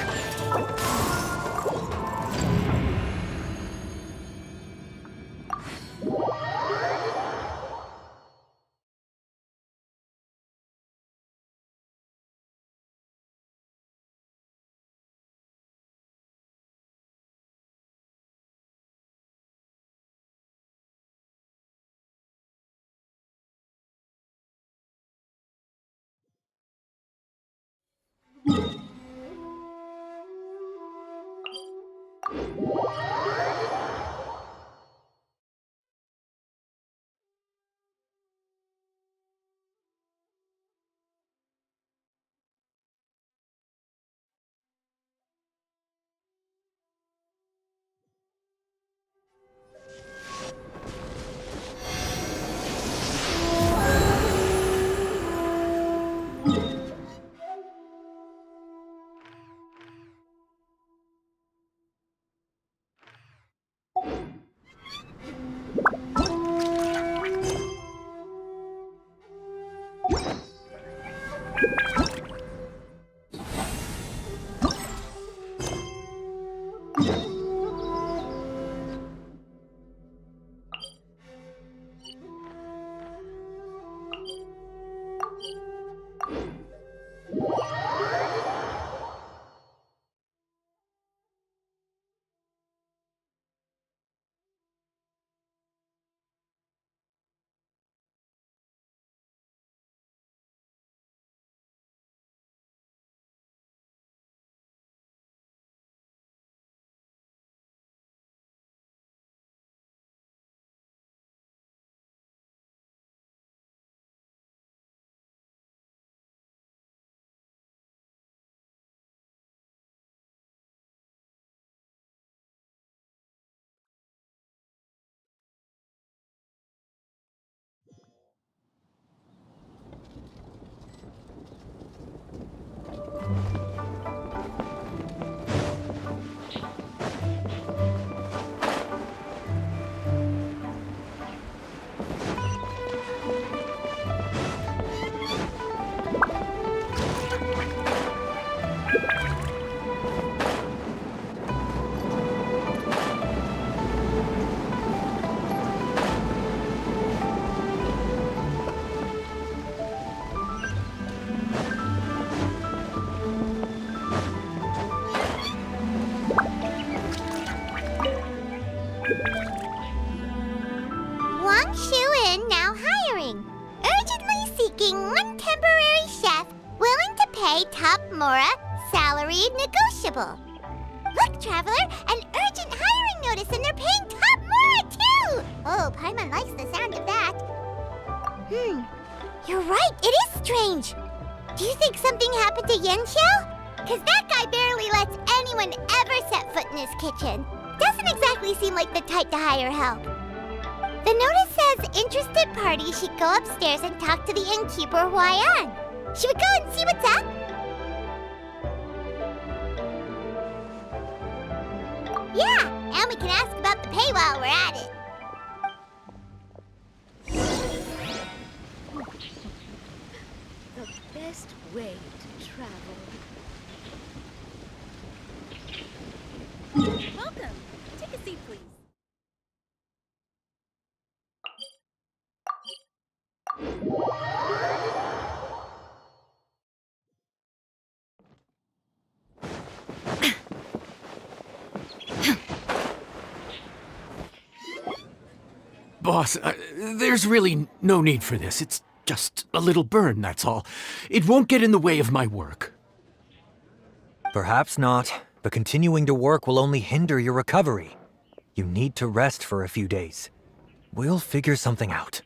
negotiable. Look, Traveler, an urgent hiring notice, and they're paying top Mora, too! Oh, Paimon likes the sound of that. You're right, it is strange. Do you think something happened to Yenshou? Because that guy barely lets anyone ever set foot in his kitchen. Doesn't exactly seem like the type to hire help. The notice says interested parties should go upstairs and talk to the innkeeper Huayan. Should we go and see what's up? Yeah, and we can ask about the pay while we're at it. The best way to travel. Welcome. Take a seat, please. Boss, there's really no need for this. It's just a little burn, that's all. It won't get in the way of my work. Perhaps not, but continuing to work will only hinder your recovery. You need to rest for a few days. We'll figure something out.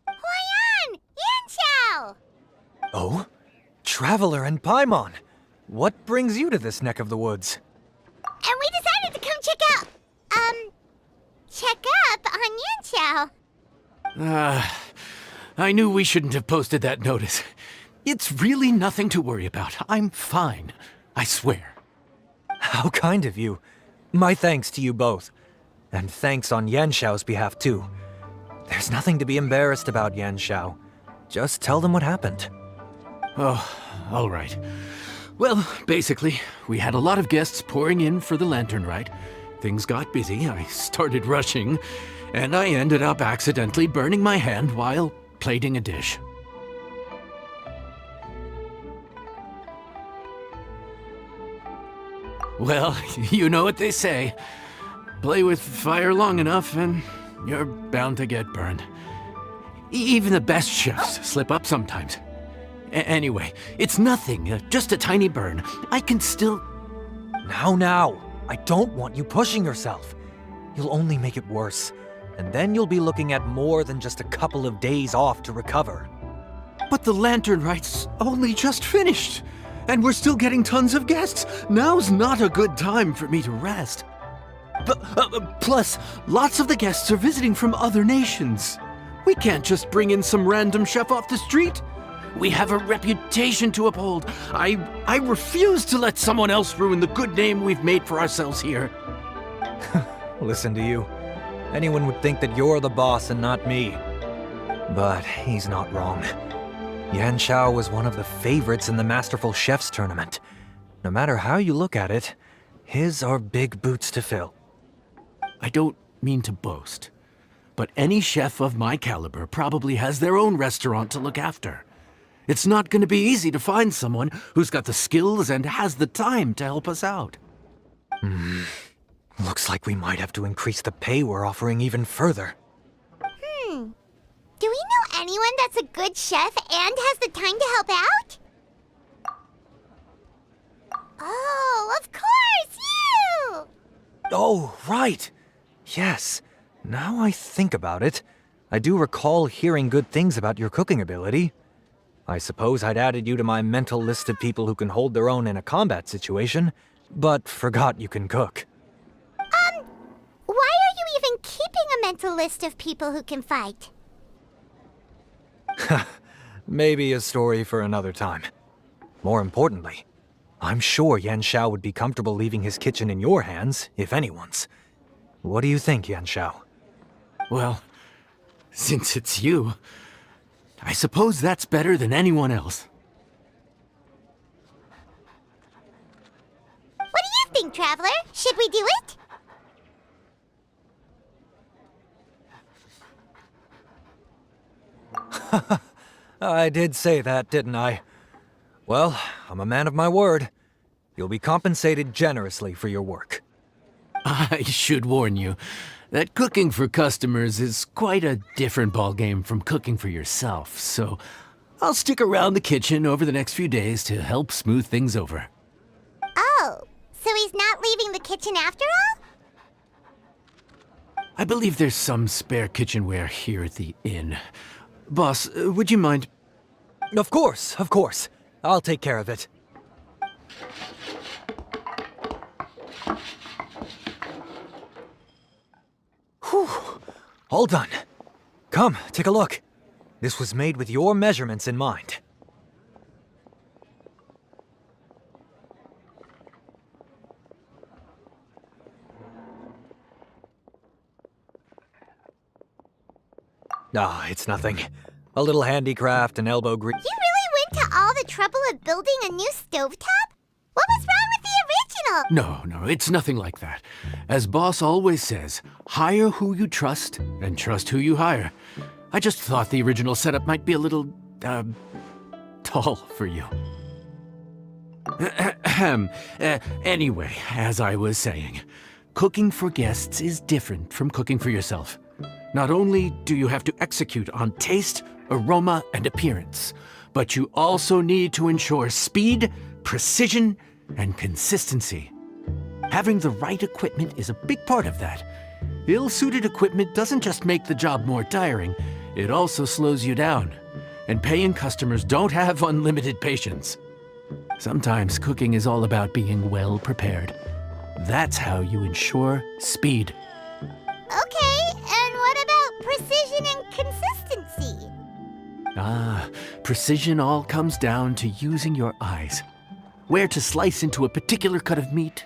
Huayan! Yanxiao! Oh? Traveler and Paimon! What brings you to this neck of the woods? And we decided to come check up on Yanxiao. I knew we shouldn't have posted that notice. It's really nothing to worry about. I'm fine. I swear. How kind of you. My thanks to you both. And thanks on Yanxiao's behalf, too. There's nothing to be embarrassed about, Yanxiao. Just tell them what happened. Oh, all right. Well, basically, we had a lot of guests pouring in for the lantern ride. Things got busy, I started rushing, and I ended up accidentally burning my hand while plating a dish. Well, you know what they say. Play with fire long enough and you're bound to get burned. Even the best chefs slip up sometimes. Anyway, it's nothing, just a tiny burn. I can still... Now, I don't want you pushing yourself. You'll only make it worse, and then you'll be looking at more than just a couple of days off to recover. But the lantern ride's only just finished, and we're still getting tons of guests. Now's not a good time for me to rest. Plus, lots of the guests are visiting from other nations. We can't just bring in some random chef off the street. We have a reputation to uphold. I refuse to let someone else ruin the good name we've made for ourselves here. Listen to you. Anyone would think that you're the boss and not me. But he's not wrong. Yanxiao was one of the favorites in the Masterful Chefs tournament. No matter how you look at it, his are big boots to fill. I don't mean to boast, but any chef of my caliber probably has their own restaurant to look after. It's not going to be easy to find someone who's got the skills and has the time to help us out. Looks like we might have to increase the pay we're offering even further. Do we know anyone that's a good chef and has the time to help out? Oh, of course, you! Oh, right. Yes. Now I think about it, I do recall hearing good things about your cooking ability. I suppose I'd added you to my mental list of people who can hold their own in a combat situation, but forgot you can cook. Why are you even keeping a mental list of people who can fight? Maybe a story for another time. More importantly, I'm sure Yanxiao would be comfortable leaving his kitchen in your hands, if anyone's. What do you think, Yanxiao? Well, since it's you, I suppose that's better than anyone else. What do you think, Traveler? Should we do it? I did say that, didn't I? Well, I'm a man of my word. You'll be compensated generously for your work. I should warn you that cooking for customers is quite a different ballgame from cooking for yourself, so I'll stick around the kitchen over the next few days to help smooth things over. Oh, so he's not leaving the kitchen after all? I believe there's some spare kitchenware here at the inn. Boss, would you mind? Of course, of course. I'll take care of it. Whew. All done. Come, take a look. This was made with your measurements in mind. Ah, it's nothing. A little handicraft and elbow grease. You really went to all the trouble of building a new stovetop? What was wrong with the original? No, it's nothing like that. As Boss always says, hire who you trust and trust who you hire. I just thought the original setup might be a little, tall for you. Anyway, as I was saying, cooking for guests is different from cooking for yourself. Not only do you have to execute on taste, aroma, and appearance, but you also need to ensure speed, precision, and consistency. Having the right equipment is a big part of that. Ill-suited equipment doesn't just make the job more tiring, it also slows you down. And paying customers don't have unlimited patience. Sometimes cooking is all about being well prepared. That's how you ensure speed. Okay, and what about precision and consistency? Precision all comes down to using your eyes. Where to slice into a particular cut of meat,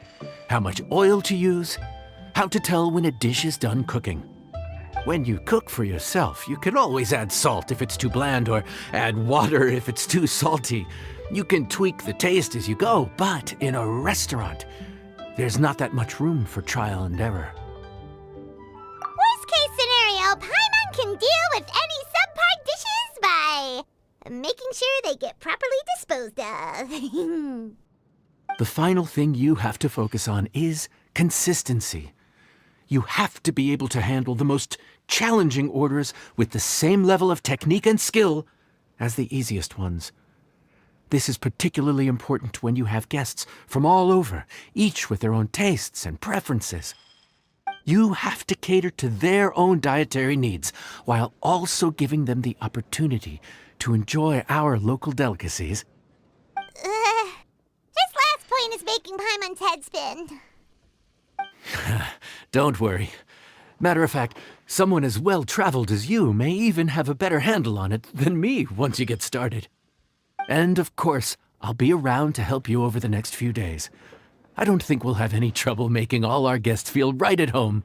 how much oil to use, how to tell when a dish is done cooking. When you cook for yourself, you can always add salt if it's too bland or add water if it's too salty. You can tweak the taste as you go, but in a restaurant, there's not that much room for trial and error. Worst case scenario, Paimon can deal with any subpar dishes by making sure they get properly disposed of. The final thing you have to focus on is consistency. You have to be able to handle the most challenging orders with the same level of technique and skill as the easiest ones. This is particularly important when you have guests from all over, each with their own tastes and preferences. You have to cater to their own dietary needs while also giving them the opportunity to enjoy our local delicacies. This last point is making Paimon's head spin. Don't worry. Matter of fact, someone as well-traveled as you may even have a better handle on it than me once you get started. And of course, I'll be around to help you over the next few days. I don't think we'll have any trouble making all our guests feel right at home.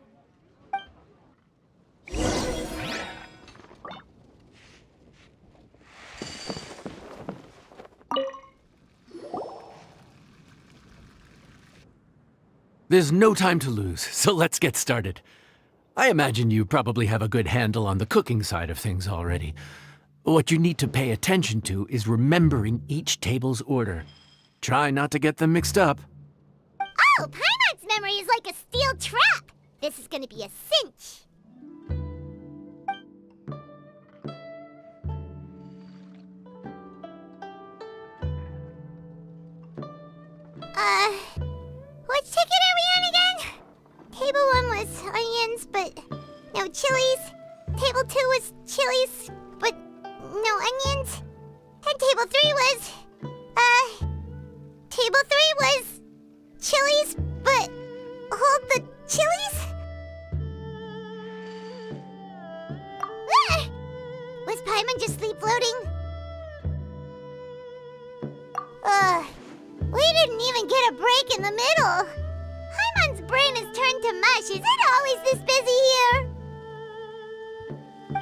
There's no time to lose, so let's get started. I imagine you probably have a good handle on the cooking side of things already. What you need to pay attention to is remembering each table's order. Try not to get them mixed up. Oh, Paimon's memory is like a steel trap. This is gonna be a cinch. Which ticket are we on again? Table 1 was onions, but no chilies. Table 2 was chilies, but no onions. And table 3 was... Table 3 was chilies, but hold the chilies? Was Paimon just sleep floating? We didn't even get a break in the middle. Paimon's brain is turned to mush. Is it always this busy here?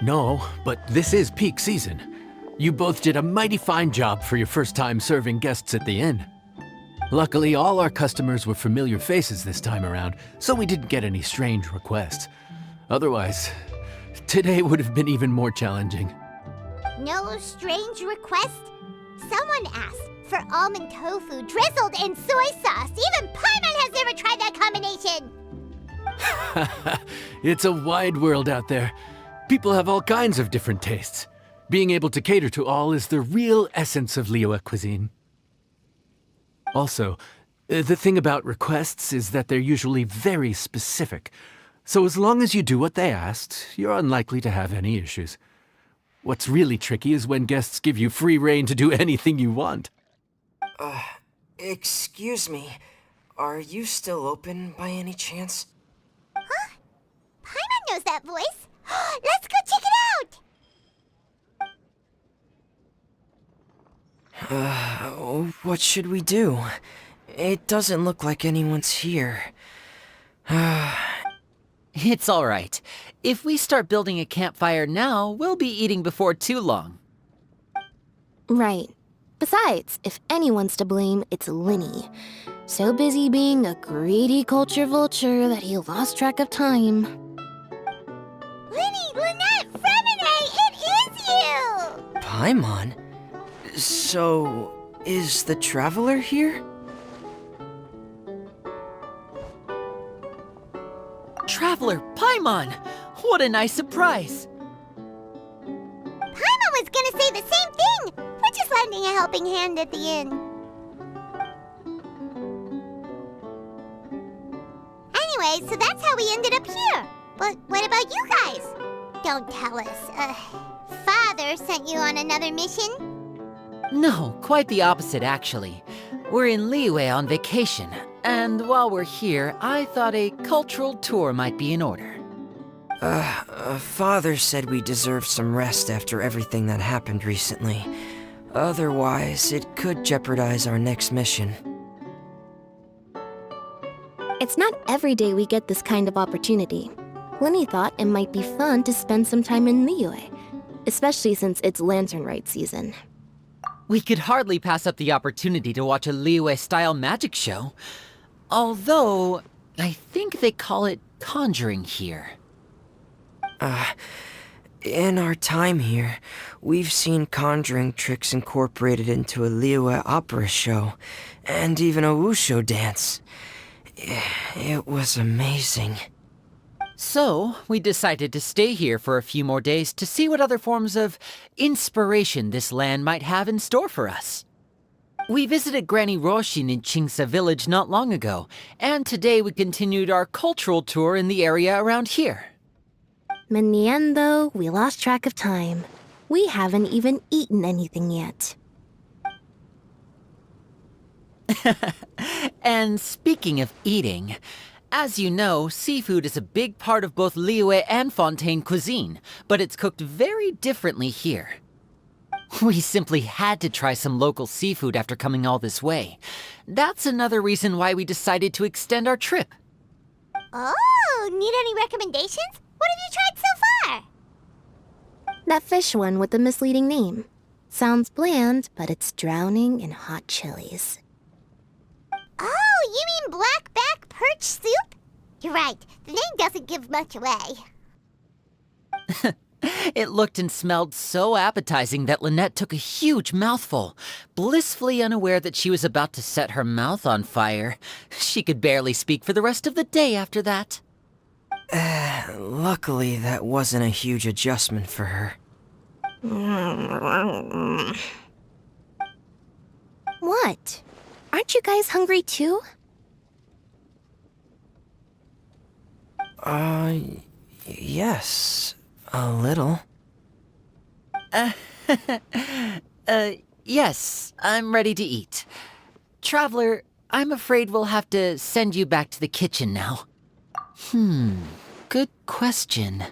No, but this is peak season. You both did a mighty fine job for your first time serving guests at the inn. Luckily, all our customers were familiar faces this time around, so we didn't get any strange requests. Otherwise, today would have been even more challenging. No strange request? Someone asked for almond tofu drizzled in soy sauce. Even Paimon has never tried that combination. It's a wide world out there. People have all kinds of different tastes. Being able to cater to all is the real essence of Liyue cuisine. Also, the thing about requests is that they're usually very specific. So as long as you do what they asked, you're unlikely to have any issues. What's really tricky is when guests give you free rein to do anything you want. Excuse me. Are you still open by any chance? Huh? Paimon knows that voice. Let's go check it out! What should we do? It doesn't look like anyone's here. It's all right. If we start building a campfire now, we'll be eating before too long. Right. Besides, if anyone's to blame, it's Linny. So busy being a greedy culture vulture that he lost track of time. Linny, Lynette, Fremine, it is you! Paimon? So, is the Traveler here? Traveler, Paimon! What a nice surprise! Paimon was gonna say the same thing! We're just lending a helping hand at the inn. Anyway, so that's how we ended up here. But what about you guys? Don't tell us. Father sent you on another mission? No, quite the opposite, actually. We're in Liyue on vacation, and while we're here, I thought a cultural tour might be in order. Father said we deserve some rest after everything that happened recently. Otherwise, it could jeopardize our next mission. It's not every day we get this kind of opportunity. Lenny thought it might be fun to spend some time in Liyue, especially since it's Lantern Rite season. We could hardly pass up the opportunity to watch a Liyue-style magic show. Although, I think they call it conjuring here. In our time here, we've seen conjuring tricks incorporated into a Liyue opera show, and even a wushu dance. It was amazing. So, we decided to stay here for a few more days to see what other forms of inspiration this land might have in store for us. We visited Granny Roshin in Chingsa village not long ago, and today we continued our cultural tour in the area around here. In the end, though, we lost track of time. We haven't even eaten anything yet. And speaking of eating, as you know, seafood is a big part of both Liyue and Fontaine cuisine, but it's cooked very differently here. We simply had to try some local seafood after coming all this way. That's another reason why we decided to extend our trip. Oh, need any recommendations? What have you tried so far? That fish one with the misleading name. Sounds bland, but it's drowning in hot chilies. Oh, you mean blackback perch soup? You're right, the name doesn't give much away. It looked and smelled so appetizing that Lynette took a huge mouthful, blissfully unaware that she was about to set her mouth on fire. She could barely speak for the rest of the day after that. Luckily, that wasn't a huge adjustment for her. What? Aren't you guys hungry too? Yes. A little. Yes, I'm ready to eat. Traveler, I'm afraid we'll have to send you back to the kitchen now. Good question.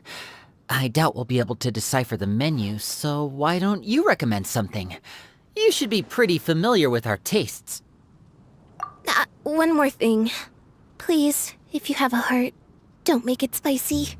I doubt we'll be able to decipher the menu, so why don't you recommend something? You should be pretty familiar with our tastes. One more thing. Please, if you have a heart, don't make it spicy.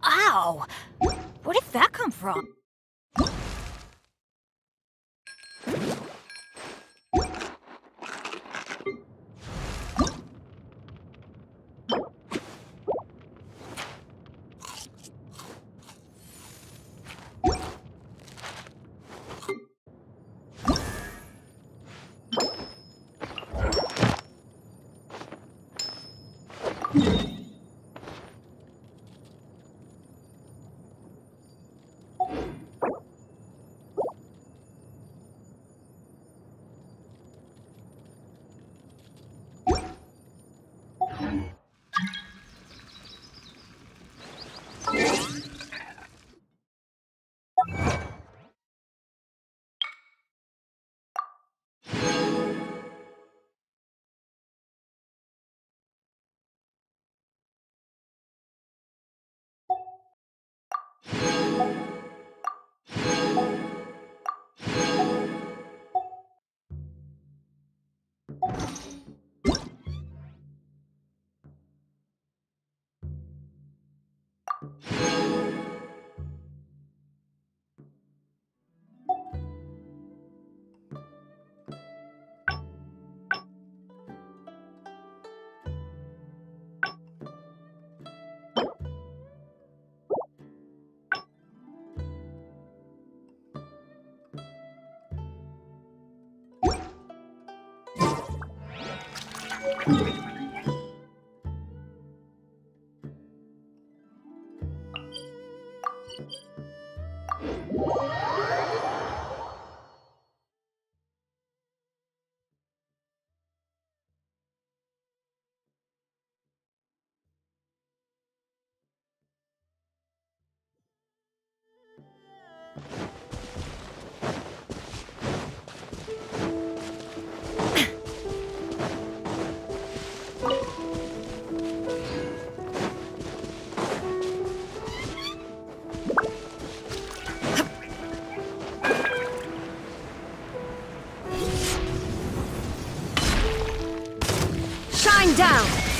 Ow! Where did that come from? Shine down!